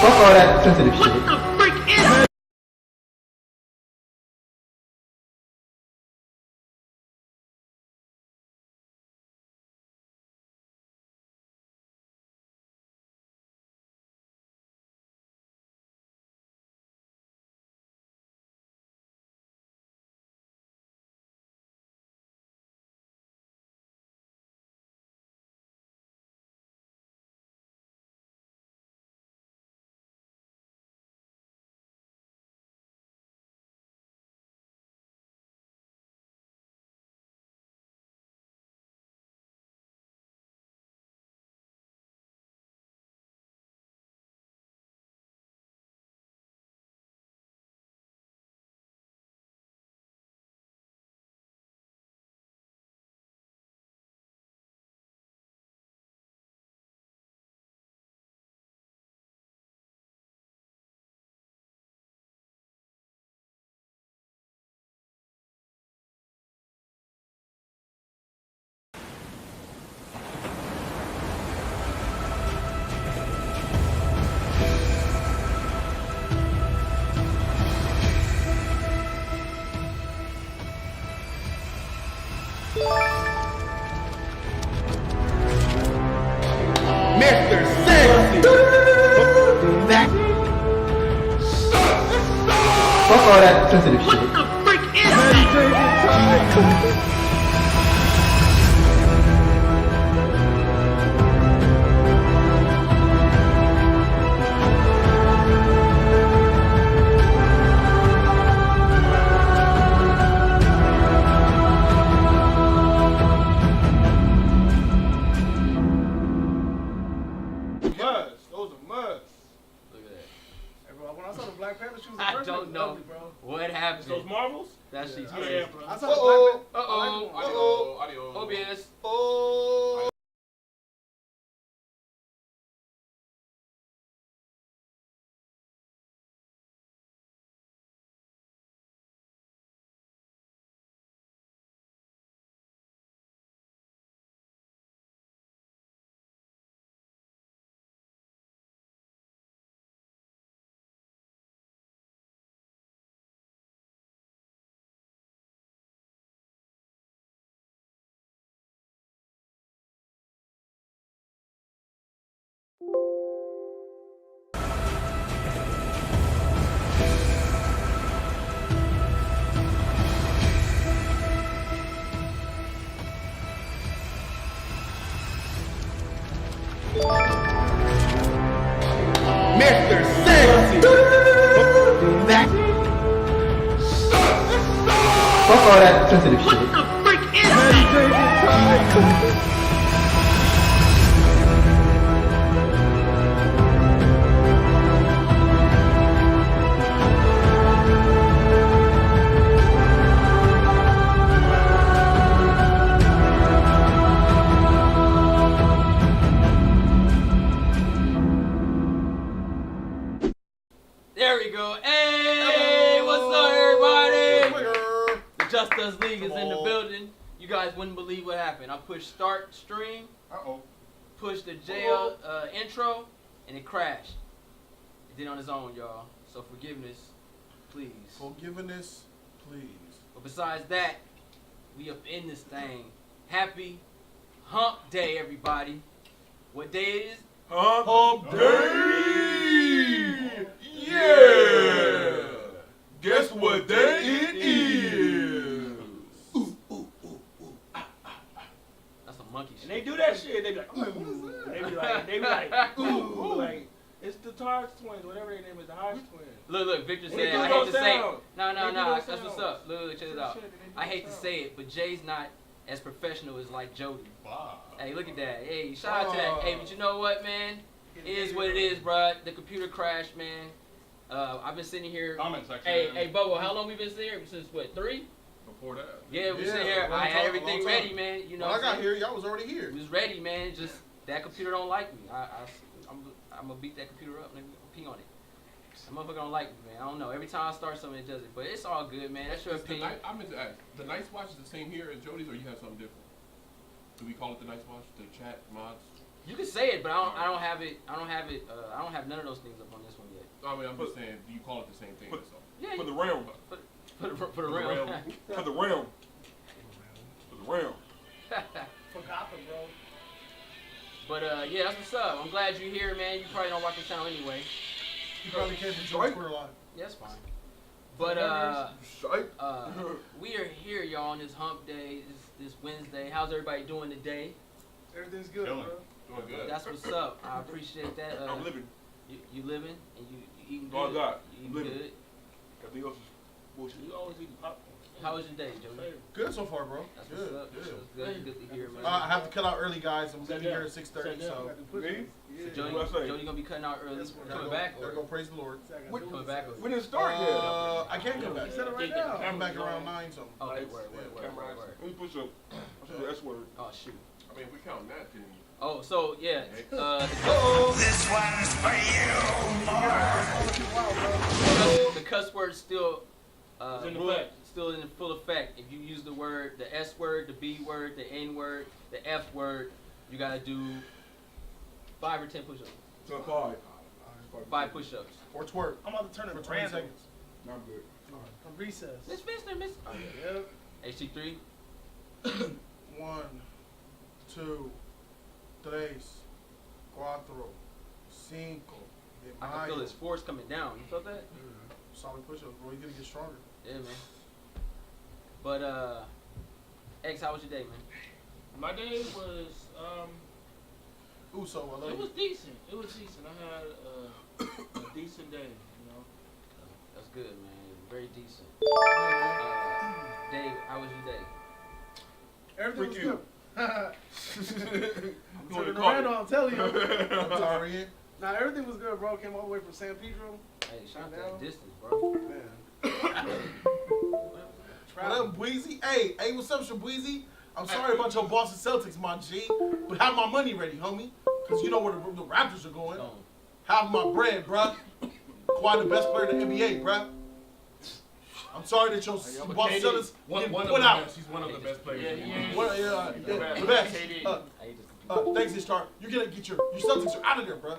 Fuck all that sensitive shit. What the freak is that? Mr. Sexy! That. Fuck all that sensitive shit. What the freak is that? Those are mugs. Look at that. Hey, bro, when I saw the Black Panther shoes, I don't know what happened. Those Marvels? That shit's Yeah, crazy. bro. I saw the Black Panther. Uh-oh. OBS. Oh. Mr. Sexy! That. Fuck all that sensitive shit. What the freak is that? There we go. Hey, what's up, everybody? The Just Us League is in the building. You guys wouldn't believe what happened. I pushed start stream, pushed the jail intro, and it crashed. It did on its own, y'all. So forgiveness, please. Forgiveness, please. But besides that, we up in this thing. Happy Hump Day, everybody. What day it is? Hump Day! Yeah! Guess what day it is? That's a monkey shit. And they do that shit. They be like, what is that? They be like, ooh, like it's the Hodge twins, whatever their name is, the Hodge twins. Look, Victor They said, do I no hate to say it. sound. No, They do no that's sound. what's up. Look, check it out. Shit, they do I no hate to sound. say it, but Jay's not as professional as like Jody. Wow. Hey, look at that. Hey, shout out to that. Hey, but you know what, man? It is what it is, bro. The computer crashed, man. I've been sitting here. Comment section. Hey, Bobo, how long we been sitting here? Since what, 3? Before that. Yeah, we sitting here. I had everything ready, man. You know, When I what I'm got saying? here, y'all was already here. It was ready, man. Just that computer don't like me. I'm gonna beat that computer up and pee on it. That motherfucker don't like me, man. I don't know. Every time I start something, it does it. But it's all good, man. That's your opinion. I meant to ask, the Nice Watch is the same here as Jody's, or you have something different? Do we call it the Nice Watch? The chat mods? You can say it, but I don't have it. I don't have it. I don't have none of those things up on this one yet. I mean, I'm just saying, do you call it the same thing? That's all. Yeah. For the realm. For the For the realm. realm. For the realm. For the realm. For Gotham, bro. But yeah, that's what's up. I'm glad you're here, man. You probably don't watch the channel anyway. You probably came from George Square Live. Yeah, that's fine. But Shite. we are here, y'all, on this hump day, this Wednesday. How's everybody doing today? Everything's good, Chilling. bro. Doing good. That's what's up. I appreciate that. I'm living. You living and you eating Oh, good. God. You I'm eating living. good. Everything else is bullshit. You always eating popcorn. How was your day, Joey? Good so far, bro. That's Good. what's up. Good. That's good to hear, man. I have to cut out early, guys. I'm Sit leaving here down. at 6:30, Sit down. so Me? So What Jody, I say? Jody gonna be cutting out early. That's what Coming back Gotta or go praise the Lord. coming back? Or? We didn't start yet. I can't come back. You said it right now. I'm back around 9 something. Okay, Lights, word. Let me push up. I said the S word. Oh shoot. I mean, if we count that, then Oh, so yeah. The cuss word still It's in rule- effect. still in full effect. If you use the word, the S word, the B word, the N word, the F word, you gotta do 5 or 10 push-ups. so 5. 5 push-ups. Or twerk I'm about to turn it for to 20 random. seconds. Not good. From recess. Miss Mister, Miss. Oh, yeah. Yep. HT3. 1, 2, 3, 4, 5. I can feel his force coming down. You felt that? Solid push-ups, bro. You're gonna get stronger. Yeah, man. But X, how was your day, man? My day was Uso, I love it you. was decent. It was decent. I had a decent day, you know. That's good, man. Very decent. Dave, how was your day? Everything was Freak you. good. I'm You wanna turning call around, it? I'll tell you. I'm sorry. Nah, everything was good, bro. Came all the way from San Pedro. Hey, shout out to Now? that distance, bro. Man. What up, Bweezy? Hey, what's up, Shabweezy? I'm sorry about your Boston Celtics, my G, but have my money ready, homie. Because you know where the Raptors are going. Stone. Have my bread, bruh. Kawhi the best player in the NBA, bruh. I'm sorry that your Boston Celtics get put out. He's one of the best players. Yeah, in the he league. is. The best. KD. I hate this Thanks, Ishtar. You're gonna get your Celtics are out of there, bruh.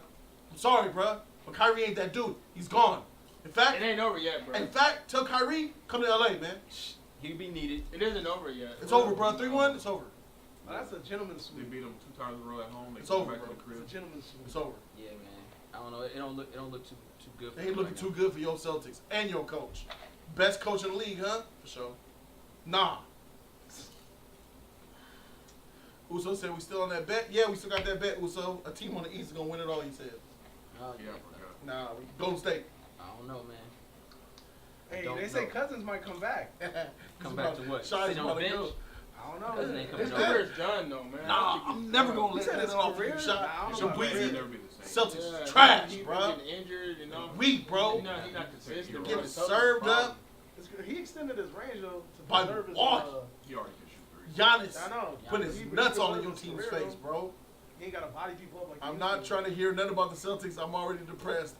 I'm sorry, bruh. But Kyrie ain't that dude. He's gone. In fact, It ain't over yet, bro. tell Kyrie, come to LA, man. He'll be needed. It isn't over yet. It's over, bro. 3-1, it's over. Oh, that's a gentleman's They sweep. beat him 2 times in a row at home. They It's come over, back bro. to the crib. It's a gentleman's sweep. It's over. Yeah, man. I don't know. It don't look too good. For They ain't him looking right too now. good for your Celtics and your coach. Best coach in the league, huh? For sure. Nah. Uso said we still on that bet. Yeah, we still got that bet, Uso. A team on the East is gonna win it all, he said. Oh, Yeah, I forgot. Nah, Golden State. I don't know, man. Hey, Don't they say know. Cousins might come back. Come back to what? Shawty's Sit on the about to bench? go. I don't Cousins know. ain't coming His over. career's done, though, man. Nah, I'm never gonna You let said that his off career? you, shot. Nah, I don't Your know. He'll Breezy, never be the same. Celtics trash, He's bro. been getting injured, you know. Weak, bro. He's not consistent. Getting bro. served up He extended his range, though, to by preserve his. walking. He already can shoot 3. Giannis I know. put his He nuts all in preserved your his team's career, face, though. bro. He ain't got to body people up like he I'm used not to. trying to hear nothing about the Celtics. I'm already depressed.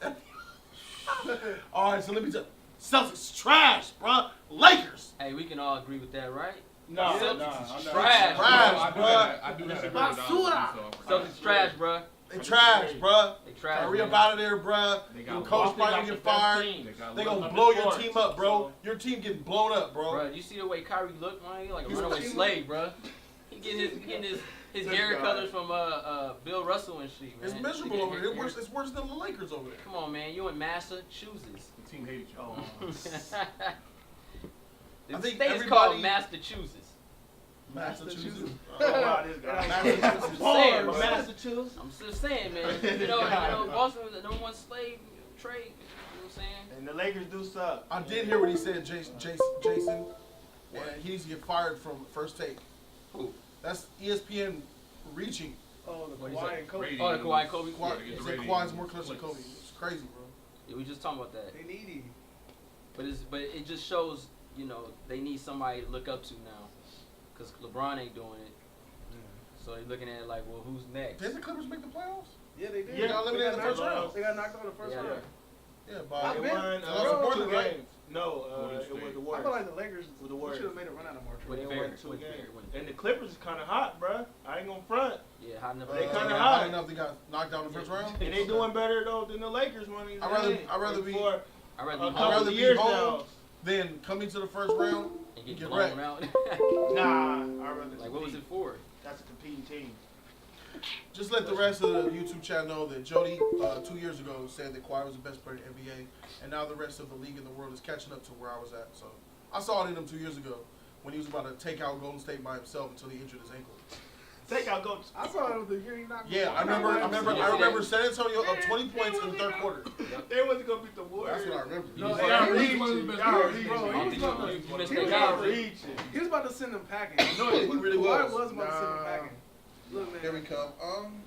All right, so let me tell you. Celtics trash, bro. Lakers. Hey, we can all agree with that, right? Nah, Celtics I'm is not. trash. Trash, bro. I do have Basura. Celtics trash, bro. They trash, bro. They trash. Kyrie man. up out of there, bro. They Your got coach Boston probably got gonna the get best fired. team. They gonna Up blow the your court, team up, bro. so- Your team getting blown up, bro. Bro, you see the way Kyrie look, man? He like a He's runaway team- slave, bro. He getting his This hair guy. colors from Bill Russell and shit, man. It's miserable over there. It's worse than the Lakers over there. Come on, man. You in Massachusetts. The team hate each other. The I think state is everybody- called Massachusetts. Massachusetts. wow, this guy. Massachusetts. I'm just saying, Bars. man. Massachusetts. I'm just saying, man. You know, Boston was the number 1 slave trade. You know what I'm saying? And the Lakers do suck. I did hear what he said, Jason. And he needs to get fired from First Take. Who? That's ESPN reaching. Oh, the What'd he Kawhi say? and Kobe. Rating. Oh, the Kawhi Kobe. Kawhi, to get he the said ratings Kawhi's and more clutch than clicks. Kobe. It's crazy, bro. Yeah, we just talking about that. They needy. But it just shows, you know, they need somebody to look up to now. Because LeBron ain't doing it. So they're looking at it like, well, who's next? Did the Clippers make the playoffs? Yeah, they did. Yeah, got eliminated in the first round. They got knocked out in the first Yeah. round. Yeah, I've by been, lost to Portland, right? games. No, Golden it was State. the I Warriors. feel like the Lakers With the Warriors. should have made a run out of March. With They fair, won 2 with games. fair, with And the Clippers is kind of hot, bruh. I ain't gonna front. yeah, hot enough. They kinda got hot. high enough. They got knocked out in the first round. And they doing better though than the Lakers money. I'd rather be- for I'd rather a be couple I'd home rather of be years home. now. Then coming to the first round, and get get blown wrecked. around. Nah, I'd rather Like, what was it for? That's a competing team. Just let the rest of the YouTube chat know that Jody 2 years ago said that Kawhi was the best player in the NBA, and now the rest of the league in the world is catching up to where I was at. So I saw it in him 2 years ago when he was about to take out Golden State by himself until he injured his ankle. Take out Golden. I saw it with the year he knocked. Yeah, I remember San Antonio up 20 points in the third quarter. They wasn't gonna beat the Warriors. That's what I remember. You just- y'all He reaching. was the best Y'all player. reaching. Bro, I don't think about you missed he that was guy. Y'all about to- reaching. He was about to send them packing. No, he really Kawhi was. was about to send them Nah. packing. Look, man. Here we come.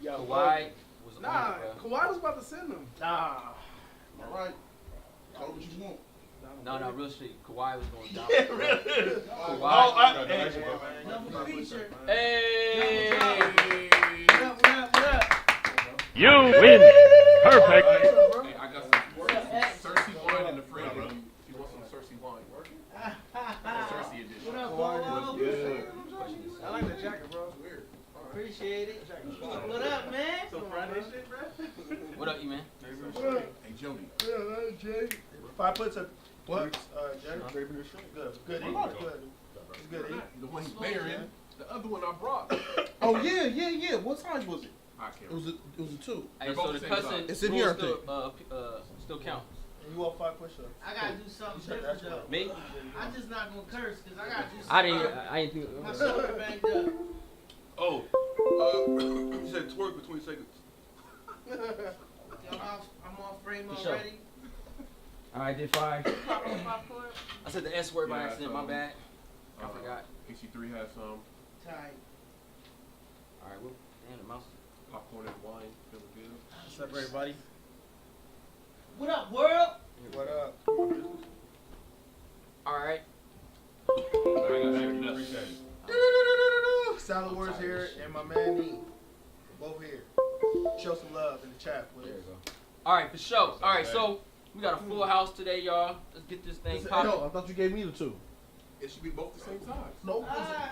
Y'all Kawhi was Nah, on it, bro. Kawhi was about to send them. Nah. All right. Call it what you want. No, real shit. Kawhi was going down. Yeah, really. Kawhi. Double feature. Hey! What up? You win. Perfect. Hey, I got some Cersei wine in the fridge. If you want some Cersei wine. Cersei edition. What up, boy? I like the jacket, bro. It's weird. Appreciate it. What up, man? So Friday shit, bro? What up, you man? Hey, Jody. If I put some What? Jerry, good. Good. It's good. The one he's bearing. The other one I brought. Oh yeah. What size was it? I can't It was a 2. Hey, They're so both the the same cussing size. It's in rule here, I still counts. And you want 5 push-ups? I gotta do something different though. Me? I'm just not gonna curse because I gotta do I something. didn't think. My shoulder banged up. Oh, you said twerk between seconds. I'm off frame For sure. already. I did 5. Popcorn, popcorn. I said the S word by Yeah, accident. My bad. I Uh, forgot. AC3 has some Tight. All right, well, damn the mouse. popcorn and wine. Feeling good. What's up, everybody? What up, world? What up? All right. Salad Wars here and my man E. Both here. Show some love in the chat, please. There you go. All right, for sure. All right, so we got a full house today, y'all. Let's get this thing popping. No, I thought you gave me the 2. It should be both the same size. No,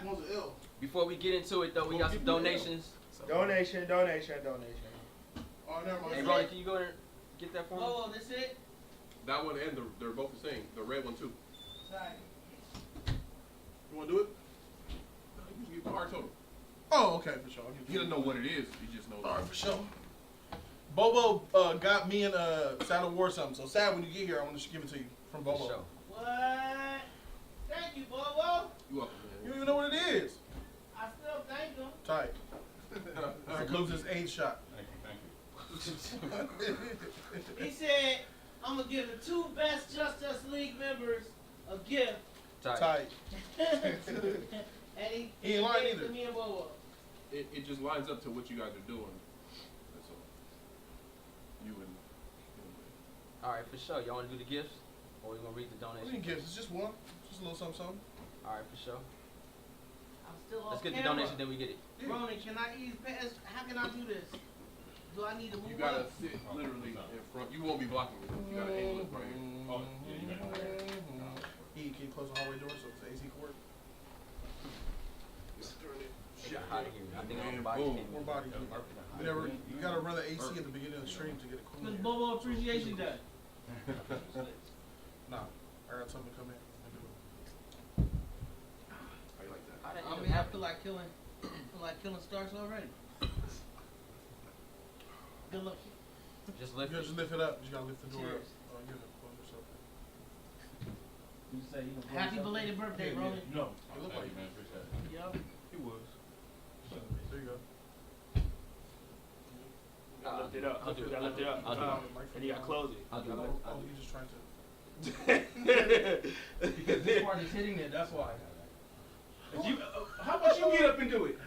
one's an L. Before we get into it, though, we got some donations. Donation. Oh, never mind. Hey, Ronnie, can you go there and get that for me? Oh, that's it? That one and they're both the same. The red one too. Tight. You want to do it? No, you just give the hard total. Oh, okay, for sure. He doesn't know what it is. He just knows. All right, for sure. Bobo got me and Saddle War something. So, Sad, when you get here, I'm going to give it to you from For Bobo. sure. What? Thank you, Bobo. You welcome, You don't man. even know what it is. I still thank him. Tight. That includes his AIDS shot. He said, I'm going to give the 2 best Justice League members a gift. Tight. Tight. And he ain't lying gave it either. to me and Bobo. It just lines up to what you guys are doing. That's all. You and All right, for sure. Y'all want to do the gifts? Or we going to read the What do you donation? give? It's just one. Just a little something, something. All right, for sure. I'm still off Let's get the camera. donation, then we get it. Ronan, can I ease past? How can I do this? Do I need to move you gotta up? sit literally in front. You won't be blocking it. You gotta angle it right here. Oh, yeah, you got it. Can you close the hallway door so it's AC cord? It got hot in here. I think all the And bodies boom. came More in. body. You gotta run the AC at the beginning of the stream to get it cool. It's Bobo Appreciation Day. Nah, I got something to come in. How you like that? How that I even mean, I happen? feel like killing Starks already. Good luck. Just You lift gotta it. just lift it up. You gotta lift the door up. Cheers. Oh, you gotta close yourself. You say you gonna Happy belated birthday, Yeah, Ronan. No. It look like man, appreciate it. Yup. He was. There you go. Gotta lift it up. I'll do it. Gotta lift it up. I'll do it. And you gotta close it. I'll do it. Oh, I'll do you just trying to. Because this part is hitting it, that's why. If you, how about you get up and do it?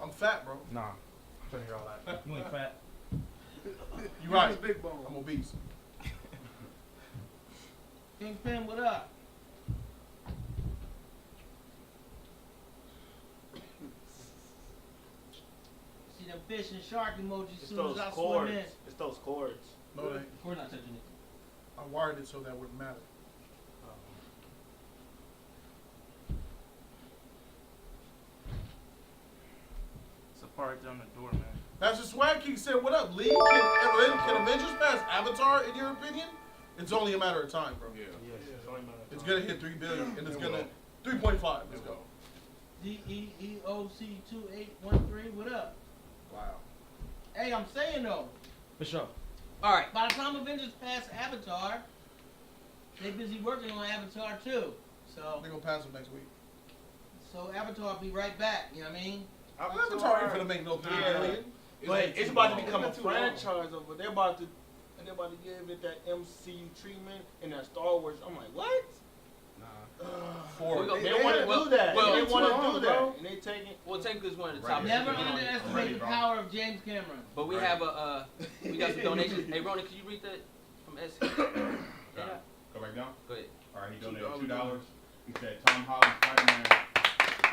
I'm fat, bro. Nah. I'm trying to hear all that. You ain't fat. You right. Big bone. I'm obese. Kingpin, what up? See them fish and shark emojis It's as soon those as I swim cords. in. It's those cords. No, they. We're not touching it. I wired it so that wouldn't matter. part on the door, man. Master Swag King said, "What up, Lee? Can Avengers pass Avatar? In your opinion? It's only a matter of time, bro. Yeah. Yes, it's only about It's gonna hit 3 billion, and it's gonna 3.5. Let's go. DEEOC2813, what up? Wow. Hey, I'm saying though, For sure. All right. by the time Avengers pass Avatar, they busy working on Avatar 2. So They're gonna pass them next week. Avatar will be right back, you know what I mean? Avatar ain't finna make no 3 Yeah. billion. But it's about to become a It's too long. franchise over. They're about to give it that MCU treatment and that Star Wars. I'm like, what? Four. We go- They want to do that. Well, they it's want too to do long, that, bro. and they taking. Well, technically it's one of the Right. topics. Never we get on. underestimate Ready, the bro. power of James Cameron. But we Right. have we got some donations. Hey, Rona, can you read that from S? Yeah. Go back down. Go ahead. All right, he donated $2. $2. He said Tom Holland Spider-Man.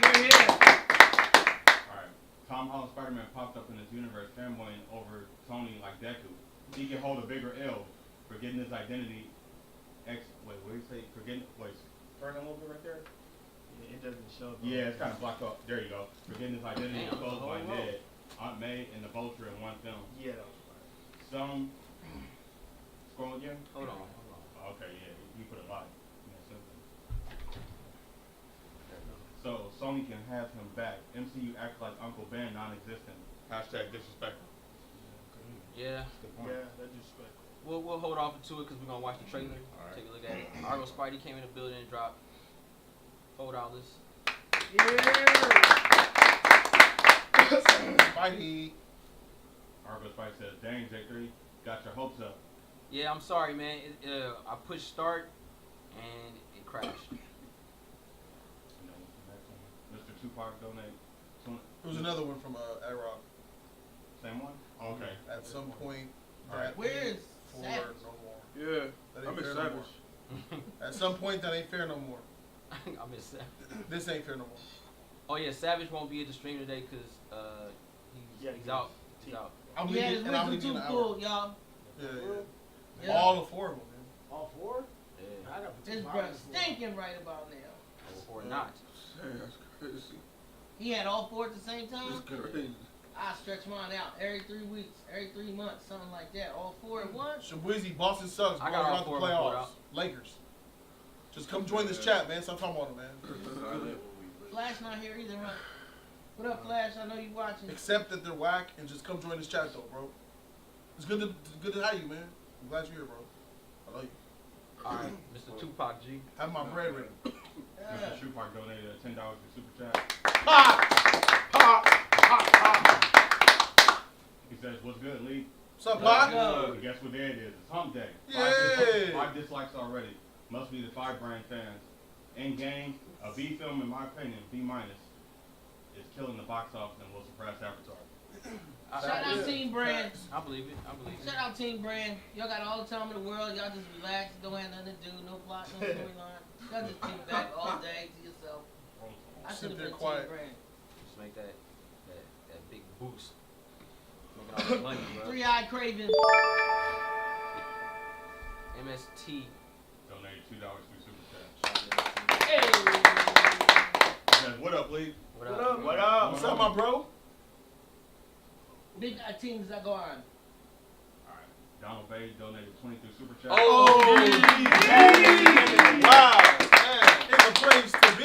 Here, here. All right, Tom Holland Spider-Man popped up in this universe fanboying over Tony like Deku. He can hold a bigger L for getting his identity. Wait, what did he say? Turn a little bit right there. It doesn't show. Yeah, it's kind of blocked up. There you go. For getting his identity Damn, exposed by hold on. Ned, Aunt May, and the Vulture in one film. Yeah, that was fine. Some. Scroll again. Hold on. Okay, yeah, he put a lot. So Sony can have him back. MCU acts like Uncle Ben non-existent. Hashtag disrespectful. Yeah. Good point. Yeah, that's disrespectful. We'll hold off to it because we're gonna watch the trailer. All right. Take a look at it. Argo Spidey came in the building and dropped $4. Spidey. Argo Spike says, "Dang, J3, got your hopes up." Yeah, I'm sorry, man. I pushed start and it crashed. And then next one, Mr. Tupac donate. There was another one from A-Rock. Same one. Okay. At some point, Alright. Where is for Savage? no more. Yeah. That I ain't miss fair no Savage. more. At some point, that ain't fair no more. I miss that. This ain't fair no more. Oh yeah, Savage won't be at the stream today because he's out. He's out. I'm He had his and I'm wisdom leaving in tooth an hour. pulled, y'all. Yeah. Yeah. All affordable, man. All four? Yeah. I got His breath stinking right about now. Or not. Damn, that's crazy. He had all 4 at the same time? That's crazy. I stretch mine out every 3 weeks, every 3 months, something like that. All 4 at once? Shabuzi, Boston sucks. I Bro, got all We're out 4 the before playoffs. out. Lakers. Just come join this chat, man. Stop talking about it, man. Flash not here either, huh? What up, Flash? I know you watching. Accept that they're whack and just come join this chat, though, bro. It's good to have you, man. I'm glad you're here, bro. I love you. All right, Mr. Tupac G. Have my bread ready. Mr. Tupac donated $10 to Super Chat. He says, "What's good, Lee?" What's up, Pac? Go. Guess what day it is? It's hump day. Yay! 5 dislikes already. Must be the 5 brain fans. In game, a B film, in my opinion, B minus, is killing the box office and will suppress Avatar. Shout out Team Brand. I believe it. I believe it. Shout out Team Brand. Y'all got all the time in the world. Y'all just relax. Don't have nothing to do. No plot, no storyline. Y'all just kick back all day to yourself. I Sit should have there been quiet. Team Brand. Just make that big boost. Making all the money, bro. 3-Eye Craven. MST. Donated $2 through Super Chat. Hey. He says, "What up, Lee?" What up? What up? What's up, my bro? Big teams that go on. Alright. Donald Bay donated 20 through Super Chat. Oh, Wow. Man, it's a place to be.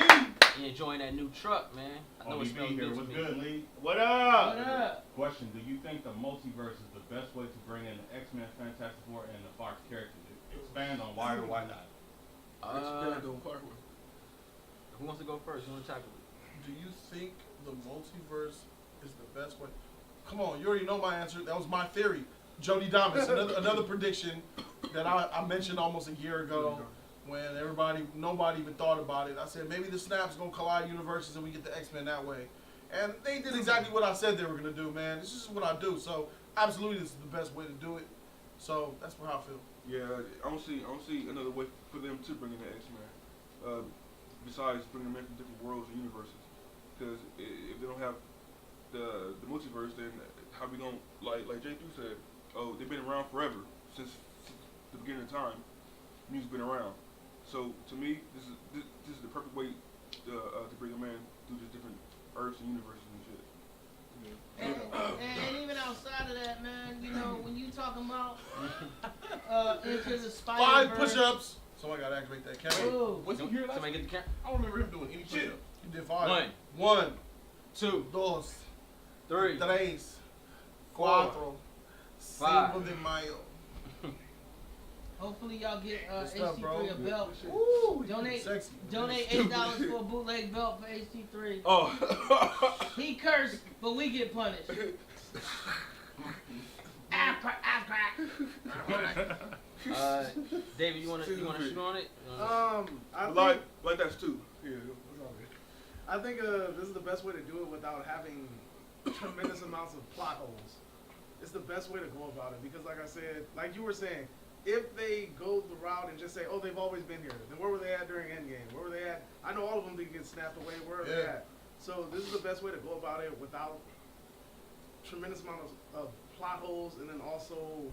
you enjoying that new truck, man? I know it ODB smells here. good to What's me. good, Lee? What up? What up? Question: do you think the multiverse is the best way to bring in the X-Men, Fantastic Four, and the Fox characters? Expand on why or why not. Who wants to go first? Who wants to tackle it? Do you think the multiverse is the best way? Come on, you already know my answer. That was my theory. Jody Damas, another prediction that I mentioned almost a year ago when nobody even thought about it. I said maybe the Snap's gonna collide universes and we get the X-Men that way. And they did exactly what I said they were gonna do, man. This is what I do. So absolutely, this is the best way to do it. So that's how I feel. Yeah, I don't see another way for them to bring in the X-Men, besides bringing them in from different worlds and universes. Because if they don't have the multiverse, then how we gonna like J3 said? Oh, they've been around forever since the beginning of time. Music's been around. So to me, this is the perfect way to bring them in through just different Earths and universes and shit. And even outside of that, man, you know, when you talking about into the Spider-Verse. 5 push-ups. Somebody gotta activate that camera. Ooh. Was he here last Somebody week? get the camera. I don't remember him doing any push-ups. You did 5. 1, 1, 2, 2, 3, 3, 4, 4, 5. 5 de mayo. Hopefully y'all get Good stuff, HT3 bro. a belt. Woo, Donate sexy. donate $8 for a bootleg belt for HT3. Oh. He cursed, but we get punished. David, you wanna shoot on it? I like think, that's too. Yeah. I think this is the best way to do it without having tremendous amounts of plot holes. It's the best way to go about it because, like I said, like you were saying, if they go the route and just say, "Oh, they've always been here," then where were they at during Endgame? Where were they at? I know all of them didn't get snapped away. Where are they at? So this is the best way to go about it without tremendous amount of plot holes, and then also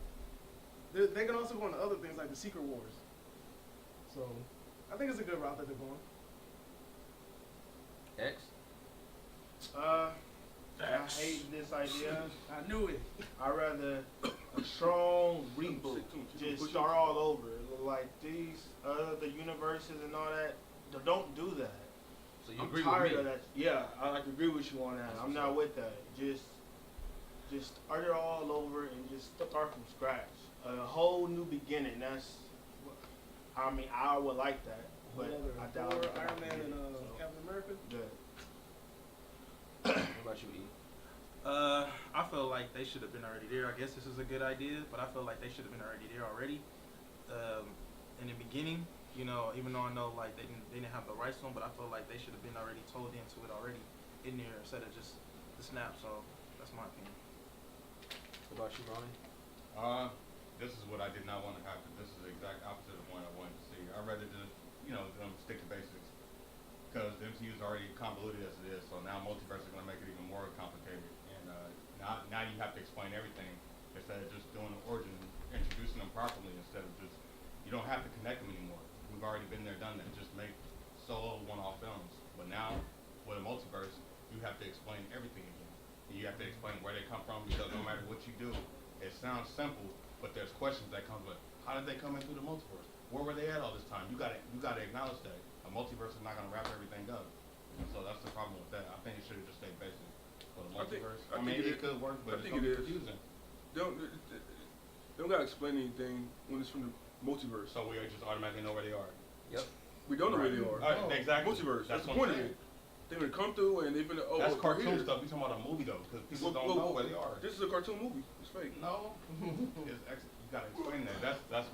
they can also go into other things like the Secret Wars. So I think it's a good route that they're going. X. I hate this idea. I knew it. I'd rather a strong reboot. Just start all over. Like these other universes and all that. Don't do that. So you I'm agree tired with me? of that. Yeah, I like agree with you on that. I'm not with that. Just start it all over and just start from scratch. A whole new beginning. That's. I mean, I would like that, but I doubt Thor, it. Iron Man, and Captain America. Yeah. What about you, E? I feel like they should have been already there. I guess this is a good idea, but I feel like they should have been already there already. In the beginning, you know, even though I know like they didn't have the rights to them, but I feel like they should have been already told into it already in there instead of just the snap. So that's my opinion. What about you, Ronnie? This is what I did not want to happen. This is the exact opposite of what I wanted to see. I'd rather just, them stick to basics. Because the MCU is already convoluted as it is, so now multiverse is going to make it even more complicated. And now you have to explain everything instead of just doing the origin, introducing them properly instead of just, you don't have to connect them anymore. We've already been there, done that. Just make solo one-off films. But now, with a multiverse, you have to explain everything again. You have to explain where they come from because no matter what you do, it sounds simple, but there's questions that come with, how did they come in through the multiverse? Where were they at all this time? You gotta acknowledge that. A multiverse is not going to wrap everything up. So that's the problem with that. I think it should have just stayed basic. For the multiverse. I mean, it could work, but it's going to be confusing. They don't got to explain anything when it's from the multiverse. So we just automatically know where they are. Yep. We don't know where they are. Exactly. Multiverse. That's the what point of I'm it. They're going to come through and they're going to, that's cartoon stuff. We talking about a movie, though, because people don't know where they are. This is a cartoon movie. It's fake. No. You got to explain that. That's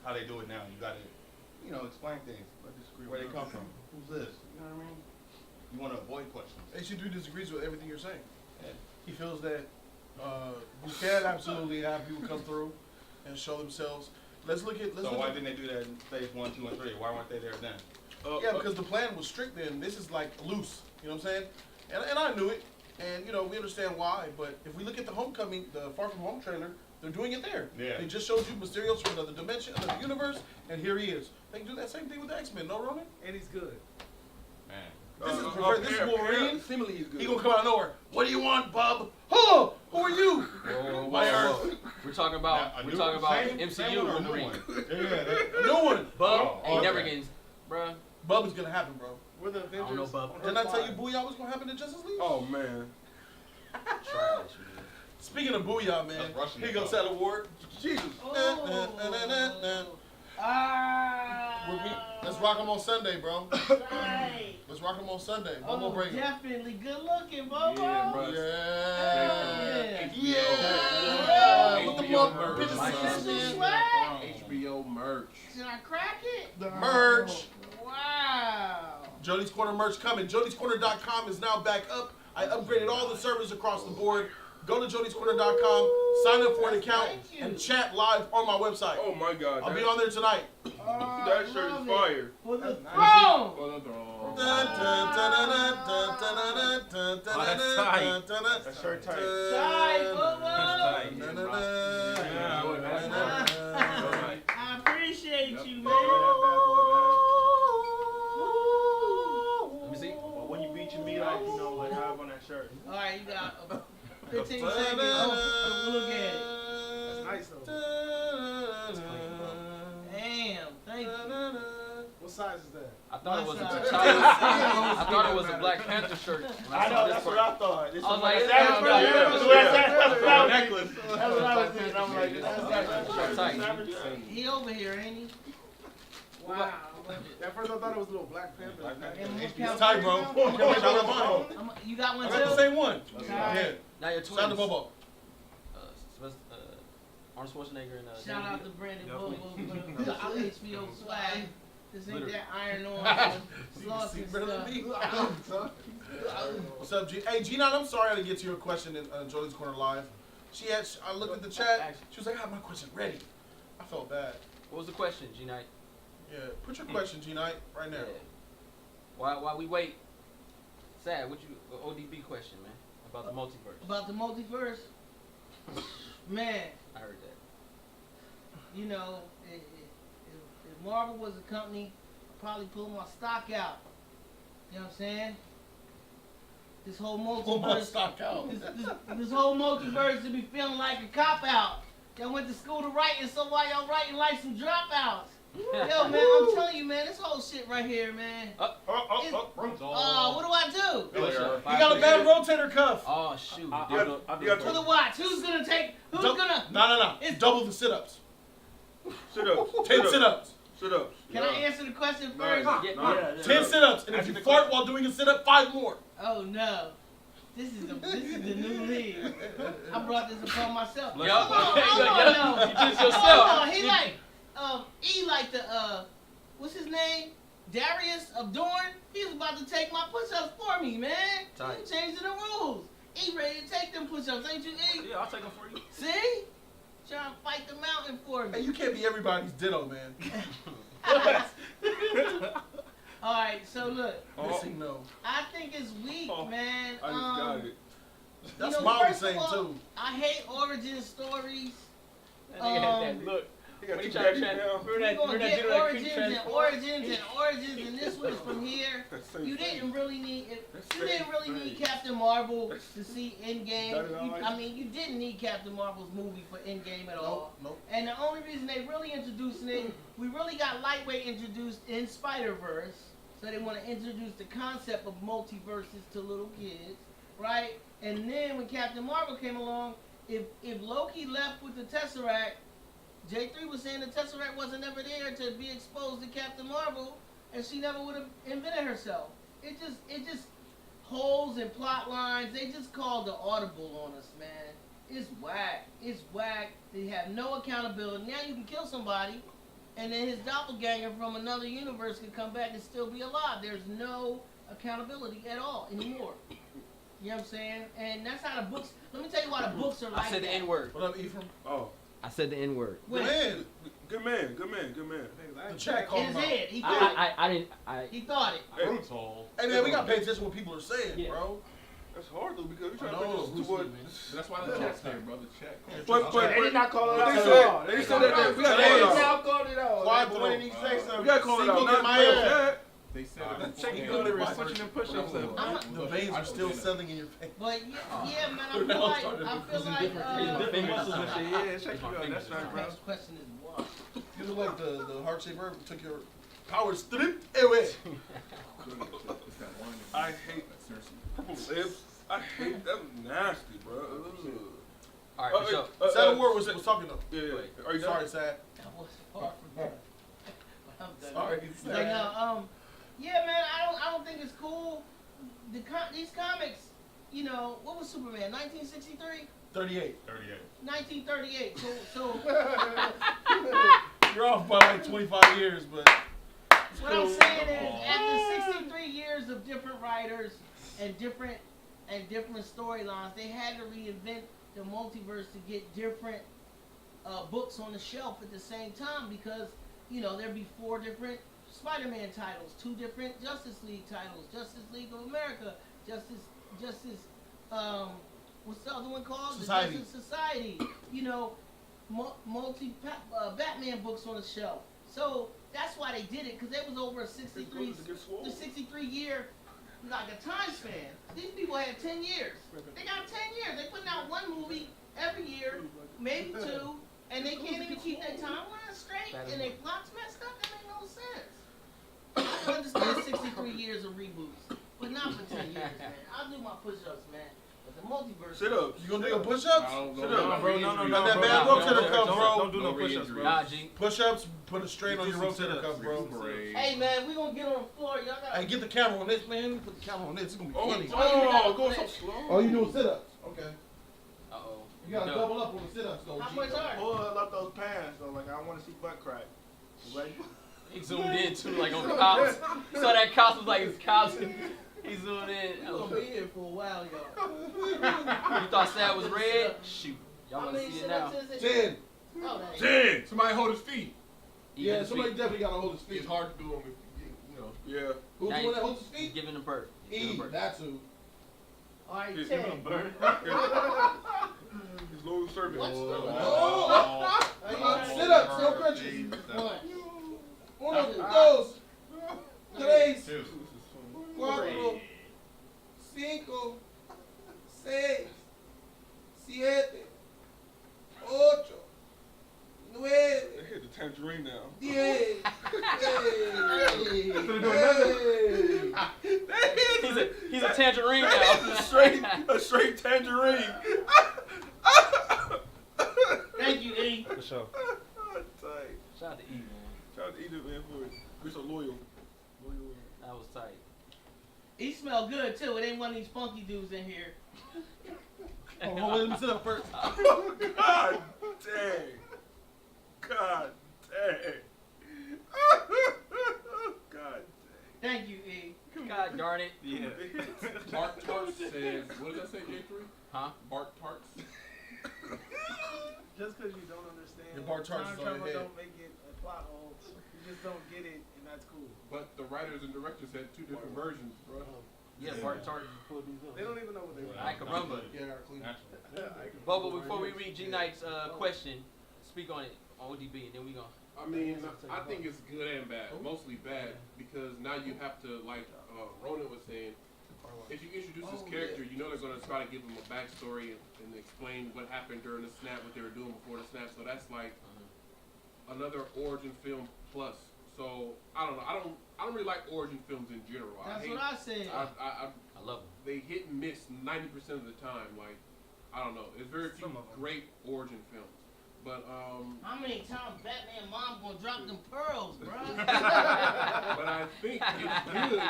how they do it now. You got to, explain things. Where they come from. Who's this? You know what I mean? You want to avoid questions. HC3 disagrees with everything you're saying. Yeah. He feels that you can absolutely have people come through and show themselves. So why didn't they do that in phase 1, 2, and 3? Why weren't they there then? Because the plan was strict then. This is like loose. You know what I'm saying? And I knew it. And, we understand why. But if we look at the Homecoming, the Far From Home trailer, they're doing it there. Yeah. They just showed you Mysterio's from another dimension, another universe, and here he is. They can do that same thing with the X-Men, no, Roman? And he's good. Man. This is Wolverine. Seemingly he's good. He gonna come out of nowhere. What do you want, bub? Oh, who are you? Whoa. We're talking about MCU Wolverine. A new one. Bub ain't never getting, bruh. Bub is gonna happen, bro. We're the Avengers. I don't know, Bub. Didn't I tell you Booyah was gonna happen in Justice League? Oh, man. Trash, man. Speaking of Booyah, man, here you go, Sad Award. Jesus. Let's rock them on Sunday, bro. Right. Let's rock them on Sunday. Bobo Brea. Definitely good looking, Bobo. Yeah, bro. Yeah. With the HBO merch. Did I crack it? The merch. Wow. Jody's Corner merch coming. Jody'sCorner.com is now back up. I upgraded all the servers across the board. Go to Jody'sCorner.com, sign up for an account, and chat live on my website. Oh my God. I'll be on there tonight. That shirt is fire. For the throne. For the throne. That's tight. That shirt tight. Tight, Bobo. I appreciate you, man. Let me see. But when you beat your meat off, like have on that shirt. All right, you got 15 seconds. Oh, look at it. That's nice though. Damn, thank you. What size is that? I thought it was a My T'Challa. size. I thought it was a Black Panther shirt. When I saw know, this that's part. what I thought. This I was is like, what yeah, Savage yeah, That's yeah. what I said. That's what I was necklace. That's what I was thinking. I'm like, Shirt tight. that's He over here, ain't he? Wow. At first I thought it was a little Black Panther. And It's tight, bro. you got one I got the too? same one. Alright. Yeah. Now you're Shout out to twins. Bobo. Arnold Schwarzenegger and Shout out to Danny Brandon Yep. Bobo for the HBO swag. This ain't Literally. that iron on sauce and stuff. What's up, G? Hey, G9, I'm sorry I didn't get to your question in Jordan's Corner Live. I looked at the chat. She was like, I have my question ready. I felt bad. What was the question, G Knight? Yeah, put your question, G9, right now. Yeah. While we wait, Sad, what you ODB question, man, about the multiverse? About the multiverse, man. I heard that. You know, if Marvel was a company, I'd probably pull my stock out. You know what I'm saying? This whole Pull my multiverse, stock out. this whole multiverse to be feeling like a cop out. Y'all went to school to write, and so why y'all writing like some dropouts? Yo, man, I'm telling you, man, this whole shit right here, man. What do I do? You got a bad rotator cuff. Oh shoot! For the watch, who's gonna take? Who's gonna? No. It's double the sit-ups. Sit-ups. 10 sit-ups. Sit-ups. Can I answer the question first? Yeah. 10 sit-ups, and if you fart while doing a sit-up, 5 more. Oh no. This is the new league. I brought this upon myself. Yup. Hold on, You did yourself. Hold on. He like the what's his name? Darius of Dorn. He was about to take my push-ups for me, man. Tight. He changing the rules. He ready to take them push-ups, ain't you, E? Yeah, I'll take them for you. See? Trying to fight the mountain for Hey, me. you can't be everybody's ditto, man. All right, so look. Missing no. I think it's weak, man. I just got it. That's you know, Molly first of saying all, too. I hate origin stories. That nigga had that look. He got When he two tried baggies to now. We're gonna get origins, and this was from here. You didn't really need Captain Marvel to see Endgame. You didn't need Captain Marvel's movie for Endgame at all. Nope. And the only reason they really introduced it, we really got lightweight introduced in Spider-Verse. So they want to introduce the concept of multiverses to little kids, right? And then when Captain Marvel came along, if Loki left with the Tesseract, J3 was saying the Tesseract wasn't ever there to be exposed to Captain Marvel, and she never would have invented herself. It just holes and plot lines. They just called the audible on us, man. It's whack. It's whack. They have no accountability. Now you can kill somebody, and then his doppelganger from another universe could come back and still be alive. There's no accountability at all anymore. You know what I'm saying? And that's how the books. Let me tell you why the books are like I said the that. N-word. What up, Ephraim? Oh, I said the N-word. Wait, Man, good man. the chat called in him his out. head, he thought it. I didn't. He thought it. Hey, Brutal. Hey man, we gotta pay attention to what people are saying, Yeah. bro. that's hard though because we're I trying to know. think this to what. That's why the chat's there, bro. The chat. But They did not call it But out. they at said- all. they said that we gotta Today call it is- out. Now called it out. Quiet That boy throat. didn't even say something. We gotta call it Single out. in my Not head. They said Check it. your lyrics. Pushing and push-ups. The veins are still selling in your face. But yeah, man, I feel Now like started I feel using like different muscles and shit. Yeah, check It's my you out. That's fingers. right, the bro. next question is what? You look like the heart-shaped herb who took your power strip away. It's that one. I hate Cersei. purple lips. I hate that. Nasty, bro. Ugh. All right, for sure. Sad Ward was talking though. Yeah. Are you Sorry, Sad. That was far from that. I'm done. Sorry, Like, Sad. yeah, man, I don't think it's cool. These comics, you know, what was Superman? 1963, 38. 38. 1938. So You're off by like 25 years, but what I'm saying is, after 63 years of different writers and different storylines, they had to reinvent the multiverse to get different books on the shelf at the same time because, you know, there'd be 4 different Spider-Man titles, 2 different Justice League titles, Justice League of America, Justice, what's the other one called? Society. The Justice Society. You know, Batman books on the shelf. So that's why they did it, because there was over a 63 year like a time span. These people had 10 years. They got 10 years. They putting out one movie every year, maybe two, and they can't even keep their timeline straight, and their plots messed up. That make no sense. I can understand 63 years of reboots, but not for 10 years, man. I'll do my push-ups, man. But the multiverse. Sit up. You gonna do your push-ups? Sit up, bro. No, Got that bad rotator cuff, bro. Don't do no push-ups, bro. Nah, G. Push-ups, put a strain on your rotator cuff, bro. Hey, man, we gonna get on the floor. Y'all got. Hey, get the camera on this, man. Put the camera on this. It's gonna be funny. Oh, go so slow. Oh, you doing sit-ups? Okay. Uh-oh. You gotta double up on the sit-ups, though. How G. much are Pull up those pants though. Like I want to see butt crack. You ready? He zoomed in too, like on cops. So that cops was like his cops. He zoomed in. We gonna be here for a while, y'all. You thought Sad was red? Shoot. Y'all How wanna many see it now? sit-ups is it? 10. Oh, that ain't- 10. Somebody hold his feet. Yeah, somebody definitely gotta hold his feet. It's hard to do them if you know. Yeah. Who's Now the one that holds his He's feet? giving him birth. He's giving E, him birth. that's who. All right, He's 10. He's low service. What's the Sit-ups, no crunches. one? Uno, dos, tres, This is funny. cuatro, cinco, seis, siete, ocho, They nueve, hit the tangerine now. 10. He's a tangerine now. a straight tangerine. Thank you, E. For sure. Tight. Shout out to E, man. Shout out to Edith, man, for it. We're so loyal. That was tight. E smell good too. It ain't one of these funky dudes in here. Oh, hold on, let me sit up first. God dang. God dang. God Thank you, E. God darn it. Yeah. Bart Tarts says, what did I say, J3? Huh? Bart Tarts. Just because you don't understand, Your bar charts time is on your travel head. don't make it a plot hole. You just don't get it, and that's cool. But the writers and directors had two different versions, bro. Yeah, Bart Tart pulled these up. They don't even know what they were. I can remember. Yeah, clean. Bobo, before we read G Knight's question, speak on it on ODB, and then we gonna. I mean, I think it's good and bad. Mostly bad because now you have to, like Ronan was saying, if you introduce this character, you know they're going to try to give him a backstory and explain what happened during the snap, what they were doing before the snap. So that's like another origin film plus. So I don't know. I don't really like origin films in general. That's what I said. I love them. They hit and miss 90% of the time. Like I don't know. There's very few great origin films. But How many times Batman mom gonna drop them pearls, bro? but I think it's good.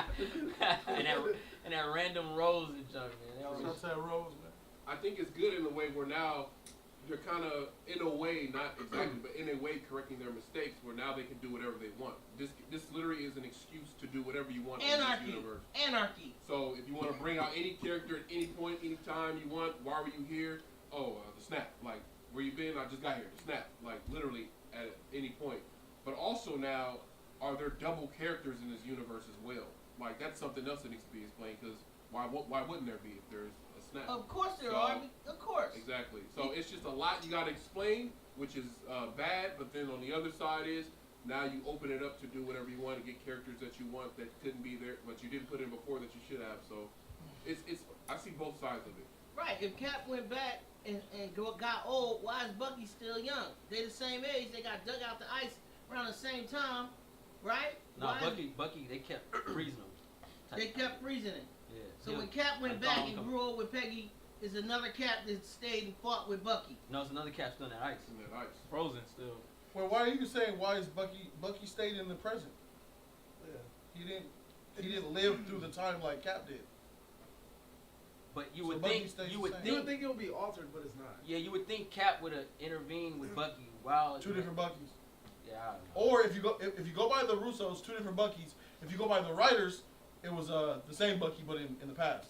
and that random rose and junk, man. They always, Shout out to that Rose, man. I think it's good in a way where now you're kind of, in a way, not exactly, but in a way correcting their mistakes where now they can do whatever they want. This literally is an excuse to do whatever you want in this universe. Anarchy. So if you want to bring out any character at any point, any time you want, why were you here? Oh, the snap. Like, where you been? I just got here. The snap. Like, literally at any point. But also now, are there double characters in this universe as well? Like, that's something else that needs to be explained because why wouldn't there be if there's a snap? Of course there are. Of course. Exactly. So it's just a lot you got to explain, which is bad. But then on the other side is now you open it up to do whatever you want to get characters that you want that couldn't be there, but you didn't put in before that you should have. So it's I see both sides of it. Right. If Cap went back and got old, why is Bucky still young? They the same age. They got dug out the ice around the same time, right? No, Why Bucky, they kept freezing him. They kept freezing it. Yeah. So when Cap went back and grew old with Peggy, is another Cap that stayed and fought with Bucky. No, it's another Cap still in that ice. In that ice. Frozen still. Well, why are you saying why is Bucky stayed in the present? Yeah. He didn't live through the time like Cap did. But you So would Bucky think stays you the would same. You would think think it would be altered, but it's not. yeah, you would think Cap would have intervened with Bucky while Two different Buckys. Yeah, I don't know. Or if you go by the Russos, two different Buckys. If you go by the writers, it was the same Bucky but in the past.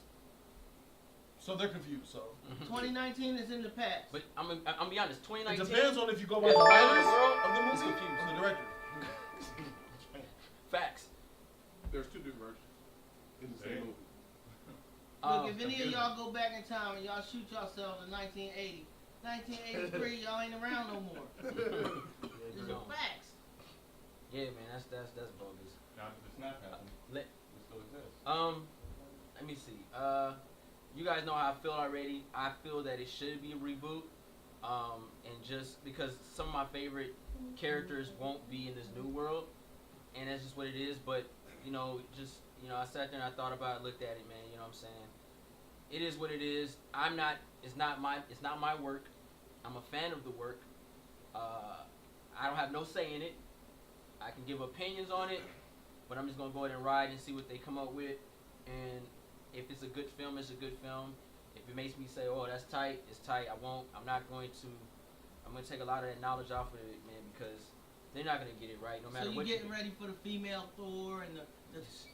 So they're confused. So 2019 is in the past. But I'm be honest, it 2019 depends on if you go by the writers of the It's movie confused. or the director. Facts. There's two different versions in the same movie. Look, if any of y'all go back in time and y'all shoot yourselves in 1980, 1983, y'all ain't around no more. These are facts. Yeah, man, that's bogus. Now that the snap happened, Let- it still exists. let me see. You guys know how I feel already. I feel that it should be a reboot. And just because some of my favorite characters won't be in this new world, and that's just what it is. But I sat there and I thought about it, looked at it, man. You know what I'm saying? It is what it is. It's not my work. I'm a fan of the work. I don't have no say in it. I can give opinions on it, but I'm just gonna go ahead and ride and see what they come up with. And if it's a good film, it's a good film. If it makes me say, "Oh, that's tight," it's tight. I'm gonna take a lot of that knowledge off of it, man, because they're not gonna get it right, no matter what. So what. you're getting ready for the female Thor and the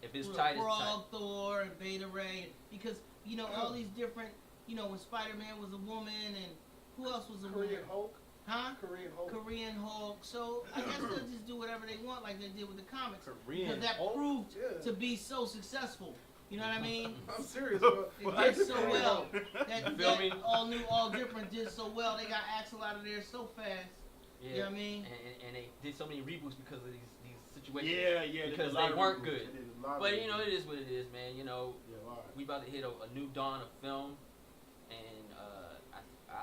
if it's tight, it's Frog tight. Thor and Beta Ray, because all these different. When Spider-Man was a woman and who else was a woman? Korean Hulk. Huh? Korean Hulk. So I guess they'll just do whatever they want, like they did with the comics, Korean because that Hulk? proved Yeah. to be so successful. You know what I mean? I'm serious, bro. It did so well. You feel me? All New, All Different did so well. They got Axel out of there so fast. Yeah. You know what I mean? And they did so many reboots because of these situations. Yeah. Because they weren't good. But it is what it is, man. We about to hit a new dawn of film, and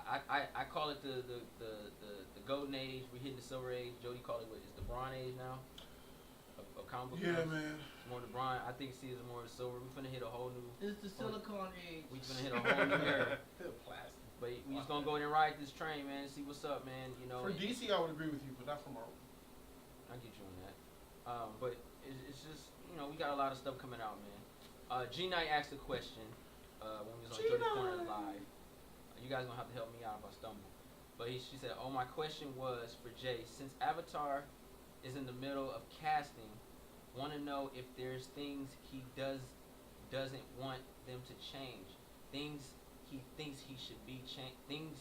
I call it the golden age. We're hitting the silver age. Jody called it the bronze age now. Of comic book films. man. More the bronze. I think C is more the silver. We're finna hit a whole new. It's the silicone age. We finna hit a whole new era. Plastic. But we just gonna go in and ride this train, man. See what's up, man. For DC, I would agree with you, but not for Marvel. I get you on that. But it's just we got a lot of stuff coming out, man. G Knight asked a question when we was on Jody Corner Live. You guys gonna have to help me out if I stumble. But she said, "Oh, my question was for Jay. Since Avatar is in the middle of casting, want to know if there's things he doesn't want them to change, things he thinks he should be changed, things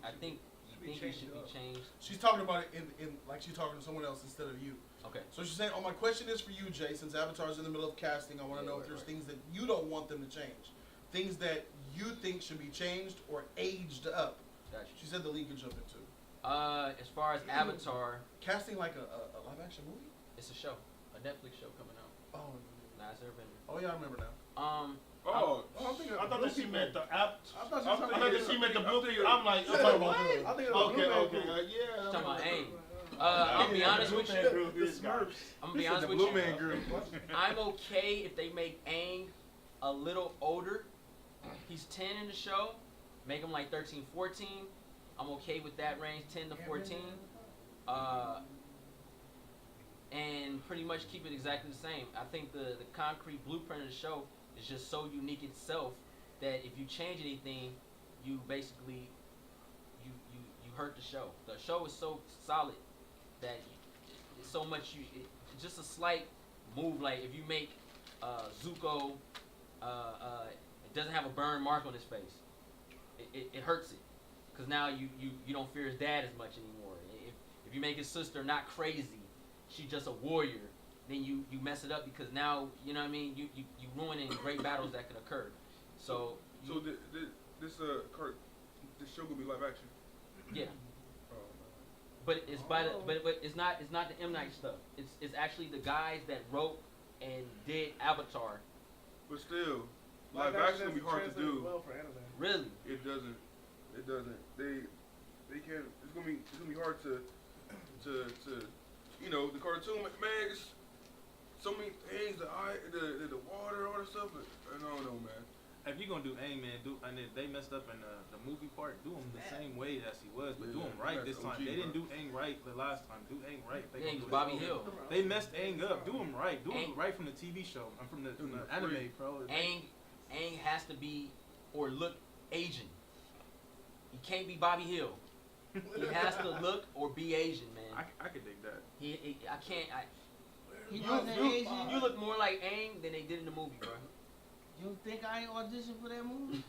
I think you think he should be changed." She's talking about it in like she's talking to someone else instead of you. Okay. So she's saying, "Oh, my question is for you, Jay. Since Avatar's in the middle of casting, I want to know if there's things that you don't want them to change, things that you think should be changed or aged up." Gotcha. She said the league could jump into. As far as Avatar, Casting like a live action movie? it's a show, a Netflix show coming out. Oh, Last Airbender. oh yeah, I remember now. I'm thinking I thought that she meant the app. I thought I thought that she meant the blue. I'm like, I think it was okay. yeah. Talking about AIM. I'm gonna be honest with you. The Smurfs. I'm gonna be honest with you. I'm okay if they make Aang a little older. He's 10 in the show. Make him like 13, 14. I'm okay with that range, 10 to 14. And pretty much keep it exactly the same. I think the concrete blueprint of the show is just so unique itself that if you change anything, you basically you hurt the show. The show is so solid that it's so much just a slight move. Like if you make Zuko it doesn't have a burn mark on his face, it hurts it, because now you don't fear his dad as much anymore. If you make his sister not crazy, she's just a warrior, then you mess it up, because now you know what I mean, you ruining great battles that could occur. So this show gonna be live action. yeah. But it's but it's not the M Night stuff. It's actually the guys that wrote and did Avatar. But still, live action gonna be hard to do. Well for anime. Really? It doesn't. They can't. It's gonna be hard to the cartoon, man. It's so many things. The water, all that stuff. I don't know, man. If you're gonna do Aang, man, and if they messed up in the movie part, do him the same way as he was, but do him right this time. They didn't do Aang right the last time. Do Aang right. Aang was Bobby Hill. They messed Aang up. Do him right. Do him right from the TV show. I'm from the anime, bro. Aang has to be or look Asian. He can't be Bobby Hill. He has to look or be Asian, man. I could dig that. I can't. He wasn't Asian. You look more like Aang than they did in the movie, bro. You think I ain't auditioned for that movie?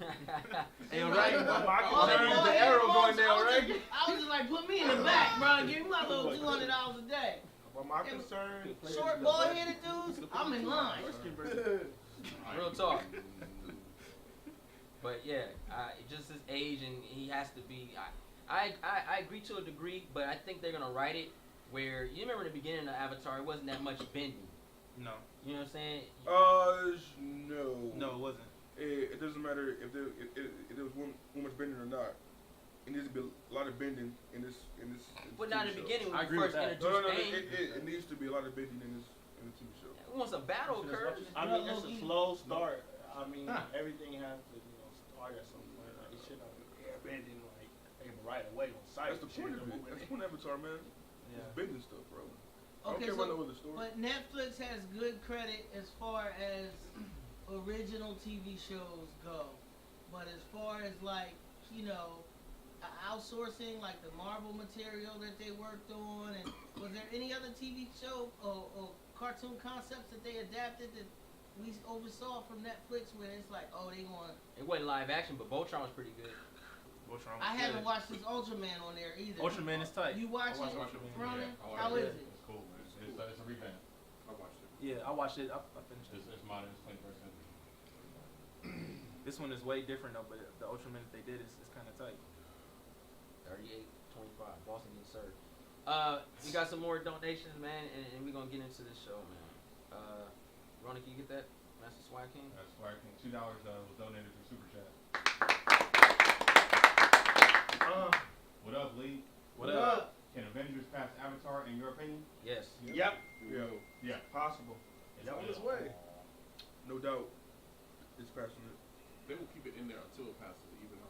Hey, right. The arrow going down, right? I was just like, put me in the back, bro. Give me my little $200 a day. But my concern, Short bald-headed dudes, I'm in line. Real talk. But yeah, just his age, and he has to be. I agree to a degree, but I think they're gonna write it where you remember in the beginning of Avatar, it wasn't that much bending. No. You know what I'm saying? No. No, it wasn't. It doesn't matter if there was much bending or not. It needs to be a lot of bending in this. But not in the TV show. beginning I when agree you with first that. introduced No. Aang. It needs to be a lot of bending in the TV show. It wants a battle curve. I mean, it's a slow start. I mean, everything has to, start at some point. Like, it shouldn't be airbending right away on sight. That's the point of it. That's the point of Avatar, man. Yeah. It's bending stuff, bro. I don't Okay, care so, about no other story. but Netflix has good credit as far as original TV shows go. But as far as like, outsourcing like the Marvel material that they worked on, and was there any other TV show or cartoon concepts that they adapted that we oversaw from Netflix where it's like, oh, they want? It wasn't live action, but Voltron was pretty good. Voltron was I haven't good. watched this Ultraman on there either. Ultraman is tight. You watch I watched it, Ultraman. Ronan? Yeah, I How watched is it? It's cool, man. It's a revamp. I watched it. Yeah, I watched it. I finished it. It's modern. It's 21st century. This one is way different though, but the Ultraman that they did is kind of tight. 38-25. Boston gets served. We got some more donations, man, and we're gonna get into this show, man. Ronnie, can you get that? Master Swag King? That's why I think $2 was donated through Super Chat. What up, Lee? What up? Can Avengers pass Avatar in your opinion? Yes. Yep. Yeah. Yeah. Possible. It's on its way. No doubt. It's passing it. They will keep it in there until it passes, even us.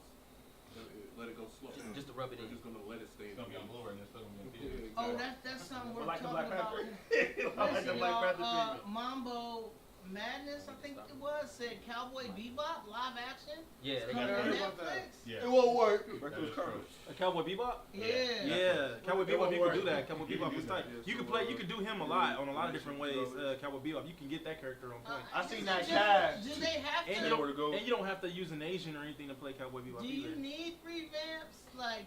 Let it go slow. Just to rub it They're in. just gonna let it stay It's in. gonna be on Blu-ray and it's still gonna be in theaters. Oh, that's something we're Like the talking Black about. Panther. Like the Listen, Black Panther y'all, treatment. Mambo Madness, I think it was, said Cowboy Bebop live action Yeah, they coming got on that. heard about that. Netflix. Yeah. It won't work. Back That to is his true. comments. A Cowboy Bebop? Yeah. Yeah, Cowboy It Bebop, won't you can do work. that. Cowboy You can Bebop do is that. tight. Yeah, You so, can play. You can do him a lot on a lot of different ways. Cowboy Bebop, you can get that character on point. I seen Is that it cast. just- Do they have And to? you Nowhere to go. don't. And you don't have to use an Asian or anything to play Cowboy Bebop Do either. you need revamps? Like,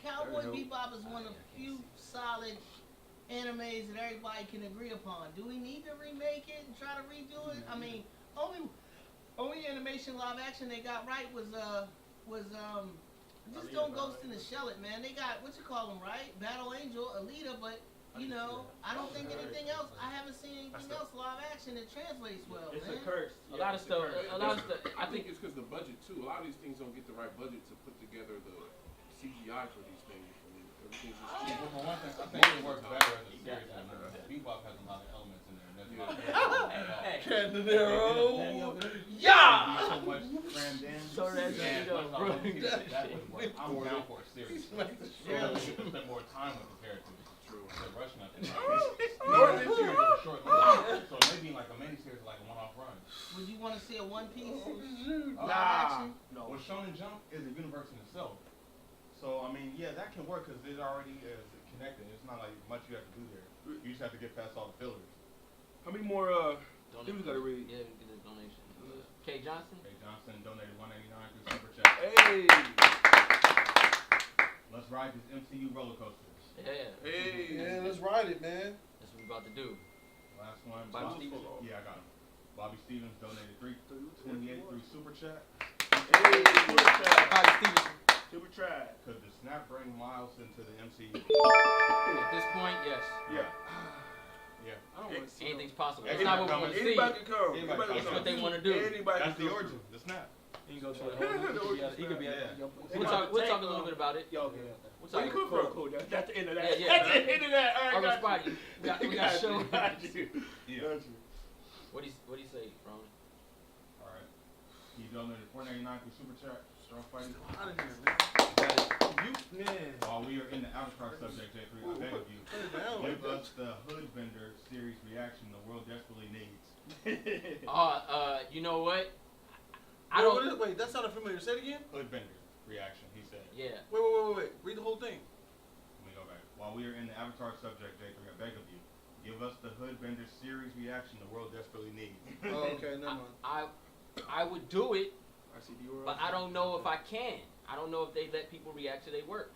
Cowboy That'd Bebop is one of the few solid animes that everybody can agree upon. Do we need to remake it and try to redo it? I mean, only animation live action they got right was just don't Ghost in the Shell it, man. They got what you call them, right? Battle Angel, Alita, but I don't think anything else. I haven't seen anything else live action that translates well, It's man. a curse. A lot of stuff. A lot of stuff. I think it's because the budget too. A lot of these things don't get the right budget to put together the CGI for these things. I mean, everything's just cheap. Well, for one thing, I think it works better as a series than a movie. Bebop has a lot of elements in there. And that's not Hey. Yeah. so much crammed in. So that's and it, bro. that would work. I'm down for a series. You spend more time with the characters. True. Instead of rushing at them. Nor did you. Short movie. So maybe like a miniseries, like a one-off run. Would you want to see a One Piece live Nah. action? No. Well, Shonen Jump is a universe in itself. So, I mean, yeah, that can work because it already is connected. It's not like much you have to do there. You just have to get past all the fillers. How many more things we gotta read? Yeah, we get a donation. K. Johnson. Ray Johnson donated $1.89 through Super Chat. Hey. Let's ride this MCU roller coaster. Yeah. Hey. Yeah, let's ride it, man. That's what we about to do. Last one. Bobby Stevens. Yeah, I got him. Bobby Stevens donated $3.28 through Super Chat. Hey, super trash. Bobby Stevenson. Super trash. Could the snap bring Miles into the MCU? At this point, yes. Yeah. Yeah. I don't want to see Anything's possible. Hey, That's not what we want to see. Anybody can come. Anybody Anybody can That's can what they come. want to do. Anybody That's can the come. origin. The snap. He can go to he could be at Yeah. We'll talk a little bit about it. Yo, okay. We'll Where talk. you come Cool, from? cool. That's the end of that. Yeah, That's the end of that. All right, Our got spot. you. We got show. Got you. Yeah. Got you. What do you say, Ron? All right. He donated $4.99 through Super Chat. Strong fighting. Out of here, man. Man. While we are in the Avatar subject, J3, I beg of you, Put it down. give us the Hood Bender series reaction the world desperately needs. You know what? I don't. Wait, that sounded familiar. Say it again. Hood Bender reaction, he said. Yeah. Wait. Read the whole thing. Let me go back. While we are in the Avatar subject, J3, I beg of you, give us the Hood Bender series reaction the world desperately needs. Oh, okay, never mind. I would do it, I see you. but I don't know if I can. I don't know if they let people react to their work.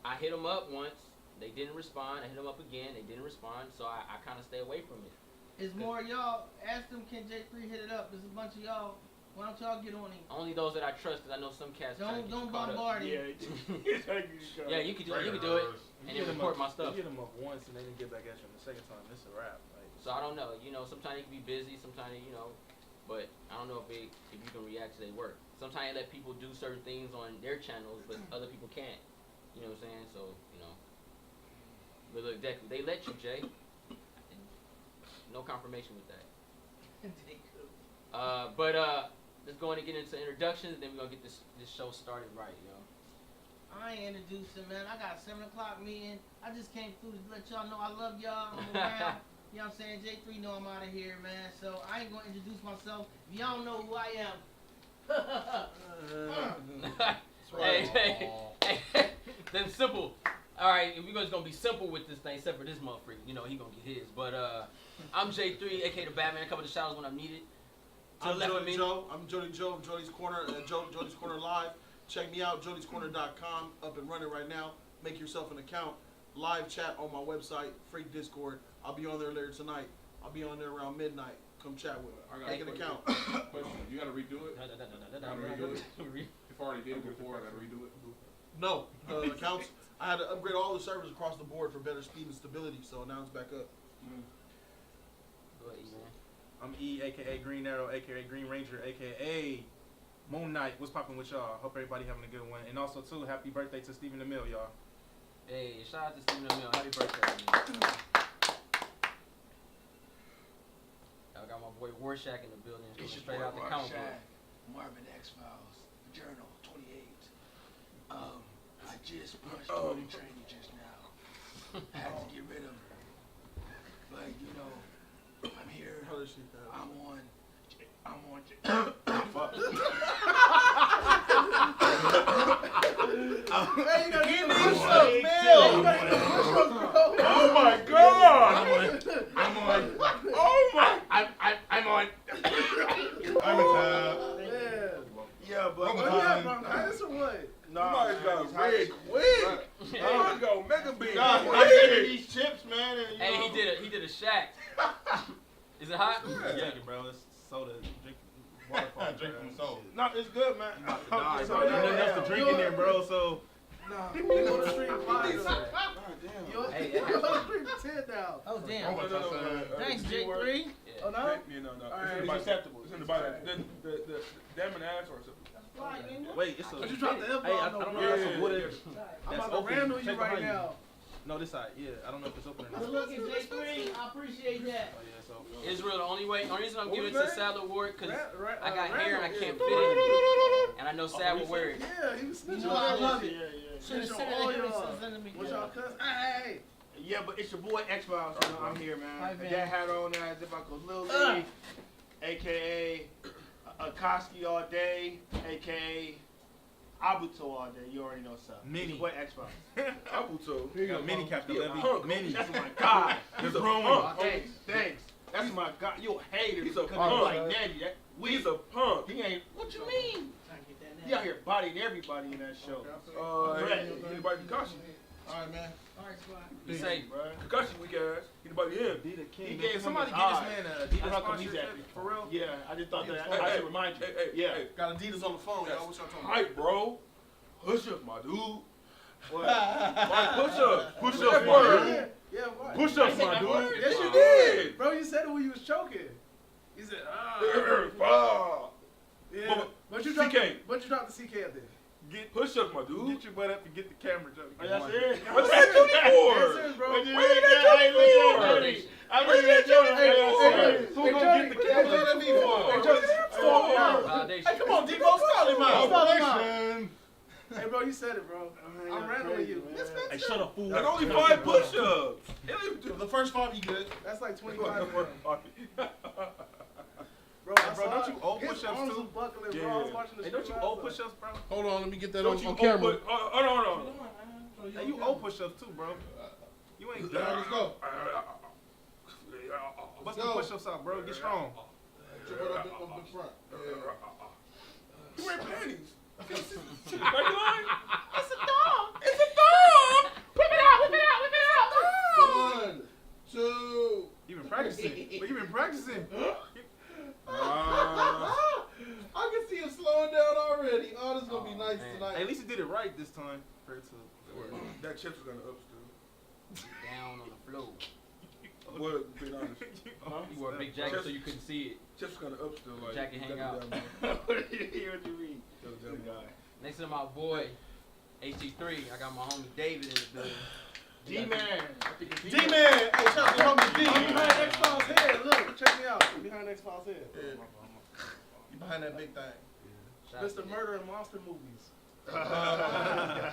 I hit them up once. They didn't respond. I hit them up again. They didn't respond. So I kind of stay away from it. Is more y'all? Ask them, can J3 hit it up? There's a bunch of y'all Why don't y'all get on him? Only those that I trust, because I know some cats. Don't bombard him. Yeah, you can do it. And then report my stuff. You hit them up once and they didn't get back at you on the second time. It's a wrap. Like, So I don't know. Sometimes you can be busy. Sometimes but I don't know if you can react to their work. Sometimes they let people do certain things on their channels, but other people can't. You know what I'm saying? So But look, Deku, they let you, Jay. No confirmation with that. But let's go on and get into introductions, and then we're gonna get this show started right, I ain't introducing, man. I got a 7 o'clock meeting. I just came through to let y'all know I love y'all. I'm around. You know what I'm saying? J3 know I'm out of here, man. So I ain't gonna introduce myself. If y'all don't know who I am. Hey, them simple. All right, we're just gonna be simple with this thing, except for this motherfucker. He gonna get his. But I'm J3, aka the Batman. I cover the shadows when I'm needed. I'm Jody Joe. I'm Jody Joe from Jody's Corner. Jody's Corner Live. Check me out, jodyscorner.com. Up and running right now. Make yourself an account. Live chat on my website. Free Discord. I'll be on there later tonight. I'll be on there around midnight. Come chat with me. Make an account. Question, you gotta redo it? If I already did it before, I gotta redo it? No, the accounts. I had to upgrade all the servers across the board for better speed and stability, so now it's back up. Go ahead, man. I'm E, aka Green Arrow, aka Green Ranger, aka Moon Knight. What's poppin' with y'all? Hope everybody having a good one. And also too, happy birthday to Stephen DeMille, y'all. Hey, shout out to Stephen DeMille. Happy birthday, man. I got my boy Warshak in the building. Coming straight out the comic book. Marvin X-Files, Journal 28. I just punched the trainee just now. I had to get rid of her. But, I'm here. I'm on. Fuck. Hey, you gotta Give get me push-ups, some man. milk. You gotta get push-ups, bro. Oh my God! I'm on. Oh my! I'm on. I'm a Yeah, but Bronchitis or what? no, Somebody's man, got he's red hot. quick. I go Mega Bean. Nah, I'm getting these chips, man. And, Hey, he did a shack. Is it hot? Yeah, bro. It's soda. Drink waterfall. Drink from the soul. No, it's good, man. Nah, So, bro. There's nothing else to drink in there, bro. So. Nah, you go to stream 5. You Hey, go to stream 10 now. Oh, damn. Thanks, J3. Oh, no? No. Alright. It's acceptable. It's in the body. The damn an ass or something. Wait, it's a. But you dropped the F-bomb, Hey, I though, don't know bro. if that's a wood. I'm That's about to open. randle you Check right behind now. No, this side. Yeah, I don't know if it's open or not. Good looking, J3. I appreciate that. Oh yeah, so. Israel, the only reason I'm What giving it was to that? Sadler Ward, because I got Randall, hair and I yeah. can't fit it. And I know Sad will wear it. Yeah, he was You snitching know on I that love shit. it. Yeah. Should have Snitch said on it all to him y'all. instead of me. What y'all cuss? Hey. Yeah, but it's your boy X-Files. I'm here, man. Hi, With man. that hat on as if I could Lil League, a.k.a. Akoski all day, a.k.a. Abuto all day. You already know something. Mini. It's your boy X-Files. Abuto. Got mini Captain He a Levy. punk. Mini. That's my guy. He's a growing. punk. Thanks. That's my guy. You a hater. He's a because punk. you like Natty. He's a punk. He ain't. What you mean? Trying to get that He out here bodying everybody in that show. Anybody Kakashi? Alright, man. Alright, squad. You say, Bro. Kakashi weak ass. Anybody him? Adidas King. He Man, gave can him somebody his get this eye. man a I Adidas know come he's sponsorship happy. for real? Yeah, I just thought that Hey, I should remind you. Hey, Yeah. hey. Got Adidas on the phone, y'all. What y'all talking about? Hype, bro. Push up, my dude. What? Push up. Push That up, my word. dude. Yeah, right. Push up, my that dude. word. Yes, you did. Bro, you said it when you was choking. He said, yeah. But you dropped CK. the CK up there. Push up, my dude. Get your butt up and get the camera, Joe. Oh, that's it? What's that doing for? That's it, bro. What you Where mean? did that Hey, come look at from? Jody. I look at Jody. Who gonna get the camera? What you for? Hey, Jody, stall him out. validation. Hey, come on, Debo, stall him out. Stall him out. Hey, bro, you said it, bro. I'm randling you. Hey, shut up, fool. That's only 5 push-ups. The first 5 you good. That's like 25. Bro, Hey, bro, don't you old his push-ups arms too? was buckling, bro. I was watching the Hey, don't you stream old last push-ups, bro? Hold on, let me get that Don't you on camera. Hold on. Hey, you old push-ups too, bro. You ain't Yeah, done. let's go. Bust the push-ups out, bro. Get strong. Put your butt up in front. You wear panties. Are you lying? It's a dog. It's a dog. Whip it out, whip it out, whip it out. 1, 2. You been practicing. But you been practicing. I highlights Man. tonight. At least he did it right this time compared to. That chip's was gonna up still. Down on the floor. Well, being honest. You wore a big jacket so you couldn't see it. Chips kind of up still. Like, Jacket hang gotta out. be down What do you mean? there. Next to my boy, HT3, I got my homie David in the building. D-Man. D-Man! Hey, shout out to homie D. I'm behind X-Files head. Look, check me out. I'm behind X-Files head. Yeah. You behind that big thing. Shout out Mr. to Murder and Monster movies.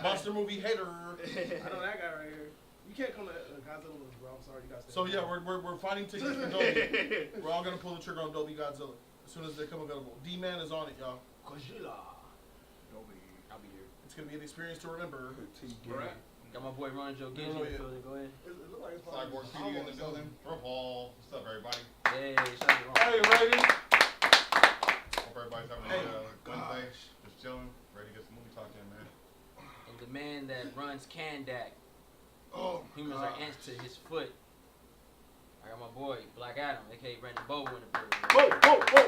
Monster movie hater. I know that guy right here. You can't come to Godzilla, bro. I'm sorry, you guys. So yeah, we're finding tickets for Dolby. We're all gonna pull the trigger on Dolby Godzilla as soon as they come available. D-Man is on it, y'all. Godzilla. I'll be here. It's gonna be an experience to remember. Alright. Got my boy Ron Joe Genji in the building. Go ahead. It look like it's Cyborg PD in the building. Paul. What's up, everybody? Hey, shout out to Ron. Hey, ready? Hope everybody's having a Wednesday. Just chilling. Ready to get some movie talk in, man. And the man that runs Kandak. Oh, Humans are ants to his foot. I got my boy Black Adam, aka Brandon Bobo in the building. What's good,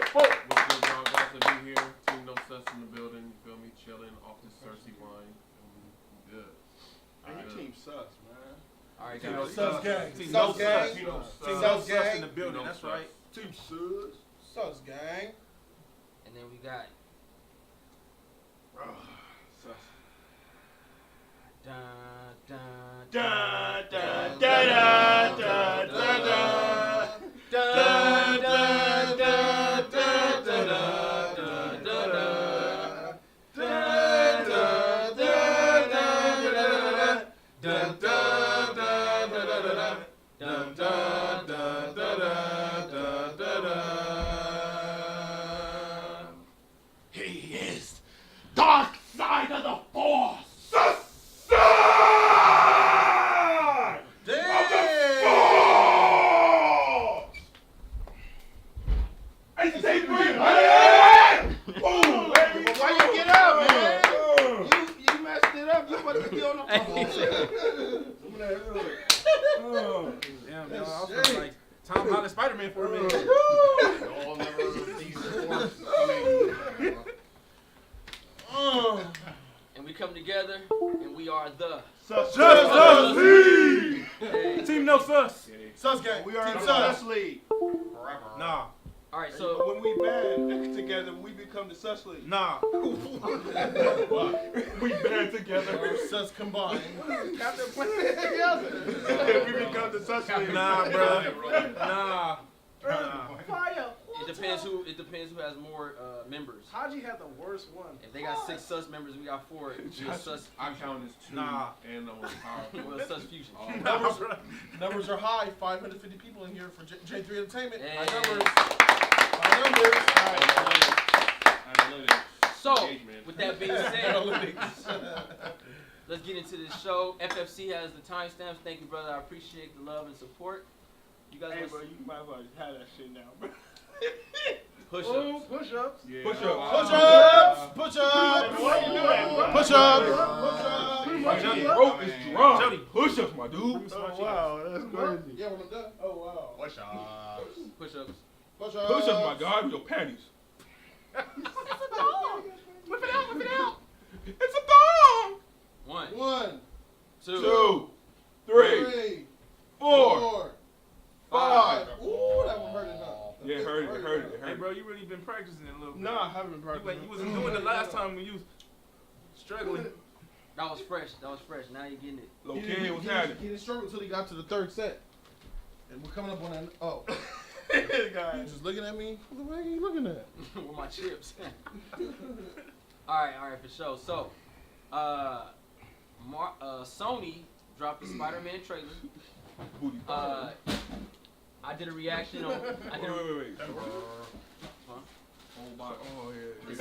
y'all? Glad to be here. Team No Sus in the building. You feel me? Chilling off this Cersei wine. Good. Man, your team sus, man. Alright, Team guys. Sus gang. Team Sus No gang. Sus. Team Team Sus No Sus gang. in the building. No That's Sus. right. Team sus. Sus gang. And then we got Sus. dun dun Da da da da da da da. dun dun dun dun dun dun dun He is dark side of the force. Why you get up, man? You messed it up. You supposed to be on the phone. Damn, man. I was feeling like Tom Holland Spider-Man for a minute. Y'all never seen the force and we come together and we are the Sus. Hey. Team No Sus. Sus gang. We are in Team the Sus. Sus League. forever. Nah. Alright, But so when we band together, we become the Sus League. Nah. We band together. Sus combined. Captain Planet together. We become the Sus League. Nah, bro. Nah. Fire. it depends who has more members. Haji had the worst one. If they got 6 sus members, we got 4. We're a sus, I count as 2 Nah. and I'm on power. we're a sus fusion. Numbers are high. 550 people in here for J3 Entertainment. Hey. High numbers. High numbers. So, Engagement. with that being said, let's get into this show. FFC has the timestamps. Thank you, brother. I appreciate the love and support. You guys Hey, want bro, you might as well just have that shit now, bro. push-ups. Push-ups. Yeah. Push-ups. Push-ups. Why you do that, bro? Push-ups. Jody. Rope is dry. Jody. Push-ups, my dude. Oh, wow, that's crazy. Yeah, when I'm done. Oh, wow. What's up? Push-ups. Push-ups. Push-ups, my guy. With your panties. Whip it out. It's a thong. 1, 1, 2, 2, 3, 3, 4. 4, 5. 5. Ooh, that one hurt enough. Yeah, it hurt. Hey, bro, you really been practicing it a little bit. No, I haven't been practicing. You wasn't doing it last time when you was struggling. That was fresh. Now you're getting it. Okay, what's happening? He didn't struggle until he got to the 3rd set. And we're coming up on that. Oh. This guy. You just looking at me? What the way are you looking at? With my chips. Alright, for sure. So, Sony dropped the Spider-Man trailer. Booty. I did a reaction on. Wait. Huh? Whole box. Oh, yeah.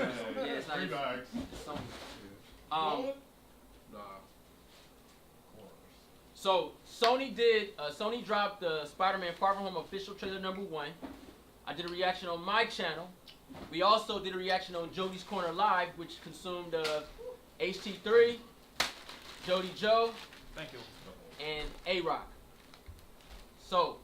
Yeah, it's not Three even bags. Sony. Nah. So Sony dropped the Spider-Man Far From Home official trailer number 1. I did a reaction on my channel. We also did a reaction on Jody's Corner Live, which consumed HT3, Jody Joe, Thank you. and A-Rock. So,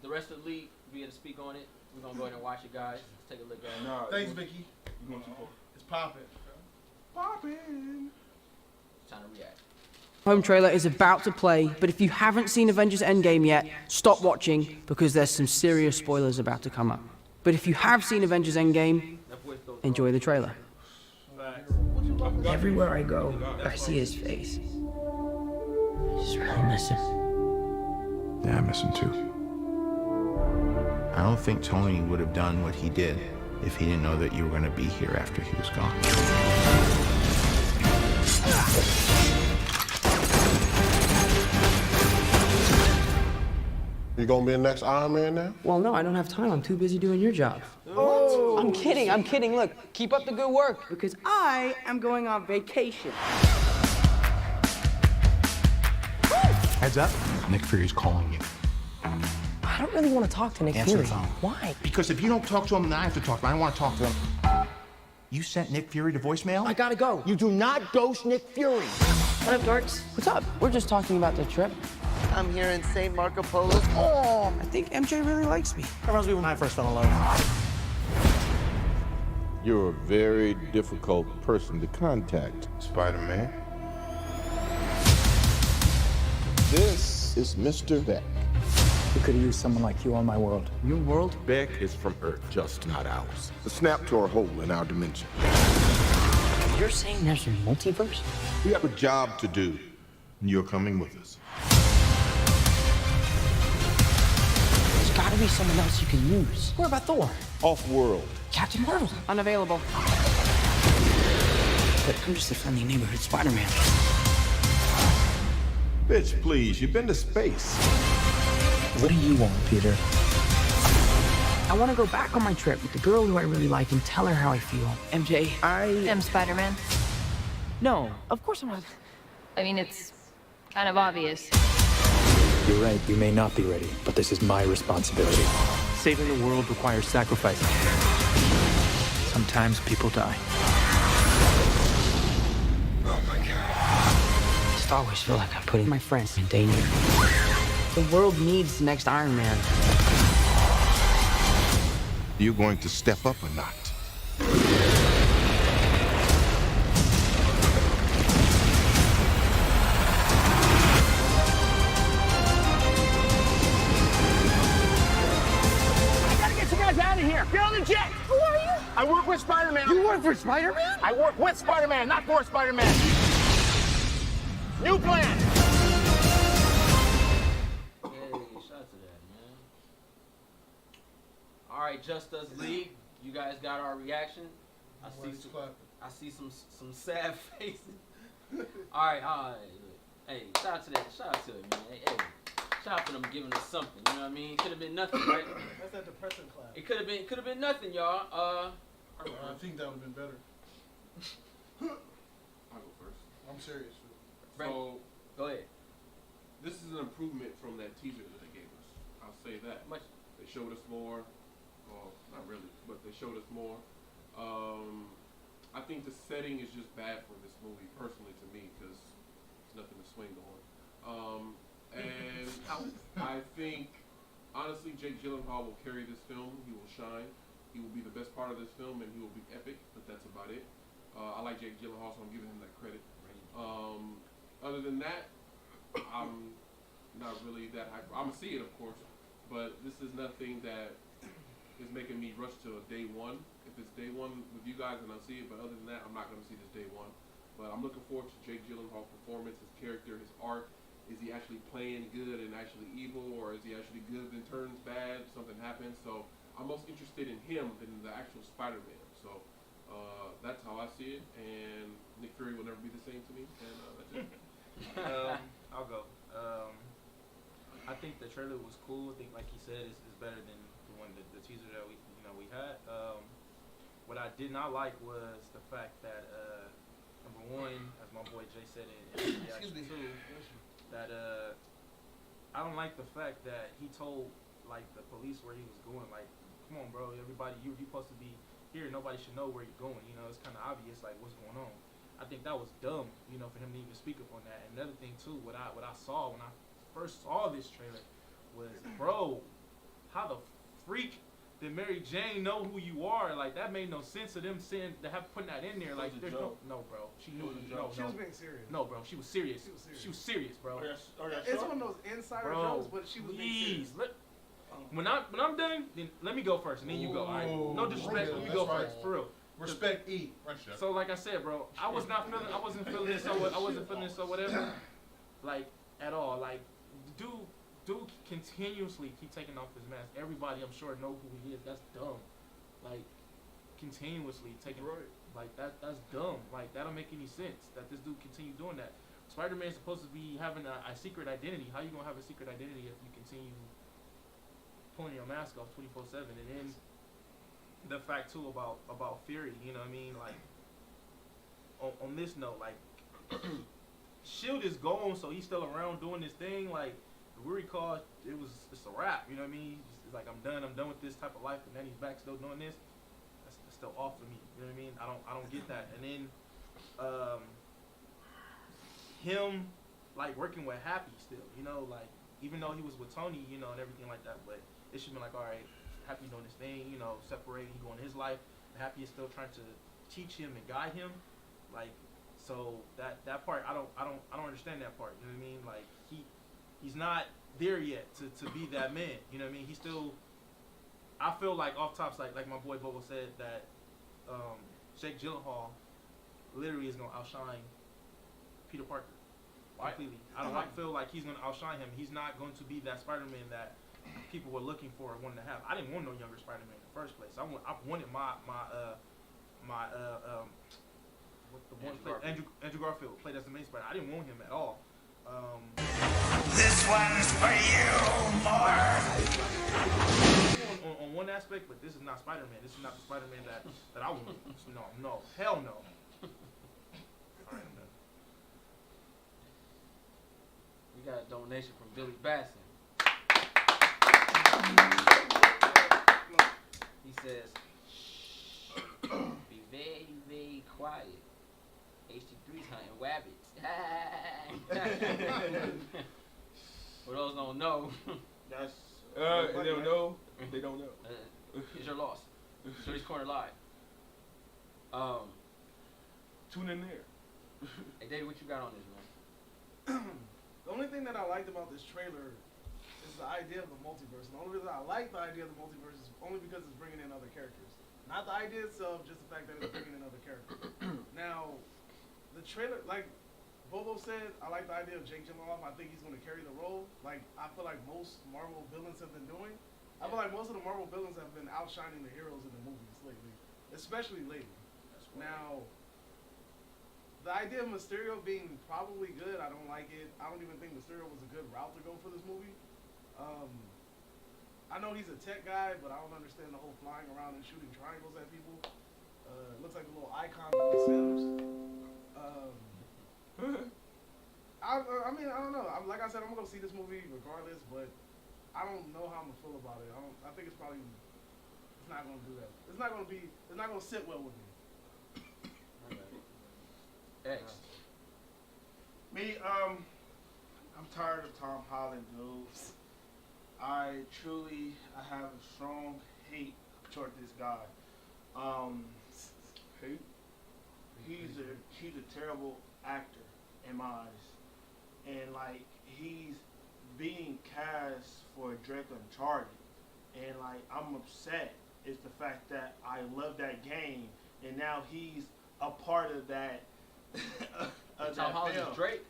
the rest of the league, we had to speak on it. We're going to go ahead and watch it, guys. Let's take a look at it. Nah. Thanks, Vicky. You going too far. It's popping. Poppin'. Time to react. Home trailer is about to play, but if you haven't seen Avengers Endgame yet, stop watching because there's some serious spoilers about to come up. But if you have seen Avengers Endgame, enjoy the trailer. Everywhere I go, I see his face. I just really miss him. Yeah, I miss him too. I don't think Tony would have done what he did if he didn't know that you were going to be here after he was gone. You gonna be the next Iron Man now? Well, no, I don't have time. I'm too busy doing your job. Oh. I'm kidding. Look, keep up the good work because I am going on vacation. Heads up, Nick Fury's calling you. I don't really want to talk to Nick Answer Fury. the phone. Why? Because if you don't talk to him, then I have to talk to him. I don't want to talk to him. You sent Nick Fury to voicemail? I gotta go. You do not ghost Nick Fury. What up, dorks? What's up? We're just talking about the trip. I'm here in St. Marco Polo. Oh, I think MJ really likes me. That reminds me when I first fell in love. You're a very difficult person to contact, Spider-Man. This is Mr. Beck. We could have used someone like you on my world. Your world? Beck is from Earth, just not ours. The snap to our hole in our dimension. You're saying there's a multiverse? We have a job to do, and you're coming with us. There's gotta be someone else you can use. What about Thor? Off-world. Captain Marvel? Unavailable. But I'm just a friendly neighborhood Spider-Man. Bitch, please, you've been to space. What do you want, Peter? I want to go back on my trip with the girl who I really like and tell her how I feel. MJ, I am Spider-Man. No, of course I'm not. I mean, it's kind of obvious. You're right, you may not be ready, but this is my responsibility. Saving the world requires sacrifice. Sometimes people die. Oh my God. I just always feel like I'm putting my friends in danger. The world needs the next Iron Man. You going to step up or not? I gotta get you guys out of here! Get on the jet! Who are you? I work with Spider-Man. You work for Spider-Man? I work with Spider-Man, not for Spider-Man. New plan! All right, Just Us League. You guys got our reaction. I see some sad faces. All right. Hey, shout out to it, man. Hey, shout out to them giving us something. You know what I mean? It could have been nothing, right? That's that depressing class. It could have been nothing, y'all. I think that would have been better. I'll go first. I'm serious. So, go ahead. This is an improvement from that teaser that they gave us. I'll say that. Much. They showed us more. Well, not really, but they showed us more. I think the setting is just bad for this movie, personally, to me, because there's nothing to swing on. And I think, honestly, Jake Gyllenhaal will carry this film. He will shine. He will be the best part of this film, and he will be epic, but that's about it. I like Jake Gyllenhaal, so I'm giving him that credit. Other than that, I'm not really that hyped. I'm going to see it, of course, but this is nothing that is making me rush to a day one. If it's day one with you guys, then I'll see it, but other than that, I'm not going to see this day one. But I'm looking forward to Jake Gyllenhaal's performance, his character, his art. Is he actually playing good and actually evil, or is he actually good and turns bad, something happens? So I'm most interested in him than the actual Spider-Man. So that's how I see it, and Nick Fury will never be the same to me, and that's it. I'll go. I think the trailer was cool. I think, like he said, it's better than the teaser that we had. What I did not like was the fact that number one, as my boy Jay said in reaction two, that I don't like the fact that he told like the police where he was going. Like, come on, bro, everybody, you supposed to be here. Nobody should know where you're going. You know, it's kind of obvious, like what's going on. I think that was dumb, you know, for him to even speak up on that. And another thing too, what I saw when I first saw this trailer was, bro, how the freak Did Mary Jane know who you are? Like that made no sense to them saying to have putting that in there. Like there's no, bro. She knew. No, She was being serious. No, bro. She was serious. She was serious, bro. It's one of those insider jokes, but she was being serious. When I'm done, then let me go first, and then you go. All right. No disrespect. Let me go first, for real. Respect, eat. So like I said, bro, I wasn't feeling it. I wasn't feeling it. So whatever. Like at all. Like dude continuously keep taking off his mask. Everybody, I'm sure, know who he is. That's dumb. Like continuously taking. Like that's dumb. Like that don't make any sense. That this dude continue doing that. Spider-Man's supposed to be having a secret identity. How you gonna have a secret identity if you continue pulling your mask off 24/7? And then the fact too about Fury, you know what I mean? Like on this note, like Shield is gone, so he's still around doing this thing. Like we recall, it's a wrap. You know what I mean? It's like I'm done with this type of life, and then he's back still doing this. That's still off for me. You know what I mean? I don't get that. And then him like working with Happy still, you know, like even though he was with Tony, you know, and everything like that, but it should be like, all right, Happy doing this thing, you know, separate, he going his life. Happy is still trying to teach him and guide him, like, so that part I don't understand that part. You know what I mean? Like he's not there yet to be that man. You know what I mean? He's still. I feel like off tops, like my boy Bobo said that Jake Gyllenhaal literally is gonna outshine Peter Parker completely. I feel like he's gonna outshine him. He's not going to be that Spider-Man that people were looking for and wanted to have. I didn't want no younger Spider-Man in the first place. I wanted my what the one Andrew Garfield played as the main Spider. I didn't want him at all. This one's for you, Mark. On one aspect, but this is not Spider-Man. This is not the Spider-Man that I want. No, hell no. All right, I'm done. We got a donation from Billy Basson. He says, be very, very quiet. HT3's hunting wabbits. For those don't know, that's they don't know. They don't know. It's your loss. Shorty's Corner Live. Tune in there. Hey, Dave, what you got on this, man? The only thing that I liked about this trailer is the idea of the multiverse. And the only reason I like the idea of the multiverse is only because it's bringing in other characters. Not the idea itself, just the fact that it's bringing in other characters. Now, the trailer, like Bobo said, I like the idea of Jake Gyllenhaal. I think he's going to carry the role. Like, I feel like most Marvel villains have been doing. I feel like most of the Marvel villains have been outshining the heroes in the movies lately, especially lately. Now, the idea of Mysterio being probably good, I don't like it. I don't even think Mysterio was a good route to go for this movie. I know he's a tech guy, but I don't understand the whole flying around and shooting triangles at people. It looks like a little icon of The Sims. I mean, I don't know. Like I said, I'm gonna go see this movie regardless, but I don't know how I'm gonna feel about it. I think it's not gonna do that. It's not gonna sit well with me. X. Me, I'm tired of Tom Holland, dude. I have a strong hate toward this guy. Hate? He's a terrible actor in my eyes, and like he's being cast for Drake Uncharted, and like I'm upset. It's the fact that I love that game, and now he's a part of that. Tom Holland is Drake.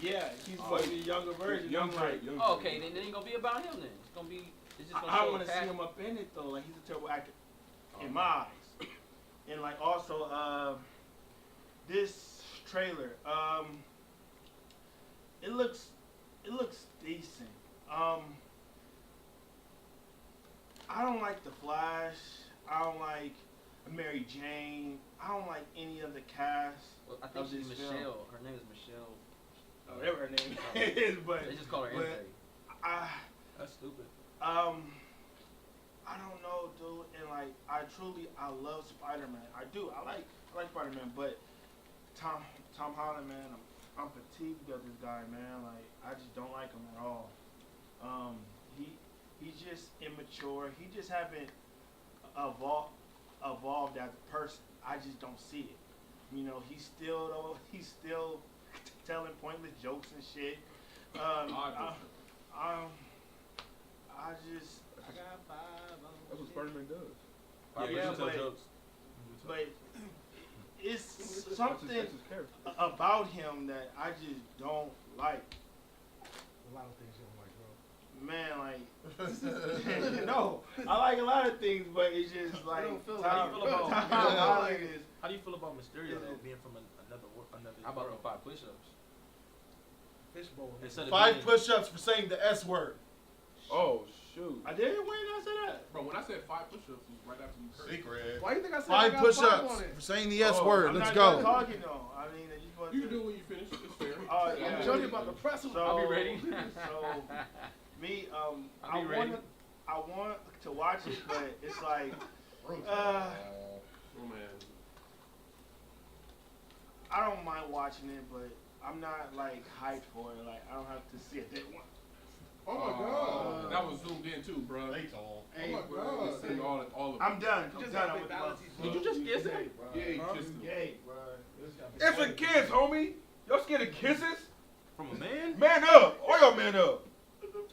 Yeah, he's supposed to be a younger version. Young Drake. Okay, then it ain't gonna be about him then. It's gonna be. It's just gonna I show want to see him up in it though. Like he's a terrible actor in my eyes. And like also this trailer, it looks decent. I don't like the Flash. I don't like Mary Jane. I don't like any of the cast. Well, I think of she's this Michelle. film. Her name is Michelle. Whatever her name is, but they just call her Entei. That's stupid. I don't know, dude. And like, I love Spider-Man. I do. I like Spider-Man, but Tom Holland, man, I'm fatigued of this guy, man. Like, I just don't like him at all. He's just immature. He just haven't evolved as a person. I just don't see it. You know, he's still telling pointless jokes and shit. I got 5. That's what Spider-Man does. Yeah, but it's something about him that I just don't like. A lot of things you don't like, bro. Man, like, no, I like a lot of things, but it's just like, How do you feel about Mysterio though, being from another? How about the 5 push-ups? Fishbowl. 5 push-ups for saying the S word. Oh shoot! I did. When did I say that? Bro, when I said 5 push-ups, it was right after you cursed. Secret. Why do you think I said 5 I got push-ups 5 on it? for saying the S word. I'm Let's not go. done talking though. I mean, You can do it when you finish. It's fair. Yeah. I'm joking about the press. I'll be ready. So, me, I'll be ready. I want to watch it, but it's like, Oh man. I don't mind watching it, but I'm not like hyped for it. Like I don't have to see it day one. Oh my god. That was zoomed in too, bro. Hey, Oh my god. It's in all of it. I'm done. I'm done with the Did you just kiss him? Yeah, he Huh? kissed him. Gay, bro. It's a kiss, homie. Y'all scared of kisses? From a man? Man up! All y'all man up.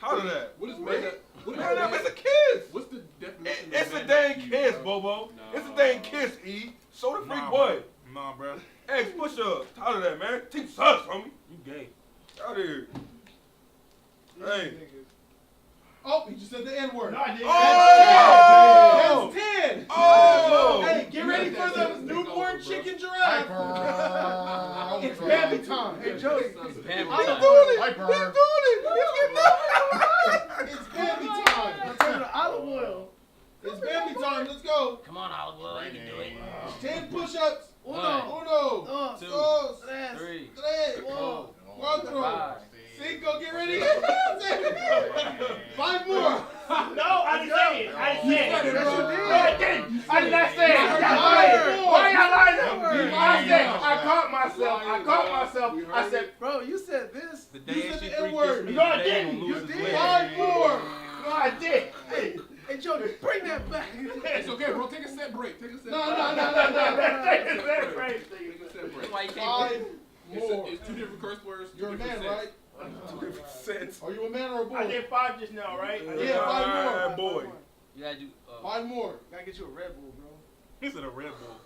How did that? What is man up? What is Man up, man- it's a kiss. What's the definition It's of a man dang up to you, kiss, bro? Bobo. Nah. It's a dang kiss, E. Show the freak Nah, what? Nah, bro. X push up. How did that, man? Team sus, homie. You gay. Out here. Hey. Oh, he just said the N word. No, I didn't. Oh! That's 10. Oh! Hey, get ready for the newborn chicken giraffe. It's baby time. Hey, Jody. It's Bambi He's time. doing it. He's doing it. It's baby time. I'm turning to olive oil. It's baby time. Let's go. Come on, Olive Oil, you can do it. 10 push-ups. Uno. Dos. 2, Dos. 3, Tres. 4, Cuatro. 5. Cinco. Get ready. 5 more. No, I didn't say it. I didn't say it. You said it, bro. No, I didn't. I did not say it. You Y'all lied. lying. Why y'all lying? You I said, lied. I caught myself. I said, Bro, you said this. The You day said she the 3 N-word. kisses me, No, I the day he didn't. gonna You lose his did. leg. 5 more. no, I did. Hey, Jody, bring that back. It's okay, bro. Take a set break. Take a set No. break. That's crazy. Take a set break. That's why you 5 can't more. It's 2 different curse words. You're a man, right? 2 different sets. Are you a man or a boy? I did 5 just now, right? Yeah, 5 more. Boy. You gotta do 5 more. Gotta get you a Red Bull, bro. He said a Red Bull.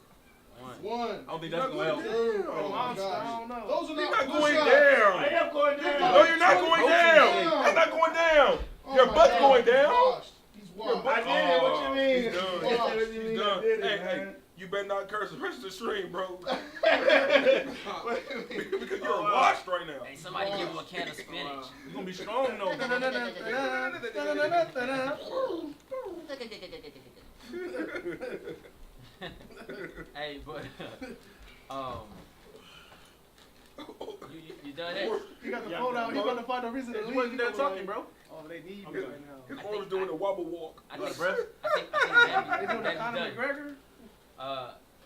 1. 1. I don't think that's gonna help. Oh my Monster, I gosh. don't know. Those are You're not not going push-ups. down. I am going down. No, you're not going down. You're not going down. Oh Your my butt's God. going down. Washed. He's Your washed. butt- I did it. What you mean? He's done. What you He's mean? done. I did it, Hey, man. you better not curse the rest of the stream, bro. What you mean? Because you're washed right now. Hey, somebody give him a can of spinach. You gonna be strong though. Hey, but you done it? He got the phone out. He about to find a reason to He leave. wasn't there talking, bro. Oh, they need me right now. His arm's doing a wobble walk. I think breath. I think Bambi, They doing the Bambi's Conor done. McGregor?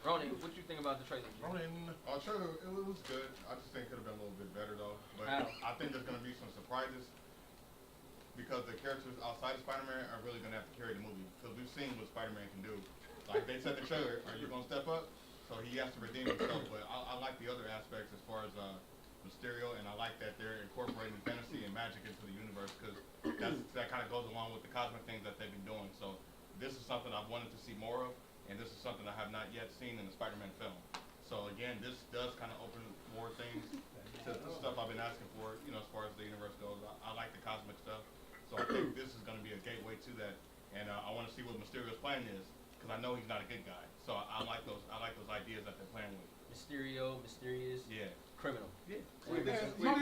Ronan, what you think about the trailer? Trailer, it was good. I just think it could have been a little bit better though. But How? I think there's gonna be some surprises because the characters outside of Spider-Man are really gonna have to carry the movie. Because we've seen what Spider-Man can do. Like they said in the trailer, are you gonna step up? So he has to redeem himself. But I like the other aspects as far as Mysterio, and I like that they're incorporating fantasy and magic into the universe because that kind of goes along with the cosmic things that they've been doing. So this is something I've wanted to see more of. And this is something I have not yet seen in the Spider-Man film. So again, this does kind of open more things to the stuff I've been asking for, you know, as far as the universe goes. I like the cosmic stuff. So I think this is going to be a gateway to that. And I want to see what Mysterio's plan is because I know he's not a good guy. So I like those ideas that they're playing with. Mysterio, mysterious, Yeah. criminal. Yeah. So he's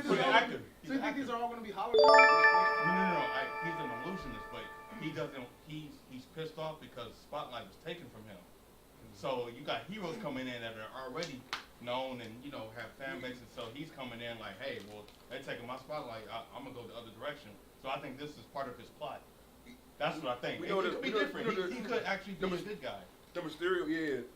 So an actor. you think these are all going to be holograms? No. He's an illusionist, but he doesn't. He's pissed off because Spotlight was taken from him. So you got heroes coming in that are already known and have fan bases. So he's coming in like, hey, well, they're taking my spotlight. I'm gonna go the other direction. So I think this is part of his plot. That's what I think. It could be different. He could actually be a good guy. The Mysterio,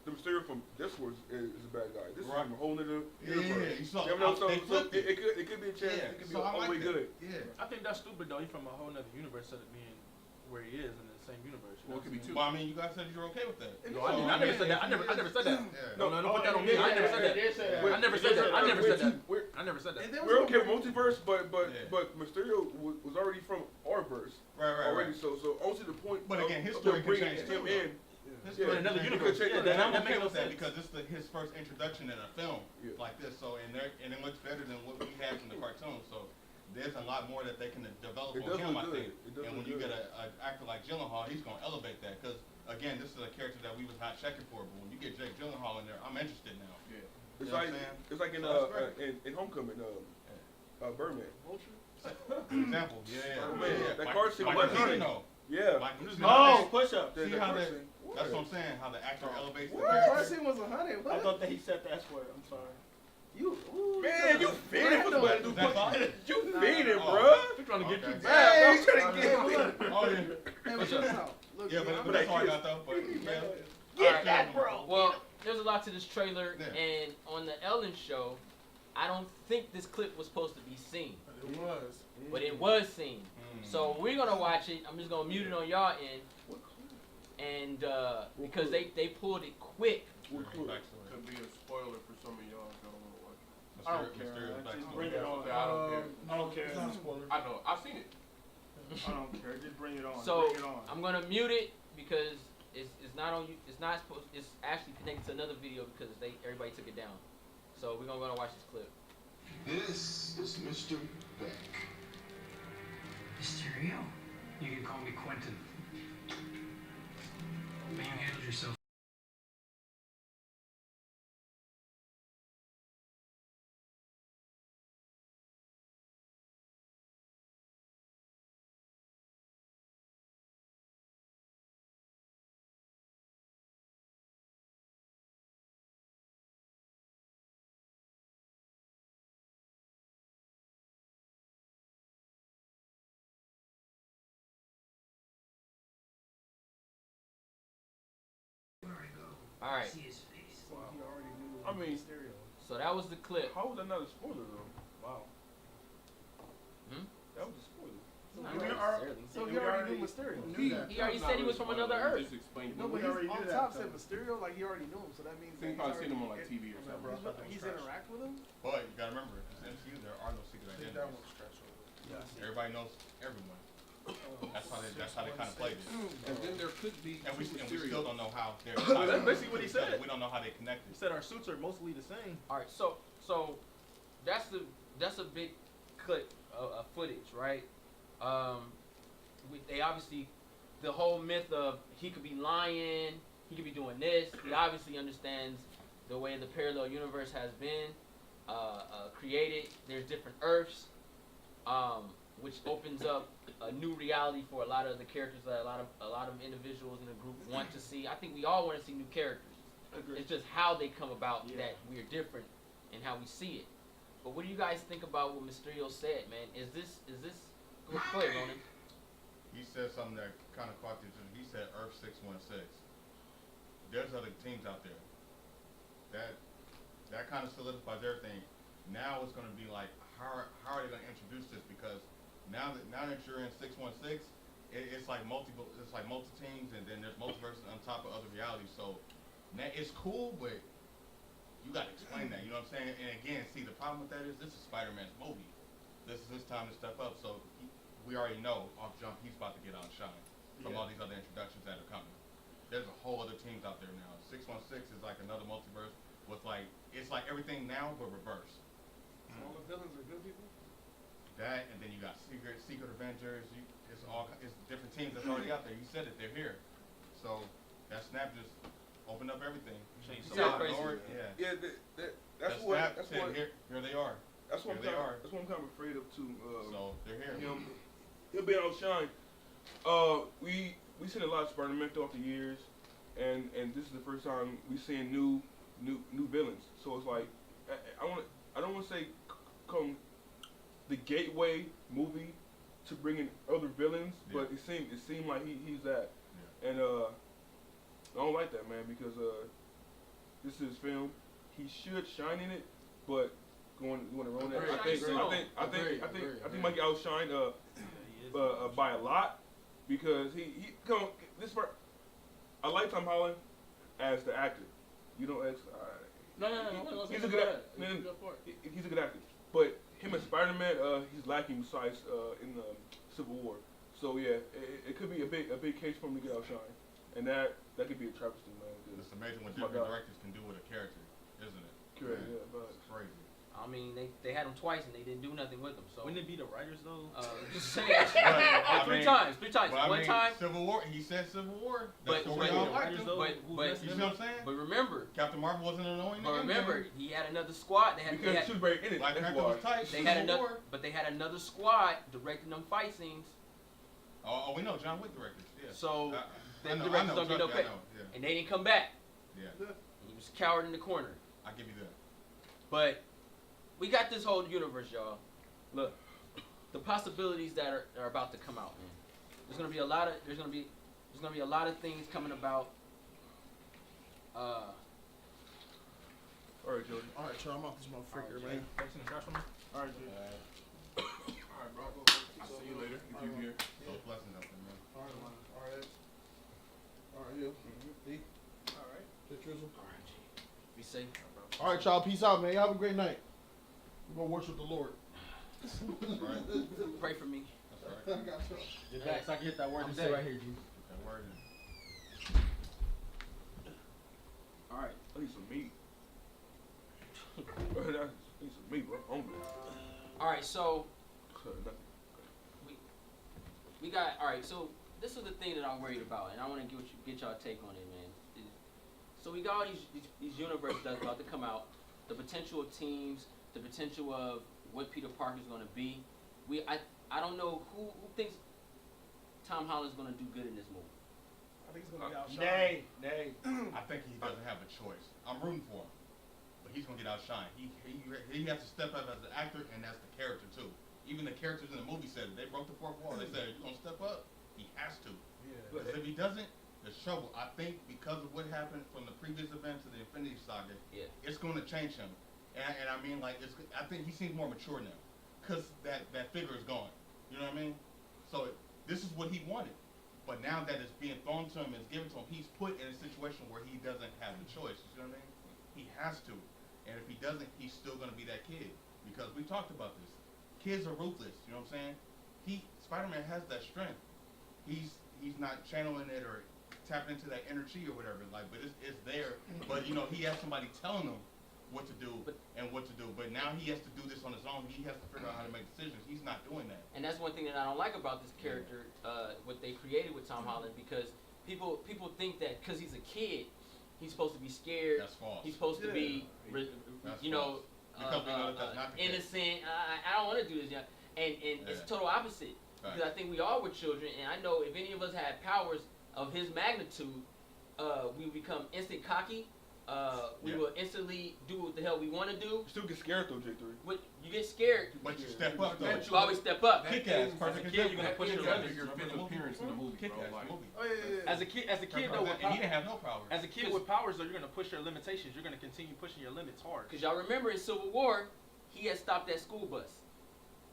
the Mysterio from this was is a bad guy. This is from a whole nother universe. You saw they flipped it. It could be a chance. It could be all the way good. Yeah. I think that's stupid though. He's from a whole nother universe instead of being where he is in the same universe. Well, it could be two. Well, I mean, you guys said you're okay with that. No, I never said that. I never said that. Yeah. No, don't put that on me. I never said that. I never said that. I never said that. I never said that. We're okay with multiverse, but Mysterio was already from our verse already. Right. So honestly, the point. But again, his of story could bringing change him too. in. In another universe. Yeah, I'm okay with that because this is his first introduction in a film like this. So and it looks better than what we had from the cartoon. So there's a lot more that they can develop on him, I think. And when you get an actor like Gyllenhaal, he's gonna elevate that because again, this is a character that we was not checking for. But when you get Jake Gyllenhaal in there, I'm interested now. Yeah. You It's know like what I'm saying? it's like in in Homecoming, Birdman. Good example. Yeah. That car scene. Michael Keaton, though. Yeah. push-ups. See how that's what I'm saying. How the actor elevates the What? character. First scene was 100. What? I thought that he said the S word. I'm sorry. Man, you feeding for somebody to do push-ups. You feeding, Oh. bruh. We're trying to get you back. Man, you trying to get me. Oh, yeah. Hey, but check this out. Look, Yeah, but that's all I got though. But yeah. Get that, bro. Well, there's a lot to this trailer, Yeah. and on the Ellen show, I don't think this clip was supposed to be seen, It was. but it was seen. So we're gonna watch it. I'm just gonna mute it on y'all end, and because they pulled it quick. Could be a spoiler for some of y'all if y'all don't want to watch it. I don't care. Just bring it on. I don't care. I don't care. It's not a spoiler. I know. I've seen it. I don't care. Just bring it on. So bring it on. I'm gonna mute it because it's not on you. It's not supposed. It's actually connected to another video because everybody took it down. So we're gonna watch this clip. This is Mr. Beck. Mysterio? You can call me Quentin. Man, you handled yourself. All right. I mean, So that was the clip. how was that not a spoiler though? Wow. That was a spoiler. Not necessarily. So he already knew Mysterio. He already said he was from another Earth. Just explain No, it. but We already he's on knew that, top though. said Mysterio, like he already knew him, so that means So you that probably he's seen him on already- like TV or something. He's interact with him. But you gotta remember, it's MCU. There are no secret I think that identities. one's trash over. Everybody knows everyone. That's how they kind of played it. And then there could be And we two still don't know how they're. That's basically what he said. We don't know how they connected. He said our suits are mostly the same. All right. So that's a big clip of footage, right? They obviously the whole myth of he could be lying, he could be doing this. He obviously understands the way the parallel universe has been created. There's different Earths, which opens up a new reality for a lot of the characters that a lot of individuals in the group want to see. I think we all want to see new characters. It's just how they come about that we're different in how we see it. But what do you guys think about what Mysterio said, man? Is this go ahead, Ronan. He said something that kind of caught the attention. He said Earth 616. There's other teams out there. That kind of solidifies everything. Now it's going to be like, how are they going to introduce this? Because now that you're in 616, it's like multi teams, and then there's multiverses on top of other realities. So now it's cool, but you got to explain that. You know what I'm saying? And again, see, the problem with that is this is Spider-Man's movie. This is his time to step up. So we already know off jump he's about to get on shine from all these other introductions that are coming. There's a whole other teams out there now. 616 is like another multiverse with it's like everything now but reverse. So all the villains are good people. That and then you got Secret Avengers. It's different teams that's already out there. You said it, they're here. So that snap just opened up everything. That's what. Here they are. That's what Here they are. That's what I'm kind of afraid of too. So they're here. He'll be outshine. We seen a lot of Spider-Man throughout the years, and this is the first time we seeing new villains. So it's like I don't want to say come the gateway movie to bring in other villains, but it seemed like he's that, and I don't like that, man, because this is his film. He should shine in it, but going to ruin that. I think might get outshined by a lot because he come this part. Tom Holland as the actor. You know, as No. he's a good actor. He's a good actor. But him as Spider-Man, he's lacking besides in Civil War. So yeah, it could be a big case for him to get outshine, and that could be a travesty, man. It's amazing what different directors can do with a character, isn't it? Correct. Yeah, but it's crazy. I mean, they had him twice and they didn't do nothing with him. So wouldn't it be the writers though? Just saying. Three times. One time. Civil War. He said Civil War. But you see know what I'm saying? But remember, Captain Marvel wasn't annoying. But remember, he had another squad. They had another squad directing them fight scenes. Oh, we know John Wick directors. Yeah. So I know, directors don't get no pay, and they didn't come back. Yeah. He was cowered in the corner. I give you that. But we got this whole universe, y'all. Look, the possibilities that are about to come out, man. There's gonna be a lot of things coming about. All right, Jordan. All right, y'all. I'm off this motherfucker, man. Thanks in the trash for me. All right, Jordan. All right, bro. I'll see you later. If you're here. Those blessings out there, man. All right. You. All right. Get Drizzle. All right, be safe. All right, y'all. Peace out, man. Y'all have a great night. We're gonna worship the Lord. Pray for me. That's right. I got you. Get back so I can get that word to say right here, G. That word in. All right. I need some meat. I need some meat, bro. I'm hungry. All right, so we got. All right, so this is the thing that I'm worried about, and I want to get y'all take on it, man. So we got all these universes that's about to come out, the potential of teams, the potential of what Peter Parker's going to be. I don't know who thinks Tom Holland's going to do good in this movie. I think he's going to get outshined. Nay. I think he doesn't have a choice. I'm rooting for him, but he's going to get outshined. He has to step up as an actor and as the character too. Even the characters in the movie said it. They broke the fourth wall. They said, "You're going to step up." He has to. Yeah. Because if he doesn't, there's trouble. I think because of what happened from the previous events of the Infinity Saga, it's going to change him. And I mean, like, I think he seems more mature now, cause that figure is gone. You know what I mean? So this is what he wanted, but now that it's being thrown to him, it's given to him, he's put in a situation where he doesn't have the choice. You know what I mean? He has to, and if he doesn't, he's still gonna be that kid, because we talked about this. Kids are ruthless. You know what I'm saying? Spider-Man has that strength. He's not channeling it or tapping into that energy or whatever. Like, but it's there. But you know, he has somebody telling him what to do and what to do. But now he has to do this on his own. He has to figure out how to make decisions. He's not doing that. And that's one thing that I don't like about this character, what they created with Tom Holland, because people think that because he's a kid, he's supposed to be scared. That's false. He's supposed to be, innocent. I don't want to do this, and it's total opposite. Because I think we all were children, and I know if any of us had powers of his magnitude, we would become instant cocky. We will instantly do what the hell we want to do. You still get scared though, J3. You get scared. But you step up though. You always step up. Kick ass. As a kid, you're gonna push your limits. Your physical appearance in the movie, Kick bro. ass Like, movie. Oh, yeah. As a kid though, and he didn't have no powers. As a kid with powers though, you're gonna push your limitations. You're gonna continue pushing your limits hard. Cause y'all remember in Civil War, he had stopped that school bus.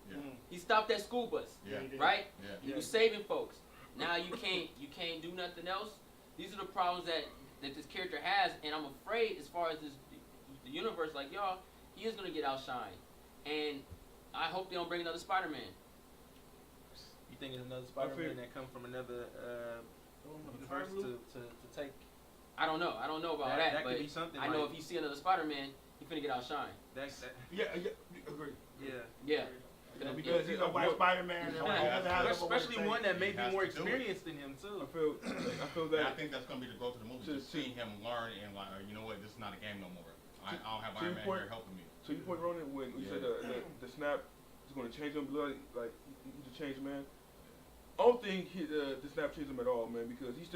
Yeah. He stopped that school bus. Yeah. Right? Yeah. He was saving folks. Now you can't do nothing else. These are the problems that this character has, and I'm afraid as far as the universe, like y'all, he is gonna get outshined. And I hope they don't bring another Spider-Man. You think it's another Spider-Man that come from another universe to take? I don't know about that, that but could be something. I know if you see another Spider-Man, he finna get outshined. Yeah, agree. Yeah. Because he's a white Spider-Man. Especially one that may be more experienced than him too. I feel that. And I think that's gonna be the growth of the movie. Just seeing him learn and like, you know what, this is not a game no more. I don't have Iron Man here helping me. So you point, Ronan, when you said the snap is going to change him, like he's a changed man. I don't think the snap changed him at all, man, because he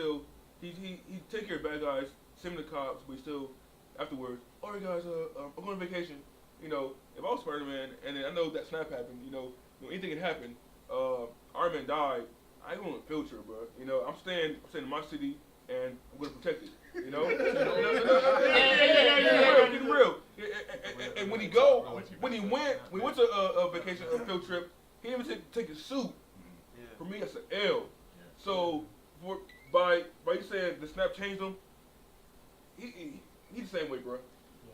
take care of bad guys, send them to cops, but he still afterwards, all right guys, I'm going on vacation. You know, if I was Spider-Man and then I know that snap happened, you know anything can happen. Iron Man died. I ain't going to filter, bro. You know, I'm staying in my city and I'm going to protect it. You know? Get real. And when we went to a vacation, a field trip, he didn't even take his suit. For me, that's an L. So by like you said, the snap changed him. He the same way, bro.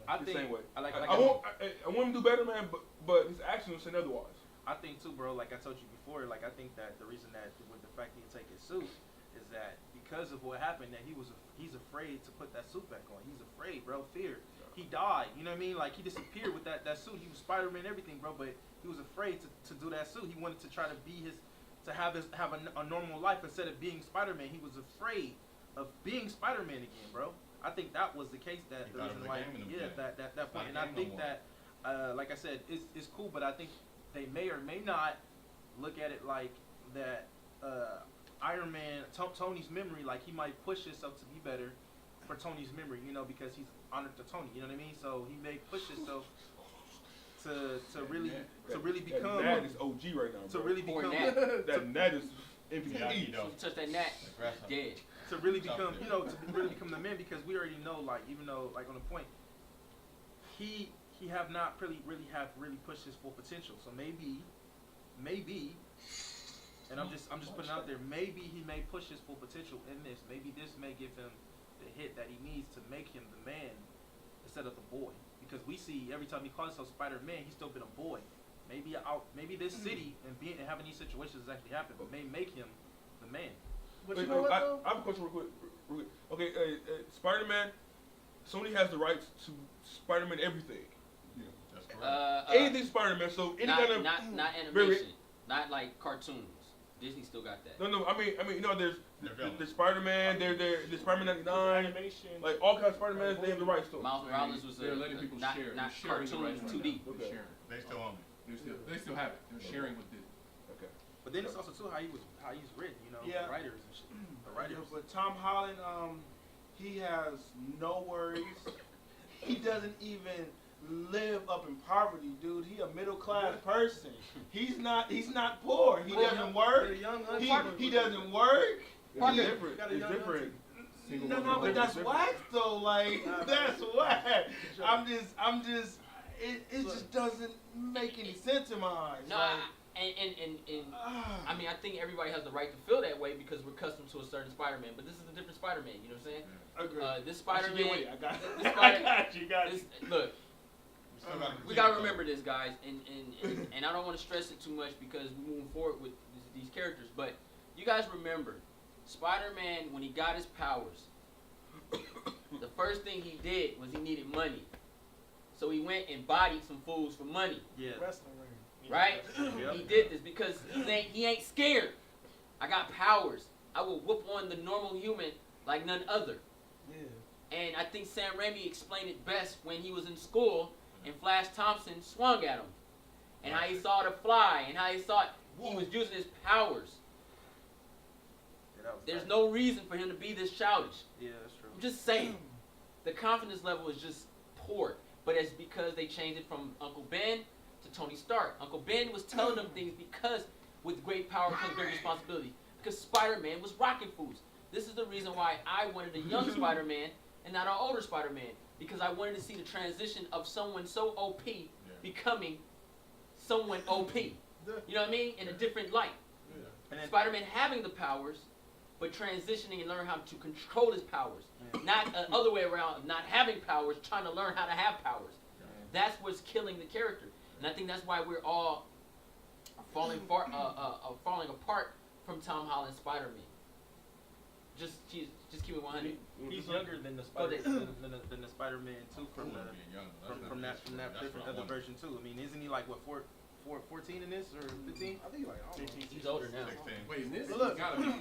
I He's think the same way. I want him to do better, man. But his actions say otherwise. I think too, bro. Like I told you before, like I think that the reason that with the fact he take his suit is that because of what happened, that he's afraid to put that suit back on. He's afraid, bro. Fear. He died. You know what I mean? Like he disappeared with that suit. He was Spider-Man, everything, bro. But he was afraid to do that suit. He wanted to try to have a normal life instead of being Spider-Man. He was afraid of being Spider-Man again, bro. I think that was the case. That the reason why, that point. And I think that, like I said, it's cool. But I think they may or may not look at it like that. Iron Man, Tony's memory, like he might push himself to be better for Tony's memory, you know, because he's honored to Tony. You know what I mean? So he may push himself to really become. That is OG right now. To bro. really become that is MVP. Touch that gnat, dead. To really become, you know, to really become the man, because we already know, like, even though, like, on the point, he have not really pushed his full potential. So maybe, and I'm just putting it out there, maybe he may push his full potential in this. Maybe this may give him the hit that he needs to make him the man instead of the boy. Because we see every time he calls himself Spider-Man, he's still been a boy. Maybe this city and having these situations actually happen, but may make him the man. But you know what, though? I have a question real quick. Okay, Spider-Man, Sony has the rights to Spider-Man everything. Yeah, that's correct. Anything Spider-Man, so any kind of not animation, not like cartoons. Disney still got that. No. I mean, you know, there's Spider-Man, there's Spider-Man 99, animation, like all kinds of Spider-Man. They have the rights to. Miles Morales was they're letting people not share. not They're sharing the cartoons rights 2D. right now. They're sharing. They still own it. They still have it. They're sharing with Disney. Okay. But then it's also too how he's written, you know, the writers and shit. The writers. Yeah, but Tom Holland, he has no worries. He doesn't even live up in poverty, dude. He a middle class person. He's not poor. He doesn't work. He doesn't work. It's different. It's different. No, but that's whack though. Like that's whack. I'm just. It just doesn't make any sense in my eyes. No, and I mean, I think everybody has the right to feel that way because we're accustomed to a certain Spider-Man. But this is a different Spider-Man. You know what I'm saying? Agreed. This Spider-Man. I got you. Look. We gotta remember this, guys, and I don't want to stress it too much because we're moving forward with these characters. But you guys remember, Spider-Man, when he got his powers, the first thing he did was he needed money, so he went and bodied some fools for money. Yeah. Wrestling ring. Right? Yep. He did this because he ain't scared. I got powers. I will whoop on the normal human like none other. Yeah. And I think Sam Raimi explained it best when he was in school. And Flash Thompson swung at him, and how he saw the fly, and how he saw he was using his powers. Yeah, there's no reason for him to be this childish. Yeah, that's true. I'm just saying, the confidence level is just poor. But it's because they changed it from Uncle Ben to Tony Stark. Uncle Ben was telling them things because with great power comes great responsibility. Because Spider-Man was rocking foods. This is the reason why I wanted a young Spider-Man and not an older Spider-Man. Because I wanted to see the transition of someone so OP becoming someone OP. You know what I mean? In a different light. Yeah. Spider-Man having the powers, but transitioning and learning how to control his powers. Not the other way around, not having powers, trying to learn how to have powers. That's what's killing the character. And I think that's why we're all falling apart from Tom Holland's Spider-Man. Just keep it 100. He's younger than the than the Spider-Man too from that different other version too. I mean, isn't he like what 14 in this or 15? I think like 15. He's older now. 16. Wait, in this? He's gotta be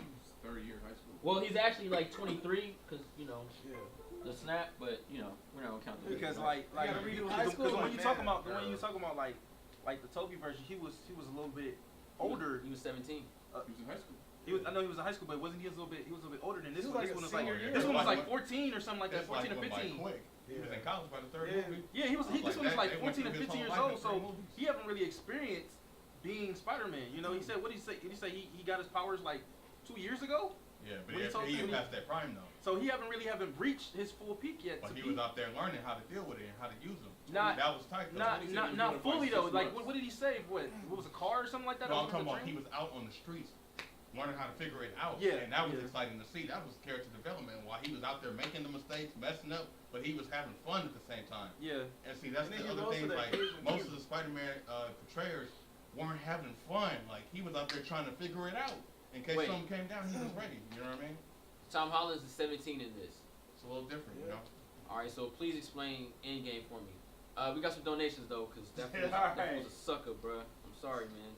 third year high school. Well, he's actually like 23 because the snap, but we're not gonna count that. Because when you talk about like the Toby version, he was a little bit older. He was 17. He was in high school. I know he was in high school, but wasn't he a little bit older than this one? Like this one was this one was like 14 or something like that, 14 or 15. He was in college by the third movie. Yeah, this one was like 14 or 15 years old, so movies. he haven't really experienced being Spider-Man. You know, he said, what did he say? Did he say he got his powers like 2 years ago? Yeah, but he passed that prime though. So he haven't reached his full peak yet. But he was out there learning how to deal with it and how to use them. That was tight though. Not fully though. Like what did he say? What was a car or something like that? No, I'm talking about he was out on the streets learning how to figure it out. Yeah, And that was yeah. exciting to see. That was character development while he was out there making the mistakes, messing up, but he was having fun at the same time. Yeah. And see, that's And then the he other rose thing. to the Like occasion, most too. of the Spider-Man portrayers weren't having fun. Like he was out there trying to figure it out. In case Wait. something came down, he was ready. You know what I mean? Tom Holland's is 17 in this. It's a little different, you know. All right, so please explain Endgame for me. We got some donations though, cause that was, All that right. was a sucker, bruh. I'm sorry, man.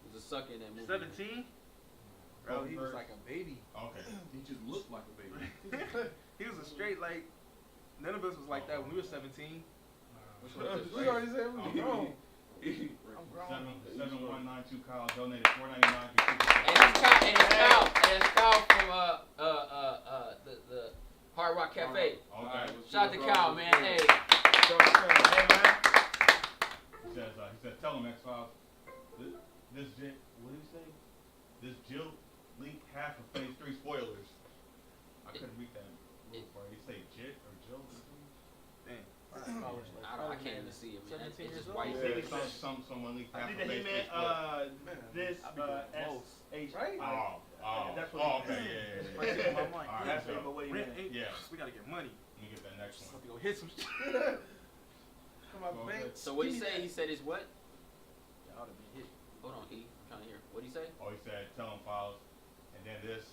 He was a sucker in that movie. 17? Bro, he was like a baby. Okay. He just looked like a baby. He was a straight, like, none of us was like that when we were 17. Which one is this? You already said we were grown. I'm grown. 7192 Kyle donated $4.99 for And it's Kyle from the Hard Rock Cafe. Okay. Shout out to Kyle, man. Hey. He said, tell him X-Files. This Jill, what did he say? This Jill leaked half of Phase 3 spoilers. I couldn't read that. He say Jit or Jill? Damn. I can't even see it, man. 17 It's just years white. Yeah. Someone leaked half I of think that he Phase 3 meant spoilers. this SH. Right? That's what Oh, he okay, meant. yeah. Right in my mind. All right, That's so, what he Rent meant. ain't- Yeah. We gotta get money. let me get that next Have one. to go hit some shit. Come on, Go bank. ahead. So what he say? He said it's what? Y'all oughta be hit. Hold on, E. I'm trying to hear. What he say? Oh, he said, tell him Files. And then this,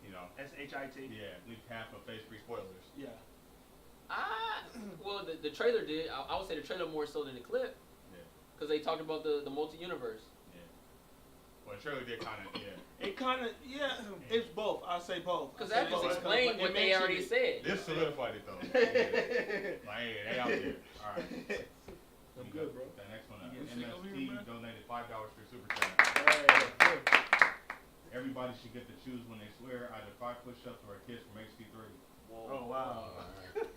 you know, SHIT. yeah, leaked half of Phase 3 spoilers. Yeah. Well, the trailer did. I would say the trailer more so than the clip. Yeah. Because they talked about the multi-universe. Well, the trailer did kind of, yeah. It kind of, it's both. I say both. Because that just explained what they already said. This solidified it, though. Like, hey, they out there. All right. I'm good, bro. That next one up. You get sick over MST here, bro? donated $5 for Super Chat. Everybody should get to choose when they swear either 5 push-ups or a kiss from HT3. Oh, wow.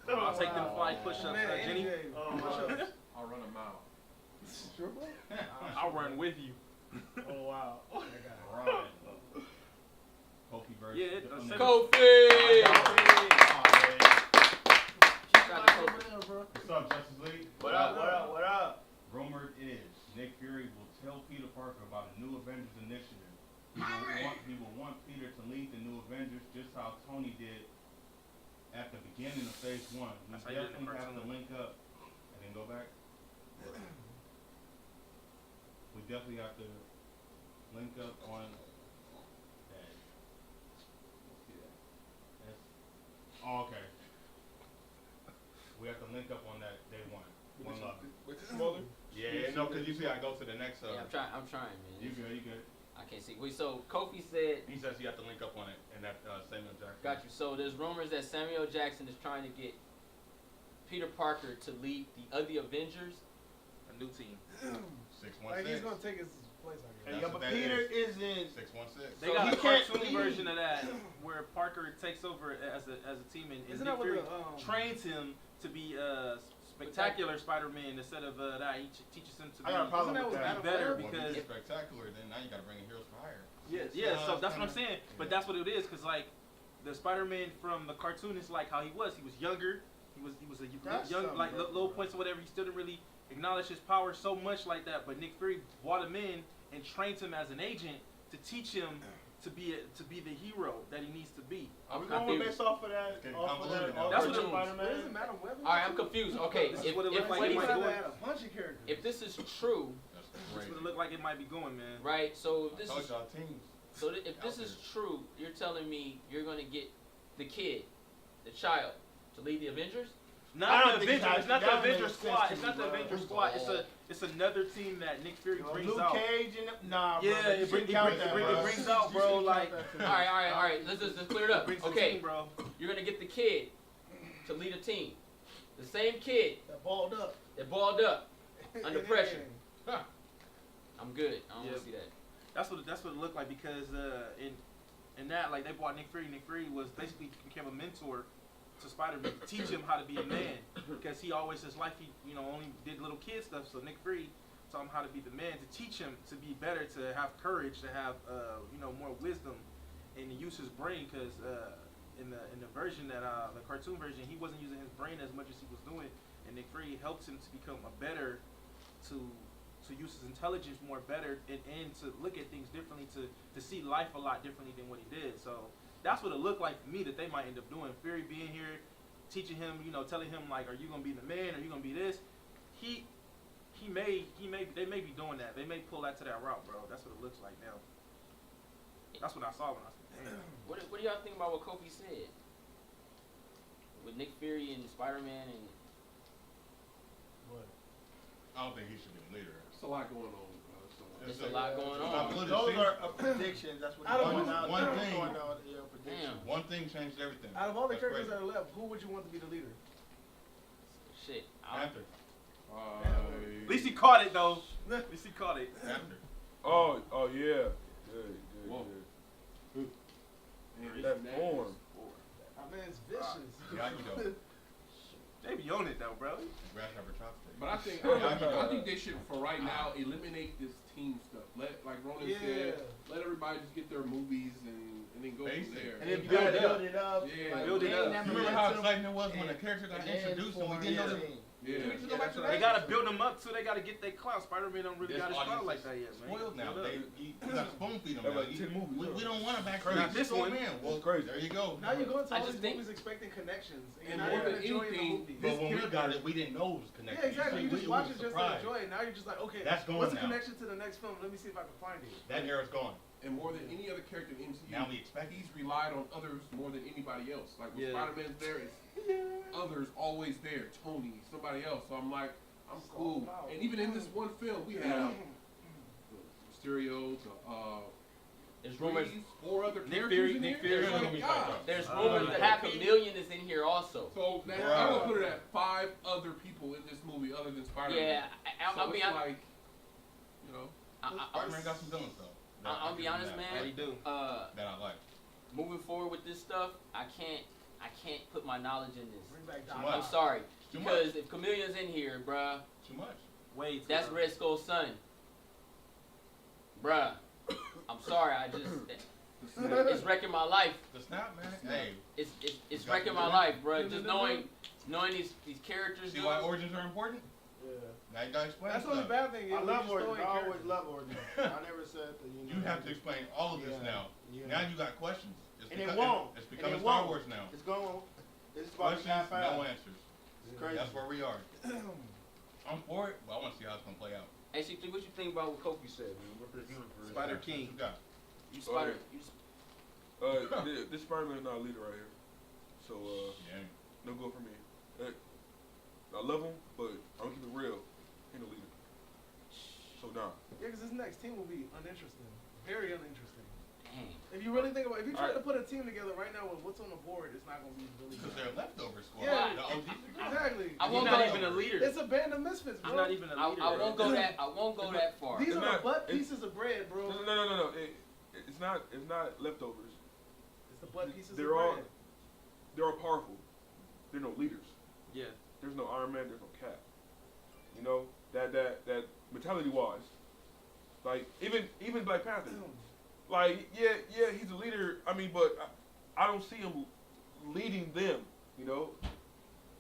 I'll take them 5 push-ups, Jenny. Push-ups. I'll run a mile. Sure, bro? I'll run with you. Oh, wow. Right. Kofi versus. Yeah, it does. Kofi! What's up, Justice League? What up? Rumored is Nick Fury will tell Peter Parker about a new Avengers initiative. He will want Peter to lead the new Avengers just how Tony did at the beginning of Phase 1. We That's how you did in the definitely have to cartoon. link up. And then go back. We definitely have to link up on that. Let's see that. Oh, okay. We have to link up on that day one. One love. With the smaller? Yeah, no, because you see, I go to the next. Yeah, I'm trying, man. You good? You good? I can't see. Wait, so Kofi said. He says you have to link up on it, and that Samuel Jackson. Got you. So there's rumors that Samuel Jackson is trying to get Peter Parker to lead the other Avengers. A new team. 616. Like he's gonna take his place, I guess. That's what But that Peter is. isn't. 616. They So got he a can't cartoon lead. version of that where Parker takes over as a team and Isn't Nick that what Fury the, trains him to be spectacular Spider-Man instead of that. He teaches him to I got a problem Isn't that with what that. be better Adam Well, if because you're spectacular, then now you got to bring in Heroes for Hire. yeah. So that's what I'm saying. But that's what it is because like the Spider-Man from the cartoon is like how he was. He was younger. He was a That's young something like different, low bro. points or whatever. He still didn't really acknowledge his power so much like that. But Nick Fury brought him in and trained him as an agent to teach him to be the hero that he needs to be. Are we going based off of that? Getting Off of convoluted that? now. That's what it- What Spider-Man? is it, Madam Web? All right, I'm confused. Okay, This if, is what it if looks like what it he might said- go. had a bunch of characters. if this is true, That's That's crazy. what it looked like it might be going, man. right? So if I this told is y'all teams. if this is true, you're telling me you're gonna get the kid, the child, to lead the Avengers? I Not don't the think Avengers. It's not the that makes Avengers sense squad. to It's me, not the bro. Avengers squad. It's another team that Nick Fury brings Luke out. Cage and nah, Yeah, bro. it brings out, bro. Like, All right. Let's clear it up. brings the Okay, team, bro. you're gonna get the kid to lead a team, the same kid That balled up. that balled up under pressure. I'm good. I don't Yeah. want to see that. That's what it looked like because in that like they brought Nick Fury. Nick Fury was basically became a mentor to Spider-Man to teach him how to be a man because he always his life he only did little kid stuff. So Nick Fury taught him how to be the man to teach him to be better, to have courage, to have more wisdom, and to use his brain because in the version that the cartoon version he wasn't using his brain as much as he was doing, and Nick Fury helped him to become a better to use his intelligence more better and to look at things differently, to see life a lot differently than what he did. So that's what it looked like to me that they might end up doing. Fury being here, teaching him, telling him like, are you gonna be the man? Are you gonna be this? They may be doing that. They may pull that to that route, bro. That's what it looks like now. That's what I saw when I said, damn. What do y'all think about what Kofi said? With Nick Fury and Spider-Man and... What? I don't think he should be the leader. It's a lot going on. It's a lot going on. Those are predictions. That's what One thing changed everything. Out of all the That's characters crazy. that are left, who would you want to be the leader? Shit. Panther. At least he caught it, though. At least he caught it. Panther. Oh yeah. Whoa. Man, that form. That man's vicious. Yeah, you know. They be on it, though, bro. Grasshopper chopstick. But I think they should, for right now, eliminate this team stuff. Like Ronan said, let everybody just get their movies and then go from there. And then build it up. Yeah, like, build it up. Remember how exciting it was when the character got introduced and we didn't know them? Yeah. They gotta build them up too. They gotta get their clout. Spider-Man don't really got his clout like that yet, man. Spoiled now. You got spoon feed them That's now. like 10 movies. We don't want to backstage. Not this one. Well, crazy. There you go. Now you're going to I all just these think- movies expecting connections, and And now more you're than enjoying the anything, movie. But when we got it, we didn't know it was connected. Yeah, exactly. You just it watch was it a just to surprise. enjoy it. Now you're just like, okay, That's going what's the now. connection to the next film? Let me see if I can find it. That era's gone. And more than any other character in MCU, Now we expect he's relied on others more than anybody else. Like when Yeah. Spider-Man's there, it's others always there. Tony, somebody else. So I'm like, I'm cool. And even in this one film, we have Mysterio, There's rumors. 4 other Nick characters Fury- in Nick here. Fury. It's like, God. There's rumors that Half a Million is in here also. So that, I'm gonna put it at 5 other people in this movie other than Spider-Man. Yeah, I'll be honest. Like, you know, Spider-Man got some villains though. I'll be honest, Yeah, he man. do. That I like. Moving forward with this stuff, I can't put my knowledge in this. Bring back Too Doc. I'm much. sorry, Too because if Chameleon's in here, bruh, Too much. Wait. that's Red Skull's son. Bruh, I'm sorry, it's wrecking my life. The snap, man. Hey. It's wrecking my life, bruh. Just knowing these characters. See why origins are important? Yeah. Now you gotta explain That's the only stuff. bad thing. I love just origins. throwing I always characters. love origins. I never said that. You have to explain all of this now. Yeah. Now you got questions. It's And it won't. It's And becoming it Star won't. Wars now. It's going. It's about to Questions, get fast. no answers. It's crazy. That's where we are. I'm for it, but I want to see how it's gonna play out. Actually, what you think about what Kofi said, man? What for the universe? Spider What King. you got? You Spider. This Spider-Man is not a leader right here. So Yeah. no go for me. I love him, but I'm gonna keep it real. He ain't a leader. So nah. Yeah, because this next team will be uninteresting. Very uninteresting. Dang. If you really think about it, if you try Alright. to put a team together right now with what's on the board, it's not going to be really Because good. they're leftover squad. Yeah. The OGs. Exactly. I He's won't not go. even a leader. It's a band of misfits, bro. He's not even a leader. I won't go that. I won't go that far. These It's are not- the butt it's- pieces of bread, bro. No. It's not leftovers. It's the butt pieces They're of all bread. they're all powerful. They're no leaders. Yeah. There's no Iron Man. There's no Cap. You know that mentality wise, like even Black Panther, like yeah he's a leader. I mean, but I don't see him leading them. You know,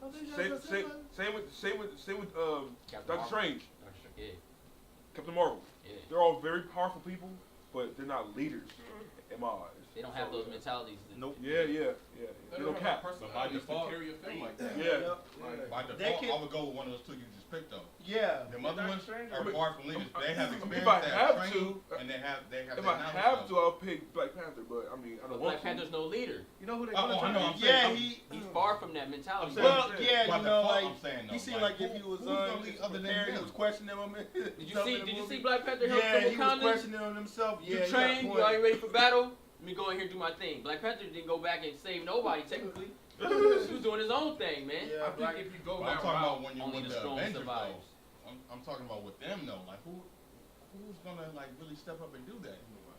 Oh, they just- same that's same it, same with Captain Doctor Marvel. Strange, Yeah. Captain Marvel. Yeah. They're all very powerful people, but they're not leaders in my eyes. They don't have those mentalities. Nope. Yeah. they They don't don't have cap. personalities to carry a film like that. Yeah. By They default, can- I would go with one of those two you just picked though. Yeah. Them other Doctor ones Strange are or- far from leaders. They have experience, If I they have have training, and they have If that I knowledge have stuff. to, I'll pick Black Panther. But I mean, I But don't Black want to. Panther's no leader. You know who they Oh, gonna I turn know. into? I'm saying, Yeah, I'm- He's far from that mentality. saying- Well, saying, yeah, by you know, default, like I'm saying, though, he seemed like, like if he was who's gonna lead other than prepared, he them? was questioning him. Did you see Black Panther help Yeah, from he was Wakanda? questioning on himself. Yeah, You got a trained, you point. are you ready for battle? Let me go in here and do my thing. Black Panther didn't go back and save nobody, technically. He was doing his own thing, man. Yeah, I think if you go But I'm that talking route, about when you're only with the the strong Avengers, survives. though. I'm talking about with them, though. Like, who's gonna, like, really step up and do that?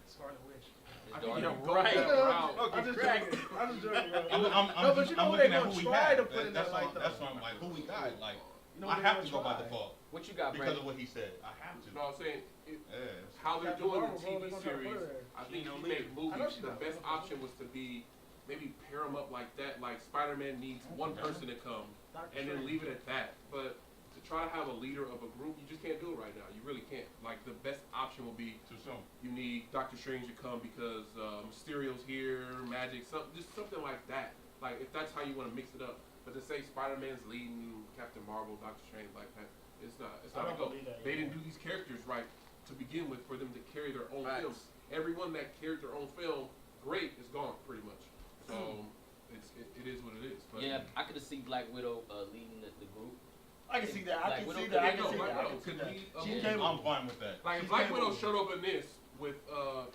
Scarlet Witch. I His think daughter. if you go Right. that route, I'm just joking. I'm just joking, bro. I'm No, but you know I'm who they looking at gonna who we try have. to put in That's that light, why though. I'm like, who we got? Like, You know I what they have gonna to go by try. default What you got, because Brandon? of what he said. I have to. no, I'm saying Yeah. how they're Captain doing the Marvel, bro, they TV gonna try to put series. her there. I She think ain't if no you make leader. I know movies, she's the not. best option was to be maybe pair them up like that. Like Spider-Man needs one person to come, and then leave it at that. But to try to have a leader of a group, you just can't do it right now. You really can't. Like, the best option will be you need Doctor Strange to come because Mysterio's here, magic, just something like that. Like, if that's how you want to mix it up. But to say Spider-Man's leading Captain Marvel, Doctor Strange, Black Panther, it's not a go. They didn't do these characters right to begin with for them to carry their own films. Everyone that carried their own film, great, is gone pretty much. So it is what it is. But yeah, I could have seen Black Widow leading the group. I can see that. I can see that. I'm fine with that. Like, if Black Widow showed up in this with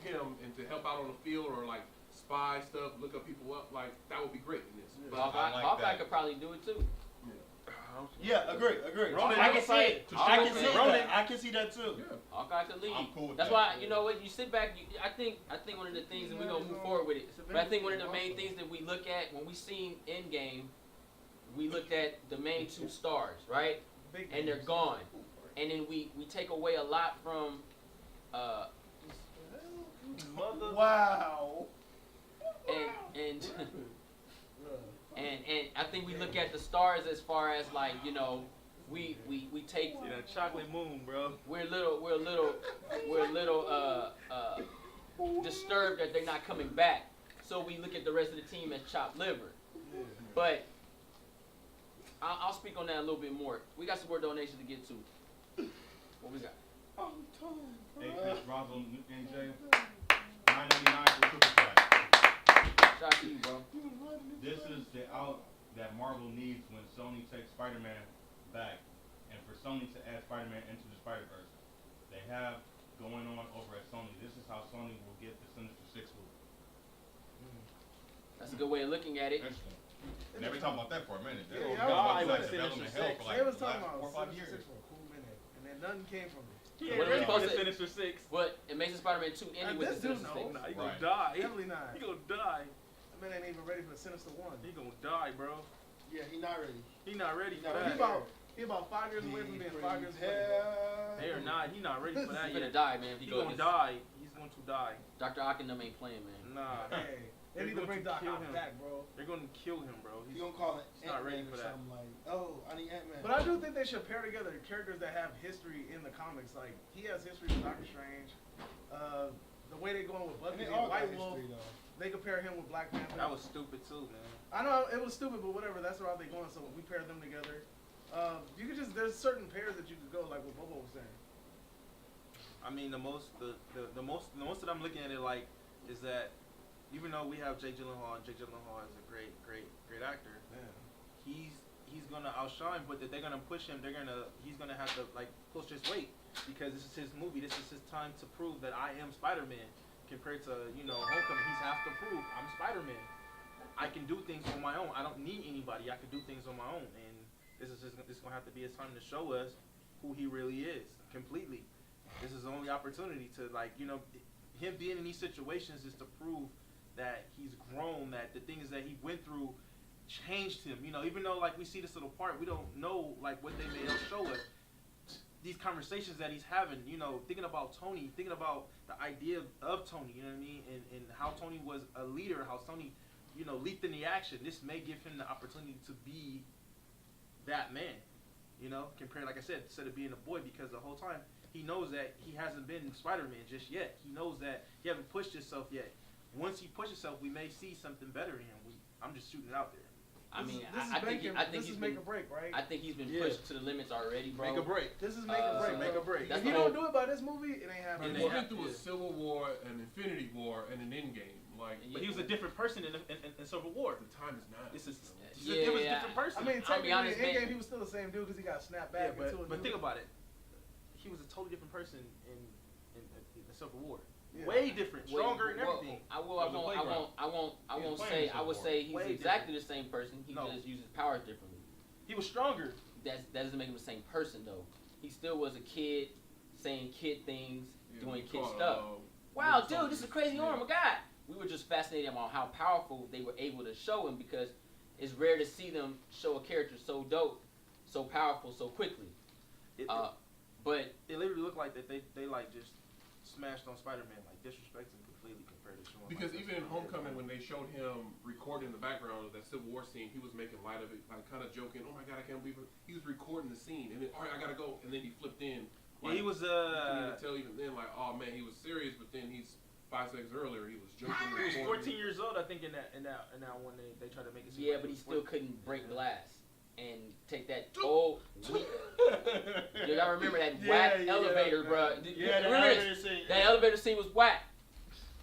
him and to help out on the field or like spy stuff, look up people up, like that would be great in this. But Hawkeye could probably do it too. Yeah, agree. Ronan, I can see it. I can see that too. Yeah. Hawkeye could lead. I'm cool with That's that. why, you know what, you sit back, I think one of the things, and we're going to move forward with it, but I think one of the main things that we look at when we seen Endgame, we looked at the main two stars, right? And they're gone. And then we take away a lot from Wow. And I think we look at the stars as far as like, you know, we take that chocolate moon, bro. We're a little disturbed that they're not coming back. So we look at the rest of the team as chopped liver. But I'll speak on that a little bit more. We got some more donations to get to. What we got? Hey, Chris Ronzo NJ, $9.99 for Super Chat. Shout out to you, bro. This is the out that Marvel needs when Sony takes Spider-Man back, and for Sony to add Spider-Man into the Spider-Verse. They have going on over at Sony. This is how Sony will get the Sinister Six movie. That's a good way of looking at it. Interesting. Never talking about that for a minute. Yeah, That was development hell for like they was the talking last about 4 or 5 years. Sinister Six for a cool minute, and then nothing came from it. Yeah, What are we supposed to Sinister Six? What Amazing Spider-Man 2 ended with the Sinister Six. Nah, he gonna die. Definitely not. He gonna die. That man ain't even ready for the Sinister One. He gonna die, bro. Yeah, he not ready. He not ready for He that. about 5 years away from being 5 years away. They are not. He not ready for that He's gonna yet. die, man. If He go gonna against die. He's going to die. Dr. Ockenham ain't playing, man. Nah. Hey, they need to bring Doc Ock back, bro. They're gonna kill him, bro. He gonna call it he's not ready Ant-Man for or that. something like, oh, I need Ant-Man. But I do think they should pair together characters that have history in the comics. Like, he has history with Doctor Strange. The way they going with Bucky and White Wolf, they could pair him with Black Panther. That was stupid too, man. I know it was stupid, but whatever. That's the route they're going. So we pair them together. You could just there's certain pairs that you could go, like what Bobo was saying. I mean, the most that I'm looking at it like is that even though we have Jake Gyllenhaal and Jake Gyllenhaal is a great actor, he's gonna outshine, but that they're gonna push him. He's gonna have to like push his weight because this is his movie. This is his time to prove that I am Spider-Man. Compared to Homecoming, he's have to prove I'm Spider-Man. I can do things on my own. I don't need anybody. I can do things on my own, and this is gonna have to be his time to show us who he really is completely. This is the only opportunity to him being in these situations is to prove that he's grown, that the things that he went through changed him. Even though like we see this little part, we don't know like what they may show us. These conversations that he's having, thinking about Tony, thinking about the idea of Tony, you know what I mean, and how Tony was a leader, how Tony, leaped in the action. This may give him the opportunity to be that man, compared, like I said, instead of being a boy, because the whole time he knows that he hasn't been Spider-Man just yet. He knows that he hasn't pushed himself yet. Once he pushes himself, we may see something better in him. I'm just shooting it out there. I mean, I think he's been make or break, right? I think he's been pushed to the limits already, bro. Make a break. This is make or break. Make a break. If you don't do it by this movie, it ain't happening. He's been through a Civil War, an Infinity War, and an Endgame. Like, but he was a different person in Civil War. The time is now. It was a different person. I mean, technically, in Endgame, he was still the same dude because he got snapped back. But think about it. He was a totally different person in the Civil War. Yeah. Way different, stronger, and everything. I won't say. I would say he's exactly the same person. He just uses powers differently. He was stronger. That doesn't make him the same person though. He still was a kid, saying kid things, doing kid stuff. Wow, dude, this is a crazy arm. My God. We were just fascinated about how powerful they were able to show him because it's rare to see them show a character so dope, so powerful, so quickly. But it literally looked like that they like just smashed on Spider-Man, like disrespecting him. completely compared to showing. Because like, even in Homecoming, when they showed him recording the background of that Civil War scene, he was making light of it, like kind of joking. Oh my God, I can't believe it. He was recording the scene, and then all right, I gotta go, and then he flipped in. Like, he was. You couldn't even tell even then, like, oh man, he was serious, but then he's 5 seconds earlier, he was joking. He was 14 years old, I think, in that one they tried to make it. Yeah, but he still couldn't break glass and take that old. You gotta remember that whack elevator, bro. Yeah, that elevator scene was whack.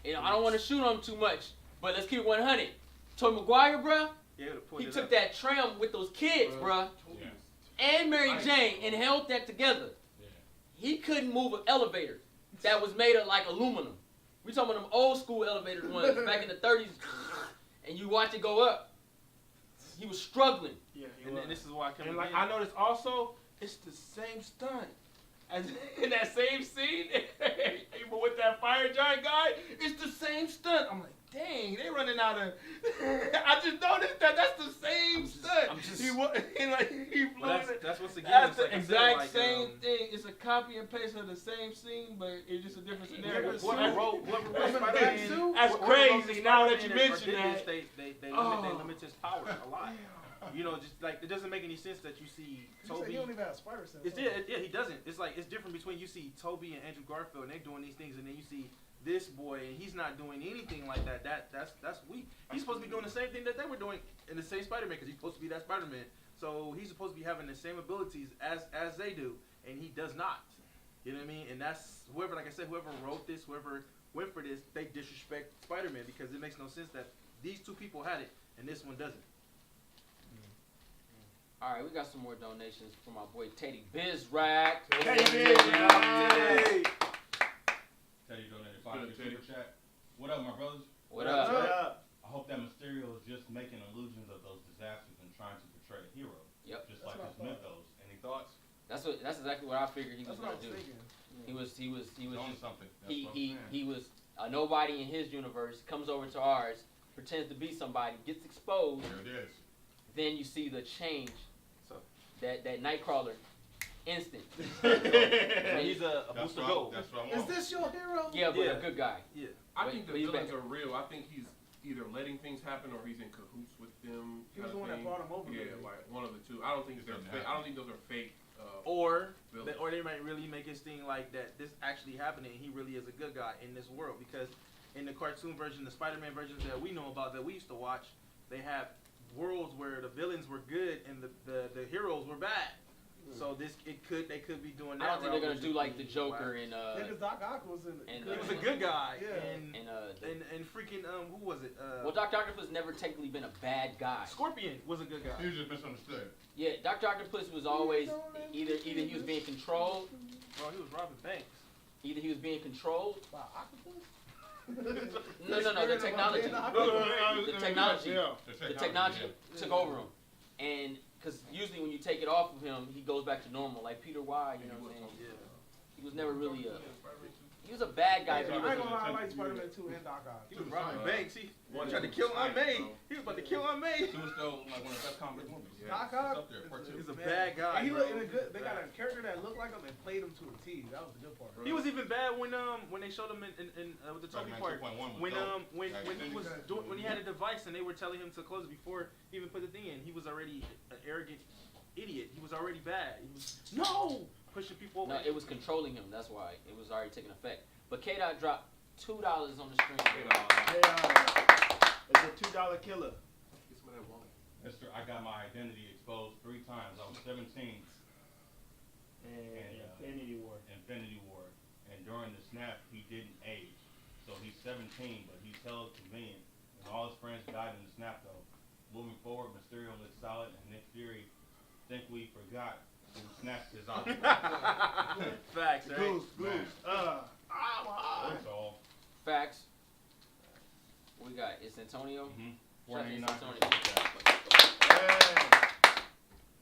You know, I don't want to shoot him too much, but let's keep it 100. Tobey Maguire, bro. Yeah, he took that tram with those kids, bro, and Mary Jane, and held that together. He couldn't move an elevator that was made of like aluminum. We talking about them old school elevator ones back in the 30s, and you watch it go up. He was struggling. Yeah, and this is why I And like I noticed also, it's the same stunt as in that same scene. Even with that fire giant guy, it's the same stunt. I'm like, dang, they running out of. I just noticed that's the same stunt. He flew that's what's again. That's the like exact same thing. It's a copy and paste of the same scene, but it's just a different scenario. Whoever wrote Spider-Man, that's crazy. Now that you mention that, they limit his power a lot. You know, just like it doesn't make any sense that you see Toby. He don't even have spider sense. Yeah, he doesn't. It's like it's different between you see Toby and Andrew Garfield and they're doing these things, and then you see this boy and he's not doing anything like that. That's weak. He's supposed to be doing the same thing that they were doing in the same Spider-Man because he's supposed to be that Spider-Man. So he's supposed to be having the same abilities as they do, and he does not. You know what I mean? And that's whoever, like I said, whoever wrote this, whoever went for this, they disrespect Spider-Man because it makes no sense that these two people had it and this one doesn't. All right, we got some more donations from our boy Teddy Bizrack. Teddy donated $5 super chat. What up, my brothers? What up? I hope that Mysterio is just making illusions of those disasters and trying to portray a hero. Yep. Just like his mythos. Any thoughts? That's exactly what I figured he was gonna do. He was doing something. He was a nobody in his universe. Comes over to ours, pretends to be somebody, gets exposed. There it is. Then you see the change. That Nightcrawler instant. So he's a booster gold. That's what I Is want. this your hero? Yeah, but a good guy. Yeah. I think the villains are real. I think he's either letting things happen or he's in cahoots with them. He was the one that brought him over. Yeah, like one of the two. I don't think they're fake. I don't think those are fake. Or they might really make it seem like that this actually happening. He really is a good guy in this world because in the cartoon version, the Spider-Man versions that we know about that we used to watch, they have worlds where the villains were good and the heroes were bad. So they could be doing that. I don't think they're gonna do like the Joker and because Doc Ock was in it. He was a good guy. Yeah. And freaking who was it? Well, Dr. Octopus never technically been a bad guy. Scorpion was a good guy. He was just misunderstood. Yeah, Dr. Octopus was always either he was being controlled. Bro, he was robbing banks. Either he was being controlled. By Octopus? No, the technology. The technology took over him, and because usually when you take it off of him, he goes back to normal, like Peter Y. You know what I'm saying? He was never really he was a bad guy. I ain't gonna lie, I like Spider-Man 2 and Doc Ock. He was robbing banks. He tried to kill Aunt May. He was about to kill Aunt May. He was still like one of the best comic movies. Doc Ock is a bad guy. And he looked good. They got a character that looked like him and played him to a T. That was the good part. He was even bad when they showed him in with the Toby part when he had a device and they were telling him to close it before he even put the thing in. He was already an arrogant idiot. He was already bad. He was pushing people away. No, it was controlling him. That's why it was already taking effect. But K-Dot dropped $2 on the stream. It's a $2 killer. Mister, I got my identity exposed 3 times. I was 17. And Infinity War. And during the snap, he didn't age. So he's 17, but he's held convenient. And all his friends died in the snap, though. Moving forward, Mysterio looks solid, and Nick Fury think we forgot who snatched his eye. Facts, right? Goose. That's all. Facts. What we got? It's Antonio. Shout out to 499. Antonio.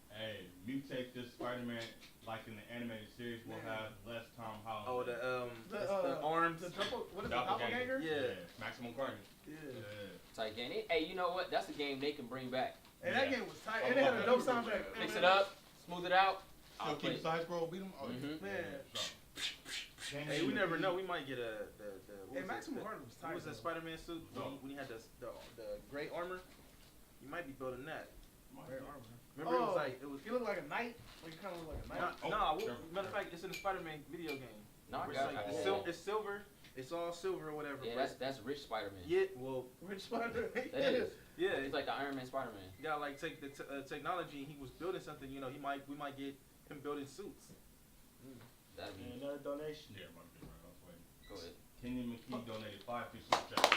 Hey, mutate this Spider-Man like in the animated series. We'll have less Tom Holland. Oh, the arms. The what is it, doppelganger? Yeah. Maximum Carnage. Yeah. Tight game. Hey, you know what? That's a game they can bring back. And that game was tight. And it had a dope soundtrack. Mix it up, smooth it out. Still keep the side scroll, beat him. Oh, man. Hey, we never know. We might get the Hey, Maximum Harden was tight. What was that though. Spider-Man suit when he had the gray armor? You might be building that. Gray armor. Remember, it was. He looked like a knight. Like he kind of looked like a knight. Matter of fact, it's in the Spider-Man video game. No, I Where got it's, it. it's silver. It's all silver or whatever. Yeah, that's rich Spider-Man. Yeah, well, Rich Spider-Man. That is. Yeah, He's like the Iron Man Spider-Man. you gotta like take the technology. He was building something. You know, we might get him building suits. That'd be. And another donation. Yeah, might be right. I was waiting. Go ahead. Kenyon McKee donated 5 free super chats.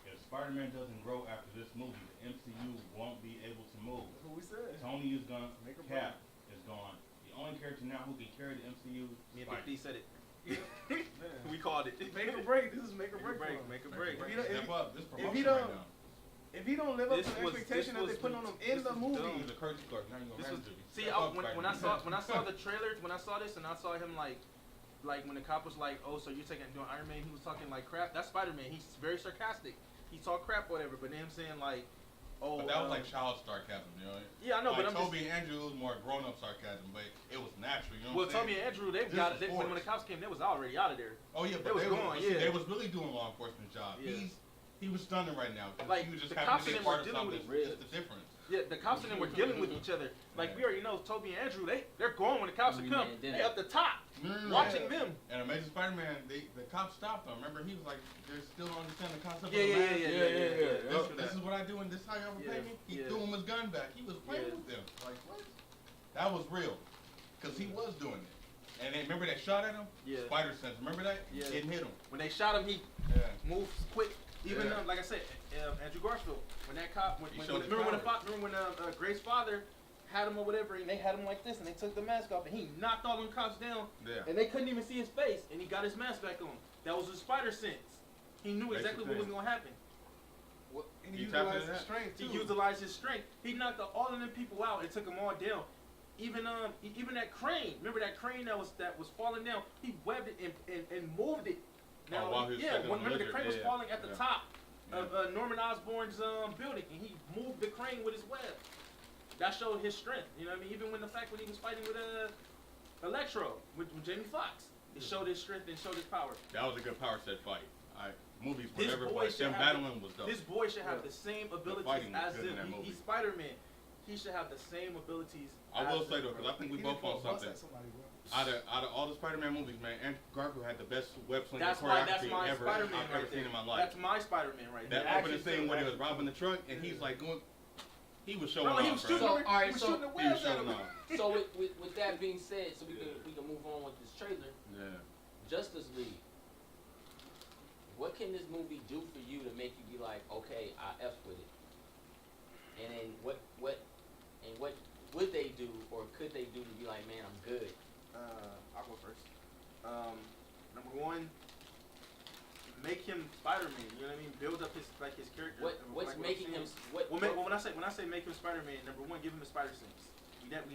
If Spider-Man doesn't grow after this movie, the MCU won't be able to move. That's what we said. Tony is gone. Make a Cap is gone. The only character now who can carry the MCU is Me and Spidey. Big D said it. We called it. Make or break. This is make or break. Make a break. If he don't- Step up. This if promotion he right don't- now. If he don't live up This to the was- expectation that this they put was- on him in the movie, He's a courtesy clerk. Now you gonna This was, manage it. see, Step up, when I Spider-Man. saw the trailer, when I saw this and I saw him like when the cop was like, oh, so you're doing Iron Man, he was talking like crap. That's Spider-Man. He's very sarcastic. He talk crap or whatever, but then him saying like, oh, But that was like child sarcasm, you know? Yeah, I know, like but I'm Toby and Andrew was more grown-up sarcasm, but it was natural, you know well, what I'm Toby saying? and Andrew, they This got was when the forced. cops came, they was already out of there. Oh yeah, They but was gone. see, Yeah, they was really doing law enforcement job. Yeah. He was stunning right now. 'Cause Like, he was just the having cops to be and them part were of dealing something. with It's just the difference. Yeah, the cops and them were dealing with each other. Like we already know, Toby and Andrew, they're going when the cops are come. They up the top, watching them. And Amazing Spider-Man, the cops stopped him. Remember, he was like, they still don't understand the concept Yeah, of the mask. yeah. This is what I do, and this is how you overpay me. He threw him his gun back. He was playing with them. Like, what? That was real. Because he was doing it. And then remember they shot at him? Yeah. Spider sense. Remember that? Yeah. Didn't hit him. When they shot him, he moved quick. Even like I said, Andrew Garfield, when that cop, remember when Grace's father had him or whatever, and they had him like this, and they took the mask off, and he knocked all them cops down, and they couldn't even see his face, and he got his mask back on. That was his spider sense. He knew exactly what was gonna happen. and he utilized his strength too. He utilized his strength. He knocked all of them people out and took them all down. Even that crane. Remember that crane that was falling down? He webbed it and moved it. Now, while he was sitting on the remember the lizard, crane was falling at the top Yeah. of Norman Osborn's building, and he moved the crane with his web. That showed his strength. You know what I mean? Even when he was fighting with Electro with Jamie Foxx, it showed his strength and showed his power. That was a good power set fight. Movies, This whatever, boy but should them have battling was dope. This boy should have the same abilities fighting was as good in that them. movie. He's Spider-Man. He should have the same abilities. I as will say them, though, because I think we He both didn't on throw a bus something. at somebody, bro. Out of all the Spider-Man movies, man, Andrew Garfield had the best web slinging That's choreography my ever Spider-Man I've right ever seen there. in my life. That's my Spider-Man right there. That opening scene when he was robbing the truck and he's like going, he was showing Bro, he off, was bro. shooting, So, all right, he was so- shooting the He was webs at showing him. off. So with that being said, so we can move on with this trailer. Yeah. Justice League. What can this movie do for you to make you be like, okay, I F with it? And then what would they do or could they do to be like, man, I'm good? I'll go first. Number one, make him Spider-Man. You know what I mean? Build up his character. What's Like making I'm him? saying. When I say make him Spider-Man, number one, give him a spider sense. We get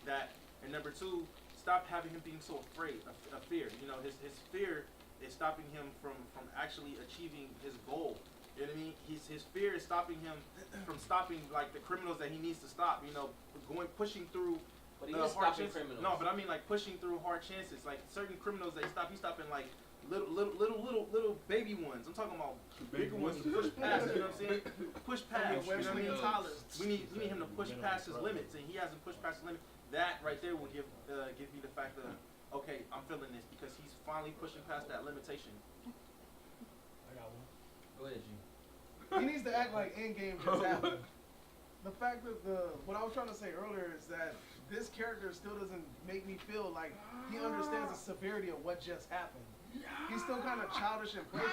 that, and number two, stop having him being so afraid of fear. You know, his fear is stopping him from actually achieving his goal. You know what I mean? His fear is stopping him from stopping like the criminals that he needs to stop. You know, pushing through. But he is hard stopping chances. criminals. No, but I mean like pushing through hard chances. Like certain criminals that he's stopping like little baby ones. I'm talking about bigger ones. Push past. You know what I'm saying? Push past. You know what I mean? We need him to push past his limits, and he hasn't pushed past his limit. That right there will give me the fact of okay, I'm feeling this because he's finally pushing past that limitation. I got one. Go ahead, G. He needs to act like Endgame just happened. The fact that what I was trying to say earlier is that this character still doesn't make me feel like he understands the severity of what just happened. He's still kind of childish and playful.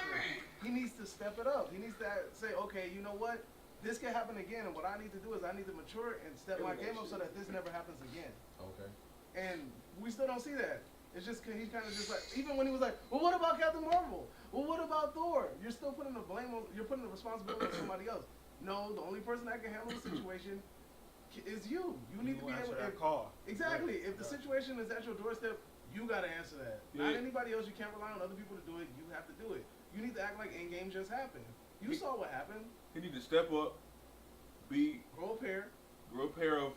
He needs to step it up. He needs to say, okay, you know what? This can happen again, and what I need to do is I need to mature and step my game up so that this never happens again. Okay. And we still don't see that. It's just he's kind of just like, even when he was like, well, what about Captain Marvel? Well, what about Thor? You're still putting the blame on, you're putting the responsibility on somebody else. No, the only person that can handle the situation is you. You need to be able to call. Exactly. If the situation is at your doorstep, you got to answer that. Not anybody else. You can't rely on other people to do it. You have to do it. You need to act like Endgame just happened. You saw what happened. He need to step up, Grow a pair of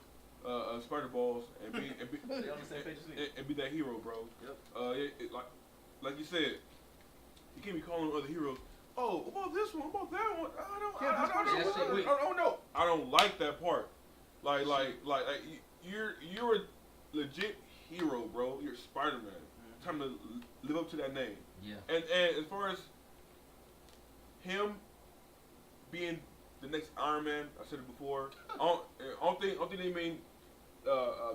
spider balls and be They on the same page as me. and be that hero, bro. Yep. Like you said, you can't be calling other heroes. Oh, about this one, about that one. I don't like that part. Like you're a legit hero, bro. You're Spider-Man. Time to live up to that name. Yeah. And as far as him being the next Iron Man, I said it before. I don't think they mean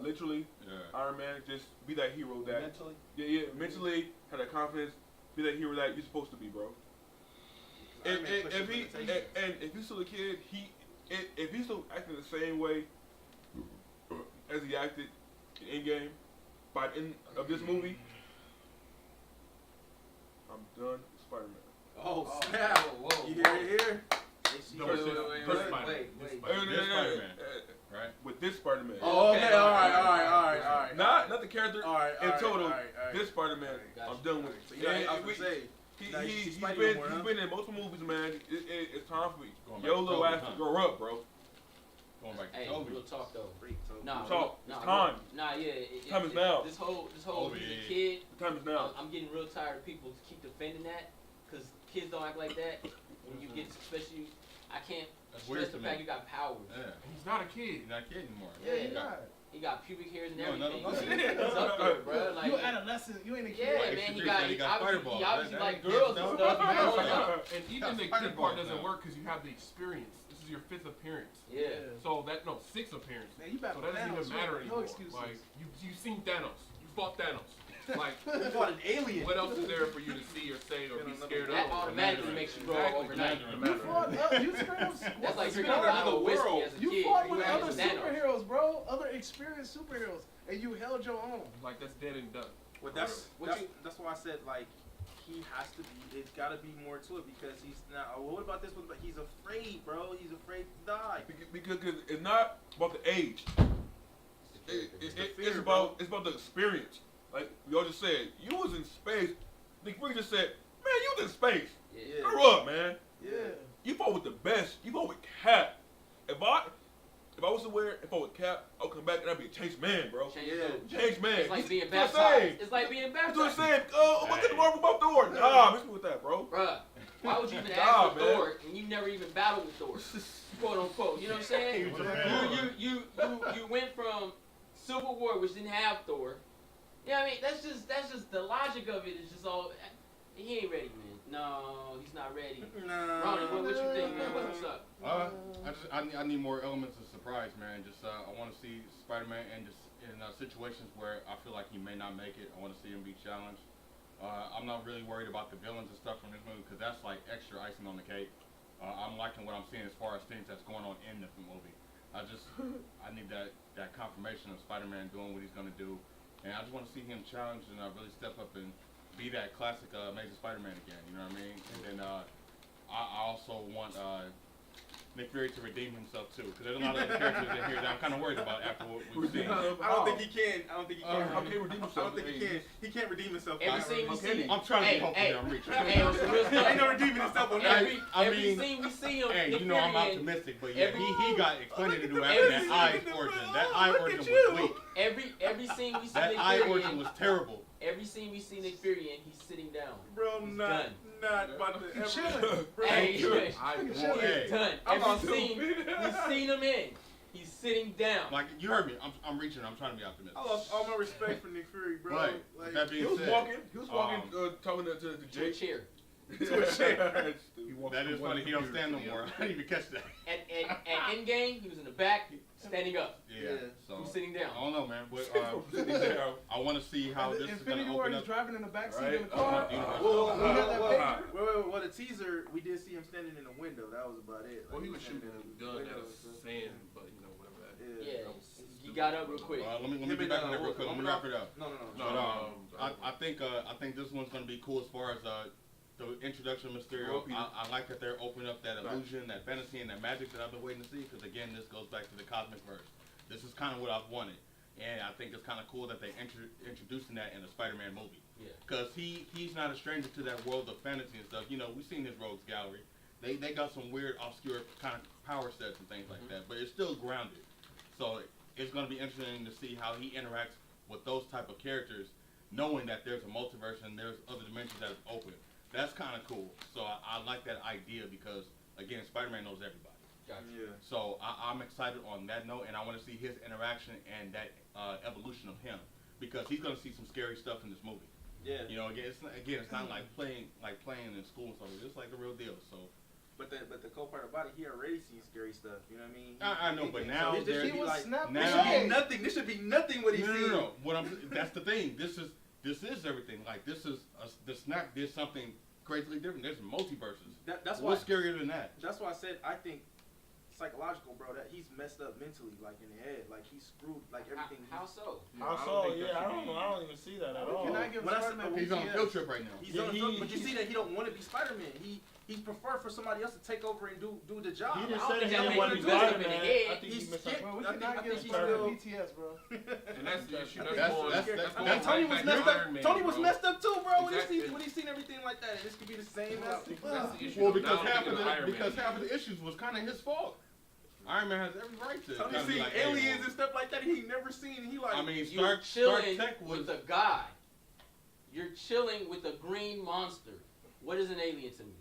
literally Iron Man. Just be that hero that Mentally? Yeah, mentally have that confidence. Be that hero that you're supposed to be, bro. And if he's still a kid, if he's still acting the same way as he acted in Endgame, by the end of this movie, I'm done with Spider-Man. Oh, snap. Whoa. You hear it here? Wait. Right? With this Spider-Man. Oh, okay. All right. Not the character in total. All right. This Spider-Man, I'm done with. So he's been in multiple movies, man. It's time for your little ass to grow up, bro. Going back to Hey, Toby. real talk though. Talk. It's time. Time is now. This whole being a kid. The time is now. I'm getting real tired of people keep defending that, because kids don't act like that. When you get, especially, I can't stress the fact you got powers. Yeah. He's not a kid. He's not a kid anymore. Yeah, he's not. He got pubic hairs and everything. No. It's up there, bro. Like, you adolescent. You ain't a kid. Yeah, man. He obviously like girls and stuff. And even the kid part doesn't work because you have the experience. This is your 5th appearance. Yeah. So 6th appearance. Man, you so that doesn't even matter anymore. No excuses. Like you've seen Thanos. You fought Thanos. Like you fought an alien. What else is there for you to see or say or be scared of? That automatically makes you grow up overnight. That's like drinking a bottle of whiskey as a kid. You fought with other superheroes, bro. Other experienced superheroes, and you held your own. Like that's dead and done. Well, that's why I said like he has to be. It's got to be more to it because he's not. What about this one? But he's afraid, bro. He's afraid to die. Because it's not about the age. It's about the experience. Like we all just said, you was in space. Nick Fury just said, man, you was in space. Yeah. Grow up, man. Yeah. You fought with the best. You fought with Cap. If I was with Cap, I'll come back and I'd be a changed man, bro. Changed man. It's like being baptized. It's like being baptized. That's what I'm saying. I'm gonna get the Marvel about Thor. Nah, miss me with that, bro. Bruh, why would you even ask for Thor and you never even battled with Thor? Quote unquote. You know what I'm saying? You went from Civil War, which didn't have Thor. Yeah, I mean that's just the logic of it. Is just all he ain't ready, man. No, he's not ready. Ronnie, what you think, man? What's up? I need more elements of surprise, man. Just I want to see Spider-Man and just in situations where I feel like he may not make it. I want to see him be challenged. I'm not really worried about the villains and stuff from this movie because that's like extra icing on the cake. I'm liking what I'm seeing as far as things that's going on in the movie. I need that confirmation of Spider-Man doing what he's gonna do. And I just want to see him challenged and really step up and be that classic Amazing Spider-Man again. You know what I mean? And then I also want Nick Fury to redeem himself too, because there's a lot of other characters in here that I'm kind of worried about after what we've seen. I don't think he can. How can he redeem himself? I don't think he can. He can't redeem himself. Every scene we see. I'm trying to be hopeful. I'm reaching. Ain't no redeeming himself on that. Every scene we see him. Hey, you know I'm optimistic, but yeah, he got plenty to do after that eye origin. That eye origin was weak. Every scene we see that Nick eye Fury origin was terrible. Every scene we see Nick Fury in, he's sitting down. Bro, he's not about to ever. Hey, he's done. Every scene we've seen him in, he's sitting down. Like you heard me, I'm reaching. I'm trying to be optimistic. I lost all my respect for Nick Fury, bro. Right. Like, That being He was said, walking, talking to Jay. chair. To a chair. That is funny. He don't stand no more. I didn't even catch that. At Endgame, he was in the back, standing up. Yeah. So He's sitting down. I don't know, man. But I want to see how this is going Infinity to War, open he's up. driving in the backseat Right. in the car. Well, the teaser, we did see him standing in a window. That was about it. Well, he was shooting a gun at us saying, but whatever that is. Yeah. He got up real quick. Let me get back on that real quick. Let me wrap it up. No. I think this one's going to be cool as far as the introduction of Mysterio. I like that they're opening up that illusion, that fantasy, and that magic that I've been waiting to see. Because again, this goes back to the cosmic verse. This is kind of what I've wanted, and I think it's kind of cool that they introducing that in a Spider-Man movie. Yeah. Because he's not a stranger to that world of fantasy and stuff. You know, we've seen his rogues gallery. They got some weird, obscure kind of power sets and things like that, but it's still grounded. So it's going to be interesting to see how he interacts with those type of characters, knowing that there's a multiverse and there's other dimensions that are open. That's kind of cool. So I like that idea because, again, Spider-Man knows everybody. Gotcha. Yeah. So I'm excited on that note, and I want to see his interaction and that evolution of him, because he's gonna see some scary stuff in this movie. Yeah. You know, it's not like playing in school and stuff. It's like the real deal. So. But the cool part about it, he already sees scary stuff. You know what I mean? I know, but now this should be was like snapped this should be nothing. This should be nothing what he's seeing. No. That's the thing. This is everything. Like the snap did something crazily different. There's multiverses. That's what's why, scarier than that? That's why I said I think psychological, bro. That he's messed up mentally, like in the head, like he's screwed, like everything. How so? How so? Yeah, I don't know. I don't even see that at all. Can I give Spider-Man He's on a field trip right now. He's on a field, but you see that he don't want to be Spider-Man. He prefer for somebody else to take over and do the job. He didn't I don't say think that he he wanted to be wanna do Spider-Man. it. I think he He's missed scared. Bro, we I think cannot give he's Spider-Man still. PTS, bro. And that's the issue. I mean, Tony was messed up. Tony was messed up too, bro. When he seen everything like that, this could be the same. That's the issue. Well, because half of the issues was kind of his fault. Iron Man has every right to. Tony see like, aliens and stuff like that he never seen. And he like. I mean, You're Stark chilling Tech was with a guy. You're chilling with a green monster. What is an alien to me?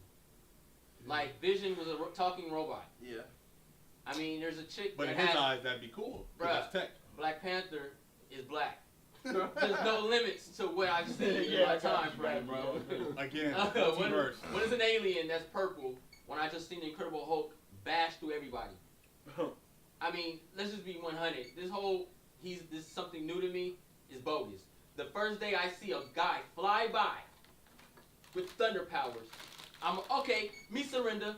Like Vision was a talking robot. Yeah. I mean, there's a chick. But that in his has, eyes, that'd be cool. That's tech. Black Panther is black. There's no limits to what I've seen in my time frame, bro. Again, what is an alien that's purple when I just seen the Incredible Hulk bash through everybody? I mean, let's just be 100. This is something new to me, is bogus. The first day I see a guy fly by with thunder powers, I'm okay, me surrender,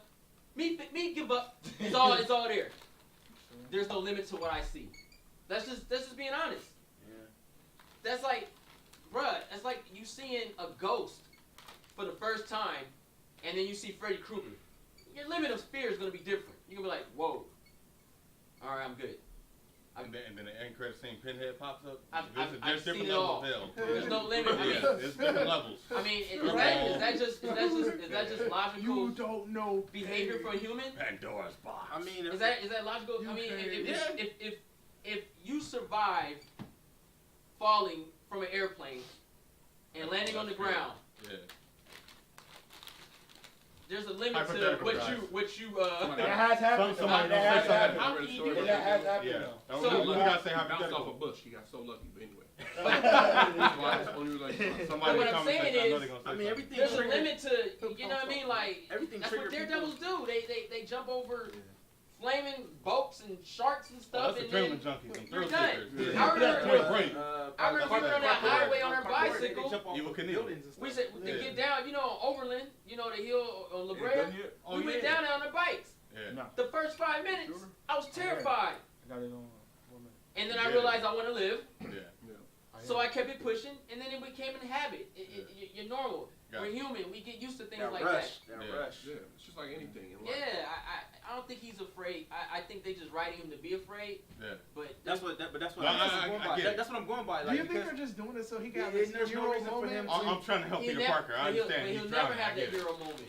me give up. It's all there. There's no limit to what I see. That's just being honest. That's like, bruh, that's like you seeing a ghost for the first time, and then you see Freddy Krueger. Your limit of fear is gonna be different. You're gonna be like, whoa. All right, I'm good. And then the end credit scene, Pinhead pops up. I've There's seen different it all. levels of There's no limit. I mean, there's different levels. I mean, is that just logical? You don't know behavior for a human? Pandora's box. I mean, is that logical? I mean, if you survive falling from an airplane and landing on the ground, there's a limit to what you. That has happened. That has happened. Yeah. So you gotta say bounced off a bush. He got so lucky, but anyway. But what I'm saying is, I mean, everything. There's a limit to, you know what I mean? Like everything. That's what Daredevils do. They jump over flaming boats and sharks and stuff, and then you're done. I remember we were on that highway on our bicycle. We said they get down, you know, on Overland, you know, the hill on La Brea. We went down there on the bikes. The first 5 minutes, I was terrified. And then I realized I want to live. So I kept it pushing, and then it became a habit. You're normal. We're human. We get used to things like that. That rush. Yeah, it's just like anything in life. Yeah, I don't think he's afraid. I think they just writing him to be afraid. Yeah. But that's what I'm going by. Do you think they're just doing it so he got this hero moment? I'm trying to help Peter Parker. I understand. He'll never have that hero moment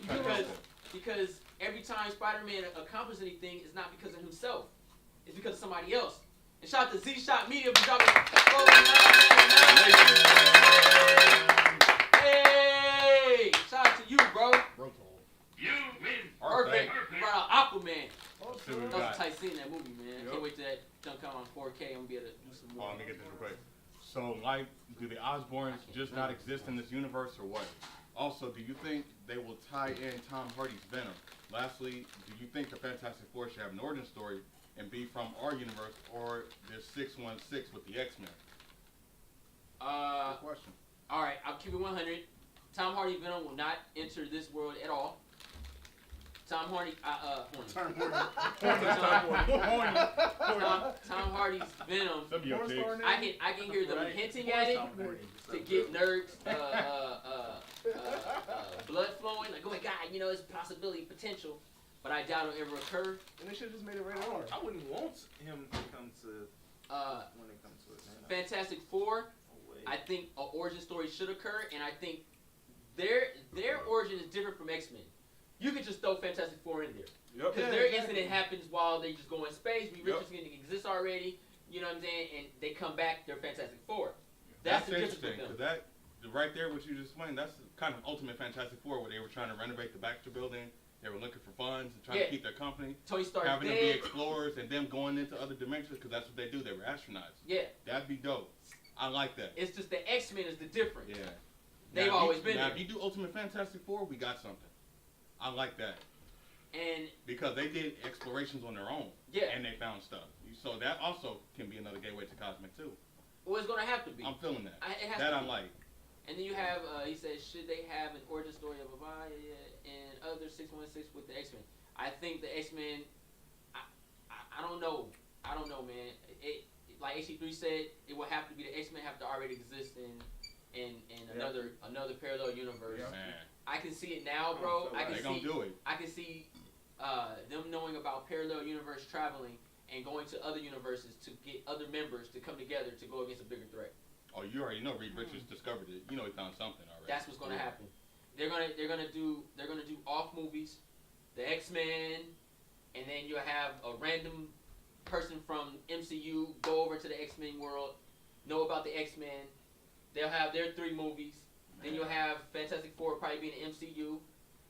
because every time Spider-Man accomplishes anything, it's not because of himself. It's because of somebody else. And shout out to Z-Shot Media for dropping. Hey! Shout out to you, bro. You win. Perfect. You brought out Aquaman. That was a tight scene in that movie, man. I can't wait till that jump come on 4K. I'm gonna be able to do some more. Let me get this real quick. So, like, do the Osborns just not exist in this universe, or what? Also, do you think they will tie in Tom Hardy's Venom? Lastly, do you think the Fantastic Four should have an origin story and be from our universe, or the 616 with the X-Men? Good question. All right, I'll keep it 100. Tom Hardy Venom will not enter this world at all. Tom Hardy's Venom. I can hear them hinting at it to get nerds blood flowing. Like, oh my God, you know, it's a possibility, potential, but I doubt it'll ever occur. And they should have just made it rated R. I wouldn't want him to come to when it comes to it, man. Fantastic Four. I think an origin story should occur, and I think their origin is different from X-Men. You could just throw Fantastic Four in there. Because their incident happens while they just go in space. Reed Richards exists already. You know what I'm saying? And they come back, they're Fantastic Four. That's the difference interesting. with them. That right there, what you just explained, that's kind of ultimate Fantastic Four, where they were trying to renovate the Baxter Building. They were looking for funds and trying to keep their company. Tony Stark's having dead. them be explorers and them going into other dimensions, because that's what they do. They were astronauts. Yeah. That'd be dope. I like that. It's just the X-Men is the difference. Yeah. They've always been now, there. if you do Ultimate Fantastic Four, we got something. I like that. And because they did explorations on their own. Yeah. And they found stuff. So that also can be another gateway to Cosmic too. Well, it's gonna have to be. I'm feeling that. It has that to I be. like. And then you have, he says, should they have an origin story of Avaya and other 616 with the X-Men? I think the X-Men, I don't know. I don't know, man. It like HC3 said, it will have to be the X-Men have to already exist in another parallel universe. Man. I can see it now, bro. I can they see. gonna do it. I can see them knowing about parallel universe traveling and going to other universes to get other members to come together to go against a bigger threat. Oh, you already know Reed Richards discovered it. You know he found something already. That's what's gonna happen. They're gonna do off movies, the X-Men, and then you'll have a random person from MCU go over to the X-Men world, know about the X-Men. They'll have their 3 movies. Then you'll have Fantastic Four probably be in the MCU,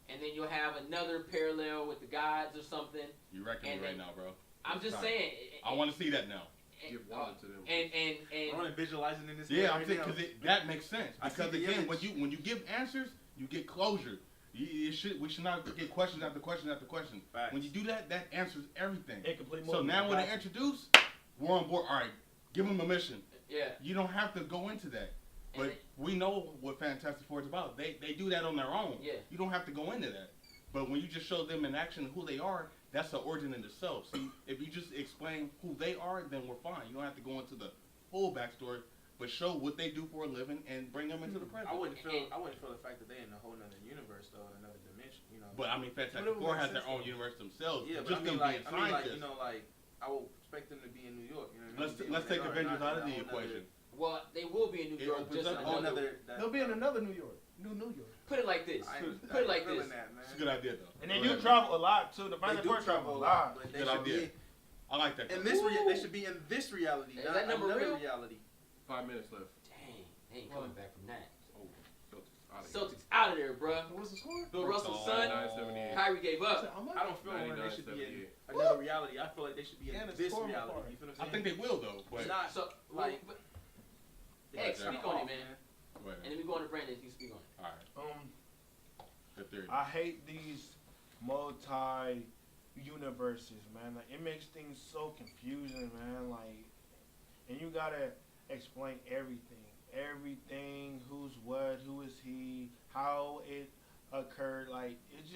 and then you'll have another parallel with the gods or something. You wrecking me right now, bro. I'm just saying. I want to see that now. Give water to them. And I want to visualize it in this. Yeah, I'm right saying now. because that makes sense. I Because see the again, image. when you give answers, you get closure. We should not get question after question after question. Facts. When you do that, that answers everything. Incomplete So movie. now when they Facts. introduce, we're on board. All right, give them a mission. Yeah. You don't have to go into that. But we know what Fantastic Four is about. They do that on their own. Yeah. You don't have to go into that. But when you just show them in action who they are, that's the origin in itself. See, if you just explain who they are, then we're fine. You don't have to go into the full backstory, but show what they do for a living and bring them into the present. I wouldn't feel the fact that they're in a whole nother universe though, in another dimension. You know. But I mean, Fantastic Four has their own universe themselves. Yeah, but just I mean, them being like, scientists. you know, like I would expect them to be in New York. You know what I mean? Let's take Avengers out of the equation. Well, they will be in New York. opens Just up in another. They'll be in another New York. New York. Put it like this. Put it like this. It's a good idea though. And they do travel a lot too. The Fantastic Four travel a lot. But they Good should idea. be I like that. in this. They should be in this reality, Is not that number another real? reality. 5 minutes left. Dang, they ain't coming back from that. Oh, Celtics out of here. Celtics out of there, bruh. What's the score? Bill Russell's son. 99-78. Kyrie gave up. I don't feel like they should be in 99-78. another reality. I feel like they should be in And it's this torn reality. apart. You feel what I I'm think saying? they will though. But Not So, like. but, X, speak on it, man. Go ahead. And then we go on to Brandon. You speak on it. All right. Good theory. I hate these multi-universes, man. Like, it makes things so confusing, man. Like, and you gotta explain everything, who's what, who is he, how it occurred. Like, it's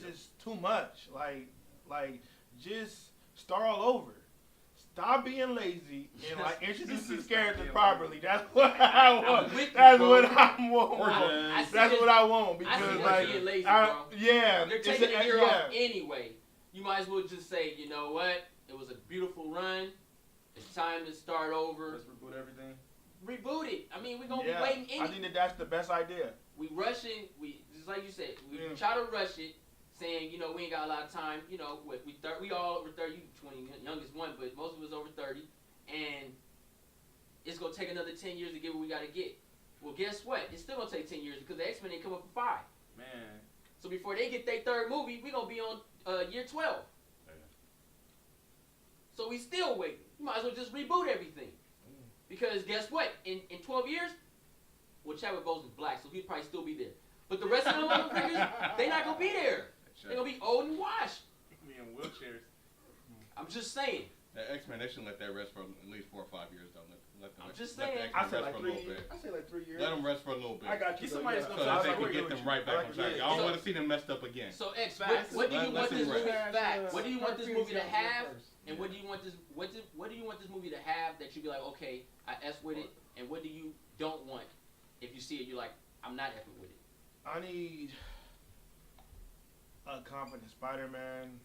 just too much. Like, just start all over. Stop being lazy and like introduce these characters properly. That's what I want. That's what I want. That's what I want because I see like being lazy, I, bro. yeah, They're it's taking a year yeah. off anyway. You might as well just say, you know what? It was a beautiful run. It's time to start over. Let's reboot everything. Reboot it. I mean, we're gonna Yeah, be waiting. I think that's the best idea. We rushing. We just like you said. We Yeah. try to rush it, saying you know we ain't got a lot of time. You know, we all over 30, 20, youngest one, but most of us over 30, and it's gonna take another 10 years to get what we gotta get. Well, guess what? It's still gonna take 10 years because the X-Men ain't come up for 5. Man. So before they get their 3rd movie, we gonna be on year 12. So we still waiting. You might as well just reboot everything. Because guess what? In 12 years, well, Chadwick Boseman's black, so he'd probably still be there. But the rest of them motherfuckers, they not gonna be there. They're gonna be old and washed. Be in wheelchairs. I'm just saying. The X-Men, they should let that rest for at least 4 or 5 years though. Let them I'm just let the saying. X-Men I say rest like for a 3 little years. bit. I say like 3 years. Let them rest for a little bit. I got you. Get somebody that's So gonna that they I can agree get with them you. right back on track. I don't So- want to see them messed up again. So X, Facts. what do you Let want them this movie rest. back? What do you want this movie to have? And Yeah. what do you want this what do you want this movie to have that you be like, okay, I F with it, and what do you don't want? If you see it, you're like, I'm not effing with it. I need a confident Spider-Man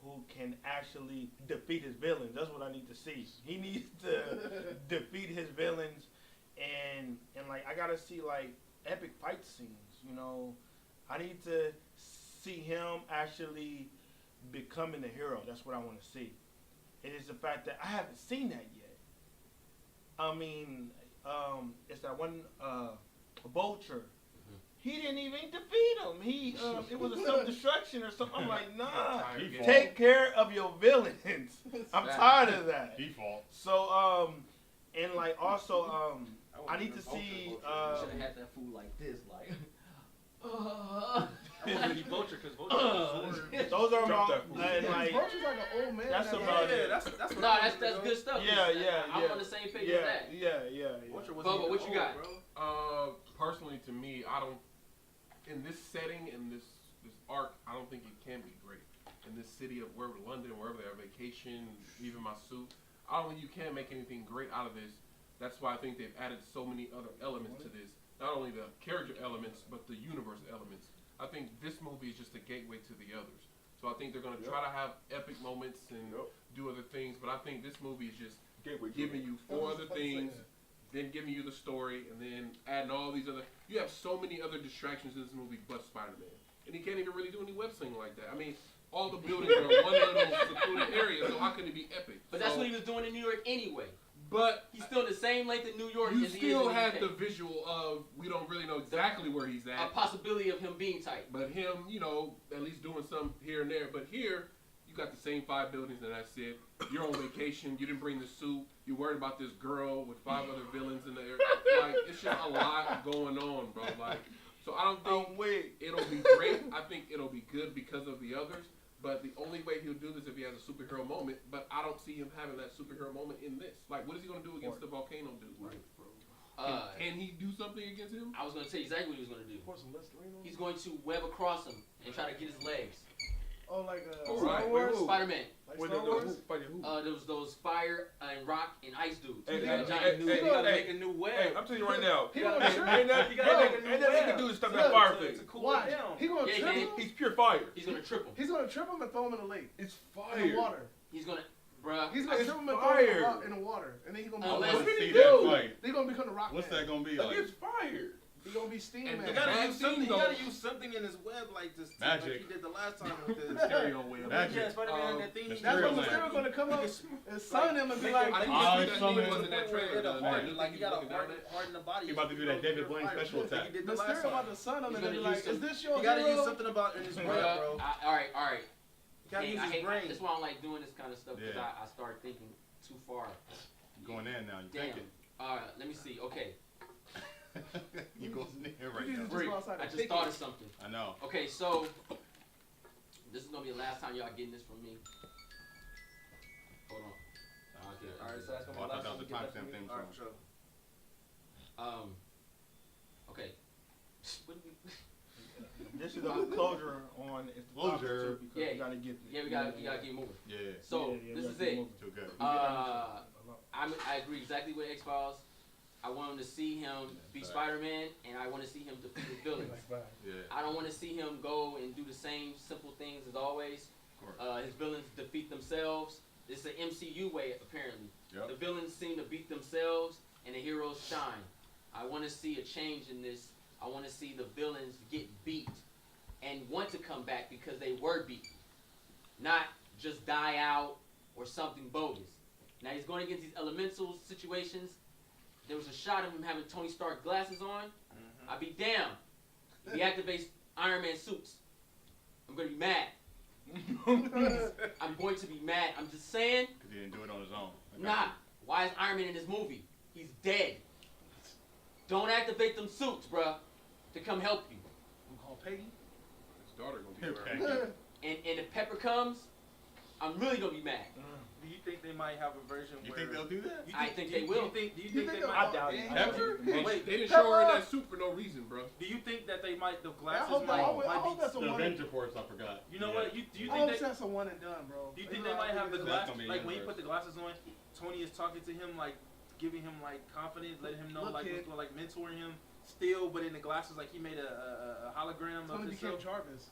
who can actually defeat his villains. That's what I need to see. He needs to defeat his villains, and like I gotta see like epic fight scenes. You know, I need to see him actually becoming a hero. That's what I want to see. It is the fact that I haven't seen that yet. I mean, it's that one vulture. He didn't even defeat him. He it was a self-destruction or something. I'm like, nah. Take care of your villains. I'm tired of that. Default. So and like also I need to see Should have had that fool like this, like. I wasn't really vulture because vulture. Those are my Vulture's like. like an old man. That's that about like- it. That's good stuff. I'm on the same page with that. Yeah. Bubba, what you got? Personally, to me, I don't. In this setting, in this arc, I don't think it can be great. In this city of wherever, London, wherever they're on vacation, even my suit, I don't think you can make anything great out of this. That's why I think they've added so many other elements to this. Not only the character elements, but the universe elements. I think this movie is just a gateway to the others. So I think they're going to try to have epic moments and do other things, but I think this movie is just giving you 4 other things, then giving you the story, and then adding all these other. You have so many other distractions in this movie but Spider-Man. And he can't even really do any web slinging like that. I mean, all the buildings are one little secluded area, so how could it be epic? But that's what he was doing in New York anyway. But he's still in the same length in New York you as he still is in had UK. the visual of we don't really know exactly where he's at. A possibility of him being tight. But him, at least doing some here and there. But here, you got the same 5 buildings and that's it. You're on vacation. You didn't bring the suit. You're worried about this girl with 5 other villains in the area. Like, it's just a lot going on, bro. Like, so I don't think it'll be great. I think it'll be good because of the others. But the only way he'll do this if he has a superhero moment. But I don't see him having that superhero moment in this. Like, what is he going to do against the volcano dude? Like, can he do something against him? I was going to tell you exactly what he was going to do. He's going to web across him and try to get his legs. Oh, like Star Wars? Spider-Man. Like Star Wars? There was those fire and rock and ice dudes. Hey, He hey, got a giant hey, dude. hey, He got to hey, make a new web. Hey, I'm telling you right now. He gonna trip. Ain't nothing he can do is stop that fire thing. Why? He gonna Yeah, trip he him? He's pure fire. He's going to trip him. He's gonna trip him and throw him in the lake. It's In fire. the water. He's going to, bruh. He's gonna It's trip him and throw him fire. in the water. And then he's gonna Unless- Let's see he that do? fight. He's gonna become the Rock What's Man. that gonna be Like, like? it's fire. He's gonna be Steam And Man. the You gotta bad use something. thing, You gotta though- use something in his web like this, Magic. like he did the last time with the Stereo wheel. Magic. Yeah, Spider-Man had that thing. That's Mysterio what Mysterio gonna come up and sign him and be like, I think I that summon- was in that trailer. the other Like day. you gotta Looking down there. harden the body. He about to do that David Blaine special attack. He did the last Mysterio time. about to sign him He's and then be gonna like, use is some- this your You gotta hero? use something about in his web, Bruh, bro. all right. You gotta use I his hate, brain. that's why I don't like doing this kind of stuff because Yeah. I start thinking too far. Going in now. You Damn. thinking? Let me see. Okay. You go in there right You now. just go outside I and just pick thought it. of something. I know. Okay, so this is gonna be the last time y'all getting this from me. Hold on. Okay. Alright, so that's gonna Oh, I be thought last that time was we a get that timestamp from thing, you. Alright, so. for sure. Okay. What did we? This is a closure on it's the topic Closure. too, because Yeah. we gotta get Yeah, we gotta keep moving. Yeah. So Yeah, this we is gotta keep it. moving. Too good. I agree exactly with X-Files. I want him to see him be Spider-Man, and I want to see him defeat his villains. Yeah. I don't want to see him go and do the same simple things as always. Of course. His villains defeat themselves. It's an MCU way, apparently. Yep. The villains seem to beat themselves, and the heroes shine. I want to see a change in this. I want to see the villains get beat and want to come back because they were beaten, not just die out or something bogus. Now he's going against these elemental situations. There was a shot of him having Tony Stark glasses on. I'd be damned. He activates Iron Man suits. I'm going to be mad. I'm going to be mad. I'm just saying. Because he didn't do it on his own. Nah. Why is Iron Man in this movie? He's dead. Don't activate them suits, bruh, to come help you. I'm called Peggy. His daughter gonna be around. And if Pepper comes, I'm really going to be mad. Do you think they might have a version You where... think they'll do that? I think they will. Do you think they they'll- might... I doubt it. Ever? Wait, They didn't show her in that suit for no reason, bro. do you think that they might... The I glasses hope, might, I hope might be... that's a The one. Avenger Force, I forgot. You know Yeah. what? Do you I think hope they... that's a one and done, bro. Do you think they might have the That's glasses? gonna be Like when you universe. put the glasses on, Tony is talking to him, like giving him like confidence, letting him know Look, like kid. what's going, like mentoring him. Still, but in the glasses, like he made a hologram of Tony became himself, Jarvis.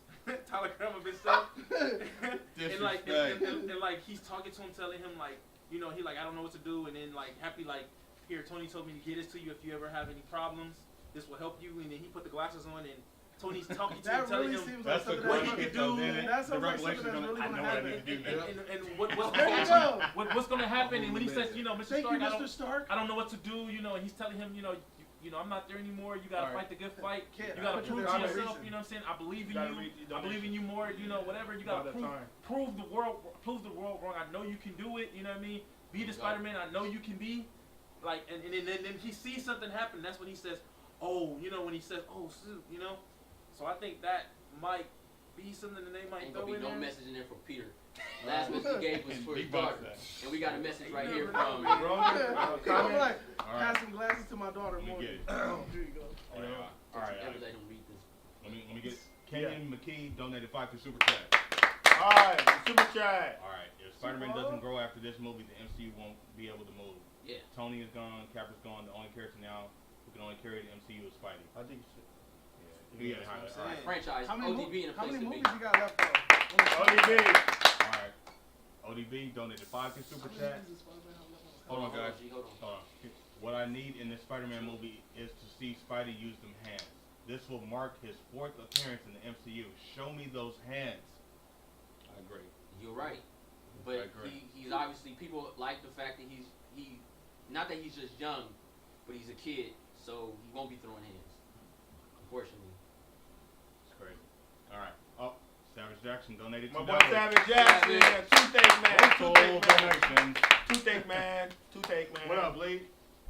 hologram of himself, and like and like he's talking to him, telling him like, you know, he like I don't know what to do, and then like happy like, here Tony told me to get this to you if you ever have any problems, this will help you, and then he put the glasses on and. Tony's talking to him, That telling really him seems like That's the something what that's he greatest could gift do. of it. That The sounds like something revelation's that's gonna. really I gonna know what I happen. need to do now. And what's There you go. what what's gonna happen, and when he says, Mr. Thank Stark, you, Mr. Stark. I don't know what to do, and he's telling him, I'm not there anymore. You gotta fight the good fight. Kid, You gotta I put you prove there to for a yourself. reason. You know what I'm saying? I believe in gotta you. read the I believe in you more. Whatever. You gotta prove the world wrong. I know you can do it. You know what I mean? Be the Spider-Man I know you can be. Like, and then he sees something happen. That's when he says, oh, when he says, oh, shoot, So I think that might be something that they might Ain't throw gonna be in no there. message in there for Peter. Last message he gave was for his daughter. And we got a message right here I'm from. like, pass some glasses to my daughter. Let me get it. Oh, here you go. All right. Never let him read this. Let me get Kenyon McKee donated 5 to Super Chat. All right, Super Chat. All right. If Spider-Man doesn't grow after this movie, the MCU won't be able to move. Yeah. Tony is gone. Cap is gone. The only character now who can only carry the MCU is Spidey. I think so. Yeah. All right. Franchise, How many ODB in a How place many to be. movies you got left though? ODB. All right. ODB donated 5 to Super Chat. Hold on, guys. Hold on. What I need in this Spider-Man movie is to see Spidey use them hands. This will mark his 4th appearance in the MCU. Show me those hands. I agree. You're right. But he's obviously, people like the fact that he not that he's just young, but he's a kid, so he won't be throwing hands. Unfortunately. It's crazy. All right. Oh, Savage Jackson donated My $2. boy Savage Jackson. Toothache man. Toothache man. Toothache man. What up, Lee?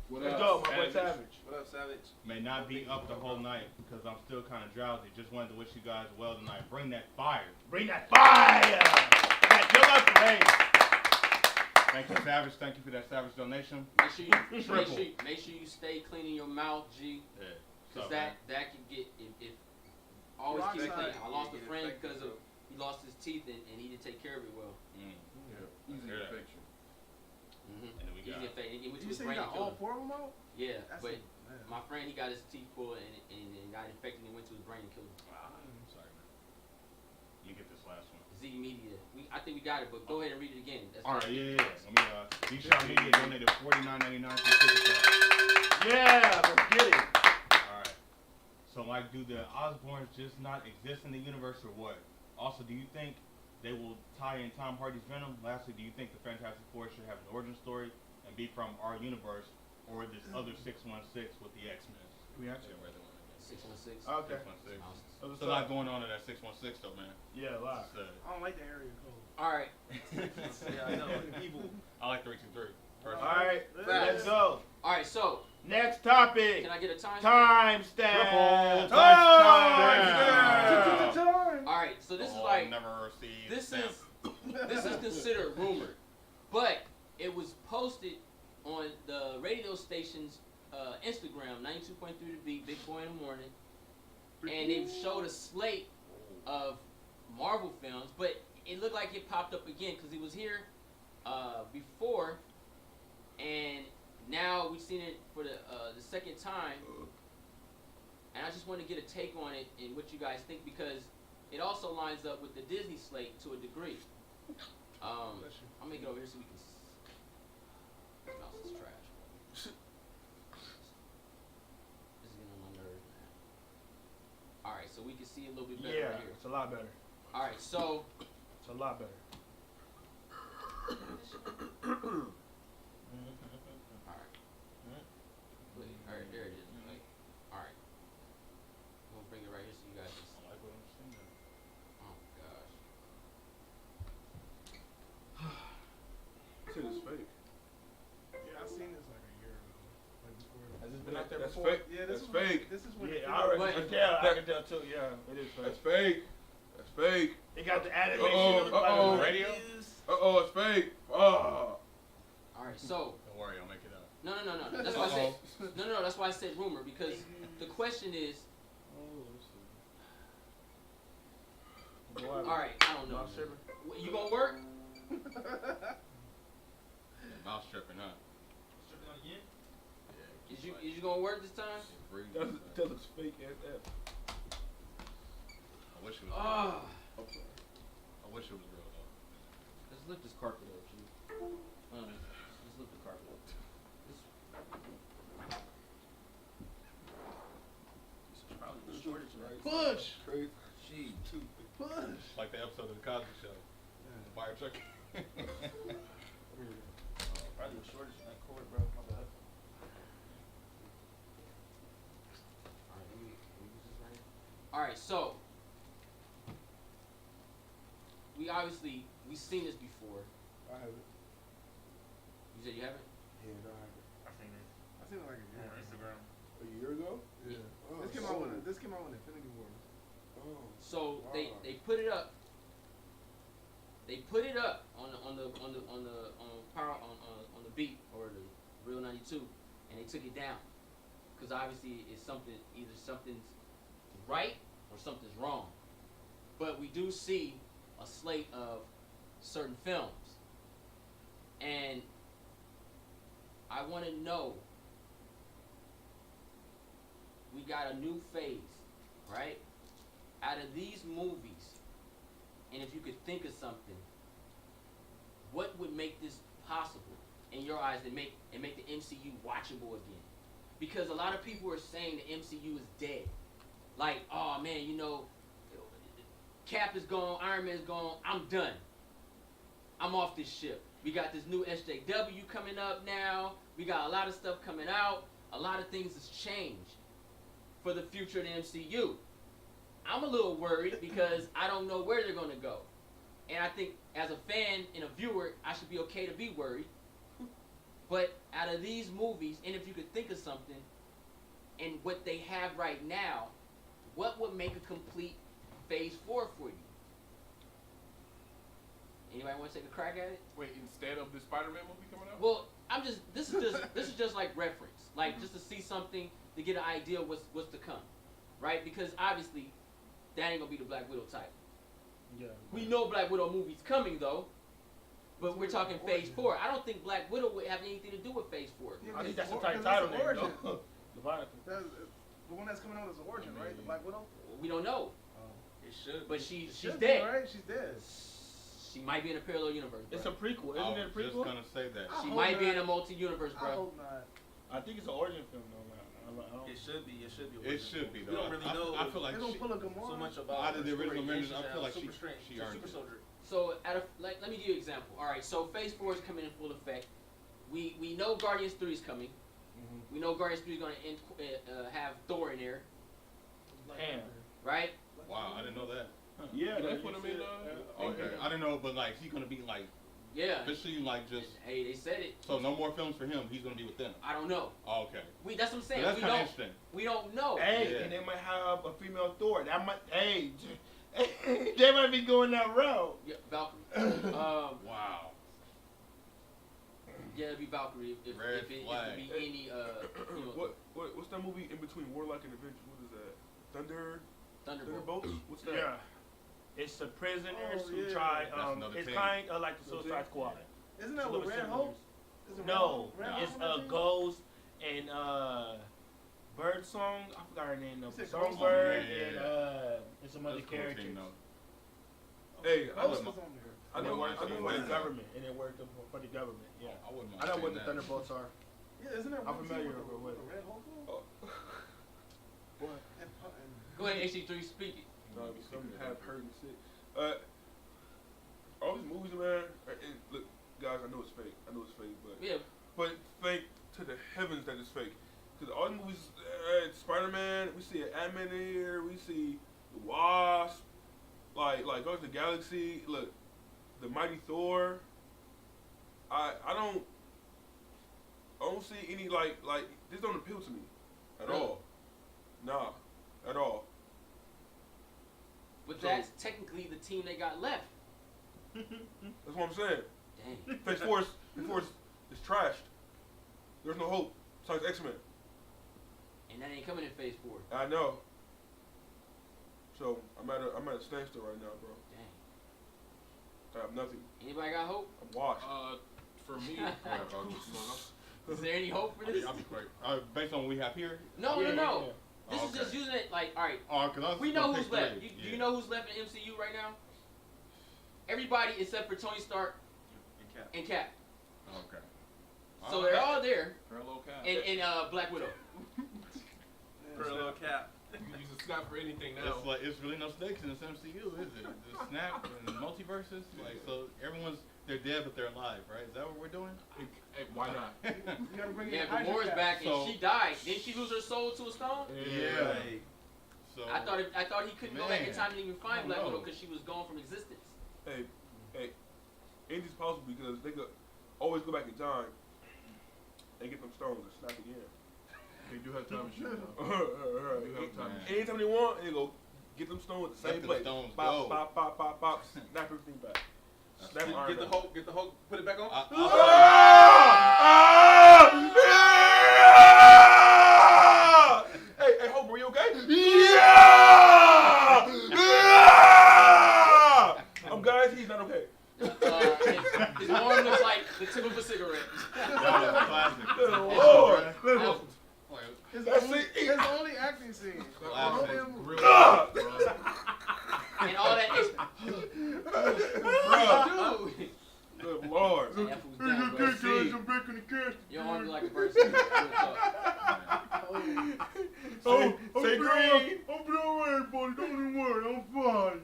What up, my boy Savage? What up, Savage? May not be up the whole night because I'm still kind of drowsy. Just wanted to wish you guys well tonight. Bring that fire. Bring that fire. You're my friend. Thank you, Savage. Thank you for that Savage donation. Make sure you stay cleaning your mouth, G. Yeah. Because that can get if always keep it clean. I lost a friend because he lost his teeth and he didn't take care of it well. Yeah. Easy infection. And then we got. Easy infection. It went to You his say brain you and got killed all him. 4 of them out? Yeah, That's but man. my friend, he got his teeth pulled and got infected and went to his brain and killed him. I'm sorry, man. You get this last one. Z Media. I think we got it, but go ahead and read it again. That's All right, fine. yeah. Let me. D-Shot Media donated $49.99 to Super Chat. Yeah, let's get it. All right. So, Mike, do the Osborns just not exist in the universe or what? Also, do you think they will tie in Tom Hardy's Venom? Lastly, do you think the Fantastic Four should have an origin story and be from our universe or this other 616 with the X-Men? We actually read the one again. 616. Okay. 616. There's a lot going on in that 616 though, man. Yeah, a lot. I don't like the area code. All right. Yeah, I know. Evil. I like 323. All right, let's go. All right, so next topic. Can I get a time? Time stamp. All right, so this is like this is considered rumored, but it was posted on the radio station's Instagram, 92.3 The Beat, Big Boy in the Morning, and it showed a slate of Marvel films, but it looked like it popped up again because it was here before, and now we've seen it for the second time, and I just want to get a take on it and what you guys think because it also lines up with the Disney slate to a degree. I'll make it over here so we can. Mouse is trash. This is getting on my nerves, man. All right, so we can see a little bit better Yeah, right here. it's a lot better. All right, so it's a lot better. All right. Wait, all right, there it is. Wait. All right. I'm gonna bring it right here so you guys can see. I like what I'm seeing. Oh gosh. Shit is fake. Yeah, I've seen this like a year ago. Like before. Has this been out there That's before? fake. Yeah, That's fake. This is when. Yeah, I already can tell. I can tell too. Yeah, it is fake. That's fake. That's fake. It got the animation on the radio. It's fake. All right, so. Don't worry, I'll make it up. No. That's why I said. No. That's why I said rumor because the question is. All right, I don't know. You gonna work? Mouse tripping, huh? Is you gonna work this time? Tell us fake SF. I wish it was real. Ah. I wish it was real though. Let's lift this carpet up, G. Let's lift the carpet up. This is probably the shortest, right? Push. Crazy. Gee, too. Push. Like the episode of the Cosby Show. The fire truck. right, so we've seen this before. I haven't. You said you haven't? Yeah, no, I haven't. I seen it I seen it like a year. on Instagram. A year ago? Yeah. Oh, this came out when Infinity War. Oh. So wow. they put it up. They put it up on the beat or the Real 92, and they took it down because obviously it's either something's right or something's wrong. But we do see a slate of certain films, and I want to know. We got a new phase, right? Out of these movies, and if you could think of something, what would make this possible in your eyes and make the MCU watchable again? Because a lot of people are saying the MCU is dead. Like, oh man, Cap is gone, Iron Man is gone, I'm done. I'm off this ship. We got this new SJW coming up now. We got a lot of stuff coming out. A lot of things has changed for the future of the MCU. I'm a little worried because I don't know where they're going to go. And I think as a fan and a viewer, I should be okay to be worried. But out of these movies, and if you could think of something, and what they have right now, what would make a complete Phase 4 for you? Anybody want to take a crack at it? Wait, instead of the Spider-Man movie coming out? Well, this is just like reference, like just to see something to get an idea of what's to come, right? Because obviously, that ain't gonna be the Black Widow type. Yeah. We know Black Widow movie's coming though, but we're talking Phase 4. I don't think Black Widow would have anything to do with Phase 4. I think that's the type title name, origin. though. Leviathan. The one that's coming out is the origin, right? The Black Widow. We don't know. It should. But she's Should dead. be, right? She's dead. She might be in a parallel universe. Bro. It's a prequel, I isn't it a was prequel? just gonna say that. She might be in a multi-universe, I bro. hope not. I think it's an origin film, though. It should be. It should be. It should be We though. don't really know. I feel like They don't pull a Gamora. so much about out of the her original story. Avengers, I feel like Super Strange. she earned Super it. Soldier. So, let me give you an example. All right, so Phase 4 is coming in full effect. We know Guardians 3 is coming. Mm-hmm. We know Guardians 3 is going to have Thor in there, Damn. right? Wow, I didn't know that. Yeah, They that's put him in. Okay, I didn't know, but like he's gonna be like Yeah. officially like just. Hey, they said it. So no more films for him. He's gonna be with them. I don't know. Oh, okay. That's what I'm saying. So that's we kind of don't. interesting. We don't know. Hey, Yeah. and they might have a female Thor. That might. Hey, they might be going that route. Yeah, Valkyrie. Wow. Yeah, it'd be Valkyrie if Red it could flag. be any. What's that movie in between Warlock and Avengers? What is that? Thunderbolt. Thunderbolts? What's that? Yeah. It's the prisoners Oh, who yeah. try. That's another It's thing. kind of like the Suicide Squad. Isn't It's that a with little Red similar. Hope? Is it No, Red it's Hope on that team? Ghost and Birdsong. I forgot her name though. You said Songbird Ghost? and and some other That's a cool characters. team, though. Hey, I Ghost know. was on there. I know. Worked I know. for the what- government, and it worked for the government. Yeah, I wouldn't mind I know seeing what the that. Thunderbolts are. Yeah, isn't that I'm one familiar team with the Red Hope? Oh. What? Go ahead, HC3, speak it. No, some have heard and shit. All these movies, man. And look, guys, I know it's fake. Yeah. But fake to the heavens that it's fake. Because all the movies, Spider-Man, we see an Ant-Man in here. We see the Wasp. Like Guardians of the Galaxy. Look, the Mighty Thor. I don't see any like this don't appeal to me at all. Nah, at all. But So- that's technically the team they got left. That's what I'm saying. Dang. Phase 4 is trashed. There's no hope. Besides X-Men. And that ain't coming in Phase 4. I know. So I'm at a standstill right now, bro. Dang. I have nothing. Anybody got hope? I'm washed. For me, Is there any hope for this? I'll be quick. Based on what we have here. No. Oh, This is okay. just using it like, all right. Cause We know who's left. Do you know who's left in MCU right now? Everybody except for Tony Stark and Cap. Okay. So they're all there. Parallel Cap. And Black Widow. Parallel Cap. You can use a snap for anything now. It's like it's really no stakes in this MCU, is it? The snap and the multiverses, like so they're dead but they're alive, right? Is that what we're doing? Hey, why not? You gotta bring Yeah, in Gamora's back So- and she died. Didn't she lose her soul to a stone? Yeah. Right. So I thought he couldn't go back in time and even find Black Widow know. because she was gone from existence. Hey, anything's possible because they could always go back in time and get them stones and snap again. They do have time machine now. They do have time machine. Anytime they want, they go get them stones at the same place. Stones Pop, go. pop, pop, pop, pop, snap everything back. Snap Get the Hulk, put it back on. Hey, Hope, are you okay? Yeah! I'm guys, he's not okay. His arm looks like the tip of a cigarette. Classic. Good Lord. His That's only, it. his only acting scene. And all that is. Dude. Good Lord. That fool's down, bro. Your arm be like a bird's nest. Say green. I'm alright, buddy. Don't even worry. I'm fine.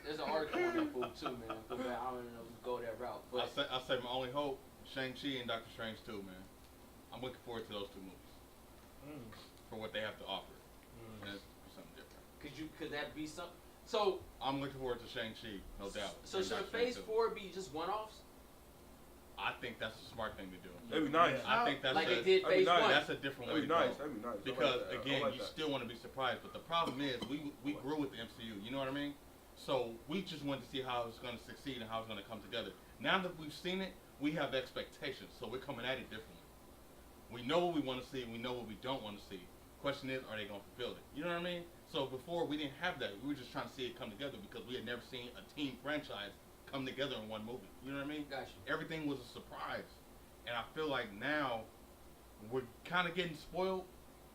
There's an article on that fool too, man. I feel bad. I don't even know if we go that route. But I say my only hope, Shang-Chi and Doctor Strange too, man. I'm looking forward to those two movies for what they have to offer. And it's something different. could that be some? So I'm looking forward to Shang-Chi, no doubt. So And should Doctor Phase Strange 4 be just one-offs? I think that's a smart thing to do. That'd be nice. I think that's like they did Phase 1. That's a different way to go. That'd be nice. Because I like that. again, I like you that. still want to be surprised, but the problem is we grew with the MCU. You know what I mean? So we just wanted to see how it's going to succeed and how it's going to come together. Now that we've seen it, we have expectations, so we're coming at it differently. We know what we want to see, and we know what we don't want to see. Question is, are they going to fulfill it? You know what I mean? So before, we didn't have that. We were just trying to see it come together because we had never seen a team franchise come together in one movie. You know what I mean? Gotcha. Everything was a surprise. And I feel like now we're kind of getting spoiled,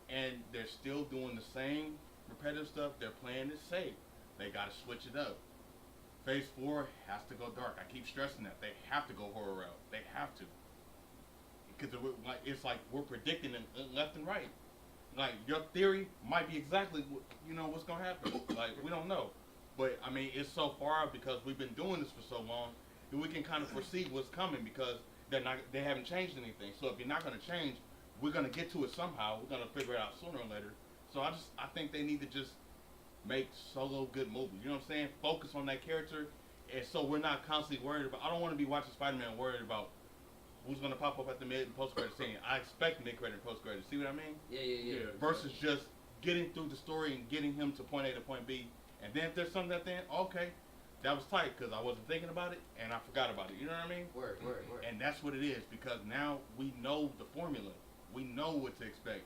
and they're still doing the same repetitive stuff. They're playing it safe. They got to switch it up. Phase 4 has to go dark. I keep stressing that. They have to go horror route. They have to. Because it's like we're predicting it left and right. Like, your theory might be exactly what's going to happen. Like, we don't know. But, I mean, it's so far out because we've been doing this for so long that we can kind of foresee what's coming because they haven't changed anything. So if you're not going to change, we're going to get to it somehow. We're going to figure it out sooner or later. So I think they need to just make Solo good movies. You know what I'm saying? Focus on that character. And so we're not constantly worried about, I don't want to be watching Spider-Man worried about who's going to pop up at the mid and post-credit scene. I expect mid-credit and post-credit. See what I mean? Yeah. Versus just getting through the story and getting him to point A to point B. And then if there's something at the end, okay, that was tight because I wasn't thinking about it and I forgot about it. You know what I mean? Word. And that's what it is because now we know the formula. We know what to expect.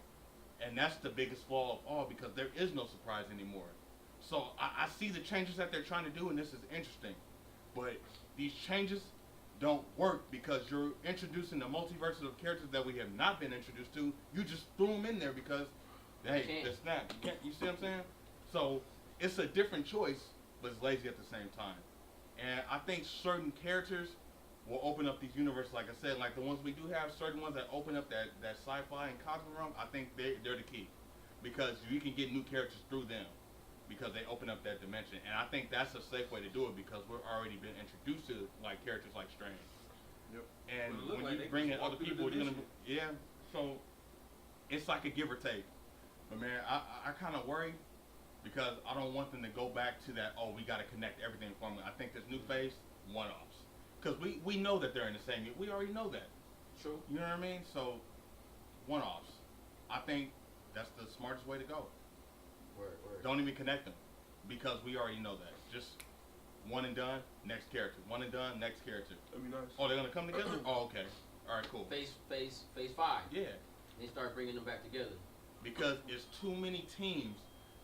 And that's the biggest flaw of all because there is no surprise anymore. So I see the changes that they're trying to do and this is interesting. But these changes don't work because you're introducing the multiverses of characters that we have not been introduced to. You just threw them in there because, hey, the snap. You see what I'm saying? So it's a different choice, but it's lazy at the same time. And I think certain characters will open up these universes, like I said, like the ones we do have, certain ones that open up that sci-fi and cosmic realm, I think they're the key. Because you can get new characters through them because they open up that dimension. And I think that's a safe way to do it because we're already been introduced to like characters like Strange. Yep. And Well, when like you they bring in just other walk through people, the you're gonna, dimension. so it's like a give or take. But man, I kind of worry because I don't want them to go back to that, oh, we got to connect everything formula. I think this new phase, one-offs. Because we know that they're in the same, we already know that. True. You know what I mean? So, one-offs. I think that's the smartest way to go. Word. Don't even connect them because we already know that. Just one and done, next character. One and done, next character. That'd be nice. Oh, they're going to come together? Oh, okay. All right, cool. Phase 5. Yeah. They start bringing them back together. Because it's too many teams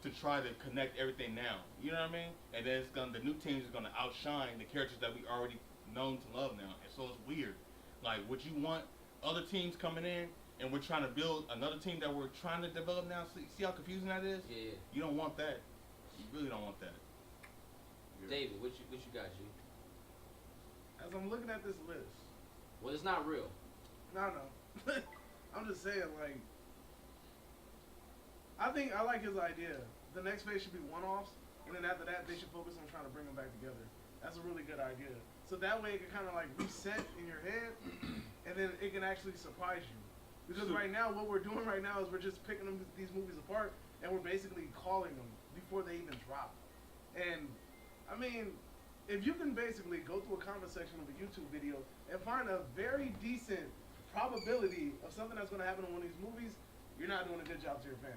to try to connect everything now. You know what I mean? And then the new teams are gonna outshine the characters that we already known to love now. And so it's weird. Like, would you want other teams coming in and we're trying to build another team that we're trying to develop now? See how confusing that is? Yeah. You don't want that. You really don't want that. Yeah. David, what you got, G? As I'm looking at this list. Well, it's not real. No. I'm just saying, like, I think I like his idea. The next phase should be one-offs, and then after that, they should focus on trying to bring them back together. That's a really good idea. So that way, it can kind of like reset in your head, and then it can actually surprise you. Because right now, what we're doing right now is we're just picking these movies apart, and we're basically calling them before they even drop. And I mean, if you can basically go through a comment section of a YouTube video and find a very decent probability of something that's going to happen in one of these movies, you're not doing a good job to your fans.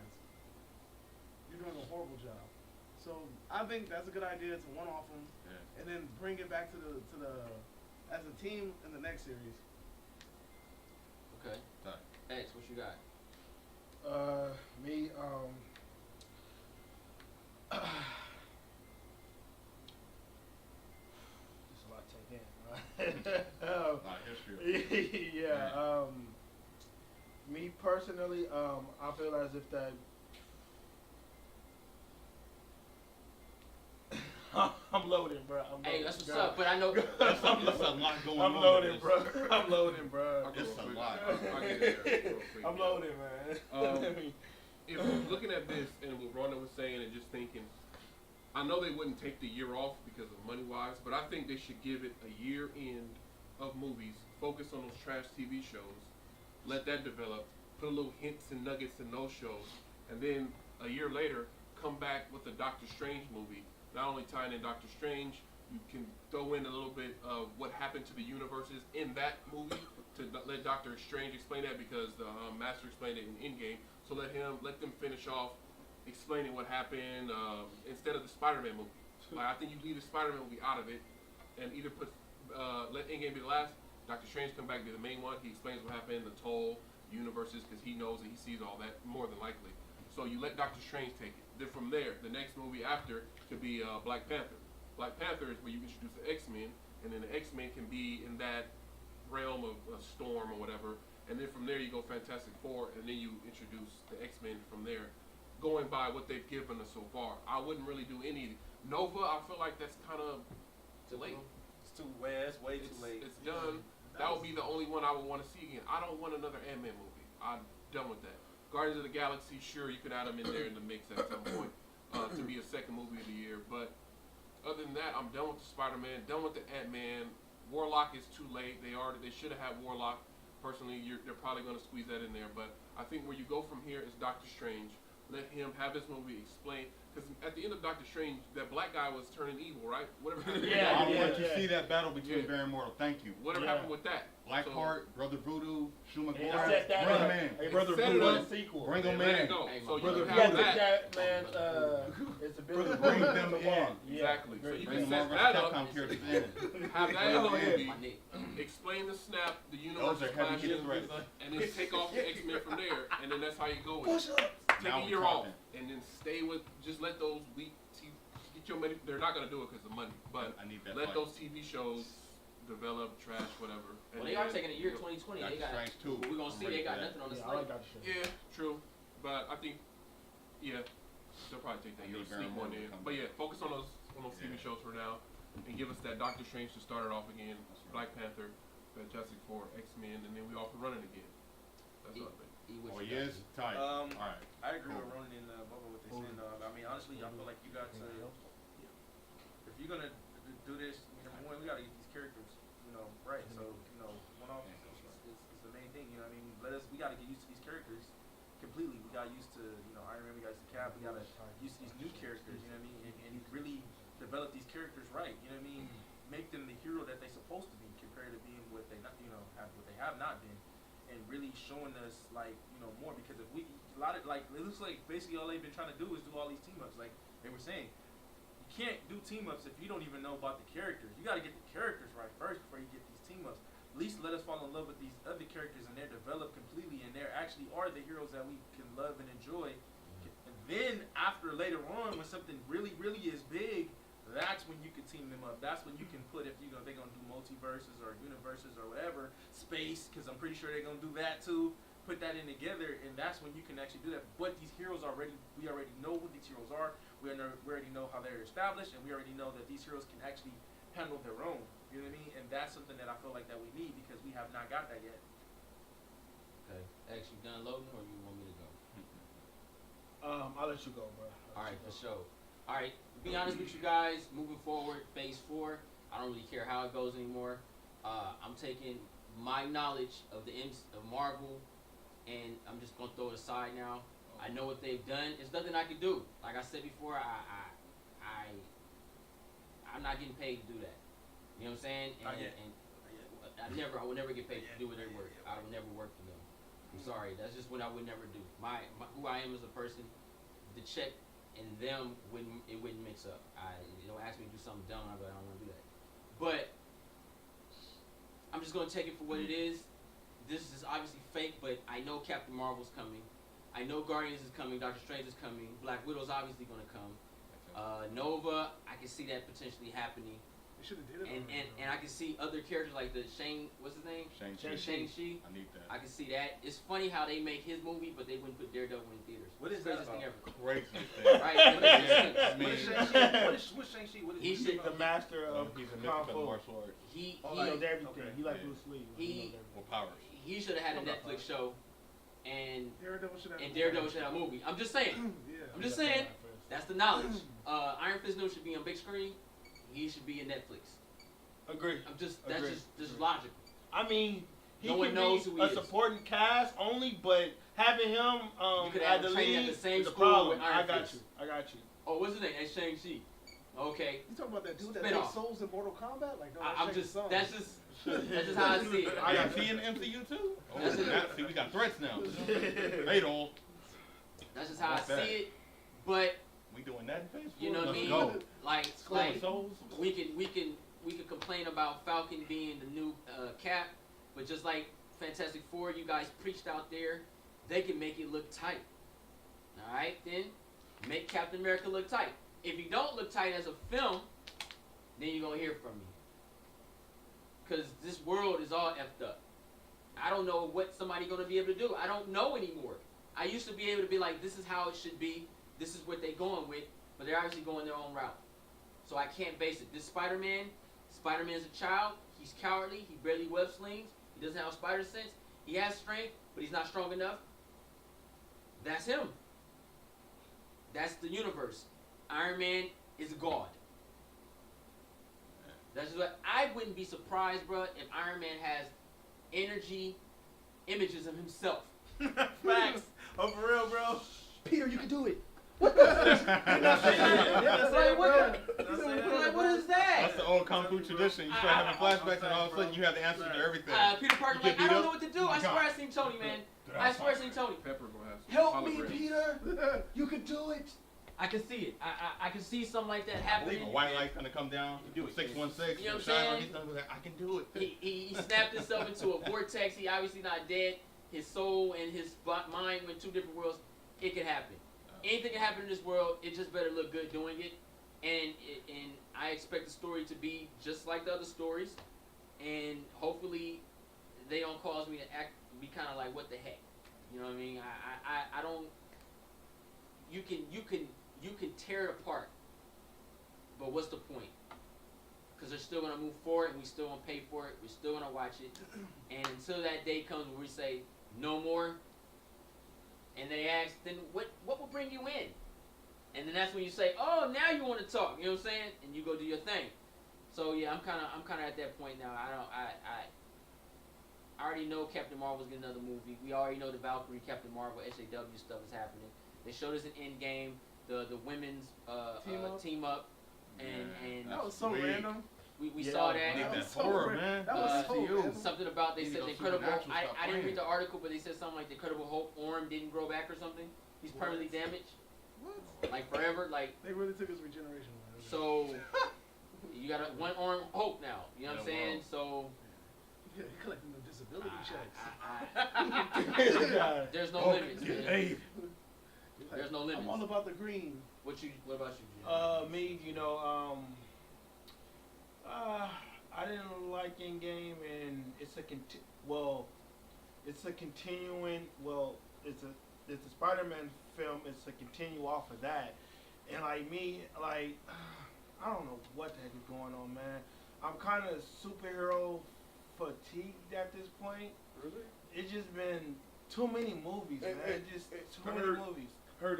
You're doing a horrible job. So I think that's a good idea to one-off them, and then bring it back to the as a team in the next series. Okay. X, what you got? Me, just a lot to take in. A lot of history. Yeah. Me personally, I feel as if that. I'm loading, bro. Hey, that's what's up. But I know there's a lot going on. I'm loading, bro. I'm loading, bro. It's a lot. I'll get it there real quick. I'm loading, man. If we're looking at this and what Rhonda was saying and just thinking, I know they wouldn't take the year off because of money-wise, but I think they should give it a year end of movies, focus on those trash TV shows, let that develop, put a little hints and nuggets in those shows, and then a year later, come back with a Doctor Strange movie. Not only tying in Doctor Strange, you can throw in a little bit of what happened to the universes in that movie to let Doctor Strange explain that, because the Master explained it in Endgame. So let them finish off explaining what happened instead of the Spider-Man movie. Like, I think you leave the Spider-Man movie out of it and either let Endgame be the last. Doctor Strange come back, be the main one. He explains what happened, the toll, universes, because he knows and he sees all that more than likely. So you let Doctor Strange take it. Then from there, the next movie after could be Black Panther. Black Panther is where you introduce the X-Men, and then the X-Men can be in that realm of Storm or whatever. And then from there you go Fantastic Four, and then you introduce the X-Men from there, going by what they've given us so far. I wouldn't really do any Nova. I feel like that's kind of too late. It's too way too late. It's done. That would be the only one I would want to see again. I don't want another Ant-Man movie. I'm done with that. Guardians of the Galaxy, sure, you could add them in there in the mix at some point to be a second movie of the year. But other than that, I'm done with the Spider-Man, done with the Ant-Man. Warlock is too late. They should have had Warlock. Personally, they're probably going to squeeze that in there. But I think where you go from here is Doctor Strange. Let him have his movie explain. Because at the end of Doctor Strange, that black guy was turning evil, right? Whatever happened. I want to see that battle between Barry and Mortal. Thank you. Whatever happened with that? Blackheart, Brother Voodoo, Shuma Hey, Gordon, set that bring up. him in. Hey, Brother Set it Voodoo up. sequel. Bring him Let in. it go. So you Brother can Voodoo, have that. man, it's a Brother, bit bring them in. Exactly. So you Bring can them set over that up. Capcom characters in. Have that in the movie. Explain the snap, the universe Those are heavy clashing, hitters right there. and then take off the X-Men from there, and then that's how you go with Push it. up. Take Now a we're year off, talking. and then stay with, just let those weak get your money. They're not going to do it because of money, but I need that let fight. those TV shows develop, trash, whatever. Well, they are taking a year 2020. They got. Strange too. We're gonna see they got nothing on the Yeah, I slate. like Doctor Strange. Yeah, true, but I think, yeah, they'll probably take that I year, need Baron sneak one Mordo to in. come But back. yeah, focus on those TV shows for now, and give us that Doctor Strange to start it off again, Black Panther, Fantastic Four, X-Men, and then we off and running again. That's what I think. Oh yes, tight. All right. I agree Cool. with Ronan and Bubba what they saying. I mean, honestly, I feel like you got to, if you're gonna do this, number one, we gotta get these characters, right. So, one off is the main thing. I mean, we gotta get used to these characters completely. We got used to, Iron Man. We got used to Cap. We gotta use these new characters. You know what I mean? And really develop these characters right. You know what I mean? Make them the hero that they're supposed to be compared to being what they not, what they have not been. And really showing us more, because if we it looks like basically all they've been trying to do is do all these team ups. Like they were saying, you can't do team ups if you don't even know about the characters. You got to get the characters right first before you get these team ups. At least let us fall in love with these other characters and they're developed completely and they actually are the heroes that we can love and enjoy. And then after later on, when something really is big, that's when you can team them up. That's when you can put, if they're gonna do multiverses or universes or whatever, space, because I'm pretty sure they're gonna do that too. Put that in together, and that's when you can actually do that. But these heroes we already know what these heroes are. We already know how they're established, and we already know that these heroes can actually handle their own. You know what I mean? And that's something that I feel like that we need because we have not got that yet. Okay. X, you done loading, or you want me to go? I'll let you go, bro. All right, for sure. All right, to be honest with you guys, moving forward, Phase 4, I don't really care how it goes anymore. I'm taking my knowledge of Marvel and I'm just gonna throw it aside now. I know what they've done. There's nothing I can do. Like I said before, I'm not getting paid to do that. You know what I'm saying? And I will never get paid to do what they work. I will never work for them. I'm sorry. That's just what I would never do. My who I am as a person, the check and them wouldn't mix up. Ask me to do something dumb, I'll be like, I don't want to do that. But I'm just gonna take it for what it is. This is obviously fake, but I know Captain Marvel's coming. I know Guardians is coming. Doctor Strange is coming. Black Widow's obviously gonna come. Nova, I can see that potentially happening. They should have did it. And I can see other characters like the what's his name? Shang-Chi. I need that. I can see that. It's funny how they make his movie, but they wouldn't put Daredevil in theaters. What is Craziest that thing about? ever? Crazy thing. Right? What's Shang-Chi? What is He's the master of He's a Kung mythical Fu. martial arts. He knows everything. Okay. He like Bruce Lee. He knows With powers. He should have had a Netflix show, and Daredevil should have. Daredevil should have a movie. I'm just saying. I'm just saying. That's the knowledge. Iron Fist should be on big screen. He should be in Netflix. Agree. That's just logical. I mean, he No can one knows be who he a is. supporting cast only, but having him You could at have the him training lead at the same is a school problem. with Iron I got Fist. you. Oh, what's his name? It's Shang-Chi. Okay. You talking about that dude that Spin-off. takes souls in Mortal Kombat? Like, no, I'm just. That's just how I see it. I got P in the MCU too. Oh, That's it. see, we got threats now. They don't. That's just how I What's that? see it. But We doing that in phase 4? you know what I Let's mean? go. Like Souls. we can complain about Falcon being the new Cap, but just like Fantastic Four, you guys preached out there, they can make it look tight. All right, then make Captain America look tight. If you don't look tight as a film, then you're gonna hear from me. Cause this world is all effed up. I don't know what somebody gonna be able to do. I don't know anymore. I used to be able to be like, this is how it should be. This is what they're going with, but they're obviously going their own route. So I can't base it. This Spider-Man's a child. He's cowardly. He barely web slings. He doesn't have spider sense. He has strength, but he's not strong enough. That's him. That's the universe. Iron Man is a god. That's just what I wouldn't be surprised, bro, if Iron Man has images of himself. Facts. Oh, for real, bro. Peter, you can do it. Like, what is that? That's the old Kung Fu tradition. You start having flashbacks and all of a sudden you have the answers to everything. Peter Parker, You like, get I beat don't up? know what to do. Oh my I swear God. I seen Tony, man. I swear I seen Tony. Pepper gonna have some Help me, holograms. Peter. You can do it. I can see it. I can see something like that A happening. white light's gonna come down. You do it. 616. You know what I'm shine on, saying? he's gonna be like, I can do it. He snapped himself into a vortex. He obviously not dead. His soul and his mind went two different worlds. It can happen. Anything can happen in this world. It just better look good doing it. And I expect the story to be just like the other stories. And hopefully they don't cause me to be kind of like, what the heck? You know what I mean? I don't. You can tear it apart, but what's the point? Because they're still gonna move forward, and we still gonna pay for it. We're still gonna watch it, and until that day comes where we say no more, and they ask, then what will bring you in? And then that's when you say, oh, now you want to talk. You know what I'm saying? And you go do your thing. So yeah, I'm kind of at that point now. I already know Captain Marvel's getting another movie. We already know the Valkyrie Captain Marvel SAW stuff is happening. They showed us an Endgame, the women's team up, and that was so random. We saw that. That was horror, man. That was so random. Something about they You said know, the Incredible. Supernatural I stopped didn't read playing. the article, but they said something like the Incredible Hulk arm didn't grow back or something. He's permanently damaged, like forever. Like They really took his regeneration. so, you got a one arm Hulk now. You know what I'm saying? So. Yeah, he collecting the disability checks. There's no limits, man. There's no limits. I'm all about the green. What about you, Jim? Me, I didn't like Endgame, and it's a continuing. Well, it's a Spider-Man film. It's a continue off of that, and like me, like I don't know what the heck is going on, man. I'm kind of superhero fatigued at this point. Really? It's just been too many movies, man. Hey, Just hey, too I many heard- movies. Heard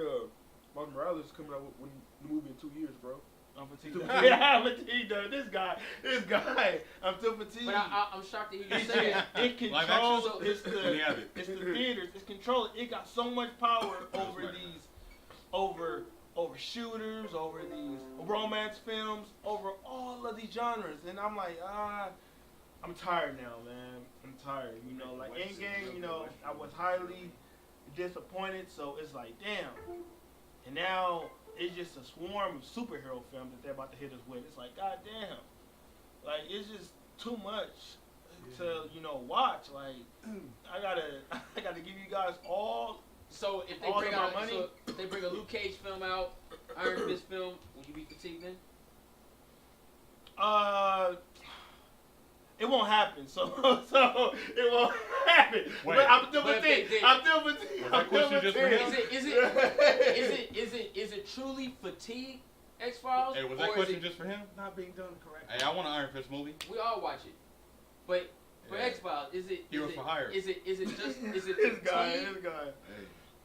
Miles Morales is coming out with the movie in 2 years, bro. I'm fatigued. Yeah, I'm fatigued though. This guy. I'm still fatigued. But I'm shocked to hear you say that. It controls. So It's the theaters. It's control. It got so much power over shooters, over these romance films, over all of these genres, and I'm like, I'm tired now, man. I'm tired. You know, like Endgame. You know, I was highly disappointed. So it's like, damn. And now it's just a swarm of superhero films that they're about to hit us with. It's like, goddamn. Like, it's just too much to, watch. Like, I gotta give you guys all. So if they all bring of my out, money. so if they bring a Luke Cage film out, Iron Fist film, would you be fatigued then? It won't happen. So it won't happen. Wait, but I'm still but if fatigued. they did- I'm still fatigued. Was that question just for him? Is it truly fatigue, X-Files? Hey, was that or is question it, just for him? Not being done correctly. Hey, I want an Iron Fist movie. we all watch it, but for Yeah. X-Files, is it Hero for hire. Is it just is it This guy. fatigue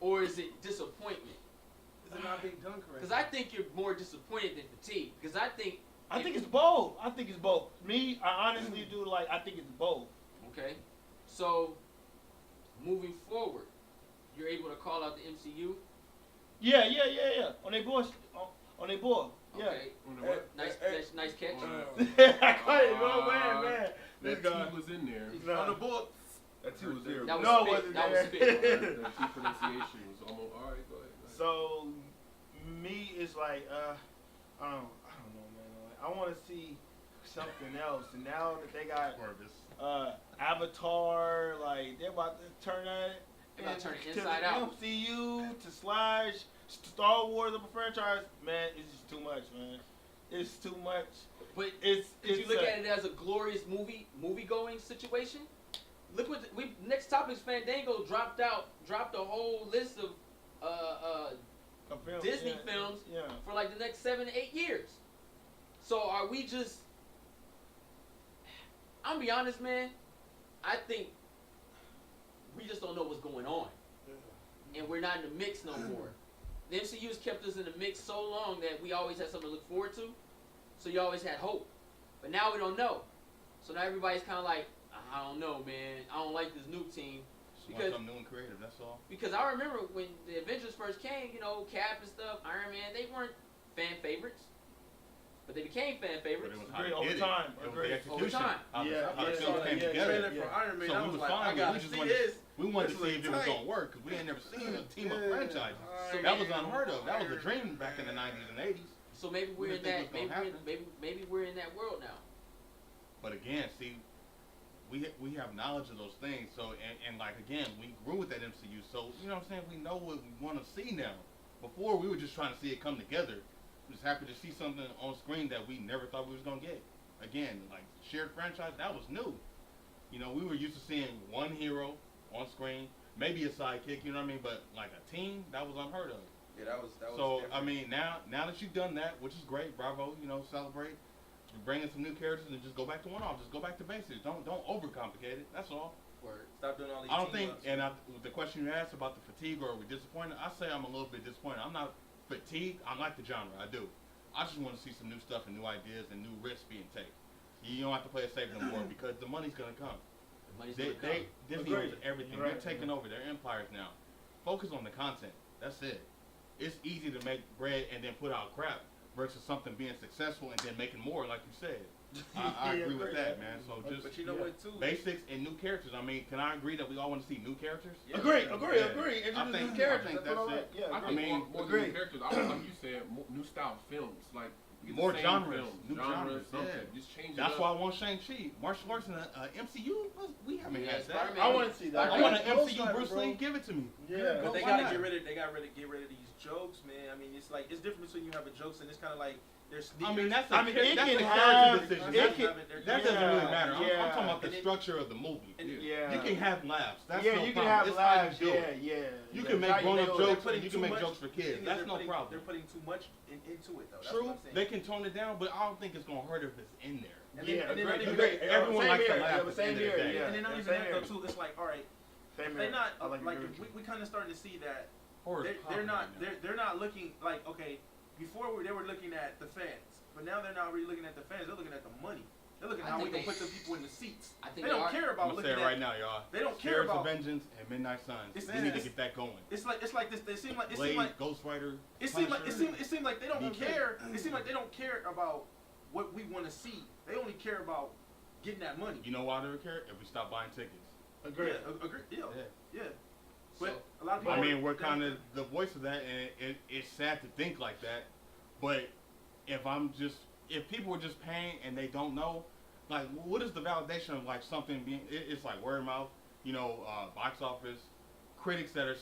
or is it disappointment? Is it not being done correctly? Because I think you're more disappointed than fatigued. Because I think it's both. I think it's both. Me, I honestly do I think it's both. Okay, so moving forward, you're able to call out the MCU. Yeah. On their board. On their board. Yeah. Okay. Nice catch. I caught it, man. This That guy T was in there. No. On the board. That T was there. That was No, spit. wasn't That there. was spit. That T pronunciation was almost all right. Go ahead. So, me is like, I don't know, man. Like, I want to see something else, and now that they got Avatar, like they're about to turn that. They're about to turn it to inside the out. MCU to slash Star Wars of a franchise, man. It's just too much, man. It's too much. But Could you look at it as a glorious movie going situation? Look what next topic's Fandango dropped a whole list of Disney films for like the next 7 to 8 years. So are we just? I'm gonna be honest, man. I think we just don't know what's going on, and we're not in the mix no more. The MCU's kept us in the mix so long that we always had something to look forward to. So you always had hope, but now we don't know. So now everybody's kind of like, I don't know, man. I don't like this new team. Just want something new and creative, that's all. Because I remember when the Avengers first came, Cap and stuff, Iron Man, they weren't fan favorites. But they became fan favorites. But it was Over time. It was the execution. Over time. How the films came Trailer together. for Iron Man. So I we was was like, fine I with it. gotta We just see wanted this. we wanted to This see if it was looks going to work because we ain't never seen a team of franchises. So That was unheard of. That was a dream back in the 90s and 80s. So maybe we're in that. Maybe we're in that world now. But again, see, we have knowledge of those things. So and like again, we grew with that MCU. So you know what I'm saying? We know what we want to see now. Before we were just trying to see it come together. I'm just happy to see something on screen that we never thought we was gonna get. Again, like shared franchise, that was new. We were used to seeing one hero on screen, maybe a sidekick. You know what I mean? But like a team, that was unheard of. Yeah, that was. So different. I mean, now that you've done that, which is great, bravo. Celebrate. Bring in some new characters and just go back to one off. Just go back to basics. Don't overcomplicate it. That's all. Word. Stop doing all these. I don't think. And the question you asked about the fatigue or are we disappointed? I say I'm a little bit disappointed. I'm not fatigued. I like the genre. I do. I just want to see some new stuff and new ideas and new risks being taken. You don't have to play it safe no more because the money's gonna come. Disney owns everything. They're taking over. They're empires now. Focus on the content. That's it. It's easy to make bread and then put out crap versus something being successful and then making more, like you said. I agree with that, man. So just but you know what, too? basics and new characters. I mean, can I agree that we all want to see new characters? Yeah. Agree. I think New characters. that's it. Yeah, I think more new characters. I like you said, new style films. Like more the same genres, films, new genres. something. Yeah. Just change it That's up. why I want Shang-Chi. Martial arts in the MCU. We haven't had that. I want to see that. I want an MCU Bruce Lee. Give it to me. Yeah, But they why gotta not? get rid of these jokes, man. I mean, it's like it's different between you having jokes and it's kind of like there's. I mean, that's I mean, it that's can a have- character decision. it can- That doesn't really matter. yeah. I'm talking about the And it- structure of the movie. Yeah. You can have laughs. That's yeah, no you problem. can have It's laughs. how you do it. Yeah. You Yeah. can make How you grown-up do it. jokes They're putting and you can too make much- jokes for the kids. thing is That's they're no putting- problem. They're putting too much into it, though. That's True, what I'm saying. they can tone it down, but I don't think it's gonna hurt if it's in there. And Yeah, then not even agree. that- Everyone Same likes here. to laugh Yeah, at but the end same of the here. day. Yeah. And then not even Same that though here. too. It's like, all right, Same they're here. not I like like your we kind of starting to see that Horror's they're popular not right now. they're not looking like okay. Before they were looking at the fans, But now they're not really looking at the fans. They're looking at the money. They're looking at I how we think can put the people in the seats. I think They don't care about I'm gonna looking say it at right now, y'all. They don't care Spirits about of Vengeance and Midnight Suns. It's- We need to it's- get that going. It's like this. They seem like it Blade, seem like Ghost Rider. it seemed like Punisher. it seemed like they don't BK. care. It seemed like they don't care about what we want to see. They only care about getting that money. You know why they don't care? If we stop buying tickets. Agree. Yeah, agree. Yeah. But a lot of people. I mean, we're kind of the voice of that, and it's sad to think like that. But if people are just paying and they don't know, like, what is the validation of like something being? It's like word of mouth, box office, critics that are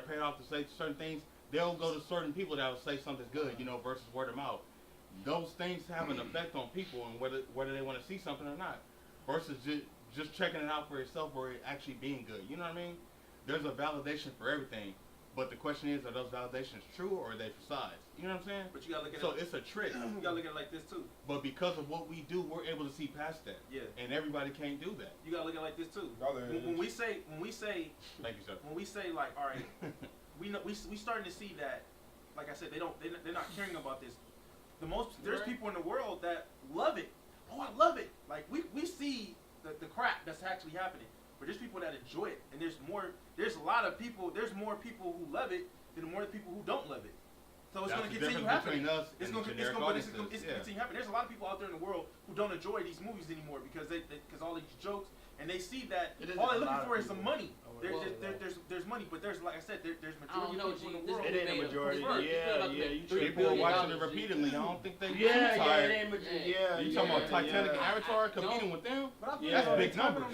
paid off to say certain things. They'll go to certain people that will say something's good, versus word of mouth. Those things have an effect on people and whether they want to see something or not, versus just checking it out for yourself or it actually being good. You know what I mean? There's a validation for everything, but the question is, are those validations true or are they facades? You know what I'm saying? But you gotta look at so it. it's a trick. You gotta look at it like this too. But because of what we do, we're able to see past that. Yeah. And everybody can't do that. You gotta look at it like this too. When we say, thank you, sir. When we say like, all right, we starting to see that, like I said, they're not caring about this. There's people in the world that love it. Oh, I love it. Like we see the crap that's actually happening. But there's people that enjoy it, and there's more people who love it than more people who don't love it. So it's going to continue happening. It's going to continue happening. There's a lot of people out there in the world who don't enjoy these movies anymore because all these jokes, and they see that all they're looking for is some money. There's money, but there's, like I said, there's majority of people in the world. It ain't a majority. People are watching it repeatedly. I don't think they tired. You talking about Titanic and Avatar competing with them? That's big numbers.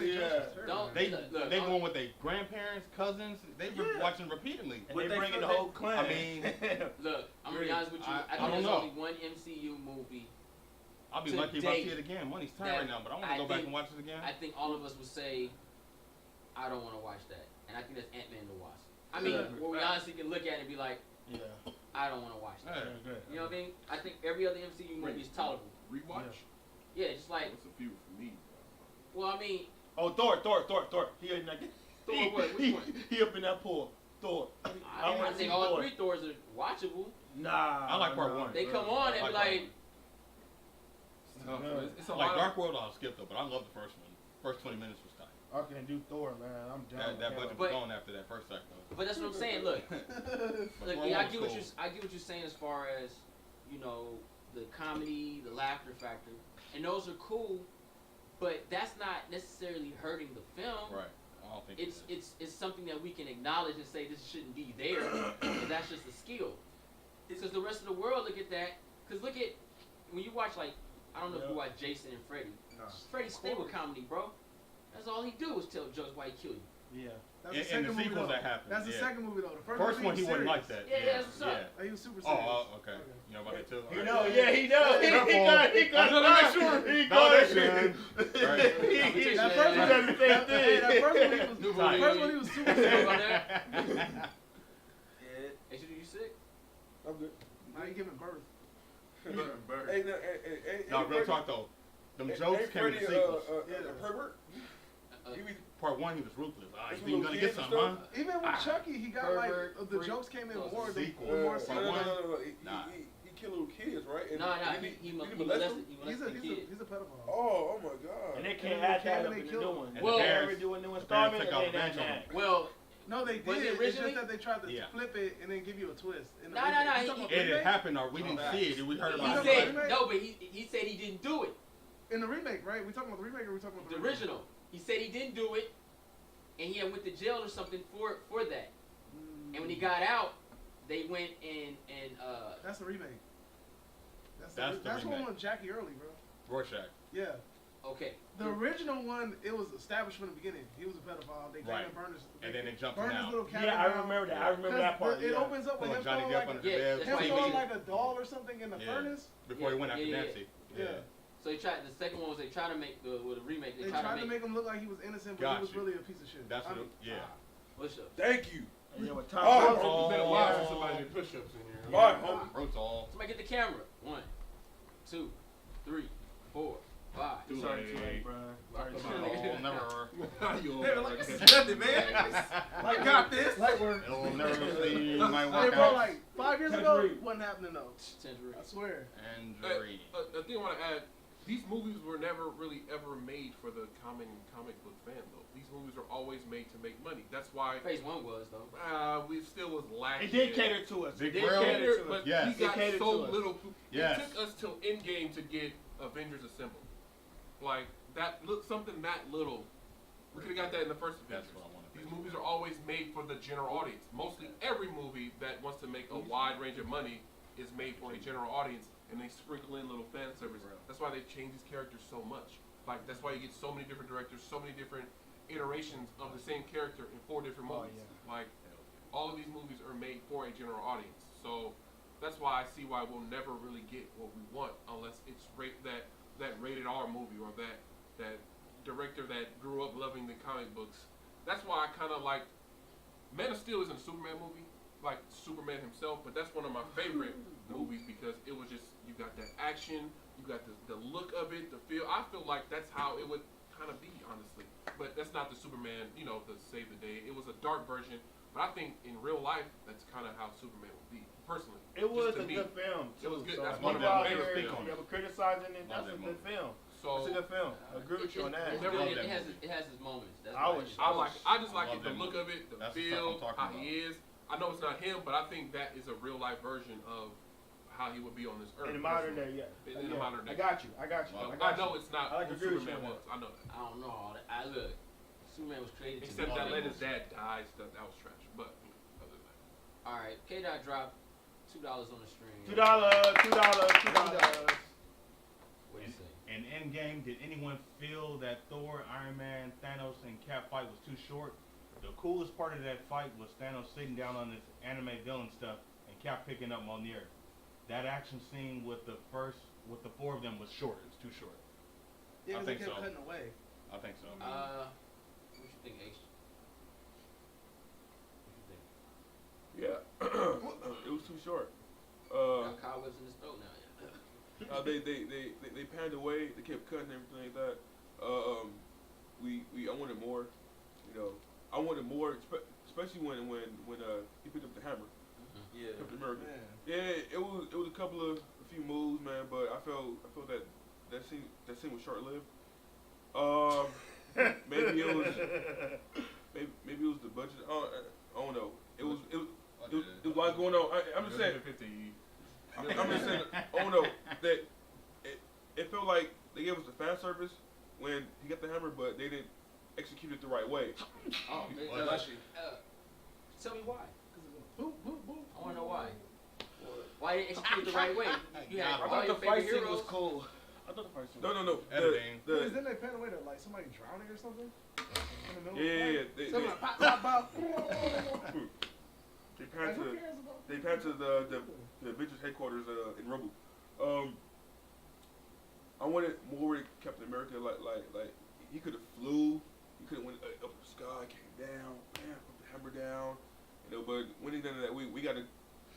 They going with their grandparents, cousins. They watching repeatedly. And they bringing the whole clan. I mean, look, I'm gonna be honest with you. I think there's only one MCU movie. I'll be lucky if I see it again. Money's tight right now, but I want to go back and watch it again. I think all of us would say, I don't want to watch that. And I think that's Ant-Man and the Wasp. I mean, where we honestly can look at it and be like, I don't want to watch that. You know what I mean? I think every other MCU movie is tolerable. Rewatch? Yeah, just like. What's a few for me? Well, I mean. Oh, Thor. He ain't like Thor what? Which one? He up in that pool. Thor. I think all three Thors are watchable. Nah. I like part one. They come on and be like. It's a like lot Dark World, I'll skip though, but I love the first one. First 20 minutes was tight. I can't do Thor, man. I'm done. That budget was gone after that first act though. But that's what I'm saying. Look, I get what you're saying as far as the comedy, the laughter factor, and those are cool. But that's not necessarily hurting the film. Right. I don't think it's something that we can acknowledge and say this shouldn't be there. And that's just a skill. Because the rest of the world look at that. Because look at when you watch I don't know if you watch Jason and Freddy. Freddy stay with comedy, bro. That's all he do is tell jokes why he kill you. Yeah. That's the sequels that happened. That's the second movie though. The first one he wasn't like that. Yeah, that's what's up. He was super serious. Oh, okay. You know about that too? He knows. Yeah, he knows. He got make sure. He got that shit. That first one does the same thing. That first one he was super serious. Hey, you sick? I'm good. Now you giving birth. Hey, no, real talk though. Them jokes came in the sequels. Pervert? Part one, he was ruthless. He's even gonna get something, huh? Even with Chucky, he got the jokes came in more. No. He killed little kids, right? And he molested kids. He's a pedophile. Oh my God. And they can't add that up in the new one. Well, never do a new installment and they didn't add. Well. No, they did. Was it it's just that they tried to flip it and then give you a twist. No. It had happened, or we didn't see it. We heard about it. But he said he didn't do it. In the remake, right? We talking about the remake, or we talking about the original? He said he didn't do it, and he had went to jail or something for that. And when he got out, they went and that's the remake. That's the one with Jackie Early, bro. Rorschach. Yeah. Okay. The original one, it was established from the beginning. He was a pedophile. They came and burned his. And then they jumped him out. His little cabin I remember that. I remember that part. It opens up with him Johnny Depp under the bed. Him throwing like a doll or something in the furnace. Before he went after Nancy. Yeah. So they tried. The second one was they tried to make the remake. They tried to make him look like he was innocent, but he was really a piece of shit. That's what. Yeah. What's up? Thank you. Yeah, with It's been a while since somebody did push-ups in here. Somebody get the camera. 1, 2, 3, 4, 5, Too Sorry, late. too late, bro. Sorry, too Oh, late. never. You'll Hey, like, this is nothing, man. I got this. Light work. It will never see my Hey, work bro, out. like 5 years ago, wasn't happening though. I swear. Injury. The thing I want to add, these movies were never really ever made for the comic book fan though. These movies are always made to make money. That's why Phase 1 was though. we still was lacking. It did cater to us. It did Grill. cater, but Yes. we got It catered so to us. little. Yes. It took us till Endgame to get Avengers Assemble. Like that, look something that little. We could have got that in the first Avengers. That's what I wanted. These movies are always made for the general audience. Mostly every movie that wants to make a wide range of money is made for a general audience, and they sprinkle in little fan service. That's why they change these characters so much. Like that's why you get so many different directors, so many different iterations of the same character in 4 different movies. Like all of these movies are made for a general audience. So that's why I see why we'll never really get what we want unless it's that rated R movie or that director that grew up loving the comic books. That's why I kind of like Man of Steel isn't a Superman movie, like Superman himself, but that's one of my favorite movies because it was just, you got that action, you got the look of it, the feel. I feel like that's how it would kind of be, honestly. But that's not the Superman, the save the day. It was a dark version, but I think in real life, that's kind of how Superman would be, personally. It was Just to a me. good film. It was good. So That's if one of you my out favorite here, films. you ever criticizing it, that's a good film. So It's a good film. I agree with you on that. It has its moments. That's I why was- it's- I just like love it, the that look of it, the That's the feel, stuff I'm how talking he is. I know it's not him, but I think that is a real life version of how he would be on this earth. In the modern personally. day, yeah. In the modern day. I got you. I know it's not I like who agree with you Superman on was. that. I know that. I don't know all that. Look, Superman was created Except to that be let his dad die stuff, that was trash. But other than that. All right, K-Dot dropped $2 on the stream. $2. $2. What do you say? In Endgame, did anyone feel that Thor, Iron Man, Thanos, and Cap fight was too short? The coolest part of that fight was Thanos sitting down on this anime villain stuff and Cap picking up Mjolnir. That action scene with the 4 of them was short. It was too short. Yeah, I 'cause they think kept so. cutting away. I think so. What you think, Ayesha? What you think? Yeah, it was too short. Got cobwebs in his throat now. They panned away. They kept cutting everything like that. I wanted more. I wanted more, especially when he picked up the hammer. Yeah. Captain America. Yeah, it was a few moves, man. But I felt that scene was short lived. Maybe it was the budget. I don't know. It was a lot going on. I'm just saying. I'm just saying. Oh no, that it felt like they gave us the fan service when he got the hammer, but they didn't execute it the right way. Oh, tell me why. I want to know why. Why didn't execute it the right way? You had I all thought your the fight favorite scene was heroes. cool. I thought the fight scene was No. Editing. Because then they pan away to like somebody drowning or something. In the middle Yeah. of the fight. Something like pop, pop, pop. They panned to the Avengers headquarters in Rumble. I wanted more Captain America. Like he could have flew. He could have went up the sky, came down, bam, put the hammer down. But when he done that, we got a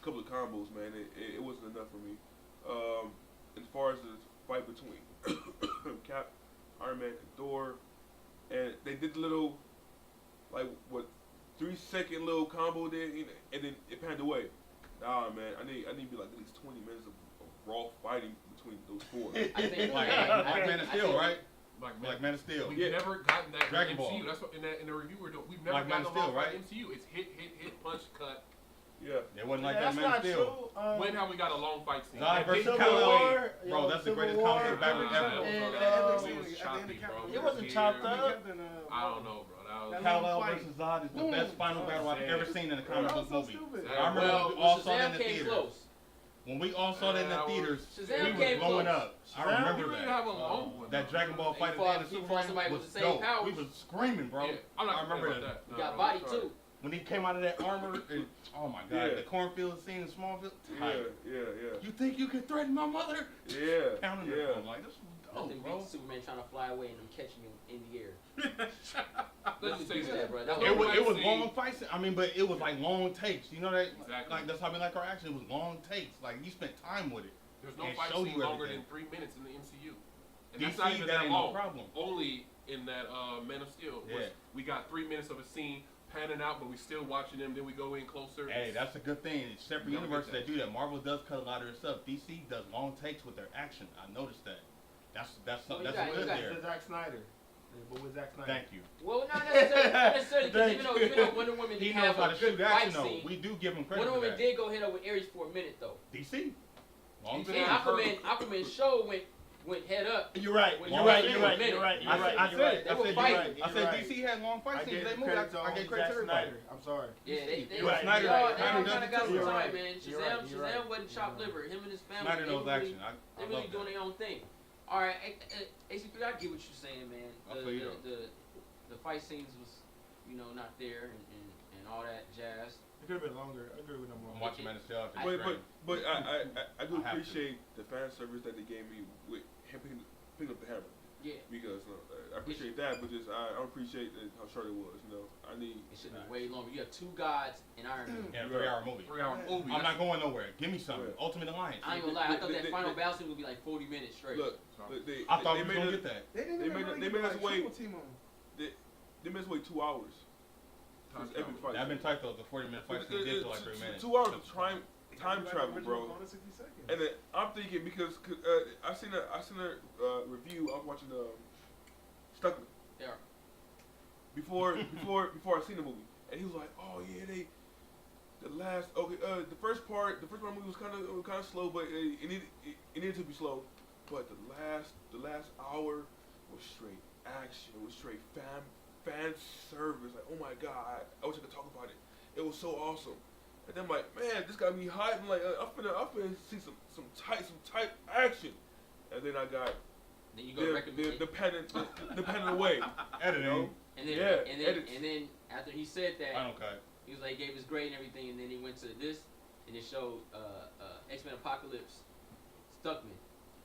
couple of combos, man. It wasn't enough for me. As far as the fight between Cap, Iron Man, and Thor, and they did the little 3-second little combo there, and then it panned away. Nah, man, I need to be like at least 20 minutes of raw fighting between those 4. I think like Man of Steel, right? Like Man of Steel. We've never gotten that Dragon in MCU. Ball. That's what in the review we're doing. We've never Like Man gotten of a long Steel, fight right? in MCU. It's hit, punch, cut. Yeah. It wasn't like that's that Man of not Steel. true. When have we got a long fight scene? Zod versus Civil Calloway. War, Bro, that's the Civil greatest War, comic battle ever. It was choppy, bro. It wasn't chopped up. I don't know, bro. That was Kal-El versus Zod is the best final battle I've ever seen in a comic book movie. I remember Well, when we all saw it in Shazam the came theater. close. When we all saw it in the theaters, Shazam we was came blowing close. up. I remember we that. didn't have a long one. That Dragon Ball fight at the end of He fought Superman somebody was with the same dope. powers. We was screaming, bro. Yeah, I'm not I remember complaining that. about He got body too. When he came out of that armor, oh my God, Yeah. the cornfield scene in Smallville. Yeah. You think you can threaten my mother? Yeah. Pounding Yeah. I'm like, this was Nothing dope, bro. beats Superman trying to fly away and them catching him in the air. Let's just say that, that, bro. It was long fights. I mean, but it was like long takes. You know that? Exactly. Like that's how we like our action. It was long takes. Like you spent time with it. There's no And fight show scene you longer everything. than 3 minutes in the MCU. And that's DC, not even that that ain't no long. problem. Only in that Man of Steel. Yeah. We got 3 minutes of a scene panning out, but we still watching them. Then we go in closer. Hey, that's a good thing. Separate You don't universes get that do that. Marvel does cut a lot of their stuff. DC does long takes with their action. I noticed that. That's Well, that's you good got there. Zack Snyder. But with Zack Snyder. Thank you. Well, not necessarily, because even though Wonder Woman He didn't knows have how a to good shoot fight action though. scene, We do give him credit Wonder for Woman that. did go hit up with Ares for a minute though. DC. Long And Aquaman's show went head up. You're right. When You're you right. were You're in a right. minute. You're right. You're I right. said You're right. I said fighting. I said DC had long fight scenes. They moved. I gave credit to everybody. Snyder. I'm sorry. Yeah, they You're right. Snyder- they all Snyder kind of got some You're time, right. man. You're right. You're right. Shazam wasn't chopped liver. Him and his family. Snyder they knows really, action. I They love really that. doing their own thing. All right, ACP, I get what you're saying, man. I feel you The fight scenes was, not there and all that jazz. It could have been longer. I agree with them. I'm watching Man of Steel. But I do I have to. appreciate the fan service that they gave me with him picking up the hammer. Yeah. Because I appreciate that, but just I don't appreciate how short it was. I need. It should be way longer. You have two gods in Iron Man. Yeah, 3-hour movie. 3-hour movie. I'm not going nowhere. Give me something. Right. Ultimate Alliance. I ain't gonna lie. I thought that final battle scene would be like 40 minutes straight. Look, I thought we they was made gonna us- get that. They made us wait. They made us wait 2 hours. For this epic fight. I've been tight though. The 40-minute fight scene did feel like 3 minutes. 2 hours of time travel, bro. And then I'm thinking because I seen a review. I was watching Stuckman. Yeah. Before I seen the movie, and he was like, "Oh yeah, the first part of the movie was kind of slow, but it needed to be slow. But the last hour was straight action. It was straight fan service. Like, oh my god, I wish I could talk about it. It was so awesome." And then I'm like, man, this got me hyped. I'm like, I'm finna see some tight action. And then I got Then you go the pen away. Editing. And then, Yeah, and then after he said that, I don't cut. he was like, gave his grade and everything, and then he went to this, and it showed X-Men Apocalypse Stuckman.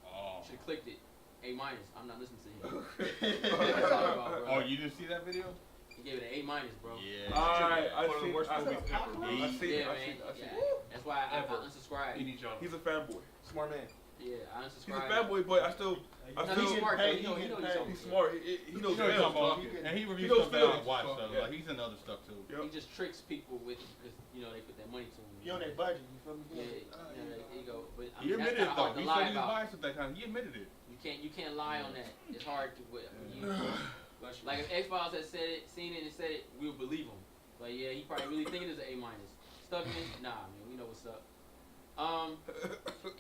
Oh. Should have clicked it. A-. I'm not listening to him. That's what I'm talking about, bro. Oh, you didn't see that video? He gave it an A-, bro. Yeah. Alright, I one of the seen- worst I- movies ever. I seen Yeah, it. man. Yeah. That's why I unsubscribed. He's a fanboy. Smart man. Yeah, I He's a unsubscribed. fanboy, but I still. No, he's smart, though. He know he's talking. He's smart. He knows He knows film. something. And he reviews knows stuff that I film. watch stuff. Yeah. Like he's in other stuff too. He just tricks people with because they put that money to him. You on that budget? You feel me? Yeah, there you go. But I He mean, that's admitted kind it of though. hard to He lie said he was about. biased at that time. He admitted it. You can't lie on that. It's hard to. Like if X-Files had said it, seen it, and said it, we'll believe him. But yeah, he probably really thinking it's an A-. Stuckman, nah, man, we know what's up.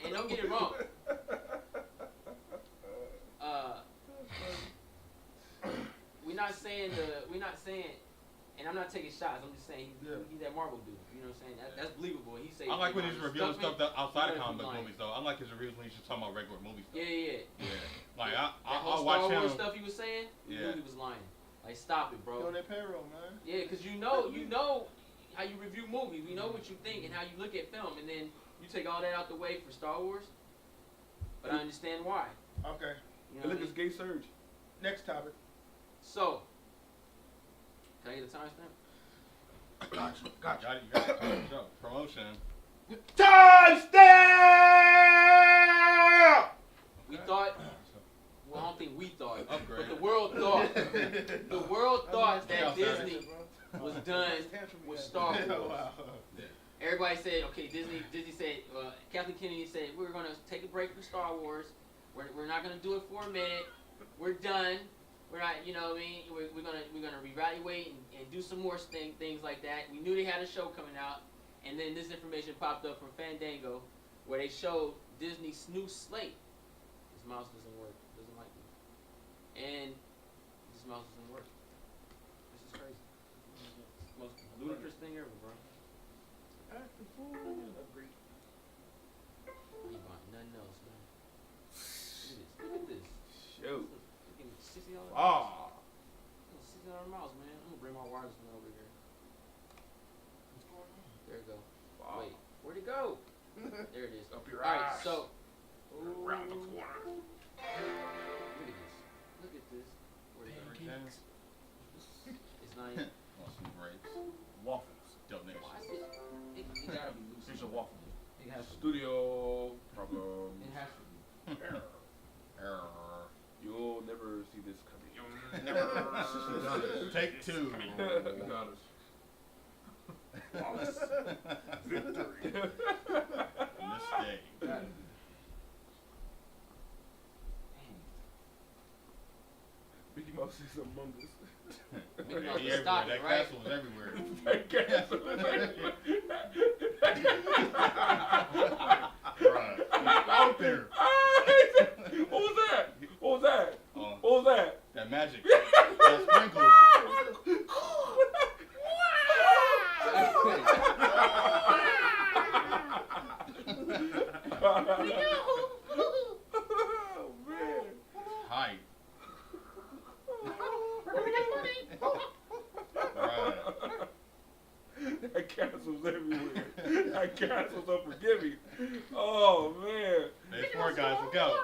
And don't get it wrong. We're not saying, and I'm not taking shots. I'm just saying he's that Marvel dude. You know what I'm saying? That's believable. He say I like when he's reviewing stuff that outside of Stuckman, comic book movies though. I like his reviews when he's just talking about regular movie stuff. Yeah. Like that I'll whole watch Star Wars him. stuff he was saying. We Yeah. knew he was lying. Like stop it, bro. You on that payroll, man. Yeah, because you know how you review movies. We know what you think and how you look at film, and then you take all that out the way for Star Wars. But I understand why. Okay. You know And look, what I it's mean? gay surge. Next topic. So, can I get a timestamp? Gotcha. You got it. Promotion. Timestamp! We thought. Well, I don't think we thought, Upgrade. but the world thought. The world thought that Disney was done with Star Wars. Everybody said, okay, Disney said, Kathleen Kennedy said, we're going to take a break from Star Wars. We're not going to do it for a minute. We're done. We're not, you know what I mean? We're gonna reevaluate and do some more things like that. We knew they had a show coming out, and then this information popped up from Fandango, where they showed Disney's new slate. This mouse doesn't work. Doesn't like me. And this mouse doesn't work. This is crazy. It's the most ludicrous thing ever, bro. I ain't buying nothing else, man. Look at this. Shoot. $60. Ah. $60 mouse, man. I'm gonna bring my wireless one over here. There it go. Wow. Wait, where'd it go? There it is. Up your All right, ass. so Around the corner. look at this. Where'd it go? Pancakes. It's not even. Want some grapes? Waffles. Donation. Why is it? It gotta be loose. Here's a waffle. It has to be. Studio problem. It has to be. Error. You'll never see this coming. You'll never. Take two. Got us. Flawless. Victory. Mistake. Mickey Mouse is among us. Mickey Mouse He is everywhere. stopping, That right? castle is everywhere. That castle is everywhere. Bruh. Out there. What was that? What was that? What was that? That magic. That sprinkles. Oh, man. Hi. That castle's everywhere. That castle's unforgiving. Oh, man. Hey, four guys, look out.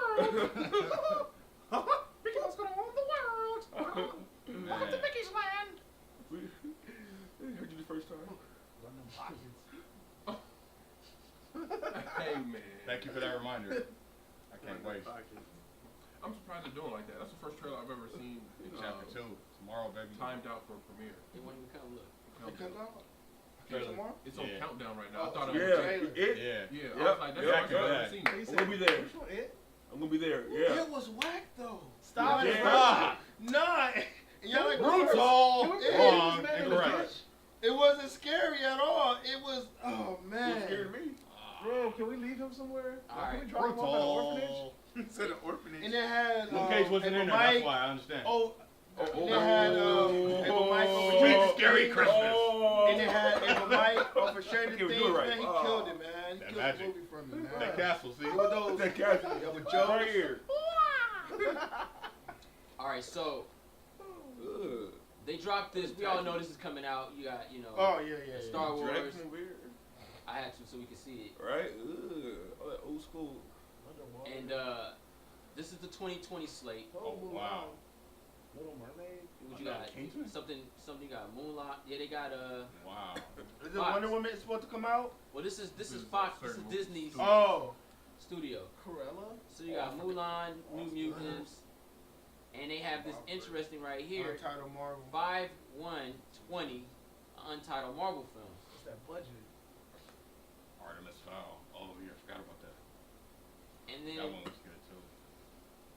Mickey Mouse gonna own the world. Welcome to Mickey's land. We heard you the first time. Hey, man. Thank you for that reminder. I can't wait. I'm surprised they're doing like that. That's the first trailer I've ever seen. Chapter 2 tomorrow, baby. Timed out for premiere. It won't even come. Look. It comes out. Trailer. Tomorrow? It's on Yeah. countdown right now. I thought it Yeah. was a trailer. Yeah. Yeah. I Yep. was like, that's Yeah, the first time I've ever seen it. I'm gonna be there. Which one? It? I'm gonna be there. Yeah. It was whack though. Stop Yeah. it. Stop. Nah. Y'all like Brutal. Wrong. Incorrect. It wasn't scary at all. It was. Oh man. It scared me. Bro, can we leave him somewhere? All Can we right. drop him off at an orphanage? Brutal. Instead of orphanage. And it had. Luke Cage wasn't in there, that's why I understand. Oh. And it had Ava Mike over Sweet Stranger Scary Things. Christmas. And it had Ava Mike over Stranger Okay, we Things. do it right. Man, he killed it, man. He That killed magic. the movie for me, man. That castle, see? It was those. That castle. That was jokes. Right here. All right, so Ugh. they dropped this. We all know this is coming out. You got, Oh yeah. Star Wars. Dragon Bear. I had to so we can see it. Right? Ugh. All that old school. And this is the 2020 slate. Oh, wow. Little Mermaid. What you got? Something you got Moonlight. Yeah, they got Wow. Is it Wonder Woman supposed to come out? Well, this is Fox. This is Disney's studio. Cruella. So you got Mulan, New Mutants, and they have this interesting right here. Untitled Marvel. 5/1/20 Untitled Marvel film. What's that budget? Artemis Fowl. Oh, yeah, I forgot about that. And That then one looks good, too.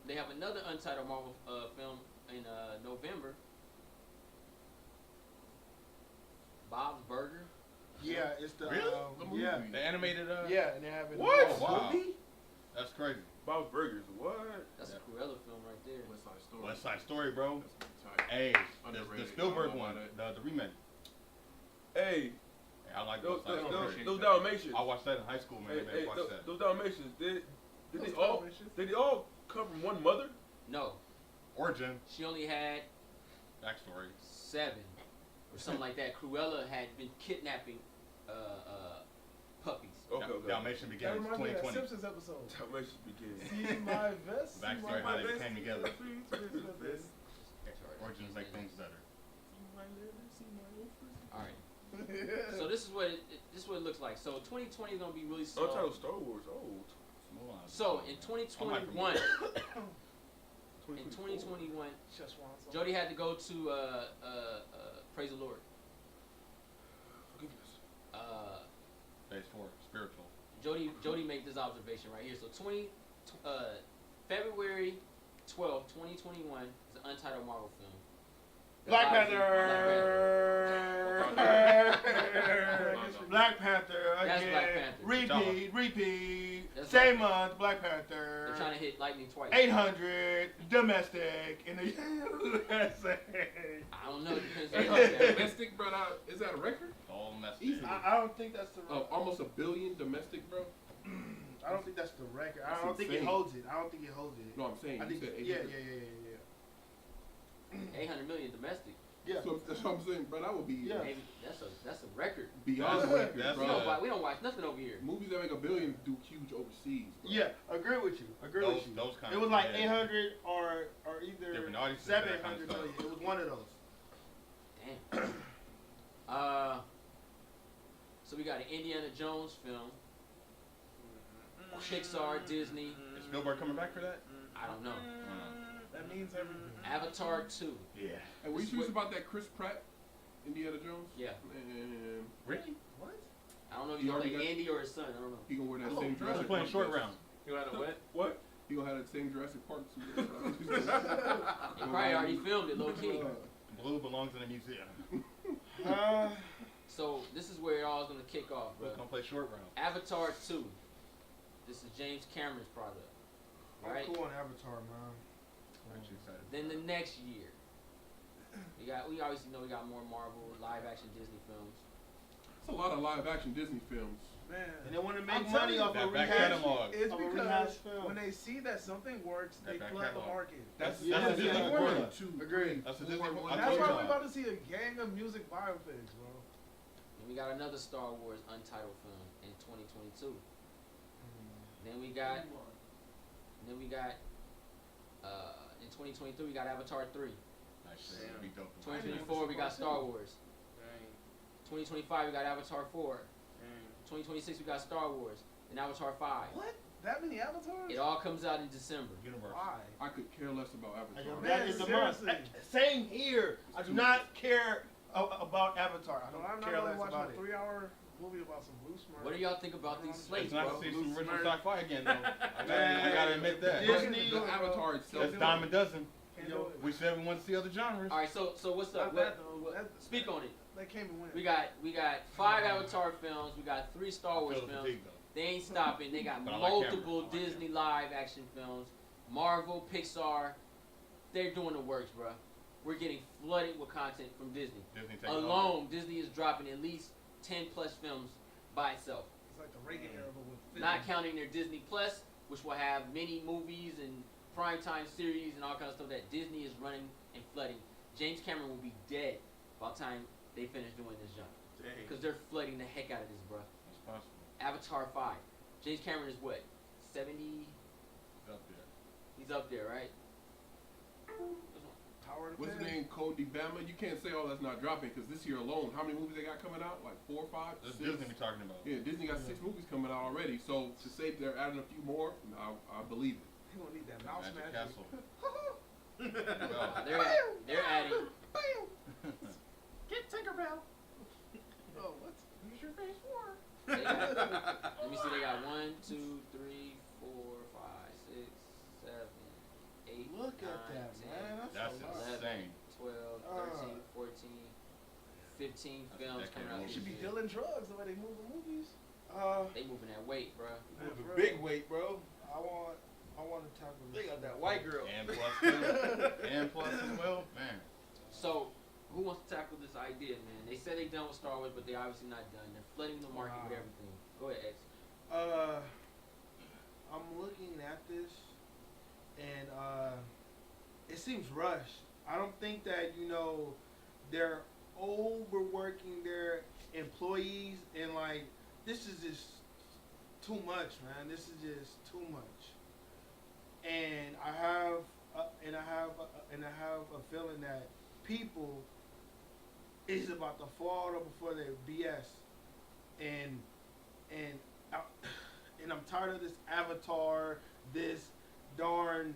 they have another Untitled Marvel film in November. Bob's Burger. Yeah, it's the Really? yeah. The animated, Yeah, and they have it. What? Oh, wow. Movie? That's crazy. Bob's Burgers. What? That's a Cruella film right there. West Side Story. West Side Story, bro. That's tight. Hey, the Underrated. Spielberg I don't know one, about the remake. Hey, I like those West Side Story. Dalmatians. I watched that in high school, man. Hey, Watch that. those Dalmatians. Did Those they all? Dalmatians. Did they all come from one mother? No, Origin, she only had backstory. 7 or something like that. Cruella had been kidnapping puppies. Okay. Dalmatian That Begins, reminds me of that 2020. Simpsons episode. Dalmatians begin. See my vest. see Backstory, my how they vest, came see together. my vest. Origins make things better. All right. So this is what it looks like. So 2020 is gonna be really slow. Untitled Star Wars. Oh. So in 2021, in 2021, Jody had to go to praise the Lord. Forgiveness. Phase 4, spiritual. Jody made this observation right here. So February 12, 2021 is an Untitled Marvel film. Black Panther. Black Panther again. That's Black Panther. Repeat. That's Same Black month, Black Panther. They're trying to hit lightning twice. 800 domestic in the USA. I don't know. Depends on how Domestic, bro. Is that a record? All domestic. Easily. I don't think that's the record. Almost $1 billion domestic, bro. I don't think that's the record. I That's don't think it insane. holds it. I don't think it holds it. No, I'm saying. I You think said yeah. 800 million domestic. Yeah. So that's what I'm saying, bro. That would be Maybe that's a record. beyond a record, that's bro. We don't watch nothing over here. Movies that make $1 billion do huge overseas, bro. Yeah, agree with you. Those kind It of- was like yeah. 800 or either Different audiences, that kind of 700 stuff. million. It was one of those. Damn. So we got an Indiana Jones film. Pixar, Disney. Is Spielberg coming back for that? I don't know. That means everything. Avatar 2. Yeah. And were you serious about that Chris Pratt, Indiana Jones? Yeah. Man. Really? What? I don't know if He he's already like got- Andy or his son. I don't know. He gonna wear that Oh, same no. Jurassic He's playing Park short dress. round. You had a what? What? He gonna have that same Jurassic Park suit. They probably already filmed it, low key. Blue belongs in a museum. So this is where it all is gonna kick off, bro. We're gonna play short round. Avatar 2. This is James Cameron's product, right? I'm cool on Avatar, man. Aren't you excited? Then the next year, we obviously know we got more Marvel live action Disney films. It's a lot of live action Disney films. Man. And they want to I'm make telling money you, off that of back rehash. catalog. It's Of a because rehash film. when they see that something works, That they back flood the catalog. market. That's the Disney formula. Agreed. That's the Disney formula. And that's why we're about to see a gang of music biopics, bro. Then we got another Star Wars untitled film in 2022. Then we got in 2023 we got Avatar 3. Nice shit. That'd be dope. 2024 we got Star Wars. 2025 we got Avatar 4. 2026 we got Star Wars and Avatar 5. What? That many avatars? It all comes out in December. Universe. Why? I could care less about Avatar. That is the must. Same here. I do not care about Avatar. I No, don't I'm not care gonna less watch about a it. 3-hour movie about some blue smart. What do y'all think about these slates, It's nice bro? to see some original sci-fi again, though. I Man, gotta admit that. Disney, The Avatar itself. That's dime a dozen. Can't do it. We said we want to see other genres. All right, so what's up? Not that, though. That- Speak on it. They came and went. We got 5 Avatar films. We got 3 Star Wars I feel the films. fatigue, though. They ain't stopping. They got But I like multiple Cameron. I like Disney live action films. Marvel, Pixar. They're doing the works, bro. We're getting flooded with content from Disney. Disney taking Alone, Disney is dropping at least 10 plus films by itself. It's like the Reagan era, but with film. Not counting their Disney Plus, which will have many movies and primetime series and all kinds of stuff that Disney is running and flooding. James Cameron will be dead by the time they finish doing this jump. Because they're flooding the heck out of this, bro. That's possible. Avatar 5. James Cameron is what? 70? It's up there. He's up there, right? Tower of the What's his Pen. name? Cody Bama. You can't say all that's not dropping because this year alone, how many movies they got coming out? Like 4 or 5? That's 6? Disney we're talking about. Yeah, Disney got 6 movies coming out already. So to say they're adding a few more, I believe it. He gonna need that mouse Magic magic. Castle. They're adding. Get Tinkerbell. Oh, what? Use your face for. They got, let me see. They got 1, 2, 3, 4, 5, 6, 7, 8, Look 9, at that, 10, man. That's 11, insane. 12, 13, 14, 15 films That's coming out They this should be year. dealing drugs the way they move the movies. They moving that weight, bro. Big weight, bro. I want to tackle this. They got that white girl. And plus, too. And plus as well, man. So, who wants to tackle this idea, man? They said they done with Star Wars, but they obviously not done. They're flooding the market with everything. Go ahead, X. I'm looking at this, and it seems rushed. I don't think that they're overworking their employees, and like this is just too much, man. This is just too much. And I have a feeling that people is about to fall before their BS, and I'm tired of this Avatar, this darn.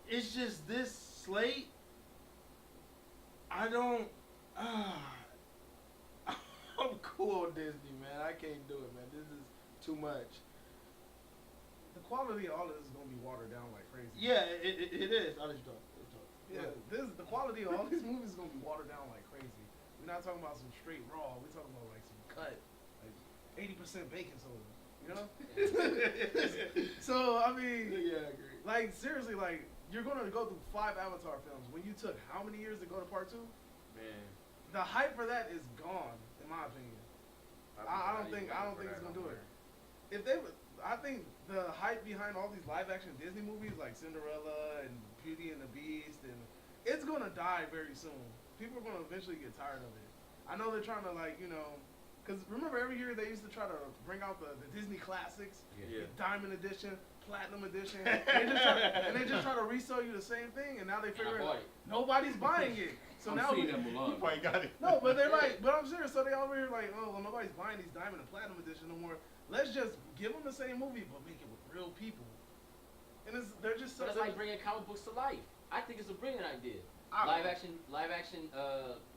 It's just this slate. I don't. I'm cool on Disney, man. I can't do it, man. This is too much. The quality of all of this is gonna be watered down like crazy. Yeah, it is. I'll let you talk. Yeah, the quality of all these movies is gonna be watered down like crazy. We're not talking about some straight raw. We're talking about like some cut, like 80% baking soda. You know? So I mean, Yeah, I agree. like seriously, like you're gonna go through 5 Avatar films when you took how many years to go to part 2? Man. The hype for that is gone, in my opinion. I don't think it's gonna do it. If they would, I think the hype behind all these live action Disney movies like Cinderella and Beauty and the Beast, and it's gonna die very soon. People are gonna eventually get tired of it. I know they're trying to because remember every year they used to try to bring out the Disney classics, Yeah. the Diamond Edition, Platinum Edition, and they just try to resell you the same thing, and now they figure bought it. nobody's buying it. So I'm now seeing that Mulan. Probably got it. no, but they're like, but I'm serious. So they over here like, oh, well, nobody's buying these Diamond and Platinum Edition no more. Let's just give them the same movie, but make it with real people. And they're just so. But it's like bringing comic books to life. I think it's a brilliant idea. Live action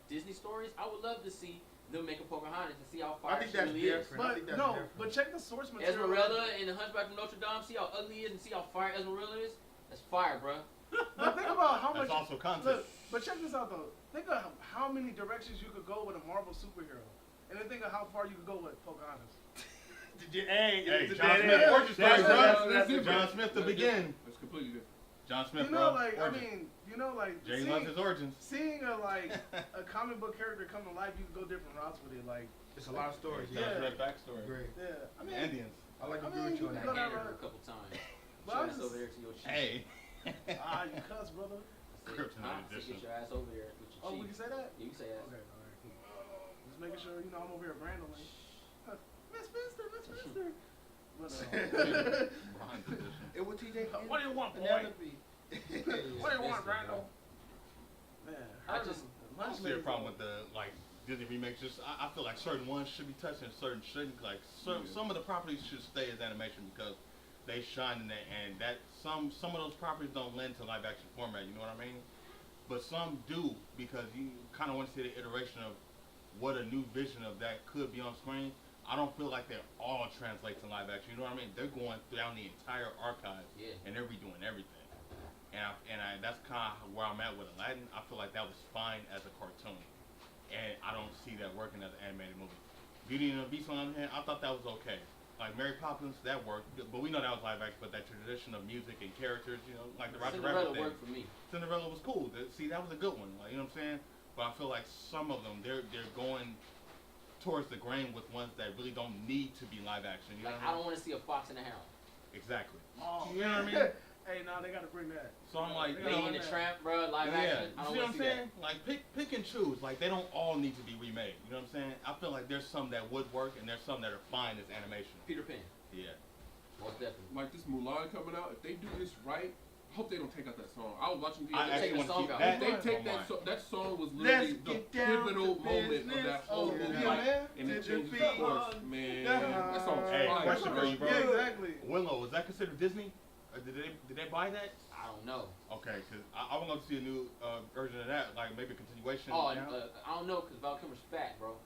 Disney stories. I would love to see them make a Pocahontas and see how fire she really is. But check the source material. Esmeralda and the Hunchback of Notre Dame. See how ugly he is and see how fire Esmeralda is. That's fire, bro. But think about how much. That's also content. Look, but check this out though. Think of how many directions you could go with a Marvel superhero, and then think of how far you could go with Pocahontas. Hey, John Smith origin story, bro. John Smith to begin. That's completely different. John Smith, You know, bro. like origin. I mean, you know, like Jay loves his origins. Seeing a comic book character come to life, you can go different routes with it. Like It's a lot of stories. John Smith backstory. Great. Yeah, I mean, The Indians. I like to I agree mean, with you you on can that. go that Her route. a couple times. But Show I'm ass just- over there to your cheek. Hey. You cuss, brother. Kryptonite Get edition. your ass over there with your Oh, cheek. we can say that. Yeah, you can say that. Okay, all right, cool. Just making sure you know I'm over here brandling. Miss Mister. But, Bronze edition. It was TJ. what do you want, boy? Penelope. What do you want, Randall? Man, I don't see a problem with the like Disney remakes. Just I feel like certain ones should be touched and certain shouldn't. Like some of the properties should stay as animation because they shine in that, and that some of those properties don't lend to live action format. You know what I mean? But some do because you kind of want to see the iteration of what a new vision of that could be on screen. I don't feel like they all translate to live action. You know what I mean? They're going down the entire archive and they're redoing everything. And that's kind of where I'm at with Aladdin. I feel like that was fine as a cartoon, and I don't see that working as an animated movie. Beauty and the Beast, on the other hand, I thought that was okay. Like Mary Poppins, that worked, but we know that was live action. But that tradition of music and characters, you know, like the Roger Rabbit thing. Cinderella worked for me. Cinderella was cool. See, that was a good one. Like, you know what I'm saying? But I feel like some of them, they're going towards the grain with ones that really don't need to be live action. You know Like, what I I mean? don't want to see a fox and a hound. Exactly. Oh, You know what I mean? Hey, nah, they gotta bring that. So I'm like, Lady and the Tramp, bro, live action. I don't you see what want I'm to see saying? Like pick and choose. Like they don't all need to be remade. You know what I'm saying? I feel like there's some that would work and there's some that are fine as animation. Peter Pan. Yeah. Most definitely. Like this Mulan coming out, if they do this right, I hope they don't take out that song. I was watching the I actually other day. want to keep If they that. take that song was literally the pivotal moment of that whole movie. Like, and it changes the course, man. That song's Hey, fire. question for you, bro. Yeah, exactly. Willow, is that considered Disney? Or did they buy that? I don't know. Okay, because I would love to see a new version of that, like maybe a continuation. Oh, now. I don't know, because Val Kilmer's fat, bro.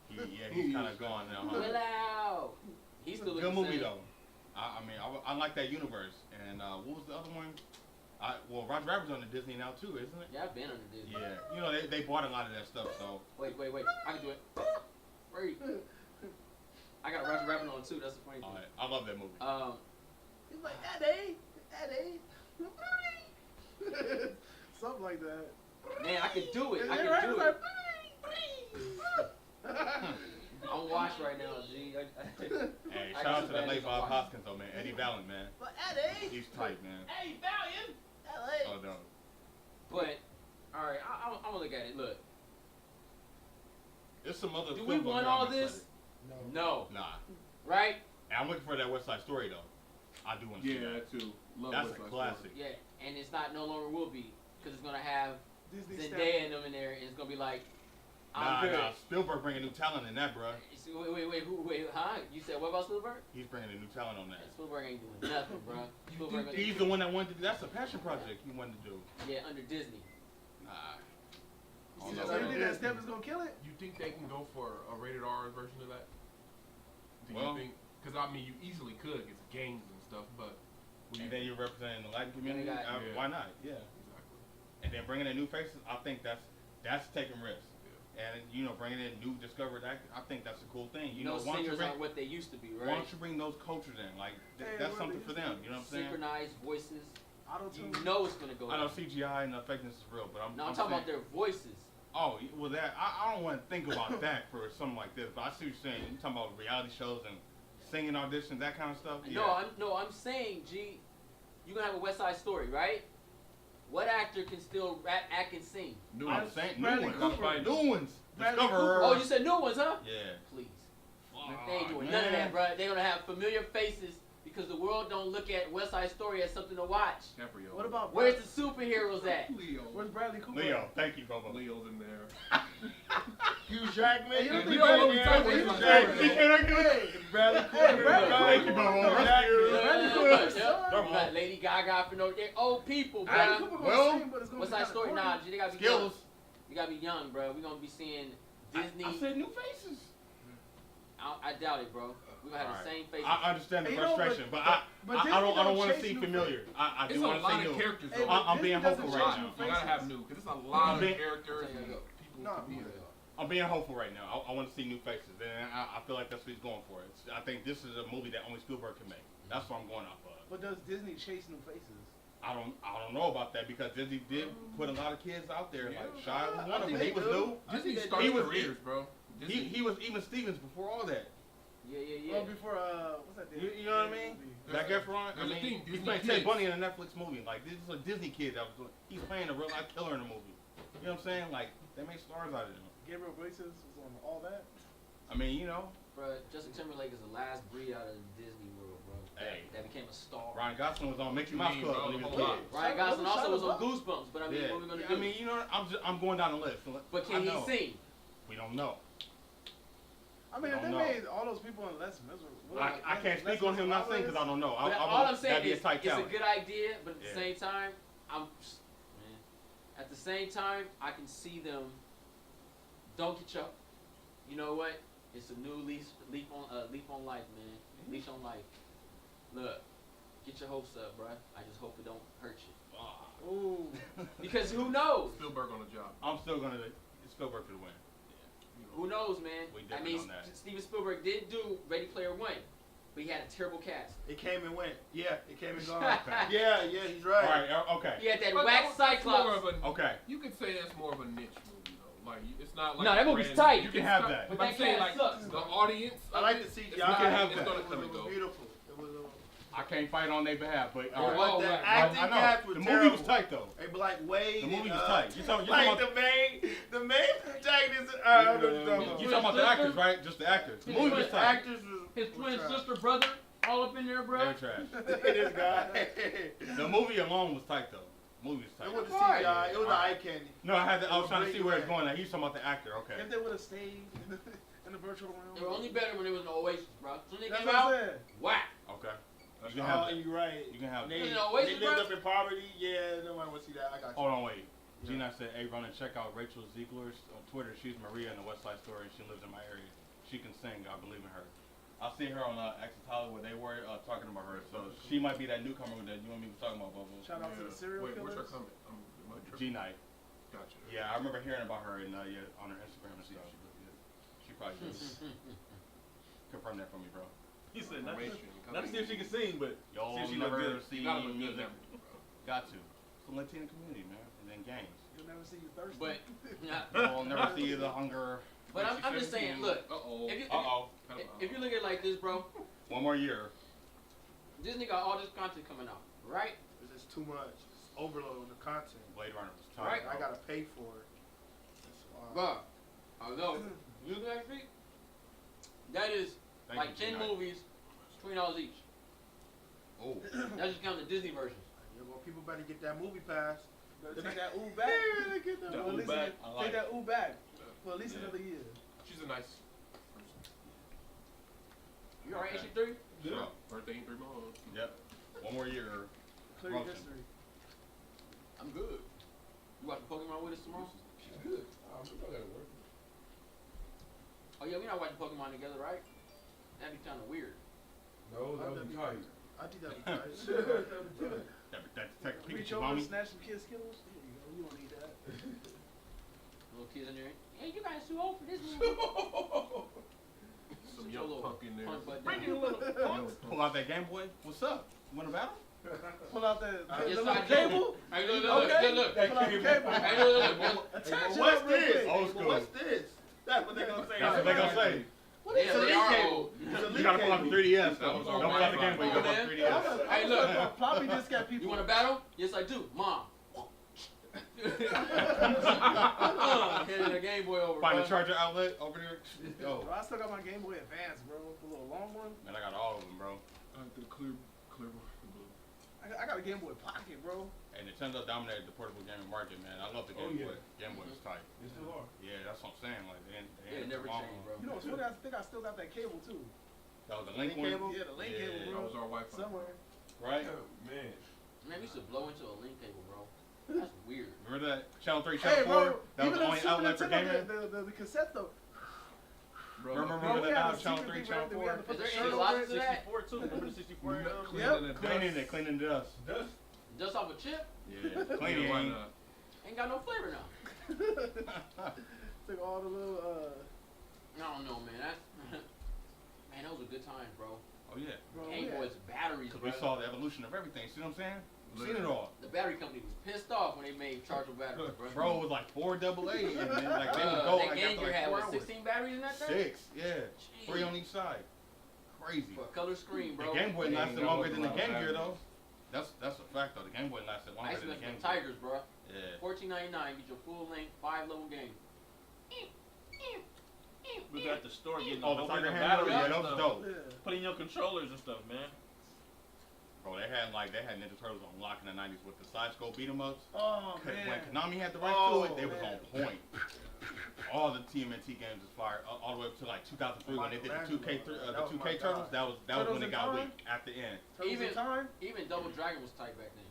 He's kind of gone now. Huh? Willow. He's still Good looking movie the same. though. I mean, I like that universe. And what was the other one? Well, Roger Rabbit's on the Disney now too, isn't it? Yeah, I've been under Disney. Yeah, you know they bought a lot of that stuff. So Wait. I can do it. Wait. I got Roger Rabbit on too. That's the funny thing. I love that movie. He's like, Eddie. Something like that. Man, I can do it. I Right, can do right. it. I'm washed right now, G. Hey, I shout got out some to that bad late news. Bob Hoskins though, man. Eddie Valiant, man. But Eddie. He's tight, man. Hey, Valiant. LA. Oh no. But, all right, I'm gonna look at it. Look, There's some other. do we films on want here I'm all this? excited. No. Nah. Right? And I'm looking for that West Side Story though. I do want to see Yeah, that. that too. Love That's West a Side classic. Yeah, and it's not no longer will be because it's gonna have Disney Zendaya and them in there, and it's gonna be like, I'm good. Nah. Spielberg bringing new talent in that, bruh. Wait, huh? You said what about Spielberg? He's bringing a new talent on that. Spielberg ain't doing nothing, bro. Spielberg gonna He's the one that wanted to do. That's a passion project he wanted to do. Yeah, under Disney. Nah. So you think that step is gonna kill it? You think they can go for a rated R version of that? Do Well- you think? Because I mean, you easily could. It's gangs and stuff, but. And then you're representing the Latin community. Yeah. Why not? Yeah. Exactly. And then bringing in new faces, I think that's taking risks. And you know, bringing in new discovered actors, I think that's a cool thing. You know, why don't you singers bring, aren't what they used to be, why right? don't you bring those cultures in? Like Hey, that's what something they for them. You know what I'm saying? Synchronized voices. Auto-tune. You know it's gonna go. I know down. CGI and effectiveness is real, but I'm No, I'm talking about saying- their voices. Oh, well, that I don't want to think about that for something like this. But I see what you're saying. You're talking about reality shows and singing auditions, that kind of stuff. Yeah. I'm saying, G, you're gonna have a West Side Story, right? What actor can still rap, act, and sing? New ones. New Bradley ones. Cooper. New ones. Bradley Discoverer. Oh, you said new ones, huh? Yeah. Please. Fuck, They ain't doing man. none of that, bro. They're gonna have familiar faces because the world don't look at West Side Story as something to watch. Gabrielle. What about Where's the superheroes at? Leo? Where's Bradley Cooper? Leo, thank you, Bobo. Leo's in there. Hugh Jackman. Hey, You you don't think know what we Bradley talking Cooper? about. Bradley Cooper. Thank you, Bobo. Bradley Cooper. You got Lady Gaga for no old people, bro. Bradley Cooper Well, gonna sing, but it's gonna What's be Side kinda Story? corny. Nah, they gotta be Skills. young. You gotta be young, bro. We gonna be seeing Disney. I said new faces. I doubt it, bro. We gonna have the same faces. I understand the You know, frustration, but I Disney don't don't want to chase see new familiar. I It's do a want to lot see of new. characters. Hey, though. but I'm being Disney doesn't hopeful chase right new now. You gotta have new, because it's a lot of characters and people to be there. I'm being hopeful right now. I want to see new faces, and I feel like that's what he's going for. I think this is a movie that only Spielberg can make. That's what I'm going off of. But does Disney chase new faces? I don't know about that because Disney did put a lot of kids out there. Yeah. Like Shia was one of them. think He was they do. new. Disney they starts he was- careers, bro. He was even Stevens before all that. Yeah. Well, before what's that? You know what I mean? Zac Efron. There's a thing, He's Disney playing kids. Ted Bundy in a Netflix movie. Like this is a Disney kid that was doing. He's playing a real life killer in a movie. You know what I'm saying? Like they make stars out of him. Gabriel Iglesias was on all that. I mean, you know, Bro, Justin Timberlake is the last Brea out of Disney World, bro. Hey. That became a star. Ryan Gosling was on Mickey You Mouse mean, Club bro, when he was hold a on. kid. Ryan Gosling also was on Goosebumps, but I mean, what are we gonna do? I mean, you know, I'm going down the list. But can I he know. sing? We don't know. I mean, if they made all those people in less miserable. I can't speak on him not saying because I don't know. But all I'm saying that'd be is, a tight it's a talent. good idea, but at the Yeah. same time, at the same time, I can see them. Don't get your, you know what? It's a new leaf on life, man. Leash on life. Look, get your hopes up, bruh. I just hope it don't hurt you. Ooh. Because who knows? Spielberg on the job. I'm still gonna Spielberg for the win. Who knows, man? We I different mean, on that. Steven Spielberg did do Ready Player One, but he had a terrible cast. It came and went. Yeah, it came and gone. Okay. Yeah, he's right. All right, okay. He had that But wax that's more Cyclops. of a- Okay. You could say that's more of a niche movie, though. Like, it's not like. No, that a movie's brand- tight. You can have that. But But I'm that saying, cast like, sucks. the audience. I of like it, the CGI. It's You not, can have it's that. gonna come and It was go. beautiful. It was. I can't fight on their behalf, but all right. But the right. acting I know. cast was The terrible. movie was tight though. Hey, but like Wade. The movie and, was tight. You talking like about the main protagonist. I don't know what you're talking about. you talking about the actors, right? Just the actors. The His movie was twin tight. Actors was His twin trash. sister, brother, all up in there, bro. They were trash. This guy. The movie alone was tight though. The movie was tight. It was the CGI. It was the eye candy. No, I It was was trying to great see where it's way. going. Now he's talking about the actor. Okay. If they would have stayed in the virtual realm. They were only better when it was an Oasis, bro. When they That's came what I out, said. whack. Okay. You can Oh, have that. you're right. You can have They, that. You know, Oasis, they lived bro? up in poverty. Yeah, nobody wants to see that. I got you. Hold on, wait. Gina said, "Hey, run and check out Rachel Ziegler's on Twitter. She's Maria in the West Side Story. She lives in my area. She can sing. I believe in her. I seen her on Access Hollywood where they were talking about her. So she might be that newcomer that you and me was talking about, Bobo. Shout out to the serial Wait, what's her killers. comment? G Night. Gotcha. Yeah, I remember hearing about her and yeah, on her Instagram and stuff. She probably does. Confirm that for me, bro. He said not Information to see if she can sing, but Y'all see if she look never good. see You gotta look good music. now, bro. Got to. It's the Latino community, man, and then gangs. You'll never see you thirsty. But, You'll never see the hunger. but I'm just saying, look, if you look at it like this, bro, One more year. Disney got all this content coming out, right? It's just too much. It's overload on the content. Blade Runner was Right. tight. I gotta pay for it. That's why. Bro, I know. You look at that that is Thank like you, 10 G-Night. movies, $20 each. Oh. That's just counting the Disney versions. Yeah, well, people better get that movie pass. Better take that ooh back. Yeah, get that Well, at movie least back. take that ooh back for at least another year. She's a nice person. You alright, H3? Yeah. Birthday in 3 months. Yep. One more year. Clear your Promotion. history. I'm good. You watching Pokemon with us tomorrow? She's good. Oh yeah, we're not watching Pokemon together, right? That'd be kind of weird. No, that would be tight. I think that'd be tight. That's Detective Reach Pikachu, over and mommy. snatch some kids' Skittles. There you go. You don't need that. Little kids in there. Hey, you guys too old for this movie. Some young punk in there. Bring your little punk. Pull out that Game Boy. What's up? You want a battle? Pull out the Yes, little I do. cable. Hey, look, Okay. look. Pull out the cable. Hey, look. Attach it What's up real this? quick. Old school. What's this? That's what they're gonna say. That's what they gonna say. What is Yeah, it? they Elite are cable. old. It's You elite gotta pull out the cable. 3DS. That was Don't on pull out the Game Boy. You gotta pull out the 3DS. Hey, look. Floppy disk got people. You want to battle? Yes, I do. Mom. Handing a Game Boy over. Find bro. a charger outlet over there. Yo. Bro, I still got my Game Boy Advance, bro. The little long one. Man, I got all of them, bro. The clear one. I got a Game Boy Pocket, bro. And Nintendo dominated the portable gaming market, man. I love the Game Boy. Game Boy was tight. They still are. Yeah, that's what I'm saying. Like, It never changed, bro. You know what's funny? I think I still got that cable too. That was the link one? cable. Yeah, the link cable, bro. That was our Wi-Fi. Somewhere. Right? Oh, man. Man, we used to blow into a link cable, bro. That's weird. Remember that? Channel 3, Hey, Channel 4? bro. That was Even the only outlet for gaming? the cassette though. Bro, Remember we that had now? the Channel secret 3, thing Channel where we had to 4? put Is there the any shirt logic over to it. that? 64 too. Remember the 64? Cleaning the dust. Dust. Dust off a chip? Yeah, Why cleaning. not? Ain't got no flavor now. Took all the little I don't know, man. Man, those were good times, bro. Oh, yeah. Game Boy's batteries, Because bro. we saw the evolution of everything. See what I'm saying? We've seen it all. The battery company was pissed off when they made chargeable batteries, bro. Bro, it was like 4 AA, and then like they would go that like Game after Gear like had 4 what, hours. 16 batteries in that thing? 6, yeah. 3 on each side. Crazy. For a color screen, bro. The Game Boy They lasted ain't longer got than the no Game Gear, batteries. though. That's a fact, though. The Game Boy lasted I longer used to than the get Game the Gear. Tigers, bro. Yeah. $14.99, get your full length 5-level game. We got the store getting Oh, all the the Tiger batteries handle? Yeah, and that was stuff. dope. Put in your controllers and stuff, man. Bro, they had Ninja Turtles on lock in the 90s with the side scope beat 'em ups. Oh, When man. Konami had the rights Oh, to it, they was on point. All the TMNT games was fired all the way up to like 2003 when they did the 2K That was my Turtles. God. That was Turtles when in it got Time? weak at the end. Turtles in Time? Even Double Dragon was tight back then.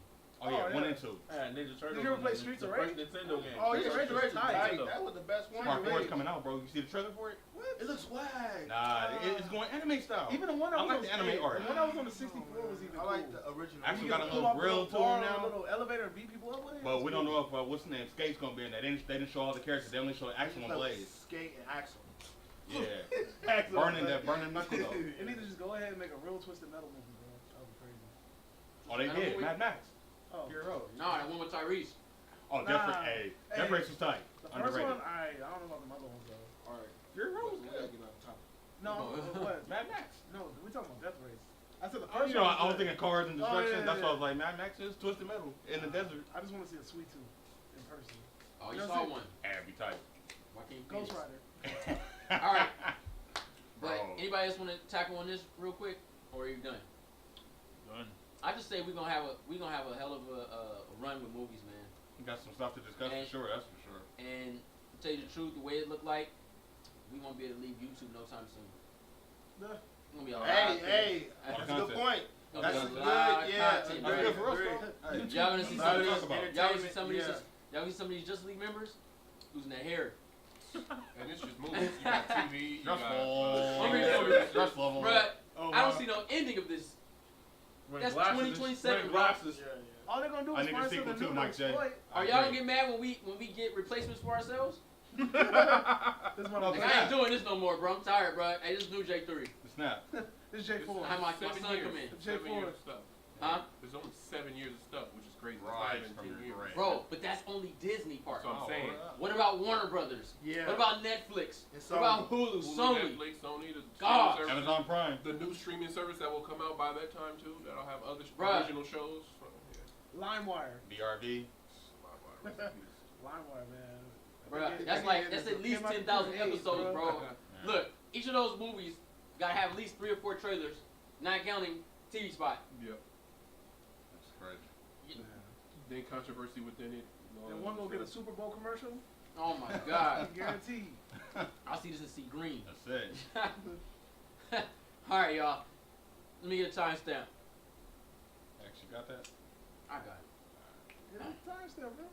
Oh yeah, Oh, 1 yeah. and 2. Ninja Turtles. Did you ever on play the- Streets the of first Rage? Nintendo game. Oh, yeah, First Rage of Rage Nintendo. tight. That was the best one. Part 4 is Rage. coming out, bro. You see the trailer for it? It looks swag. Nah, it's going anime style. Even the one I I was like on the anime art. The one I was on the 64 was even cool. I like the original. Actually You got a can pull little up grill to bar, it now. A little elevator and beat people up with it. But we don't know if what's the name Skate's gonna be in that. They didn't show all the characters. They only showed Axel and Blaze. Skate and Axel. Yeah. Axel burning Blaze. knuckle though. They need to just go ahead and make a real Twisted Metal movie, bro. That would be crazy. Oh, they Metal did. movie? Mad Max. Oh. Fury Road. Nah, that one with Tyrese. Oh, Nah. Hey, Death Race was tight. The first Underrated. one, I don't know about the other ones though. Alright. Fury Road was good. No, what? Mad Max. No, we talking about Death Race. I said the Oh, first you know, one. I was thinking cars and destruction. yeah, That's yeah. why I was like, Mad Max is Twisted Metal in the desert. I just want to see a Sweet Tooth in person. Oh, you know saw what I'm one. That'd be tight. Why can't you Ghost finish? Rider. All right. But Bro. anybody else want to tackle on this real quick, or are you done? Done. I just say we're gonna have a hell of a run with movies, man. We got some stuff to discuss And- for sure. That's for sure. And to tell you the truth, the way it looked like, we won't be able to leave YouTube no time soon. Yeah. It's gonna be a lot. Hey, that's a good point. Gonna That's be good. a lot of Yeah, content, That's bro. good for us, Agree. though. Hey, Y'all gonna see Lot some to of talk these. about. Y'all gonna see some of these. Yeah. Y'all gonna see some of these Just League members losing their hair. And it's just movies. You got TV. You got, Stress level. Bruh, Oh, I don't wow. see no ending of this. Wearing That's glasses. 2027, Wearing bro. glasses. All they're gonna do I is need a find sequel something too, new to Mike J. exploit. Are y'all gonna get mad when we get replacements for ourselves? This is what I'm Like, saying. I ain't doing this no more, bro. I'm tired, bro. Hey, this is new J3. The snap. This is J4. I have my 7 son years. come in. 7 J4. years of stuff. Huh? There's only 7 years of stuff, which is crazy. It's Right, not even from 10 your years. brain. Bro, but that's only Disney part. That's what I'm saying. What about Warner Brothers? Yeah. What about Netflix? It's What about Hulu? Hulu, Sony? Netflix, Sony, the God. streaming service, Amazon Prime. the new streaming service that will come out by that time too. That'll have other Bruh. original shows. So, yeah. LimeWire. BRB. LimeWire, man. Bro, They that's get like it that's in at least the- 10,000 eight, episodes, bro. Yeah. Look, each of those movies gotta have at least 3 or 4 trailers, not counting TV spot. Yep. That's crazy. Then controversy within it. And one gonna get a Super Bowl commercial. Oh my God. Guaranteed. I'll see this and see green. That's it. All right, y'all. Let me get a timestamp. Actually got that? I got it. Yeah, timestamp, bro.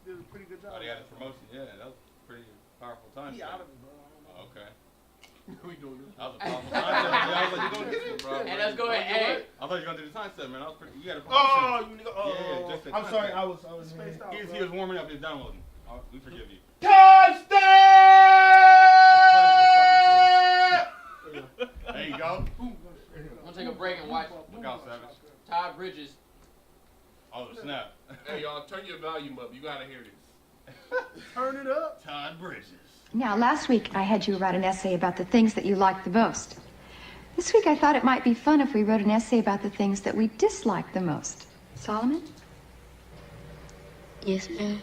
Did a pretty good job. Oh, they had a promotion. Yeah, that was a pretty powerful time. He out of it, bro. I don't know. Oh, okay. we doing this. That was a powerful time. Yeah, I was like, you gonna get it? Bro, Hey, let's go ahead. Hey. I thought you were gonna do the time step, man. I was pretty. You got a Oh, promotion. you nigga. Oh, Yeah, just the I'm sorry. content. I was Spaced out, He bro. was warming up. He was downloading. We forgive you. There you go. I'm gonna take a break and watch Look out, Savage. Todd Bridges. Oh, snap. Hey y'all, turn your volume up. You gotta hear this. Turn it up. Todd Bridges. Now, last week I had you write an essay about the things that you liked the most. This week I thought it might be fun if we wrote an essay about the things that we disliked the most. Solomon? Yes, ma'am.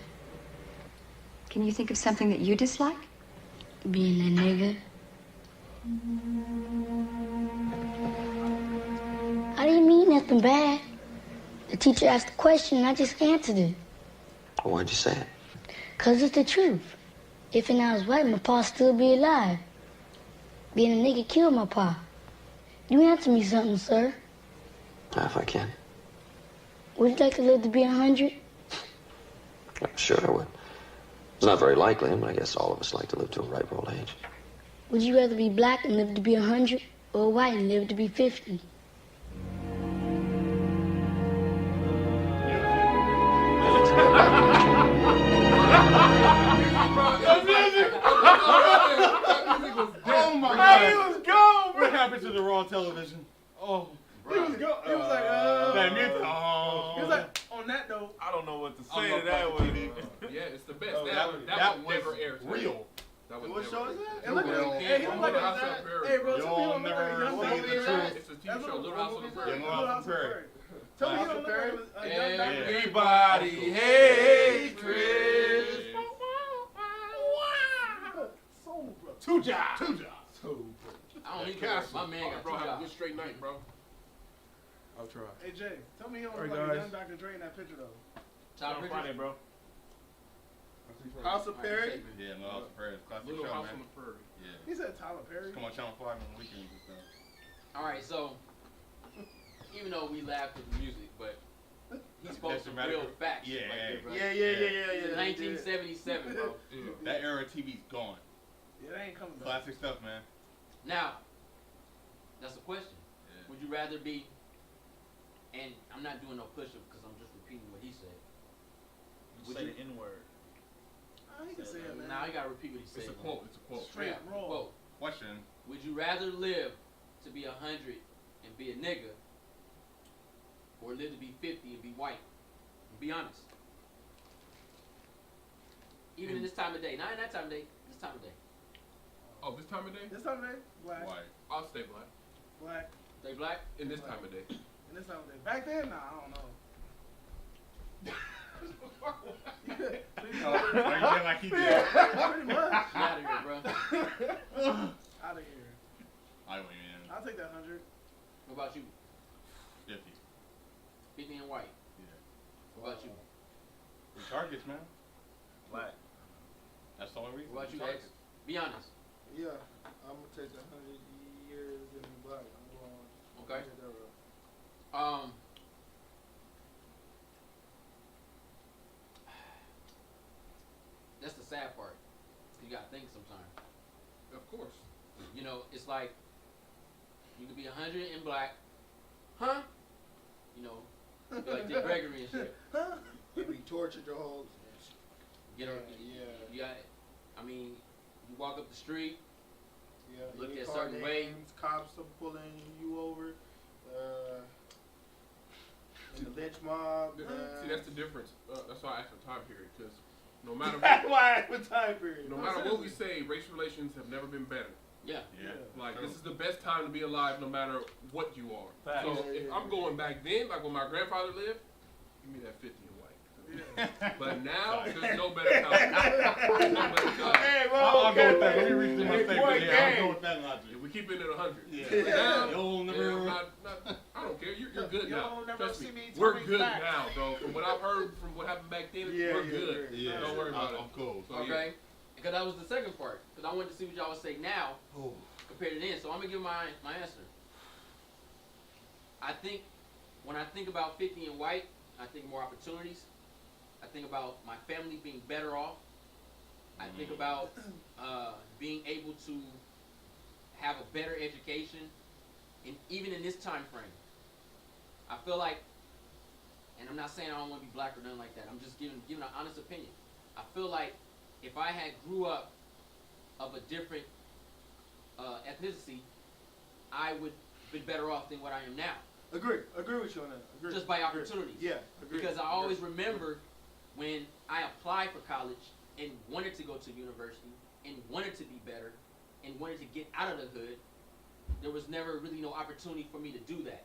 Can you think of something that you dislike? Being a nigga. nothing bad. The teacher asked a question and I just answered it. Why'd you say it? 'Cause it's the truth. If and I was white, my pa still be alive. Being a nigga killed my pa. You answer me something, sir. If I can. Would you like to live to be 100? Sure, I would. It's not very likely, but I guess all of us like to live to a ripe old age. Would you rather be black and live to be 100, or white and live to be 50? Oh my God. He was gone, bro. What happened to the raw television? Oh. He was gone. He was like, that music. He was like, on that note. I don't know what to I say don't to know that about one. the TV. Yeah, it's the best. Oh, that would was never air. real. That would What never show air. is that? And look at hey, he look like a hey, bro, tell me he don't look like a young see the truth. It's a TV show, Little House on the Prairie. Little House on the Prairie. Tell me he don't look like a young Dr. Dre. Everybody hates Chris. Soul, bro. Two jobs. I don't need to. My man got Bro, two have a jobs. good straight night, bro. I'll try. Hey Jay, tell me he don't All look right, like a guys. young Dr. Dre in that picture though. Top Friday, bro. House of Perry. Yeah, no, House of Perry. Classic Little show, House man. on the Prairie. Yeah. He said Tyler Perry. Come on, Channel 5 on the weekends and stuff. All right, so even though we laughed at the music, but he spoke some real facts. Yeah, right there, bro. Yeah. 1977, bro. That era of TV's gone. Yeah, they ain't coming back. Classic stuff, man. Now, that's a question. Would you rather be, and I'm not doing no push-up because I'm just repeating what he said. You say the N-word. He can say it, man. Now, you got to repeat what he said. It's a quote. It's a quote. Straight Yeah, raw. quote. Question. Would you rather live to be 100 and be a nigga, or live to be 50 and be white? Be honest. Even in this time of day. Not in that time of day. This time of day. Oh, this time of day? This time of day, black. White. I'll stay black. Black. Stay black? In this time of day. And this time of day. Back then, nah, I don't know. Like he did. Pretty much. Get out of here, bro. Out of here. I win. I'll take that 100. What about you? 50. 50 and white. Yeah. What about you? The targets, man. Black. That's the only reason. What about you, Targets. X? Be honest. Yeah, I'm gonna take the 100 years in black. I'm going. Okay. Take that road. That's the sad part. You gotta think sometimes. Of course. You know, it's like you could be 100 in black, huh? You know, be like Dick Gregory and shit. You be tortured your whole. You know, Yeah. you got. I mean, you walk up the street. Yeah. Look you at get certain caught way. names, cops are pulling you over. In the lynch mob. See, that's the difference. That's why I asked for time period, because no matter That's what, why I asked for time period. no matter what we say, race relations have never been better. Yeah. Yeah. Like, this is the best time to be alive, no matter what you are. Facts. So if I'm going back then, like when my grandfather lived, give me that 50 and white. But now, there's no better time. There's no better time. Hey, bro, I'll go with that. okay, Let me reach through my hey, statement. boy, Yeah, I'll gang. go with that logic. If we keep it at 100. Yeah. But now, You'll never. I don't care. You're good now. You'll never Trust see me. me We're turning good back. now, bro. From what I've heard, from what happened back then, we're good. Yeah. Don't worry about it. I'm cool. So, Okay. Because that was the second part. Because I wanted to see what y'all would say now compared to then. So I'm gonna give my answer. I think when I think about 50 and white, I think more opportunities. I think about my family being better off. I think about being able to have a better education, and even in this time frame, I feel like, and I'm not saying I don't want to be black or nothing like that. I'm just giving an honest opinion. I feel like if I had grew up of a different ethnicity, I would have been better off than what I am now. Agree with you on that. Agree. Just by opportunities. Yeah, agree. Because I always remember when I applied for college and wanted to go to university and wanted to be better and wanted to get out of the hood, there was never really no opportunity for me to do that.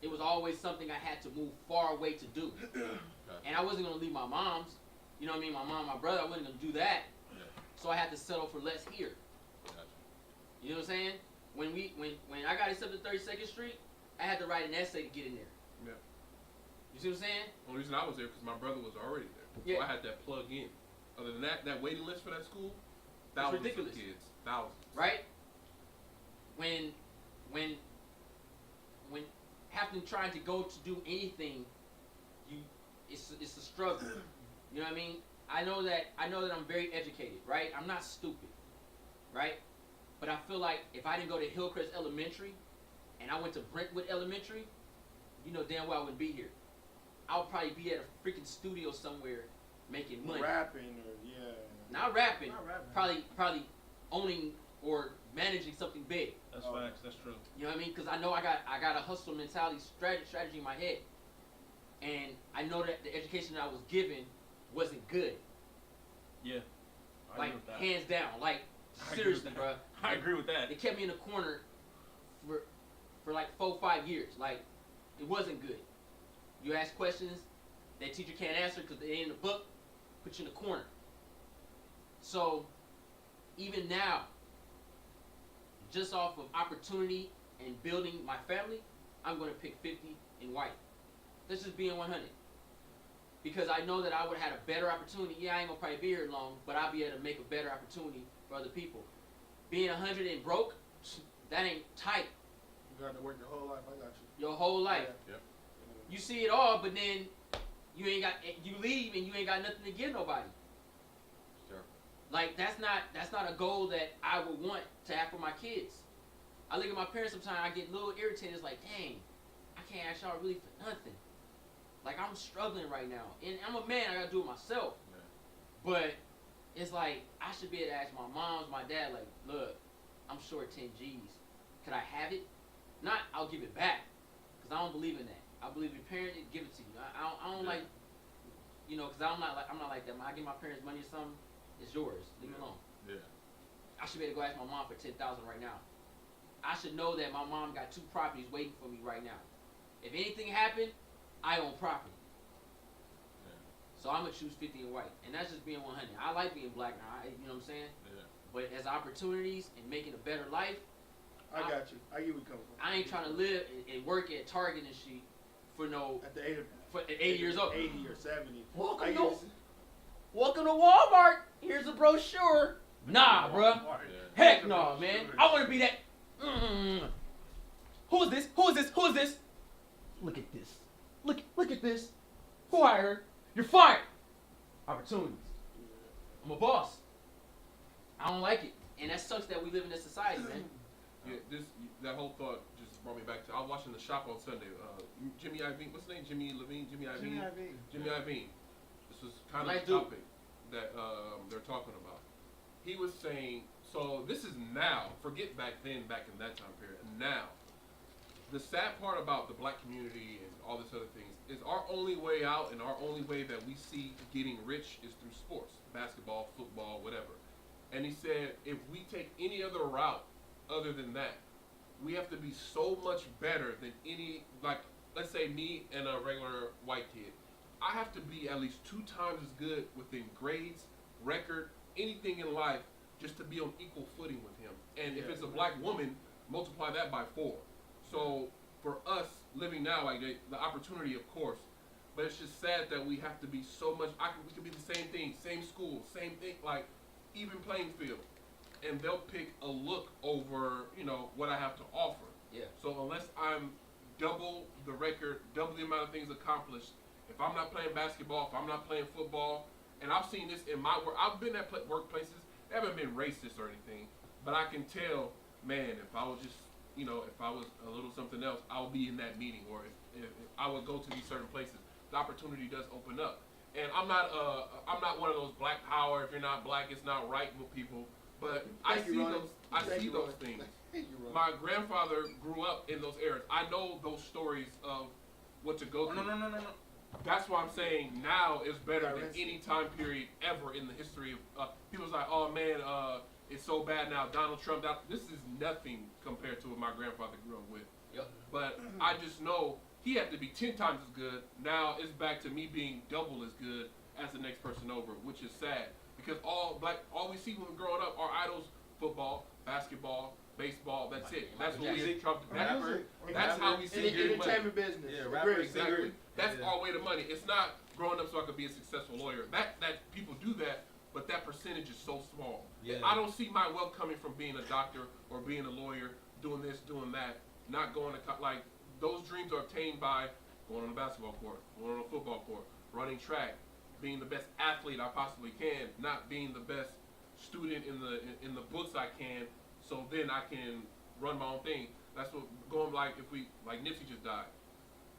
It was always something I had to move far away to do. And I wasn't going to leave my mom's. You know what I mean? My mom, my brother, I wasn't going to do that. So I had to settle for less here. You know what I'm saying? When I got accepted 32nd Street, I had to write an essay to get in there. Yeah. You see what I'm saying? The only reason I was there because my brother was already there. Yeah. So I had that plug in. Other than that waiting list for that school, thousands of kids. Thousands. Right? When having trying to go to do anything, it's a struggle. You know what I mean? I know that I'm very educated, right? I'm not stupid, right? But I feel like if I didn't go to Hillcrest Elementary and I went to Brentwood Elementary, you know damn well I wouldn't be here. I would probably be at a freaking studio somewhere making money. Rapping or yeah. Not rapping. Probably owning or managing something big. That's facts. That's true. You know what I mean? Because I know I got a hustle mentality, strategy in my head, and I know that the education that I was given wasn't good. Yeah. I agree with that. Hands down. Like I agree seriously, with bro. that. I agree with that. It kept me in the corner for like 4-5 years. Like it wasn't good. You ask questions, that teacher can't answer because they ain't in the book. Put you in the corner. So even now, just off of opportunity and building my family, I'm going to pick 50 in white. That's just being 100. Because I know that I would have had a better opportunity. Yeah, I ain't going to probably be here long, but I'll be able to make a better opportunity for other people. Being 100 and broke, that ain't tight. You got to work your whole life. I got you. Your whole life. Yeah. You see it all, but then you leave and you ain't got nothing to give nobody. Sure. Like that's not a goal that I would want to have for my kids. I look at my parents sometimes, I get a little irritated. It's like, dang, I can't ask y'all really for nothing. Like I'm struggling right now, and I'm a man. I gotta do it myself. Yeah. But it's like I should be able to ask my moms, my dad, like, look, I'm short 10 G's. Could I have it? Not, I'll give it back, because I don't believe in that. I believe your parent give it to you. I don't like, you know, because I'm not like that. When I give my parents money or something, it's yours. Leave it alone. Yeah. I should be able to go ask my mom for $10,000 right now. I should know that my mom got 2 properties waiting for me right now. If anything happened, I own property. Yeah. So I'm gonna choose 50 and white, and that's just being 100. I like being black now. You know what I'm saying? Yeah. But as opportunities and making a better life, I got you. I get where you come from. I ain't trying to live and work at Target and shit for at the age of, at 80 years old. 80 or 70. Welcome to Walmart. Here's a brochure. Nah, bruh. Heck no, man. I want to be that. Who is this? Who is this? Who is this? Look at this. Look at this. Who hired her? You're fired. Opportunities. I'm a boss. I don't like it, and that sucks that we live in this society, man. Yeah, that whole thought just brought me back to. I was watching The Shop on Sunday. Jimmy Iovine, what's his name? Jimmy Levine. Jimmy Iovine. This was kind of the topic that they're talking about. He was saying, so this is now. Forget back then, back in that time period. Now, the sad part about the black community and all this other things is our only way out and our only way that we see getting rich is through sports, basketball, football, whatever. And he said, if we take any other route other than that, we have to be so much better than any, like, let's say me and a regular white kid. I have to be at least 2 times as good within grades, record, anything in life, just to be on equal footing with him. And if it's a black woman, multiply that by 4. So for us living now, like the opportunity, of course, but it's just sad that we have to be so much. We could be the same thing, same school, same thing, like even playing field, and they'll pick a look over, you know, what I have to offer. Yeah. So unless I'm double the record, double the amount of things accomplished, if I'm not playing basketball, if I'm not playing football, and I've seen this in my work, I've been at workplaces. They haven't been racist or anything, but I can tell, man, if I was just, you know, if I was a little something else, I'll be in that meeting, or if I would go to these certain places, the opportunity does open up. And I'm not one of those black power. If you're not black, it's not right with people. But I see those things. My grandfather grew up in those eras. I know those stories of what to go through. No. That's why I'm saying now is better than any time period ever in the history of. People's like, oh man, it's so bad now. Donald Trump. This is nothing compared to what my grandfather grew up with. Yep. But I just know he had to be 10 times as good. Now it's back to me being double as good as the next person over, which is sad because all we see when we're growing up, our idols: football, basketball, baseball. That's it. That's what Music. we Trump. Music. That's how we see good money. Entertainment business. Yeah, Agree. rapper, Exactly. singer. That's Yeah. our way to money. It's not growing up so I could be a successful lawyer. That people do that, but that percentage is so small. Yeah. I don't see my wealth coming from being a doctor or being a lawyer, doing this, doing that, not going to like those dreams are obtained by going on a basketball court, going on a football court, running track, being the best athlete I possibly can, not being the best student in the books I can, so then I can run my own thing. That's what going like Nipsey just died.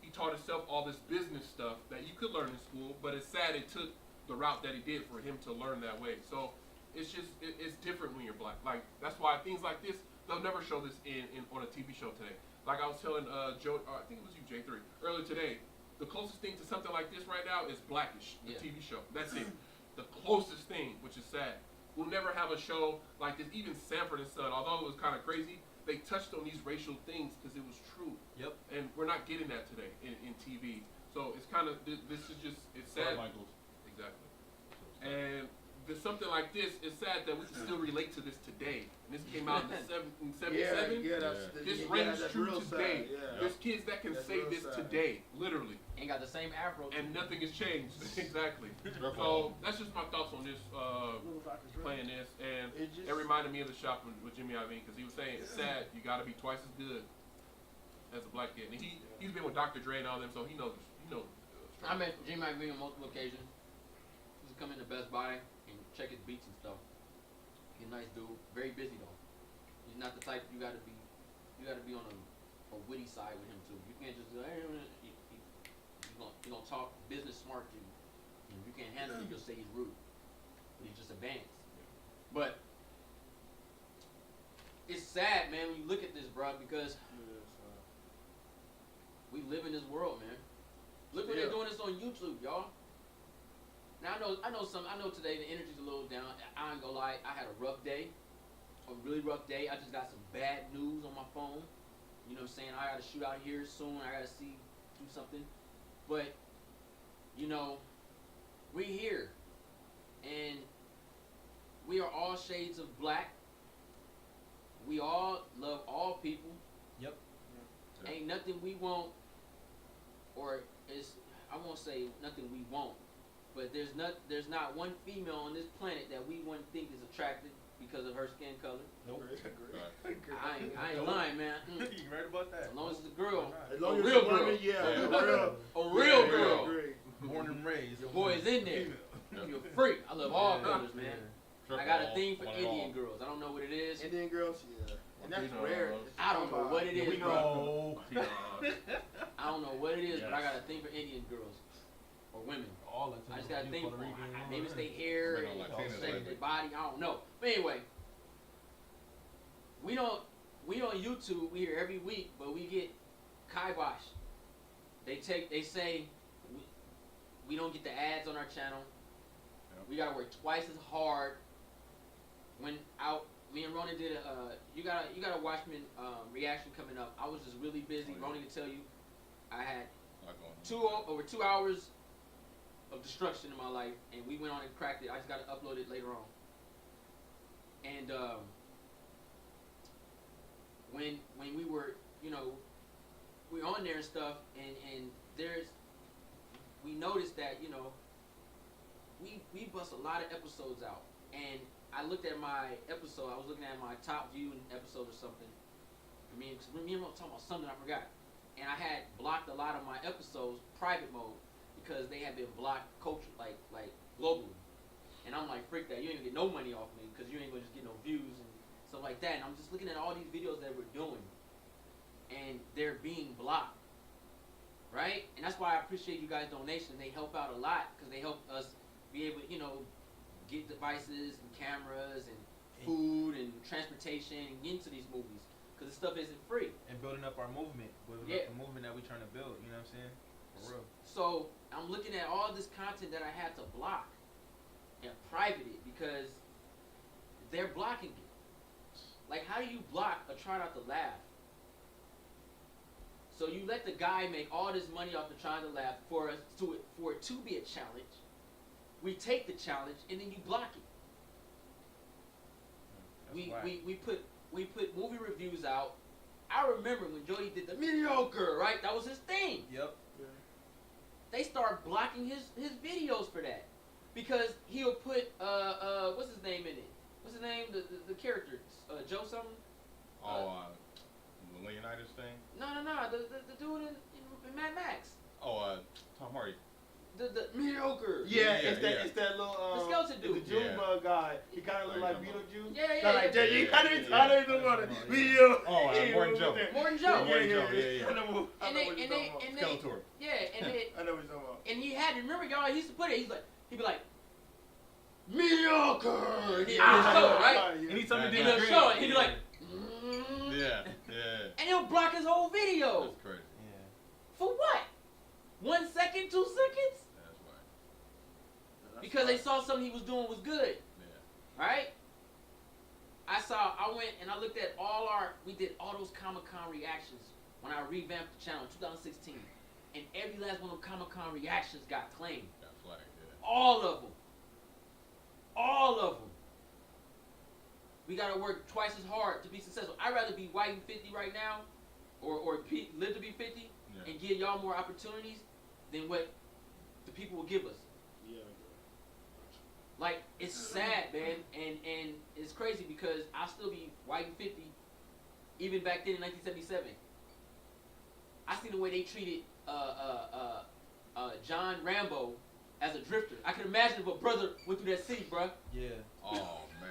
He taught himself all this business stuff that you could learn in school, but it's sad it took the route that he did for him to learn that way. So it's just it's different when you're black. Like that's why things like this they'll never show this in on a TV show today. Like I was telling Joe, I think it was you J3 earlier today. The closest thing to something like this right now is Blackish, the TV show. That's it. The closest thing, which is sad. We'll never have a show like this. Even Sanford and Son, although it was kind of crazy, they touched on these racial things because it was true. Yep. And we're not getting that today in TV. So it's kind of this is just it's sad. Exactly. And there's something like this. It's sad that we can still relate to this today. And this came out in 77. This rings true today. There's kids that can say this today, literally. Ain't got the same afro. And nothing has changed. Exactly. So that's just my thoughts on this, playing this. And it reminded me of the shop with Jimmy Iovine because he was saying it's sad. You got to be twice as good as a black kid. And he's been with Dr. Dre and all them, so he knows. I met Jimmy Iovine on multiple occasions. He used to come into Best Buy and check his beats and stuff. He's a nice dude. Very busy though. He's not the type you got to be on a witty side with him too. You can't just he's gonna talk business smart to you. And if you can't handle it, you'll say he's rude. But he's just advanced. But it's sad, man, when you look at this, bro, because we live in this world, man. Look what they're doing this on YouTube, y'all. Now I know today the energy's a little down. I ain't gonna lie, I had a rough day. A really rough day. I just got some bad news on my phone. You know what I'm saying? I gotta shoot out here soon. I gotta do something. But, you know, we here. And we are all shades of black. We all love all people. Yep. Ain't nothing we want, or I won't say nothing we want, but there's not one female on this planet that we wouldn't think is attractive because of her skin color. Nope. I ain't lying, man. You right about that. As long as it's a girl, As long a as real it's a girl, woman, yeah. a real girl. Born and raised. Your boy is in there. You're a freak. I love all colors, man. I got a thing for Indian girls. I don't know what it is. Indian girls, yeah. And that's rare. I don't know what it is, bro. No. I don't know what it is, but I got a thing for Indian girls or women. All the I time. just got a thing for them. Maybe it's their hair, their body. I don't know. But anyway, we on YouTube. We hear every week, but we get kibosh. They say we don't get the ads on our channel. We gotta work twice as hard. When me and Ronan did you gotta watch me reaction coming up. I was just really busy. Ronan can tell you, I had over 2 hours of destruction in my life, and we went on and cracked it. I just gotta upload it later on. And when we were, we were on there and stuff, and we noticed that we bust a lot of episodes out, and I looked at my episode. I was looking at my top viewed episode or something. Me and Ron talking about something I forgot, and I had blocked a lot of my episodes private mode because they had been blocked culture like globally. And I'm like, freak that! You ain't gonna get no money off me because you ain't gonna just get no views and stuff like that. And I'm just looking at all these videos that we're doing, and they're being blocked, right? And that's why I appreciate you guys' donations. They help out a lot because they help us be able, get devices and cameras and food and transportation and get into these movies because this stuff isn't free. And building up our movement, building up the movement that we're trying to build. You know what I'm saying? For real. So I'm looking at all this content that I had to block and private it because they're blocking it. Like, how do you block a Try Not to Laugh? So you let the guy make all this money off the Try Not to Laugh for it to be a challenge. We take the challenge and then you block it. We we put movie reviews out. I remember when Jody did the mediocre, right? That was his thing. Yep. They start blocking his videos for that because he'll put what's his name in it? What's his name? The character Joe something. The Leonidas thing. No. The dude in Mad Max. Tom Hardy. The mediocre. It's that little the skeleton dude. The Junebug guy. He kind of look like Beetlejuice. Yeah. I don't know what it is. Morton Joe. Morton Joe. Yeah. I know what And you're talking about. Skeletor. Yeah, and I know what you're talking about. and he had, remember y'all, he used to put it, he'd be like, mediocre! And he'd show it, right? And he's something And he'll show it, he'd be like, Yeah. and he'll block his whole video. That's crazy. For what? 1 second, 2 seconds? That's right. Because they saw something he was doing was good. Yeah. Right? I went and I looked at we did all those Comic-Con reactions when I revamped the channel in 2016. And every last one of Comic-Con reactions got claimed. Got flagged, yeah. All of them. All of them. We gotta work twice as hard to be successful. I'd rather be white and 50 right now, or live to be 50, and give y'all more opportunities than what the people will give us. Yeah. Like, it's sad, man, and it's crazy because I'll still be white and 50, even back then in 1977. I seen the way they treated John Rambo as a drifter. I can imagine if a brother went through that city, bruh. Yeah. Oh man,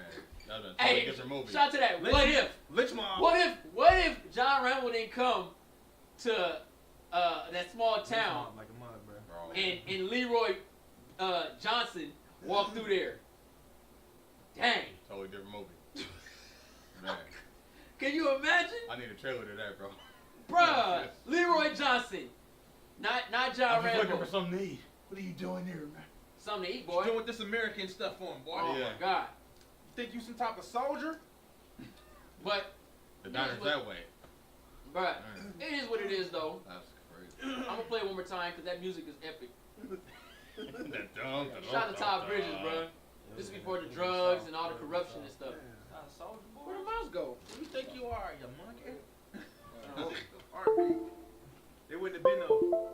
that's a totally different movie. Shout out to that. What if John Rambo didn't come to that small town Like a mug, bro. and Leroy Johnson walked through there? Dang. Totally different movie. Man, Can you imagine? I need a trailer to that, bro. Bruh, Leroy Johnson. Not John I'm just Rambo. looking for something to eat. What are you doing here, man? Something to eat, What boy. you doing with this American stuff for him, boy? Oh my God. You think you some type of soldier? But The diner's that way. bruh, it is what it is though. That's crazy. I'm gonna play it one more time because that music is epic. That dumb. Shout out to Todd Bridges, bruh. This is before the drugs and all the corruption and stuff. Where the mouse go? Who you think you are, you monkey? Heartbeat. There wouldn't have been no.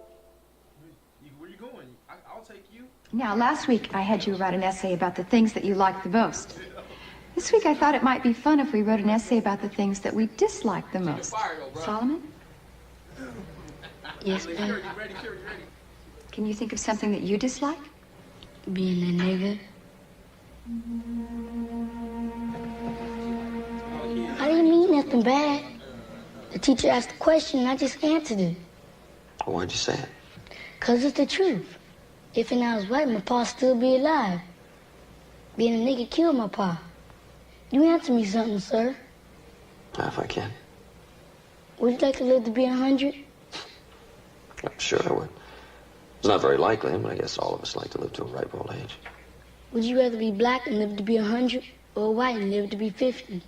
Where you going? I'll take you. Now, last week I had you write an essay about the things that you liked the most. This week I thought it might be fun if we wrote an essay about the things that we disliked the most. Solomon? Yes, You ma'am. ready? Can you think of something that you dislike? Being a nigga. I didn't mean nothing bad. The teacher asked a question and I just answered it. Why'd you say it? 'Cause it's the truth. If and I was white, my pa still be alive. Being a nigga killed my pa. You answer me something, sir. If I can. Would you like to live to be 100? I'm sure I would. It's not very likely, but I guess all of us like to live to a ripe old age. Would you rather be black and live to be 100 or white and live to be 50?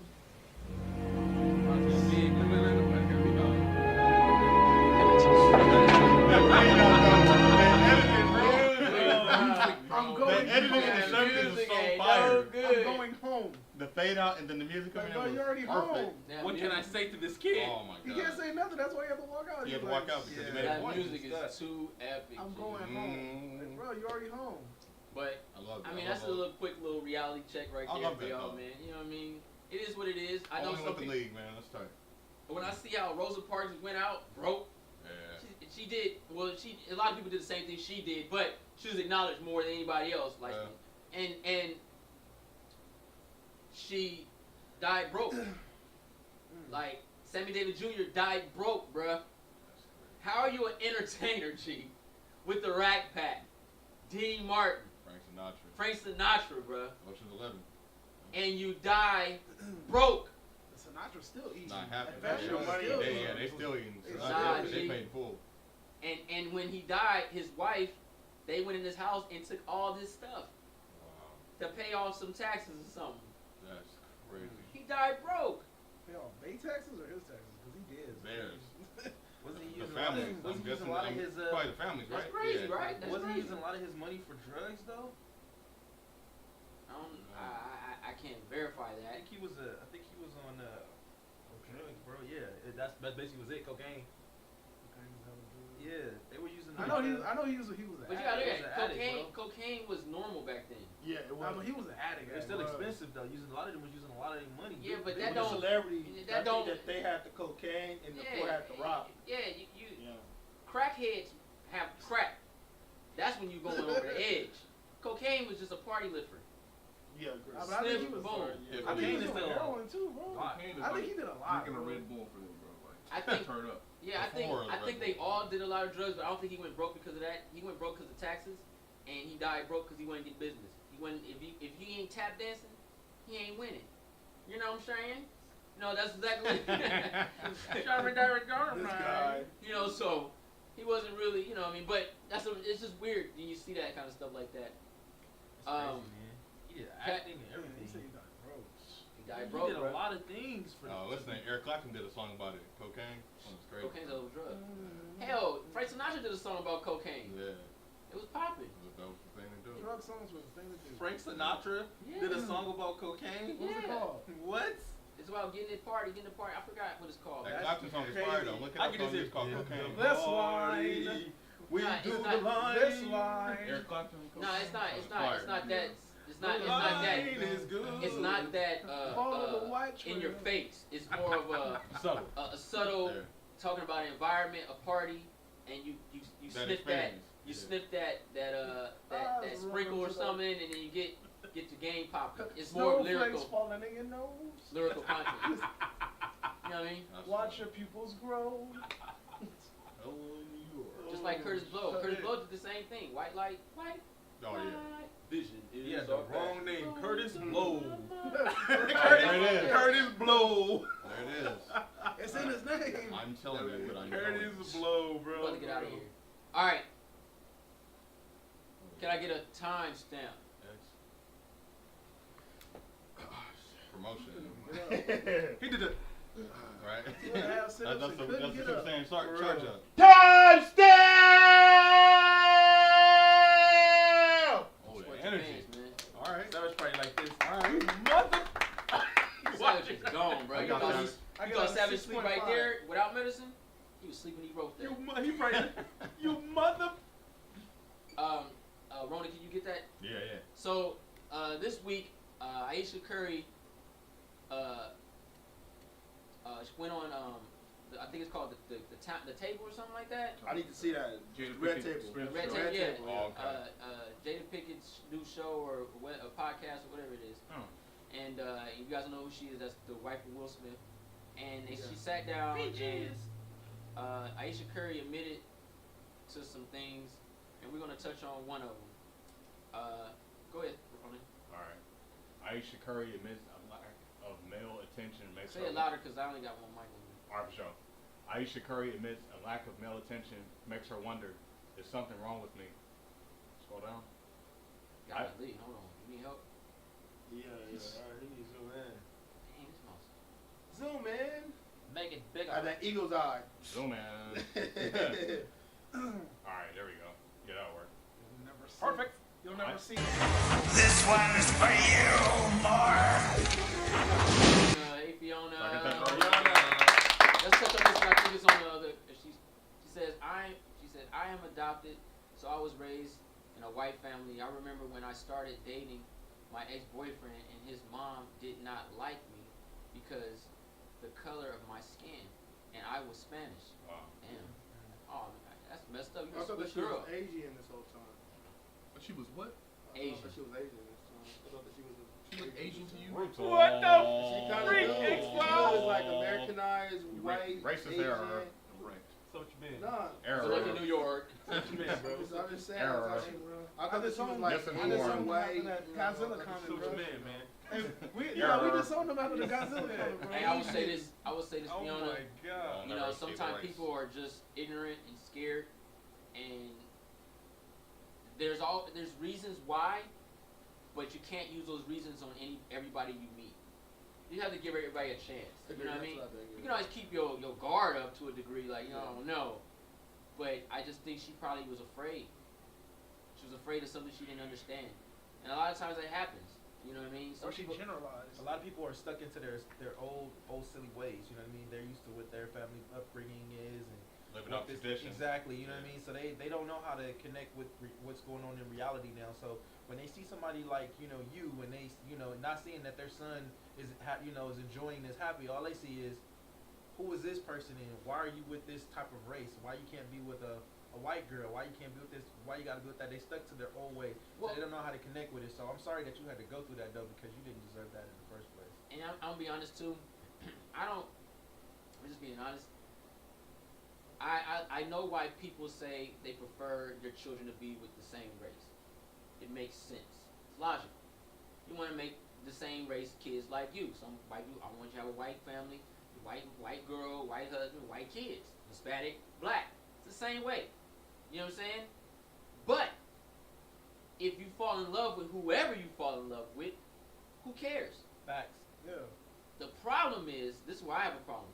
I'm going editing in the 70s is so fire. I'm going home. The fade out and then the music coming Bro, in. you're already perfect. home. What can I say to this kid? Oh my You god. can't say nothing. That's why you have to walk out. You have to You're walk like, out because you made a That point. music is too epic. I'm G. going home. Like, bro, you're already home. But I love I that. mean, I that's a love little quick little reality check right I there love for that, y'all, though. man. You know what I mean? It is what it is. I know Only some with the people. league, man. Let's start. When I see how Rosa Parks went out broke, Yeah. she did well. A lot of people did the same thing she did, but she was acknowledged more than anybody else. Like, and she died broke. Like Sammy Davis Jr. died broke, bruh. How are you an entertainer, G, with the Rack Pack, Dean Martin, Frank Sinatra, bruh, Ocean's 11. and you die broke? Sinatra's still eating. Not happening. That's your money. They still eating. Nah, They G. paid full. And when he died, his wife, they went in his house and took all this stuff to pay off some taxes or something. That's crazy. He died broke. Pay all Bay taxes or his taxes? Because he did. Theirs. Wasn't he The using families. wasn't I'm he using guessing. a lot of his Probably the families, right? That's crazy, Yeah. right? That's wasn't he crazy. using a lot of his money for drugs though? I can't verify I that. think he was on bro. Yeah, that's basically was it. Cocaine. Yeah, they were using. I know he was. But you gotta look at it. Cocaine was normal back then. Yeah, it was. But he was an addict. It's still expensive though. A lot of them was using a lot of their money. Yeah, but They that were don't. celebrities. That don't. That they had the cocaine and the poor had the rock. Yeah, crackheads have crack. That's when you going over the edge. Cocaine was just a party lifer. Yeah, I think he was. I think he was doing heroin too, bro. I think he did a lot. Drinking a Red Bull for them, bro. Like, I think. turn up. Yeah, I think they all did a lot of drugs, but I don't think he went broke because of that. He went broke because of taxes, and he died broke because he wouldn't get business. He wouldn't, if he ain't tap dancing, he ain't winning. You know what I'm saying? No, that's exactly what This guy. You know, so he wasn't really, you know what I mean? But it's just weird when you see that kind of stuff like that. Crazy, man. He did acting and everything. He He broke, did bro. a lot of things for. Listen, Eric Clapton did a song about it. Cocaine. That was crazy. Cocaine's a drug. Hell, Frank Sinatra did a song about cocaine. Yeah. It was popping. That was the thing to do. Drug songs was the thing to do. Frank Sinatra did a song about cocaine. What's it called? What? It's about getting the party. I forgot what it's called. That Clapton song is fire though. Look at that song. It's called Cocaine. This line. We do the line. This line. Eric Clapton. No, it's not that. It's not that. It's not that in your face. It's more of a subtle talking about an environment, a party, and you sniff that. You sniff that sprinkle or something, and then you get the game popping. It's more lyrical. Falling in your nose. Lyrical content. You know what I mean? Watch your pupils grow. Just like Curtis Blow. Curtis Blow did the same thing. White light, white. Oh yeah. Vision. He had the wrong name. Curtis Blow. Curtis Blow. There it is. It's in his name. I'm telling you what I'm Curtis Blow, bro. About to get out of here. All right. Can I get a timestamp? Promotion. He did it. Right? That's the same charge up. Timestamp! Oh, the energy. All right. That was probably like this. All right. Mother. Savage is gone, bro. You thought Savage sleep right there without medicine? He was sleeping. He wrote that. He probably. You mother. Rona, can you get that? Yeah. So this week, Ayesha Curry she went on I think it's called the table or something like that. I need to see that. Red Table. Red Table, yeah. Oh, okay. Jada Pickett's new show or a podcast or whatever it is. And you guys know who she is. That's the wife of Will Smith. And she sat down and Ayesha Curry admitted to some things, and we're gonna touch on one of them. Go ahead, Ronan. All right. Ayesha Curry admits a lack of male attention makes Say it louder because I only got one mic on me. All right, for sure. Ayesha Curry admits a lack of male attention makes her wonder, is something wrong with me? Scroll down. Golly, hold on. You need help? Yeah. All right, he needs to zoom in. Dang, this mouse. Zoom in. Make it bigger. That eagle's eye. Zoom in. All right, there we go. Yeah, that'll work. Perfect. You'll never see. This one's for you, Mark. Hey, Fiona. Let's touch on this one. I think it's on the other. She says, I am adopted, so I was raised in a white family. I remember when I started dating my ex-boyfriend, and his mom did not like me because the color of my skin, and I was Spanish. Wow. Damn. Oh, that's messed up. I thought that she was Asian this whole time. But she was what? I thought she was Asian this time. I thought that she was. She was Asian to you? What the freak? She was like Americanized, white, racist Asian. error. Correct. So what you mean? Nah. Error. So like in New York. What you mean, bro? I'm just saying. Error. I thought that she was like Misinformed. white. Godzilla So comment, what bro. you mean, man? We just saw them after the Godzilla comment, bro. Hey, I would say this, Oh Fiona. my God. You know, sometimes people are just ignorant and scared, and there's reasons why, but you can't use those reasons on everybody you meet. You have to give everybody a chance. You know what I mean? You can always keep your guard up to a degree, like, you know, I don't know. But I just think she probably was afraid. She was afraid of something she didn't understand. And a lot of times that happens. You know what I mean? Or she generalized. A lot of people are stuck into their old silly ways. You know what I mean? They're used to what their family upbringing is and Living what off tradition. Exactly. You know what I mean? So they don't know how to connect with what's going on in reality now. So when they see somebody like you, when they not seeing that their son is is enjoying this happy, all they see is who is this person and why are you with this type of race? Why you can't be with a white girl? Why you can't be with this? Why you gotta be with that? They stuck to their old way. So they don't know how to connect with it. So I'm sorry that you had to go through that though, because you didn't deserve that in the first place. And I'm gonna be honest too. I'm just being honest. I know why people say they prefer their children to be with the same race. It makes sense. It's logical. You want to make the same race kids like you. Some white people, I want you to have a white family, white girl, white husband, white kids, Hispanic, black. It's the same way. You know what I'm saying? But if you fall in love with whoever you fall in love with, who cares? Facts. Yeah. The problem is, this is where I have a problem.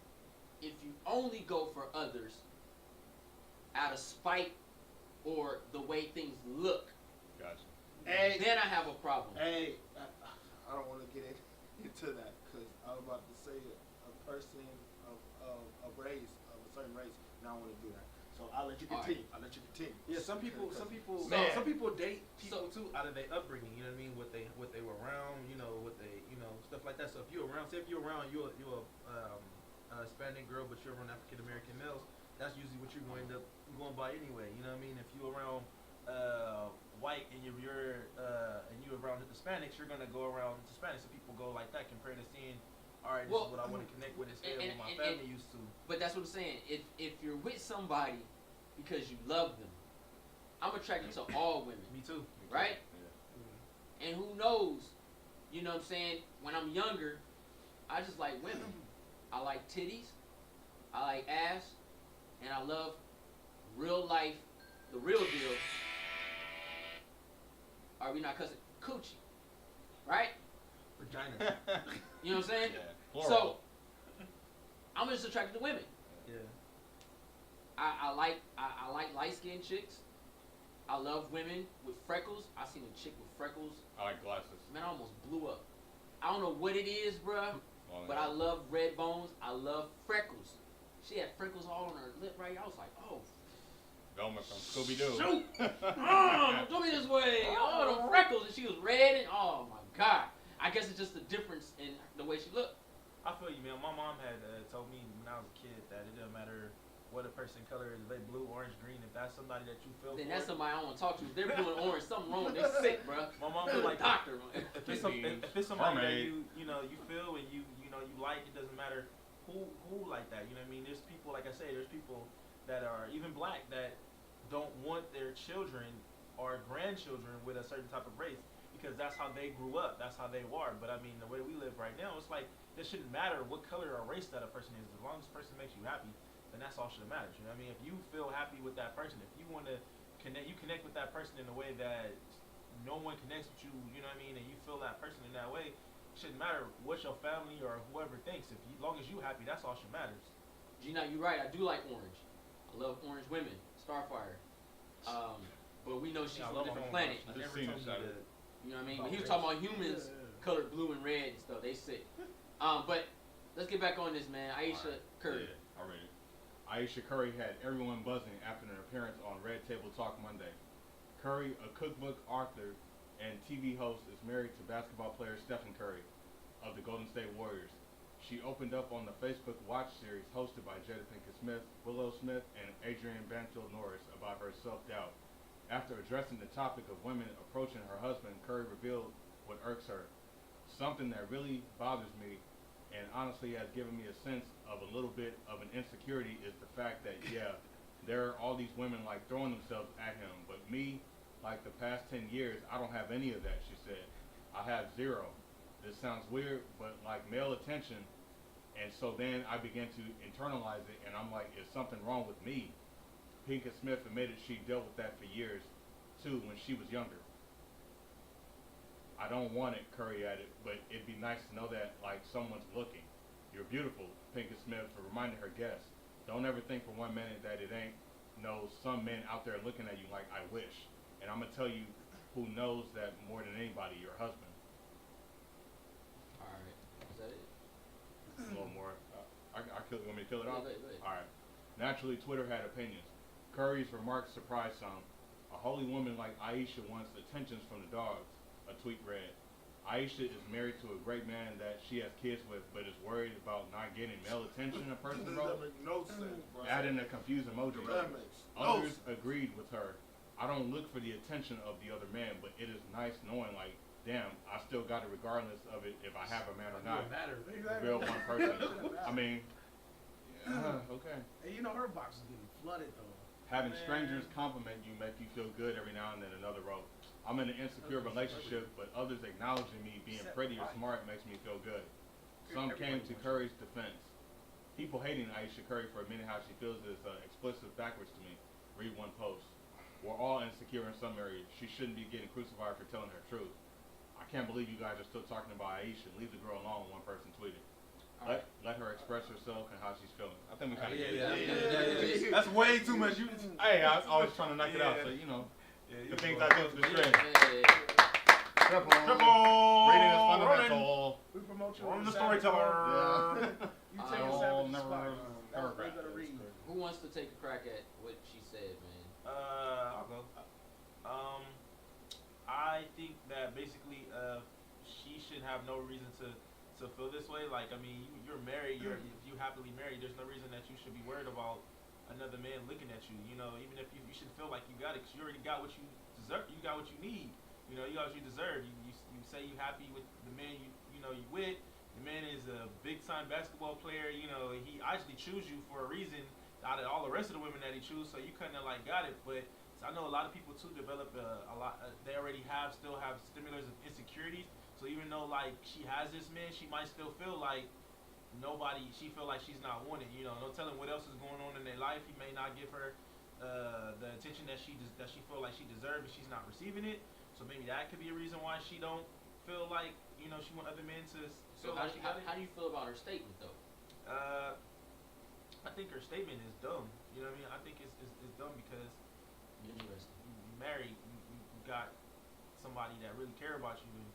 If you only go for others out of spite or the way things look, gotcha. Then I have a problem. Hey, I don't want to get into that because I was about to say a person of race, of a certain race, and I don't want to do that. So I'll let you continue. I'll let you continue. Yeah, some people date people too out of their upbringing. You know what I mean? What they were around. What they stuff like that. So if you're around, say if you're around, you're a Hispanic girl, but you're around African American males. That's usually what you're going to end up going by anyway. You know what I mean? If you're around white and you're around the Hispanics, you're gonna go around Hispanics. So people go like that compared to seeing, all right, this is what I want to connect with instead of what my family used to. But that's what I'm saying. If you're with somebody because you love them, I'm attracted to all women. Me too. Right? Yeah. And who knows? You know what I'm saying? When I'm younger, I just like women. I like titties. I like ass. And I love real life, the real deal. Are we not cussing? Coochie. Right? Vagina. You know what I'm saying? Yeah. So, I'm just attracted to women. Yeah. I like light-skinned chicks. I love women with freckles. I seen a chick with freckles. I like glasses. Man, I almost blew up. I don't know what it is, bruh, but I love red bones. I love freckles. She had freckles all on her lip right. I was like, oh. Velma from Scooby-Doo. Shoot! Do me this way. Oh, the freckles. And she was red. And oh, my God. I guess it's just the difference in the way she looked. I feel you, man. My mom had told me when I was a kid that it doesn't matter what a person color is, if they blue, orange, green. If that's somebody that you feel then for, that's somebody I want to talk to. If they're blue and orange, something wrong. They're sick, bro. My mom was like, doctor. If it's somebody that you feel and you like, it doesn't matter who like that. You know what I mean? There's people, like I say, there's people that are even black that don't want their children or grandchildren with a certain type of race because that's how they grew up. That's how they were. But I mean, the way we live right now, it's like it shouldn't matter what color or race that a person is. As long as the person makes you happy, then that's all that matters. You know what I mean? If you feel happy with that person, if you want to connect with that person in a way that no one connects with you, you know what I mean, and you feel that person in that way, it shouldn't matter what your family or whoever thinks. As long as you happy, that's all that matters. Gina, you're right. I do like orange. I love orange women. Starfire. But we know she's from a different planet. I never told you that. You know what I mean? But he was talking about humans colored blue and red and stuff. They sick. But let's get back on this, man. Ayesha Curry. Yeah, already. Ayesha Curry had everyone buzzing after an appearance on Red Table Talk Monday. Curry, a cookbook author and TV host, is married to basketball player Stephen Curry of the Golden State Warriors. She opened up on the Facebook Watch series hosted by Jada Pinkett Smith, Willow Smith, and Adrienne Banfield Norris about her self-doubt. After addressing the topic of women approaching her husband, Curry revealed what irks her. Something that really bothers me and honestly has given me a sense of a little bit of an insecurity is the fact that, yeah, there are all these women like throwing themselves at him, but me, like the past 10 years, I don't have any of that, she said. I have zero. This sounds weird, but like male attention. And so then I began to internalize it, and I'm like, is something wrong with me? Pinkett Smith admitted she dealt with that for years, too, when she was younger. I don't want it, Curry added, but it'd be nice to know that, like, someone's looking. You're beautiful, Pinkett Smith reminded her guests. Don't ever think for 1 minute that it ain't some men out there looking at you like, I wish. And I'm going to tell you who knows that more than anybody, your husband. more. Want me to kill it off? Go ahead. All right. Naturally, Twitter had opinions. Curry's remarks surprised some. A holy woman like Ayesha wants attentions from the dogs, a tweet read. Ayesha is married to a great man that she has kids with, but is worried about not getting male attention a person wrote. That makes no sense, bro. Adding a confused emoji. That makes no Others sense. agreed with her. I don't look for the attention of the other man, but it is nice knowing, like, damn, I still got it regardless of it if I have a man or not. Reveal one person. I mean, okay. And you know her box is getting flooded though. Having strangers compliment you make you feel good every now and then. Another wrote, I'm in an insecure relationship, but others acknowledging me being pretty or smart makes me feel good. Some came to Curry's defense. People hating Ayesha Curry for admitting how she feels is explicit backwards to me. Read one post. We're all insecure in some areas. She shouldn't be getting crucified for telling her truth. I can't believe you guys are still talking about Ayesha. Leave the girl alone, one person tweeted. Let her express herself and how she's feeling. I think we kind of Yeah. That's way too much. Hey, I was always trying to knock it out, so you know. The things I do to the string. Triple. Reading is fundamental. We promote you. I'm the storyteller. You take a savage spot. Paragraph. Who wants to take a crack at what she said, man? I'll go. I think that basically she should have no reason to feel this way. Like, I mean, you're married. If you happily married, there's no reason that you should be worried about another man looking at you. You know, even if you should feel like you got it, 'cause you already got what you deserve. You got what you need. You know, you got what you deserve. You say you happy with the man you with. The man is a big time basketball player. You know, he actually choose you for a reason out of all the rest of the women that he choose. So you kind of like got it. But I know a lot of people too develop a lot. They already still have stimulars of insecurities. So even though like she has this man, she might still feel like she feel like she's not wanted. You know, no telling what else is going on in their life. He may not give her the attention that she feel like she deserves, and she's not receiving it. So maybe that could be a reason why she don't feel like she want other men to feel like she got it. How do you feel about her statement though? I think her statement is dumb. You know what I mean? I think it's dumb because you married, you got somebody that really care about you and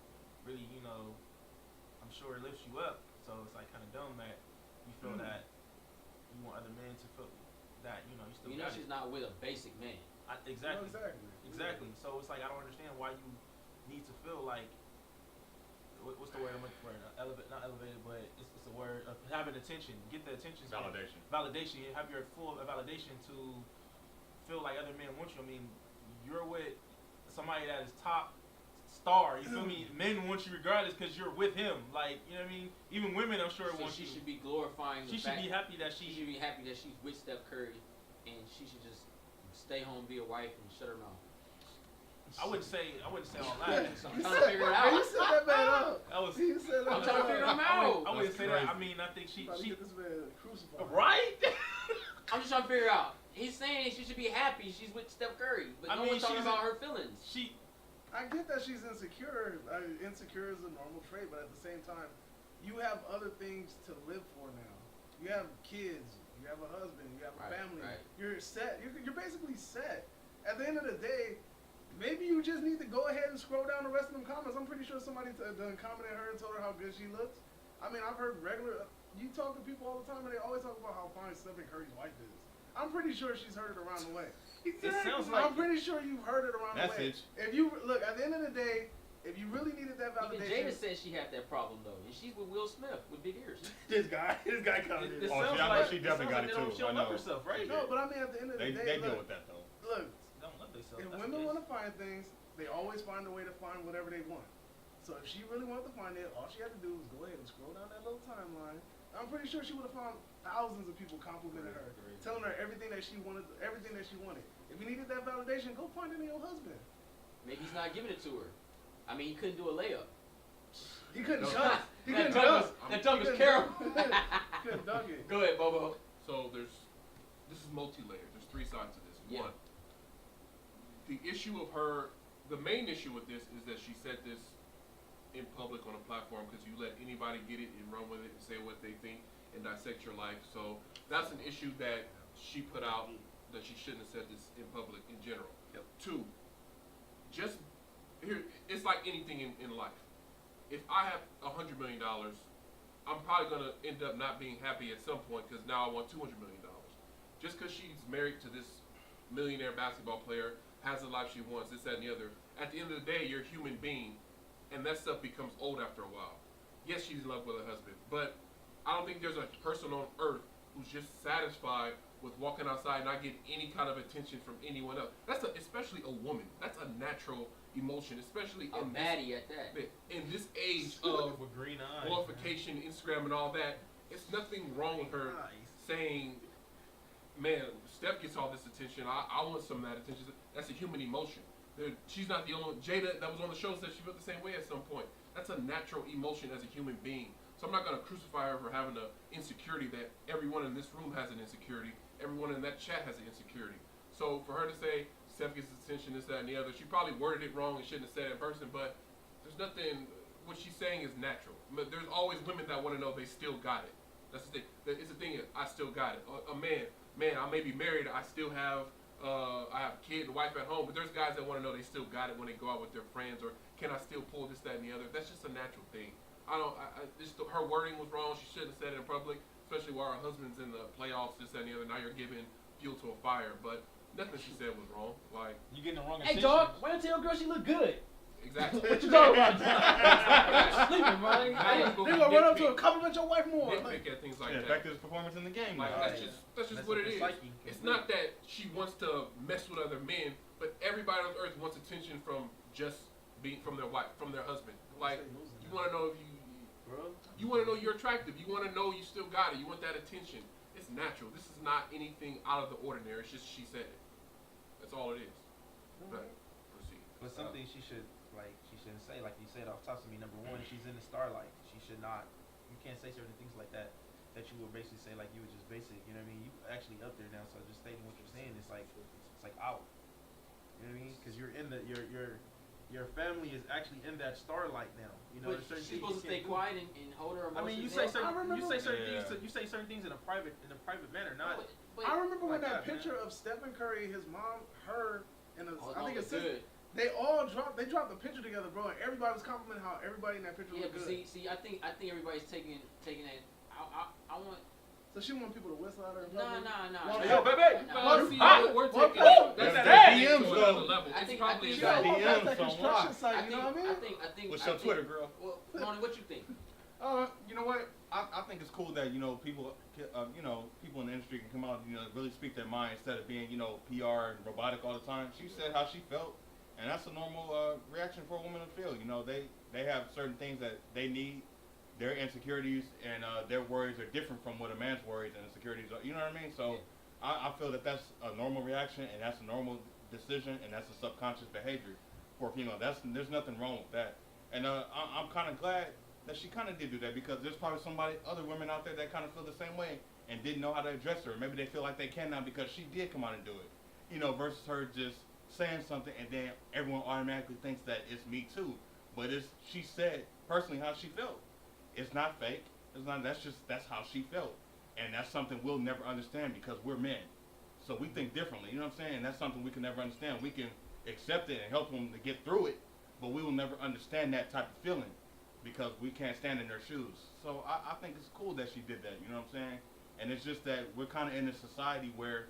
really, I'm sure it lifts you up. So it's like kind of dumb that you feel that you want other men to feel that you still. You know got she's it. not with a basic man. Exactly. No, Exactly. So it's like I don't understand why you need to feel like what's the word I'm looking for? Not elevated, but it's a word of having attention. Get the attention. Validation. You have your full validation to feel like other men want you. I mean, you're with somebody that is top star. You feel me? Men want you regardless because you're with him. Like, you know what I mean? Even women, I'm sure, want you. She should be glorifying. She should be happy that she should be happy that she's with Steph Curry, and she should just stay home, be a wife, and shut her mouth. I wouldn't say all that. I'm trying to figure it out. You set that man up. I'm trying to figure him out. I wouldn't say that. I mean, I think she get this man crucified. Right? I'm just trying to figure out. He's saying she should be happy she's with Steph Curry, but no one's talking about her feelings. I get that she's insecure. Insecure is a normal trait, but at the same time, you have other things to live for now. You have kids. You have a husband. You have a family. Right. You're set. You're basically set. At the end of the day, maybe you just need to go ahead and scroll down the rest of them comments. I'm pretty sure somebody done commented her and told her how good she looks. I mean, I've heard you talk to people all the time and they always talk about how fine Stephen Curry's wife is. I'm pretty sure she's heard it around the way. It sounds like I'm pretty sure you've heard it around the way. If you look at the end of the day, if you really needed that validation. Even Jada said she had that problem though, and she's with Will Smith with big ears. This guy commented. She definitely got it too. She don't love herself, right? No, but I mean, at the end of the day, they deal with that though. Look, don't love themselves. if women want to find things, they always find a way to find whatever they want. So if she really wanted to find it, all she had to do was go ahead and scroll down that little timeline. I'm pretty sure she would have found thousands of people complimenting her, telling her everything that she wanted. If you needed that validation, go find it in your husband. Maybe he's not giving it to her. I mean, he couldn't do a layup. He couldn't dunk. That dunk was terrible. He couldn't dunk it. Go ahead, Bobo. So this is multi-layered. There's three sides to this. Yeah. One, the issue of her, the main issue with this is that she said this in public on a platform because you let anybody get it and run with it and say what they think and dissect your life. So that's an issue that she put out that she shouldn't have said this in public in general. Yep. Two, just here, it's like anything in life. If I have $100 million I'm probably gonna end up not being happy at some point because now I want $200 million. Just because she's married to this millionaire basketball player, has the life she wants, this, that, and the other. At the end of the day, you're a human being, and that stuff becomes old after a while. Yes, she's in love with her husband, but I don't think there's a person on earth who's just satisfied with walking outside and not getting any kind of attention from anyone else. Especially a woman. That's a natural emotion, especially A baddie at that. in this age of With green eyes, glorification, Instagram, and all that. It's nothing wrong with her saying, "Man, Steph gets all this attention. I want some of that attention." That's a human emotion. She's not the only. Jada, that was on the show, said she felt the same way at some point. That's a natural emotion as a human being. So I'm not going to crucify her for having an insecurity that everyone in this room has an insecurity. Everyone in that chat has an insecurity. So for her to say, Steph gets attention, this, that, and the other, she probably worded it wrong and shouldn't have said it in person, but there's nothing, what she's saying is natural. But there's always women that want to know they still got it. That's the thing. It's the thing, I still got it. A man, I may be married, I still have, I have a kid and wife at home, but there's guys that want to know they still got it when they go out with their friends, or can I still pull this, that, and the other. That's just a natural thing. Her wording was wrong. She shouldn't have said it in public, especially while her husband's in the playoffs, this, that, and the other. Now you're giving fuel to a fire, but nothing she said was wrong. Like, you getting the wrong Hey, attention. dog, why don't you tell a girl she look good? Exactly. What you talking about? Sleeping, bro. They gonna run up to her, compliment your wife more. Nitpick at things like that. Back to his performance in the game. Like, now. that's just what it is. It's not that she wants to mess with other men, but everybody on earth wants attention from just being from their wife, from their husband. Like, you want to know if you want to know you're attractive. You want to know you still got it. You want that attention. It's natural. This is not anything out of the ordinary. It's just she said it. That's all it is. But proceed. But something she shouldn't say, like you said off top of me. Number one, she's in the starlight. She should not. You can't say certain things like that you would basically say like you were just basic. You know what I mean? You actually up there now, so just stating what you're saying is like it's like out. You know what I mean? Because you're in the your family is actually in that starlight now. You know, But she's supposed to stay quiet and hold her emotions. I mean, you say certain things in a private manner, not. I remember when that that, picture of Stephen Curry, his mom, her, and I think it's good. They all dropped the picture together, bro, and everybody was complimenting how everybody in that picture looked good. See, I think everybody's taking that. I want. So she want people to whistle at her. Nah. Yo, baby. We're taking that's DMs to though. another level. I It's think probably you a DMs that construction site, you know what I mean? I think. What's your Twitter, girl? Well, Tony, what you think? You know what? I think it's cool that people people in the industry can come out and really speak their mind instead of being PR and robotic all the time. She said how she felt, and that's a normal reaction for a woman to feel. They have certain things that they need. Their insecurities and their worries are different from what a man's worries and insecurities are. You know what I mean? So I feel that that's a normal reaction and that's a normal decision and that's a subconscious behavior for a female. There's nothing wrong with that. And I'm kind of glad that she kind of did do that because there's probably other women out there that kind of feel the same way and didn't know how to address her. Maybe they feel like they can now because she did come out and do it. Versus her just saying something and then everyone automatically thinks that it's me too. But she said personally how she felt. It's not fake. It's not. That's how she felt, and that's something we'll never understand because we're men. So we think differently. You know what I'm saying? And that's something we can never understand. We can accept it and help them to get through it, but we will never understand that type of feeling because we can't stand in their shoes. So I think it's cool that she did that. You know what I'm saying? And it's just that we're kind of in a society where,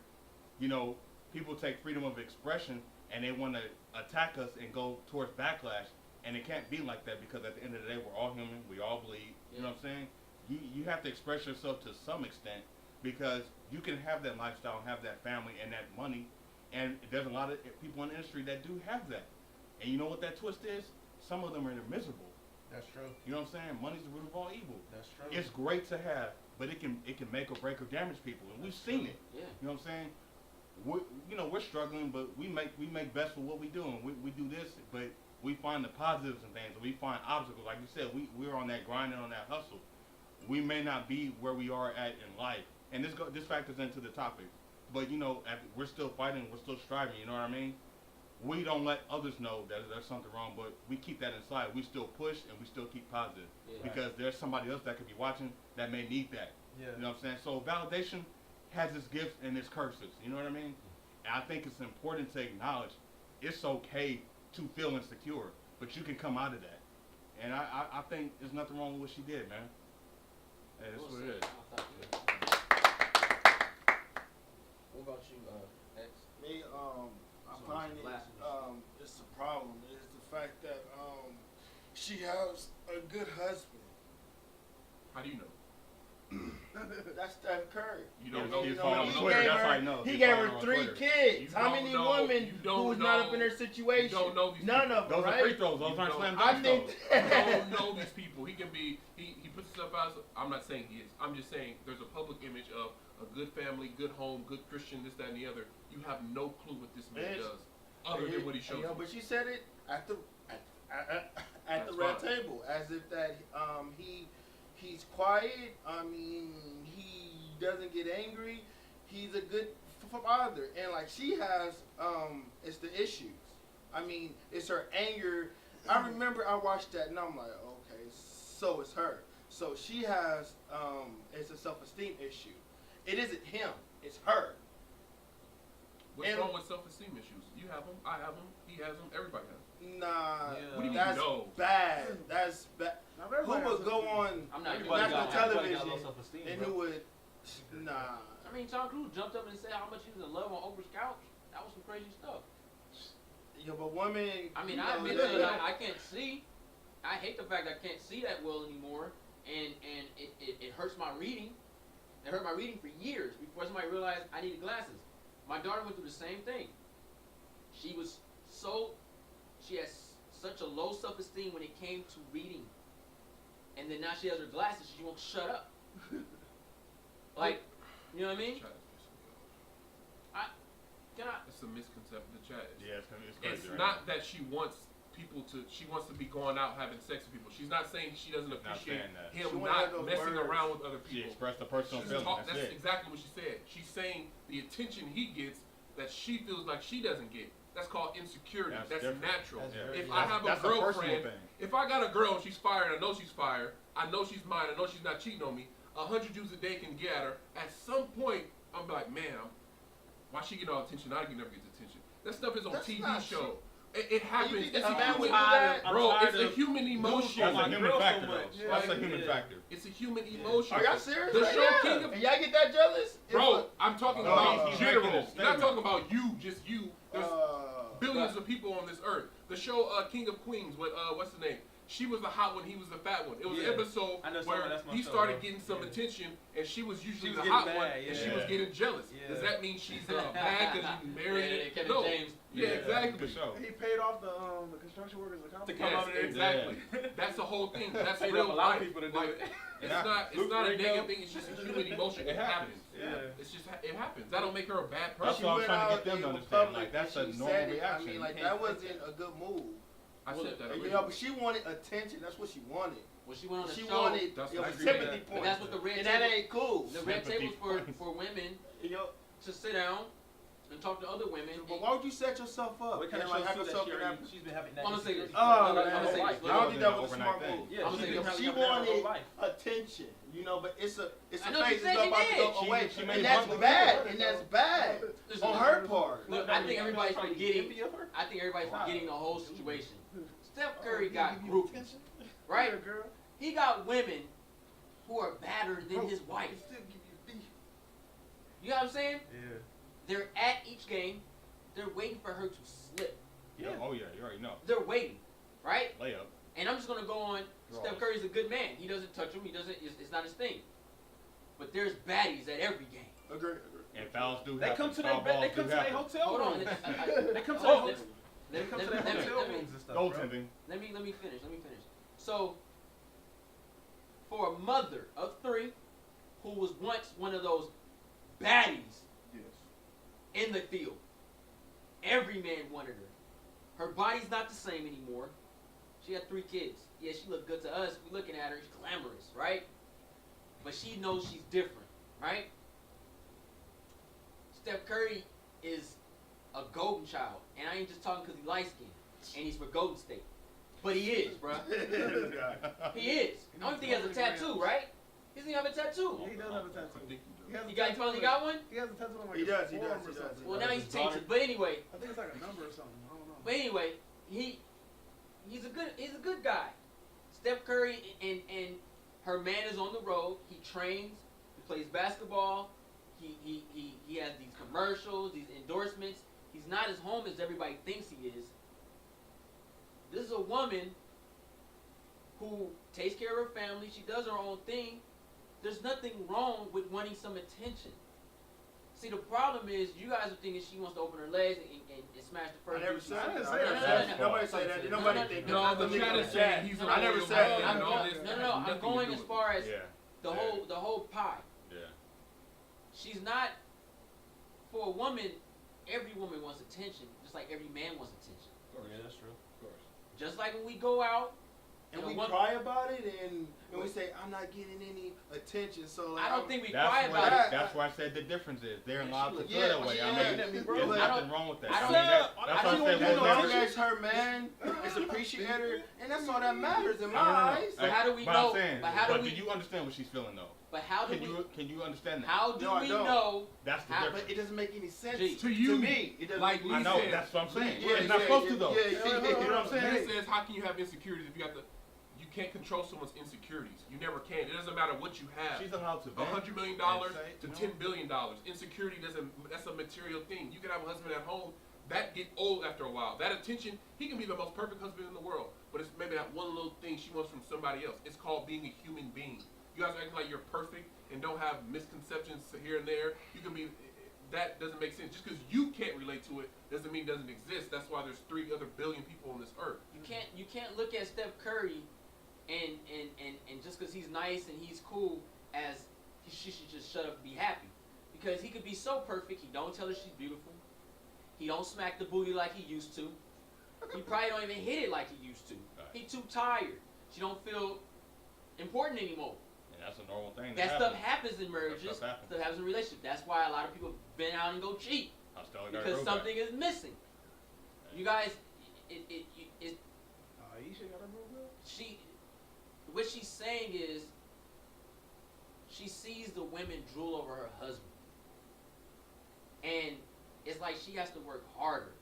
people take freedom of expression and they want to attack us and go towards backlash. And it can't be like that because at the end of the day, we're all human. We all bleed. You know what I'm saying? You have to express yourself to some extent because you can have that lifestyle and have that family and that money. And there's a lot of people in the industry that do have that. And you know what that twist is? Some of them are miserable. That's true. You know what I'm saying? Money's the root of all evil. That's true. It's great to have, but it can make or break or damage people. And we've seen it. Yeah. You know what I'm saying? We're struggling, but we make best for what we do. And we do this, but we find the positives and things. We find obstacles. Like you said, we're on that grind and on that hustle. We may not be where we are at in life. And this factors into the topic. But, we're still fighting. We're still striving. You know what I mean? We don't let others know that there's something wrong, but we keep that inside. We still push and we still keep positive. Yeah. Because there's somebody else that could be watching that may need that. Yeah. You know what I'm saying? So validation has its gifts and its curses. You know what I mean? And I think it's important to acknowledge it's okay to feel insecure, but you can come out of that. And I think there's nothing wrong with what she did, man. Hey, that's what it is. What about you, X? Me, I So find it's it, blasphemous. it's a problem. It's the fact that, she has a good husband. How do you know? That's Steph Curry. You don't And, know. you You know, don't he know. gave That's her, how I know. he You gave follow her on 3 Twitter. kids. You How don't many know. women You don't who was not know. up in her situation? You don't know these None people. of them, Those right? are free throws. Those aren't slam I dunks. think You don't know these people. He can be. He puts himself out. I'm not saying he is. I'm just saying there's a public image of a good family, good home, good Christian, this, that, and the other. You have no clue what this man does, other than what he shows. You know, you. but she said it at the That's the red fine. table, as if that he's quiet. I mean, he doesn't get angry. He's a good father, and like she has, it's the issues. I mean, it's her anger. I remember I watched that, and I'm like, okay, so it's her. So she has, it's a self-esteem issue. It isn't him. It's her. What's wrong with self-esteem issues? You have them. I have them. He has them. Everybody has them. Nah, What do you that's know? bad. That's bad. Who everybody would has go on I'm not national everybody got television low self-esteem, and bro. who would? Nah. I mean, Tom Cruise jumped up and said how much he was in love on Oprah's couch. That was some crazy stuff. Yeah, but women. I mean, you I know, admit they- that I can't see. I hate the fact that I can't see that well anymore, and it hurts my reading. It hurt my reading for years before somebody realized I needed glasses. My daughter went through the same thing. She has such a low self-esteem when it came to reading, and then now she has her glasses. She won't shut up. Like, you know what I mean? It's a misconception. The chat. Yeah, it's It's crazy right not that she wants people to. She wants to be going out having sex with people. She's not saying she doesn't appreciate saying that. him She wanna have not those messing words. around with other She people. expressed a personal feeling. That's That's it. exactly what she said. She's saying the attention he gets that she feels like she doesn't get. That's called insecurity. That's different. natural. That's If I have a that's a personal girlfriend, thing. if I got a girl and she's fired, I know she's fired. I know she's mine. I know she's not cheating on me. 100 Jews a day can get at her. At some point, I'm like, man, why she get all attention? I can never get the attention. That stuff is on That's TV not show. It happens. think It's a a man would human, do that? bro. I'm It's a tired of human emotion. That's a human girl so factor, much. though. Yeah. That's a Like, human yeah. factor. It's a human emotion. Are y'all serious? The right show now? King of And y'all get that jealous? Bro, I'm talking No, about he's general. making a You're not statement. talking about you, just you. There's Uh, billions of people on this earth. The show King of Queens with what's the name? She was the hot one, he was the fat one. It was Yeah. an episode I know where that's my he show, started bro. getting some Yeah. attention, and she was usually She was the getting hot bad, one, and she yeah. was getting jealous. Yeah. Does that mean she's bad because you married? Yeah, Kevin no. James. Yeah, Yeah, exactly. Good show. He paid off the construction workers account. To come Yes, over there. exactly. That's the whole thing. That's Paid real off a lot life. of people to do Like, it. it's Luke not a Ringo. negative thing. It's just a human emotion. It happens. Yeah. It's just it happens. That don't make her a bad That's person. what I'm went trying to out get them in to the understand. public Like, that's and a she normal said it. reaction. I mean, You like can't that fake wasn't it. a good move. I said that. You already. know, but she wanted attention. That's what she wanted. When she went on the She show, wanted That's it what was I agree with sympathy that. but points. that's what the red And table. that ain't cool. The red Sympathy tables points. for women You know, to sit down and talk to other women. but why would you set yourself up? What kind and of like shows have that yourself she in already, that? she's been having that I'm gonna say insecurity. this. Oh, I'm man. gonna say this. I don't think that was a Overnight smart thing. move. Yeah, I'm she's saying been having She that her whole wanted life. attention, you know, but it's a I know phase she that's said about she to go did. away, She made and it that's public. bad, and that's bad Listen, on her part. Look, I think everybody's Trying to get forgetting. envy of her? I think everybody's forgetting the whole situation. Steph Curry Oh, got you groupies, attention? right? Yeah, girl. He got women who are badder than his wife. Still give you beef. You know what I'm saying? Yeah. They're at each game. They're waiting for her to slip. Yeah. Oh, yeah. You already know. They're waiting, right? Layup. And I'm just gonna go on. Draws. Steph Curry's a good man. He doesn't touch them. He doesn't. It's not his thing. But there's baddies at every game. Agree. And fouls do They happen. come to Foul their balls they come do to their happen. hotel Hold on. rooms. They They come to Hold their on. hotel. They come to their Let me- hotel let me- rooms and stuff. bro. Goaltending. Let me finish. Let me finish. So, for a mother of 3 who was once one of those baddies Yes. in the field, every man wanted her. Her body's not the same anymore. She had 3 kids. Yeah, she looked good to us. We looking at her, she's glamorous, right? But she knows she's different, right? Steph Curry is a golden child, and I ain't just talking because he's light skinned and he's for Golden State, but he is, bro. He is. I don't think he has a tattoo, right? He doesn't have a tattoo. Yeah, he does have a tattoo. I think you do. has a He got tattoo finally on got one. He has a tattoo on like He his does, he forearm does, or he does. something. Well, now he's tainted. But anyway, I think it's like a number or something. I don't know. But anyway, he's a good guy. Steph Curry and her man is on the road. He trains. He plays basketball. He has these commercials, these endorsements. He's not as home as everybody thinks he is. This is a woman who takes care of her family. She does her own thing. There's nothing wrong with wanting some attention. See, the problem is you guys are thinking she wants to open her legs and smash the first. I never said that. No. Nobody said that. Nobody think that. No, the chat is saying he's I never said that. No. I'm going as far as the whole pie. Yeah. She's not, for a woman, every woman wants attention, just like every man wants attention. Oh, yeah, that's true. Of course. Just like when we go out, and we cry about it, and we say, I'm not getting any attention, so like, I don't think we cry about it. That's why I said the difference is they're allowed to feel that way. I mean, there's bro. nothing wrong with that. I I mean, that's why I said as long as her man is appreciating her, and that's all that matters in my eyes. But how do we know? But do you understand what she's feeling though? But how do can you understand that? How do we know? That's the difference. But it doesn't make any sense to you. To me, it doesn't. Like I know. said, That's what I'm saying. Yeah, it's not supposed to though. You know what I'm saying? It says, how can you have insecurities if you got the? You can't control someone's insecurities. You never can. It doesn't matter what you have. She's allowed to. $100 million to $10 billion. Insecurity doesn't. That's a material thing. You can have a husband at home that get old after a while. That attention, he can be the most perfect husband in the world, but it's maybe that one little thing she wants from somebody else. It's called being a human being. You guys act like you're perfect and don't have misconceptions here and there. You can be. That doesn't make sense. Just because you can't relate to it doesn't mean it doesn't exist. That's why there's 3 other billion people on this earth. You can't look at Steph Curry and just because he's nice and he's cool as she should just shut up and be happy, because he could be so perfect. He don't tell her she's beautiful. He don't smack the booty like he used to. He probably don't even hit it like he used to. He too tired. She don't feel important anymore. And that's a normal thing. That stuff happens in marriages. Stuff happens in relationships. That's why a lot of people been out and go cheat because something is missing. You guys, Ayesha got her move up? What she's saying is, she sees the women drool over her husband, and it's like she has to work harder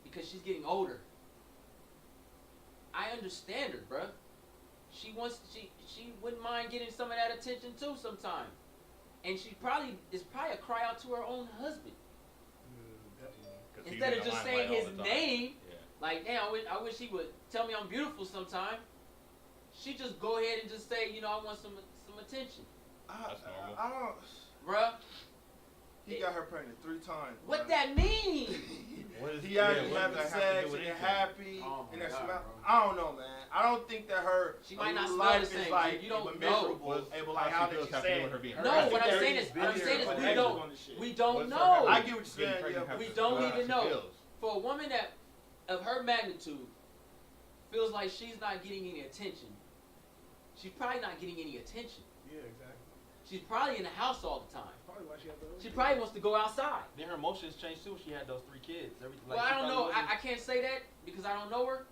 because she's getting older. I understand her, bruh. She wouldn't mind getting some of that attention too sometime, and it's probably a cry out to her own husband instead of just saying his name. Like, damn, I wish he would tell me I'm beautiful sometime. She just go ahead and just say, I want some attention. That's normal. I don't. Bruh. He got her pregnant 3 times. What that mean? He having sex and happy and that smell. I don't know, man. I don't think that her life is like miserable. Like how did she say it? No, what I'm saying is we don't know. I get what you're saying. We don't even know. For a woman that of her magnitude feels like she's not getting any attention, she's probably not getting any attention. Yeah, exactly. She's probably in the house all the time. Probably why she had those. She probably wants to go outside. Then her emotions changed too when she had those 3 kids. Well, I don't know. I can't say that because I don't know her.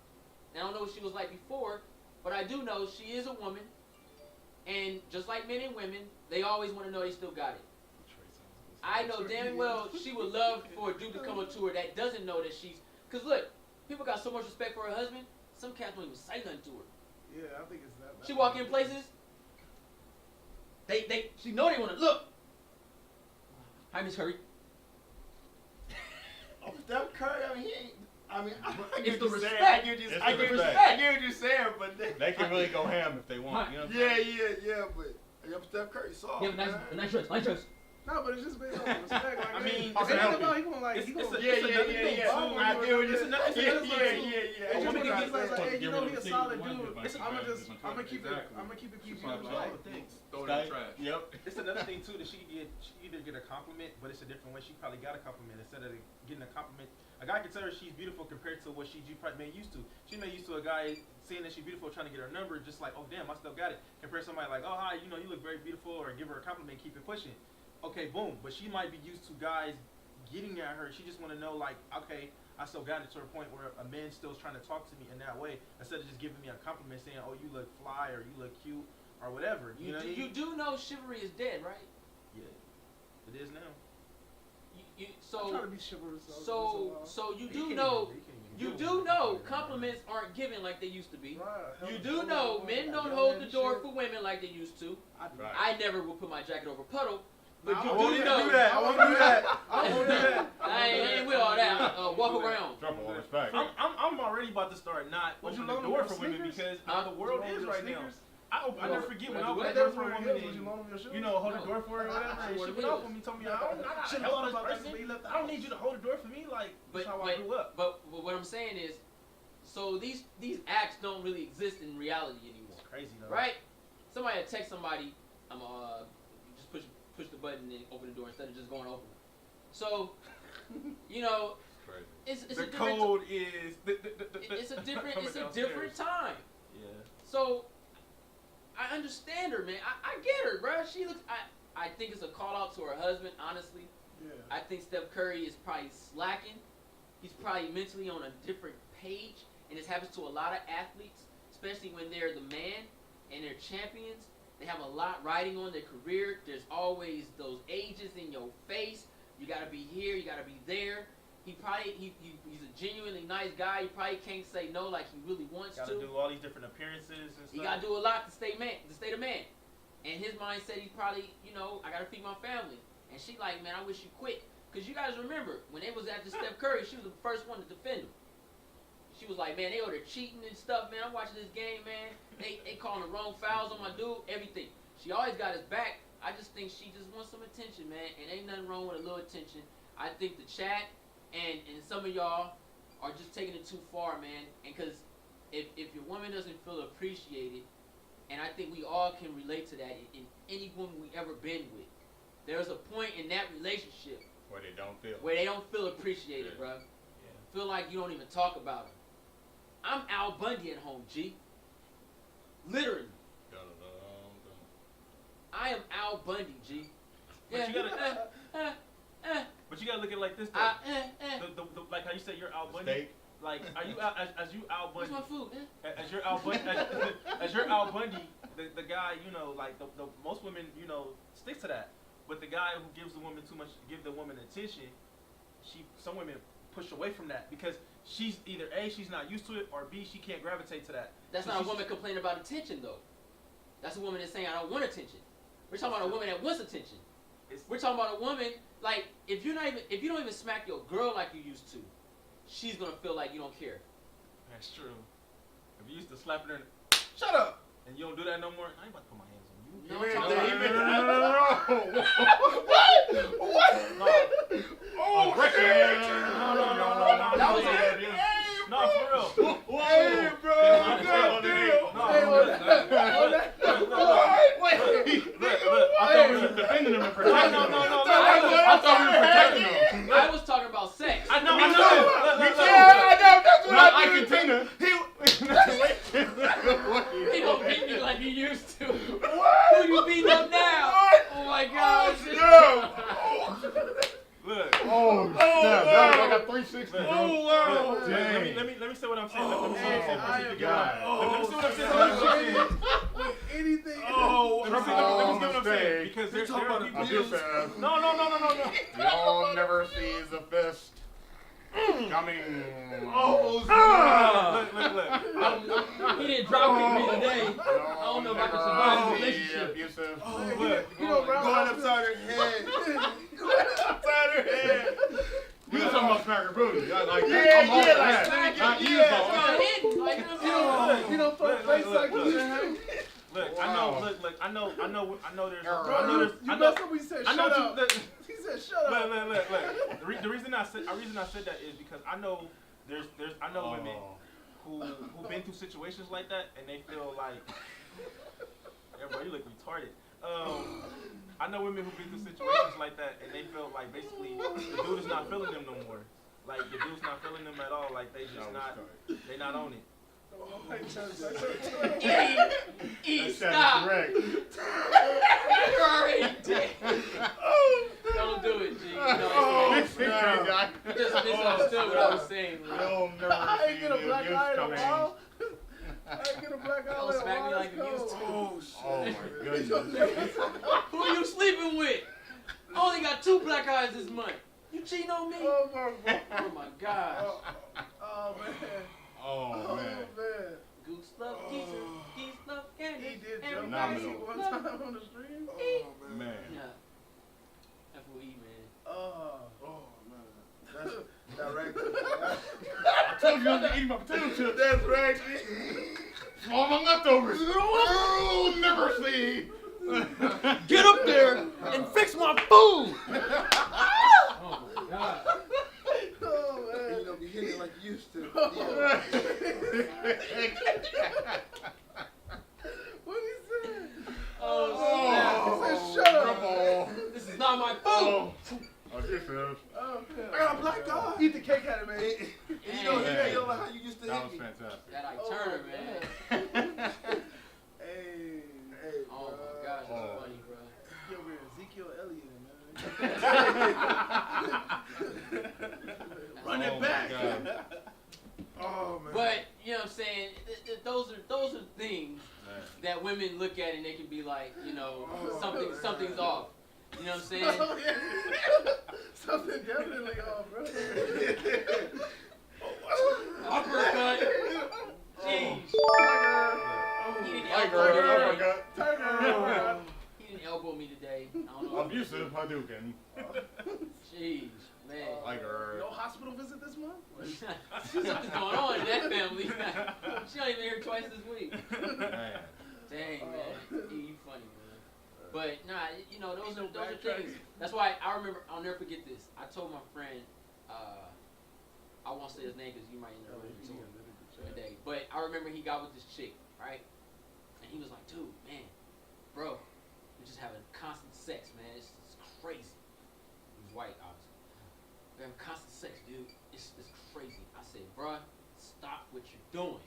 And I don't know what she was like before. But I do know she is a woman. And just like men and women, they always want to know they still got it. I know damn well she would love for a dude to come up to her that doesn't know that she's... Because look, people got so much respect for her husband, some cats don't even say nothing to her. Yeah, I think it's that. She walk in places, she know they want to look. Hi, Miss Curry. Oh, Steph Curry, I mean, he ain't. I mean, I it's get the what you're respect. saying. I get what you're saying, but they can really go ham if they want. You know yeah, but Steph Curry soft. Yeah, nice choice. No, but it's just based on respect. Like, I mean, it's about he gonna like. Yeah. I get what you're saying. Yeah. It's just when he's like, hey, you know, he a solid dude. I'm gonna keep it PG. Throw it in the trash. Yep. It's another thing too that she either get a compliment, but it's a different way. She probably got a compliment instead of getting a compliment. A guy can tell her she's beautiful compared to what she probably been used to. She may used to a guy saying that she's beautiful, trying to get her number, just like, oh damn, I still got it. Compared to somebody like, oh hi, you look very beautiful, or give her a compliment, keep it pushing. Okay, boom. But she might be used to guys getting at her. She just want to know, like, okay, I still got it to a point where a man still trying to talk to me in that way instead of just giving me a compliment saying, oh, you look fly or you look cute or whatever. You do know chivalry is dead, right? Yeah, it is now. So I'm trying to be chivalrous. So you do know You do know compliments aren't given like they used to be. You do know men don't hold the door for women like they used to. I never will put my jacket over a puddle. But you do know. I won't do that. I won't do that. I ain't with all that. Walk around. Drop all respect. I'm already about to start not opening the door for women because how the world is right now. I never forget when I opened the door for a woman and, you know, hold the door for her or whatever, and she went off on me, told me, I don't help this person. I don't need you to hold the door for me, like, that's how I grew up. But what I'm saying is, so these acts don't really exist in reality anymore. It's crazy, though. Right? Somebody had text somebody, just push the button and open the door instead of just going to open it. So, you know, it's the a different code is... It's a different time. Yeah. So, I understand her, man. I get her, bro. She looks. I think it's a call out to her husband, honestly. Yeah. I think Steph Curry is probably slacking. He's probably mentally on a different page, and this happens to a lot of athletes, especially when they're the man and they're champions. They have a lot riding on their career. There's always those ages in your face. You got to be here. You got to be there. He's a genuinely nice guy. He probably can't say no like he really wants to. Got to do all these different appearances and stuff. He got to do a lot to stay a man. And his mindset, he's probably, you know, I got to feed my family. And she like, man, I wish you quit. Because you guys remember, when they was after Steph Curry, she was the first one to defend him. She was like, man, they over there cheating and stuff, man. I'm watching this game, man. They calling the wrong fouls on my dude, everything. She always got his back. I just think she just wants some attention, man. And ain't nothing wrong with a little attention. I think the chat and some of y'all are just taking it too far, man. And because if your woman doesn't feel appreciated, and I think we all can relate to that in any woman we ever been with, there's a point in that relationship where they don't feel appreciated, bro. Yeah. Feel like you don't even talk about her. I'm Al Bundy at home, G. Literally. I am Al Bundy, G. But you gotta, but you gotta look at it like this, though. Like how you said you're Al Bundy. Like, are you as you Al Bundy? Where's my food? As you're Al Bundy, as you're Al Bundy, the guy, you know, like the most women, you know, stick to that. But the guy who gives the woman too much, give the woman attention, some women push away from that because she's either A, she's not used to it, or B, she can't gravitate to that. That's not a woman complaining about attention, though. That's a woman that's saying, I don't want attention. We're talking about a woman that wants attention. We're talking about a woman, like, if you don't even smack your girl like you used to, she's gonna feel like you don't care. That's true. If you used to slap her and shut up, and you don't do that no more, I ain't about to put my hands on you. No, What? Oh, no. That was no, for real. Hey, bro. Look. I thought we were defending him and protecting him. No. I thought we were protecting him. I was talking about sex. I know. That's what I container. He don't beat me like he used to. What? Who you beating up now? Oh my gosh. Look. Oh, snap. That was like a 360. Oh, wow. Let me say what I'm saying. Let me say what I'm saying. Anything. Oh, let me say what I'm saying. Because they're talking about abuse. No. Y'all never sees a fist coming. Look. He didn't drop kick me today. I don't know if I can survive the relationship. Abusive. You know, going upside her head. upside her head. You was talking about smacker booty. I like Yeah, that. I'm all for like that. smack Not it. you, You don't throw face like you used to. Look, Wow. I know there's You messed up when you said shut up. He said shut up. Look. The reason I said that is because I know I know women who've been through situations like that and they feel like, yeah, bro, you look retarded. I know women who've been through situations like that and they feel like basically the dude is not feeling them no more. Like the dude's not feeling them at all. Like they not on it. Stop. Correct. You already did. Don't do it, G. No, you just misunderstood what I was saying. You'll never I ain't see get a the black abuse eye in a coming. while. I ain't get a black eye Don't in a smack me while. like you used to. Oh my goodness. Who you sleeping with? I only got 2 black eyes this month. You cheating on me? Oh my God. Oh my gosh. Oh Oh man. Oh man. Goose love geese love candy. He did jump Everybody phenomenal. one love time on the stream. Oh man. Yeah. FOE, man. Oh man. That right. I told you I was eating my potato chips. That's right. All my leftovers. You'll never see. Get up there and fix my food. Oh my God. Oh man. You don't be hitting it like you used to. What he said? Oh, He said, shut up. Come on. this is not my food. Oh, this is. Oh, man. I got a black eye. Eat the cake out of it, man. You know, you don't know how you used to That hit was me. fantastic. That Ike Turner, man. Hey. Oh my gosh, that's Oh. funny, bro. Yo, we're Ezekiel Elliott, man. Run Oh, it my back. God. Oh man. But you know what I'm saying? Those are things Man. that women look at and they can be like, you know, something's off. You know what I'm saying? Oh, yeah. Something definitely off, bro. Uppercut. Jeez. He didn't elbow me today. Tiger. He didn't elbow me today. I don't know. Abusive Hadouken. Jeez, man. Tiger. No hospital visit this month? Something's going on in that family. She don't even hear twice this week. Man. Dang, man. You funny, man. But nah, you know, those are things. That's why I remember. I'll never forget this. I told my friend, I won't say his name because you might end up running into him one day. But I remember he got with this chick, right? And he was like, dude, man, bro, we're just having constant sex, man. It's crazy. He was white, obviously. We're having constant sex, dude. It's crazy. I said, bruh, stop what you're doing.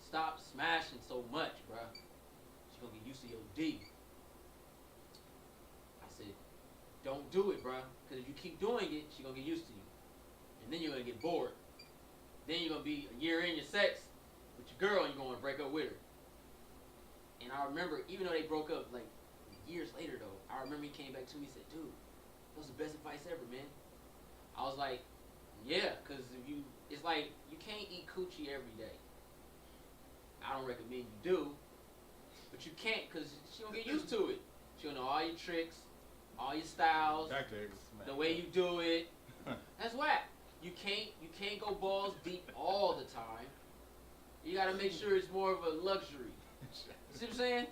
Stop smashing so much, bruh. She's gonna get used to your D. I said, don't do it, bruh. Because if you keep doing it, she's gonna get used to you. And then you're gonna get bored. Then you're gonna be a year in your sex with your girl and you're gonna break up with her. And I remember, even though they broke up like years later though, I remember he came back to me and said, dude, that was the best advice ever, man. I was like, yeah, because it's like you can't eat coochie every day. I don't recommend you do, but you can't because she gonna get used to it. She'll know all your tricks, all your styles, Tactics. the way you do it. That's whack. You can't go balls deep all the time. You gotta make sure it's more of a luxury. See what I'm saying?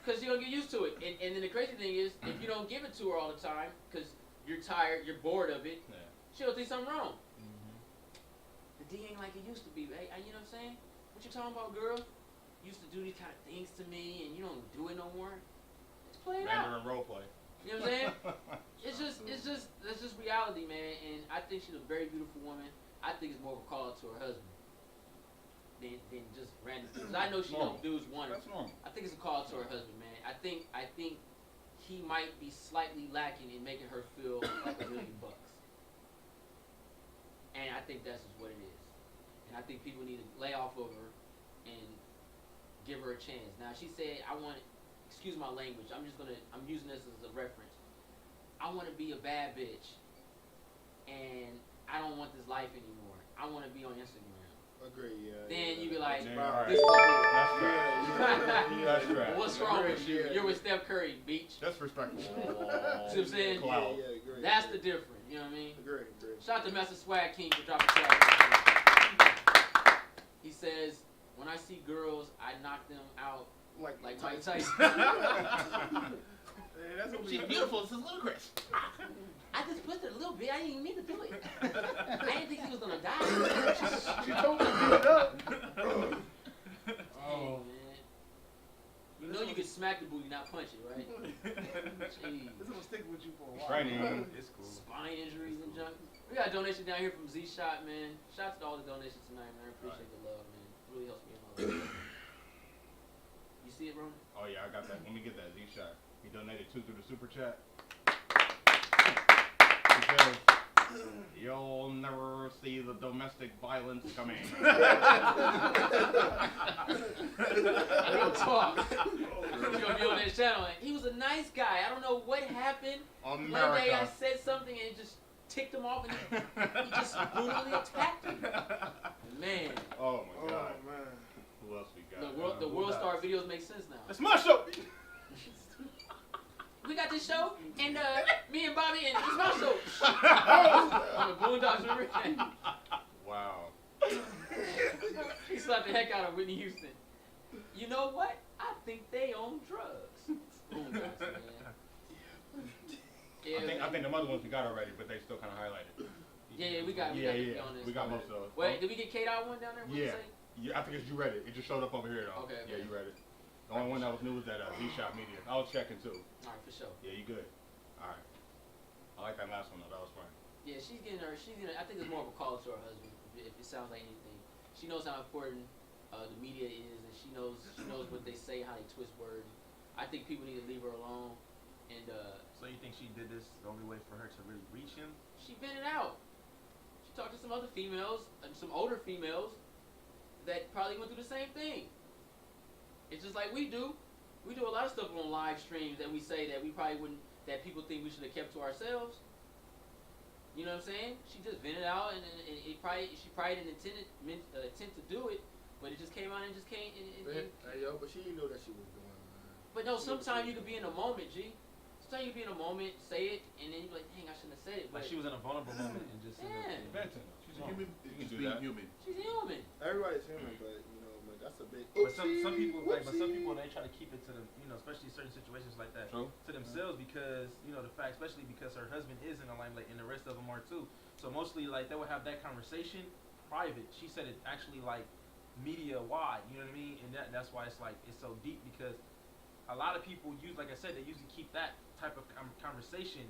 Because you're gonna get used to it. And then the crazy thing is, if you don't give it to her all the time, because you're tired, you're bored of it, she'll think something wrong. The D ain't like it used to be, right? You know what I'm saying? What you talking about, girl? You used to do these kind of things to me, and you don't do it no more. Just play it out. Mandarin roleplay. You know what I'm saying? That's just reality, man. And I think she's a very beautiful woman. I think it's more of a call out to her husband than just random dudes. I know she don't dudes want her. That's normal. I think it's a call out to her husband, man. I think he might be slightly lacking in making her feel like $1 million. And I think that's just what it is. And I think people need to lay off of her and give her a chance. Now she said, excuse my language, I'm using this as a reference. I want to be a bad bitch, and I don't want this life anymore. I want to be on Instagram. Agree, yeah. Then you be like, Yeah, this is That's right. What's wrong with you? You're with Steph Curry, beach. That's respectful. See what I'm saying? Cloud. Yeah, agree. That's the difference. You know what I mean? Agree. Shout out to Master Swag King for dropping swag. He says, when I see girls, I knock them out like Mike Tyson. She's beautiful. This is ludicrous. I just pushed it a little bit. I didn't even mean to do it. I didn't think he was gonna die. She told me to beat it up. Oh man. You know you can smack the booty, not punch it, right? Jeez. This will stick with you for a while. Training. It's cool. Spine injuries and junk. We got a donation down here from Z Shot, man. Shout out to all the donations tonight, man. I appreciate the love, man. It really helps me in my life. You see it, Ron? Oh yeah, I got that. Let me get that Z-Shot. He donated 2 through the super chat. He says, you'll never see the domestic violence coming. Real talk. He's gonna be on that channel. He was a nice guy. I don't know what happened. America. One day I said something and it just ticked him off and he just brutally attacked him. Man. Oh my God. Oh man. Who else we got? The World Star videos make sense now. It's my show. We got this show, and me and Bobby, and it's my show. On the Boondocks, remember? Wow. He slapped the heck out of Whitney Houston. You know what? I think they own drugs. Boondocks, man. Yeah, I think the other ones we got already, but they still kind of highlighted. Yeah, we got. We got most of those. Wait, did we get K-Dot one down there? What'd you say? Yeah, I think you read it. It just showed up over here though. Okay. Yeah, you read it. The only one that was new was that Z-Shop Media. I was checking too. All right, for sure. Yeah, you good. All right. I like that last one though. That was fun. Yeah, she's getting. I think it's more of a call to her husband. If it sounds like anything, she knows how important the media is, and she knows what they say, how they twist words. I think people need to leave her alone. And so you think she did this the only way for her to really reach him? She been it out. She talked to some other females, some older females, that probably went through the same thing. It's just like we do. We do a lot of stuff on live streams that we say that we probably wouldn't, that people think we should have kept to ourselves. You know what I'm saying? She just vented out, and she probably didn't intent to do it, but it just came out and just came. Hey, yo, but she knew that she was doing it, man. But no, sometimes you could be in a moment, G. Sometimes you be in a moment, say it, and then you be like, dang, I shouldn't have said it. Like she was in a vulnerable moment and just She's a human. She's being human. She's human. Everybody's human, but you know, man, that's a big. But some people they try to keep it to them, you know, especially certain situations like that, True. to themselves because you know the fact, especially because her husband is in the limelight and the rest of them are too. So mostly like they would have that conversation private. She said it actually like media wide, you know what I mean? And that's why it's like it's so deep because a lot of people use, like I said, they usually keep that type of conversation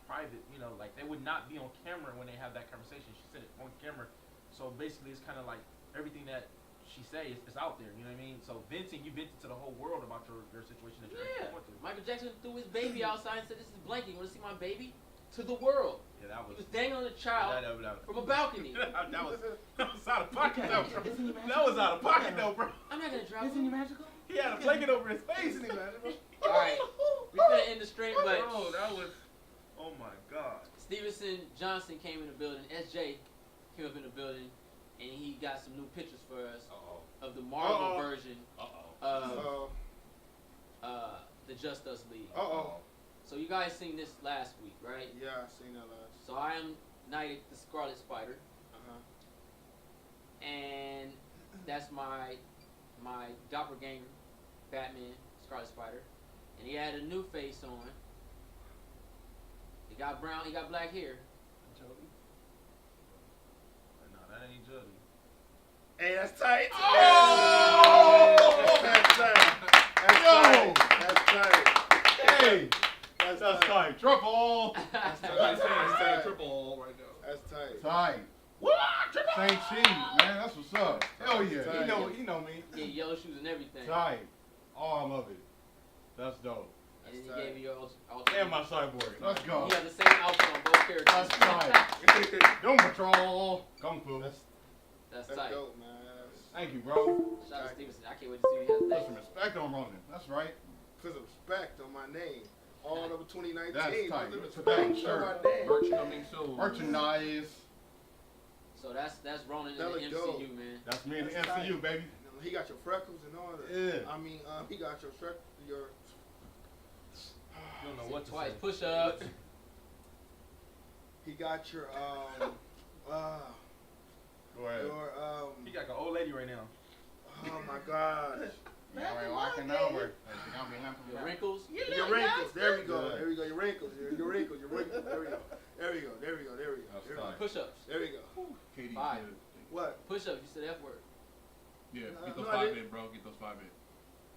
private, you know, like they would not be on camera when they have that conversation. She said it on camera. So basically it's kind of like everything that she says is out there, you know what I mean? So venting, you vented to the whole world about your situation that you're going through. Michael Jackson threw his baby outside and said, "This is blanket. You want to see my baby?" To the world. Yeah, that was. He was dangling a child from a balcony. that was out of pocket though, bro. That was out of pocket though, bro. I'm not gonna drop Isn't he magical? He had a blanket over his face. Isn't he magical? All right, we finna end the stream, but bro, that was. Oh my God. Stevenson Johnson came in the building. SJ came up in the building, and he got some new pictures for us of the Marvel version of the Just Us League. So you guys seen this last week, right? Yeah, I seen that last. So I am Knight the Scarlet Spider, and that's my doppelganger, Batman, Scarlet Spider, and he had a new face on. He got brown, he got black hair. Jody? No, that ain't Jody. Hey, that's tight. Oh! That's tight. That's tight. Hey, that's tight. Triple. That's Saying triple right now. That's tight. Tight. What? Saint Chi, man, that's what's up. Hell yeah. Tight. You know me. Yeah, yellow shoes and everything. Tight. Oh, I love it. That's dope. And then you gave me your ultimate. And my cyborg. Let's go. You have the same outfit on both characters. That's tight. Doom Patrol. Kung Fu. That's That's tight. dope, man. Thank you, bro. Shout out to Stevenson. I can't wait to see what he has Put some next. respect on Ronan. That's right. Put some respect on my name. All over 2019. That's tight. Put Put some that on respect on my shirt. name. Merch coming soon. Merchandise. So that's Ronan in That the look MCU, dope. man. That's me in the That's MCU, tight. baby. He got your freckles and all that. Yeah. I mean, he got your You don't know what to Twice. say. Push up. He got your Go ahead. He got an old lady right now. oh my gosh. You ain't walking over. Your wrinkles. Your wrinkles. There we go. There we go. Your wrinkles. Your wrinkles. Your wrinkles. There we go. There we go. There we go. There we go. That's There we go. tight. Push ups. There we go. Katie, 5. What? Push ups. You said F word. yeah, get No, those I 5 didn't. in, bro. Get those 5 in.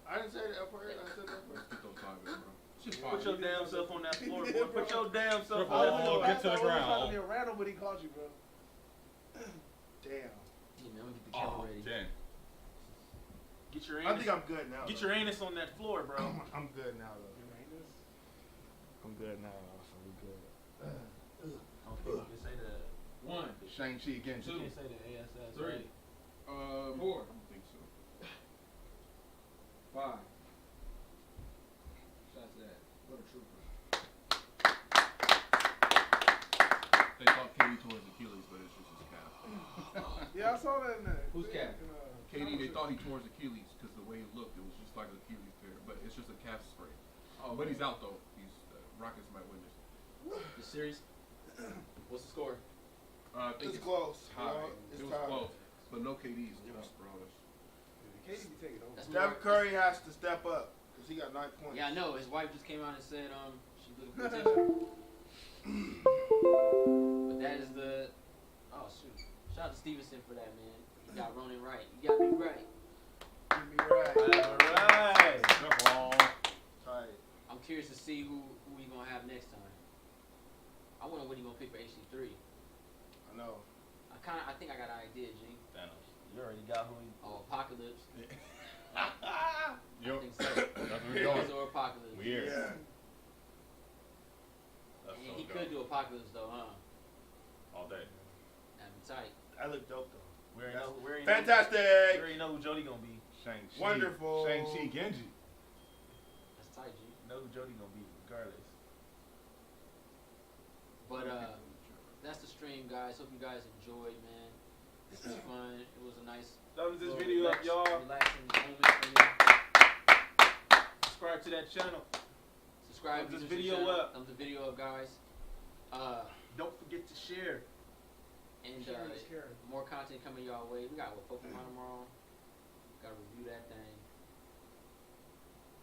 I didn't say the F word. I said the F word. Let's get those 5 in, bro. Shit, Put your damn self on that floor, boy. Yeah, bro. Put your damn self Triple on that O, floor. get to the I was trying to ground. be a rattle, but he called you, bro. Damn. Yeah, man, I'm gonna get the camera Oh, ready. dang. Get your I anus. think I'm good now. Get though. your anus on that floor, bro. I'm good now, though. I'm good now, so we good. Okay, you can say the 1. Shang-Chi again. you can say the ASS. 3. Right? 4. I don't think so. 5. Shots that. What a trooper. Thank thought he tore his Achilles because the way he looked, it was just like an Achilles tear. But it's just a calf sprain. Oh, But he's out though. He's Rockets might win this. The series. What's the score? I think It's close. Tied. It's It was tied. close, but no KDs. Bro. KD be taking over. Steph Curry has to step up because he got 9 points. Yeah, I know. His wife just came out and said she's looking for attention. But that is the shoot. Shout out to Stevenson for that, man. He got Ronan right. You got me right. Get me right. Alright. Tight. I'm curious to see who we gonna have next time. I wonder what he gonna pick for HC3. I know. I think I got an idea, G. Thanos. You already got who he. Oh, Apocalypse. Yo, I think so. that's where we going. Or Apocalypse. Weird. Yeah. That's Yeah, so he dope. could do Apocalypse though, huh? All day. That'd be tight. That looked dope though. We already know. Fantastic. We already know who Jody gonna be. Shang-Chi. Wonderful. Shang-Chi Genji. That's tight, G. You know who Jody gonna be regardless. But that's the stream, guys. Hope you guys enjoyed, man. This was fun. It was a nice Thumbs this little video up, y'all. relaxing moment for me. Subscribe to that channel. Subscribe Thumbs to this video channel. up. Thumbs the video up, guys. Don't forget to share. And Sharing is caring. more content coming y'all way. We got Pokemon tomorrow. Gotta review that thing.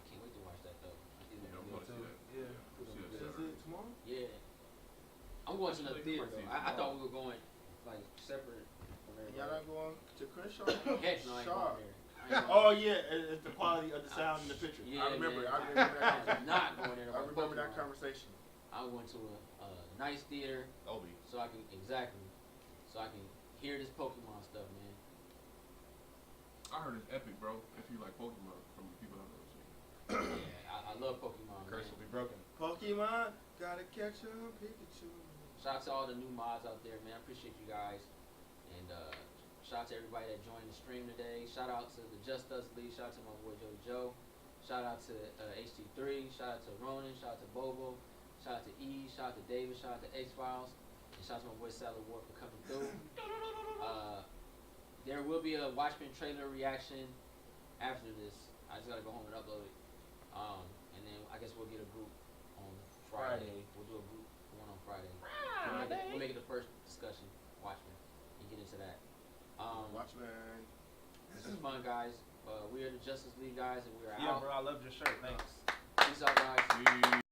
I can't wait to watch that though. Yeah, I'm gonna see that. Yeah. Is it tomorrow? Yeah. I'm going to another theater though. I thought we were going like separate from And everybody. y'all not going to Crenshaw? Heck no, I ain't Sharp. going there. I ain't going Oh yeah, it's the quality of the sound in the picture. Yeah, I remember. man. I remember that. I'm not going there. I remember that Pokemon. conversation. I went to a nice theater Obi. so I can hear this Pokemon stuff, man. I heard it's epic, bro. If you like Pokemon, from the people I've ever seen. Yeah, I love Pokemon. Curse Man. will be broken. Pokemon, gotta catch 'em, Pikachu. Shout out to all the new mods out there, man. I appreciate you guys. And shout out to everybody that joined the stream today. Shout out to the Just Us League. Shout out to my boy Jody Joe. Shout out to HT3. Shout out to Ronan. Shout out to Bobo. Shout out to E. Shout out to David. Shout out to X-Files. And shout out to my boy Salad Ward for coming through. There will be a Watchmen trailer reaction after this. I just gotta go home and upload it. And then I guess we'll get a group on Friday. We'll do a group one on Friday. We'll make it the first discussion, Watchmen, and get into that. Watchmen. This is fun, guys. We are the Justice League guys, and we are Yeah, out. bro. I love your shirt. Thanks. Peace out, guys.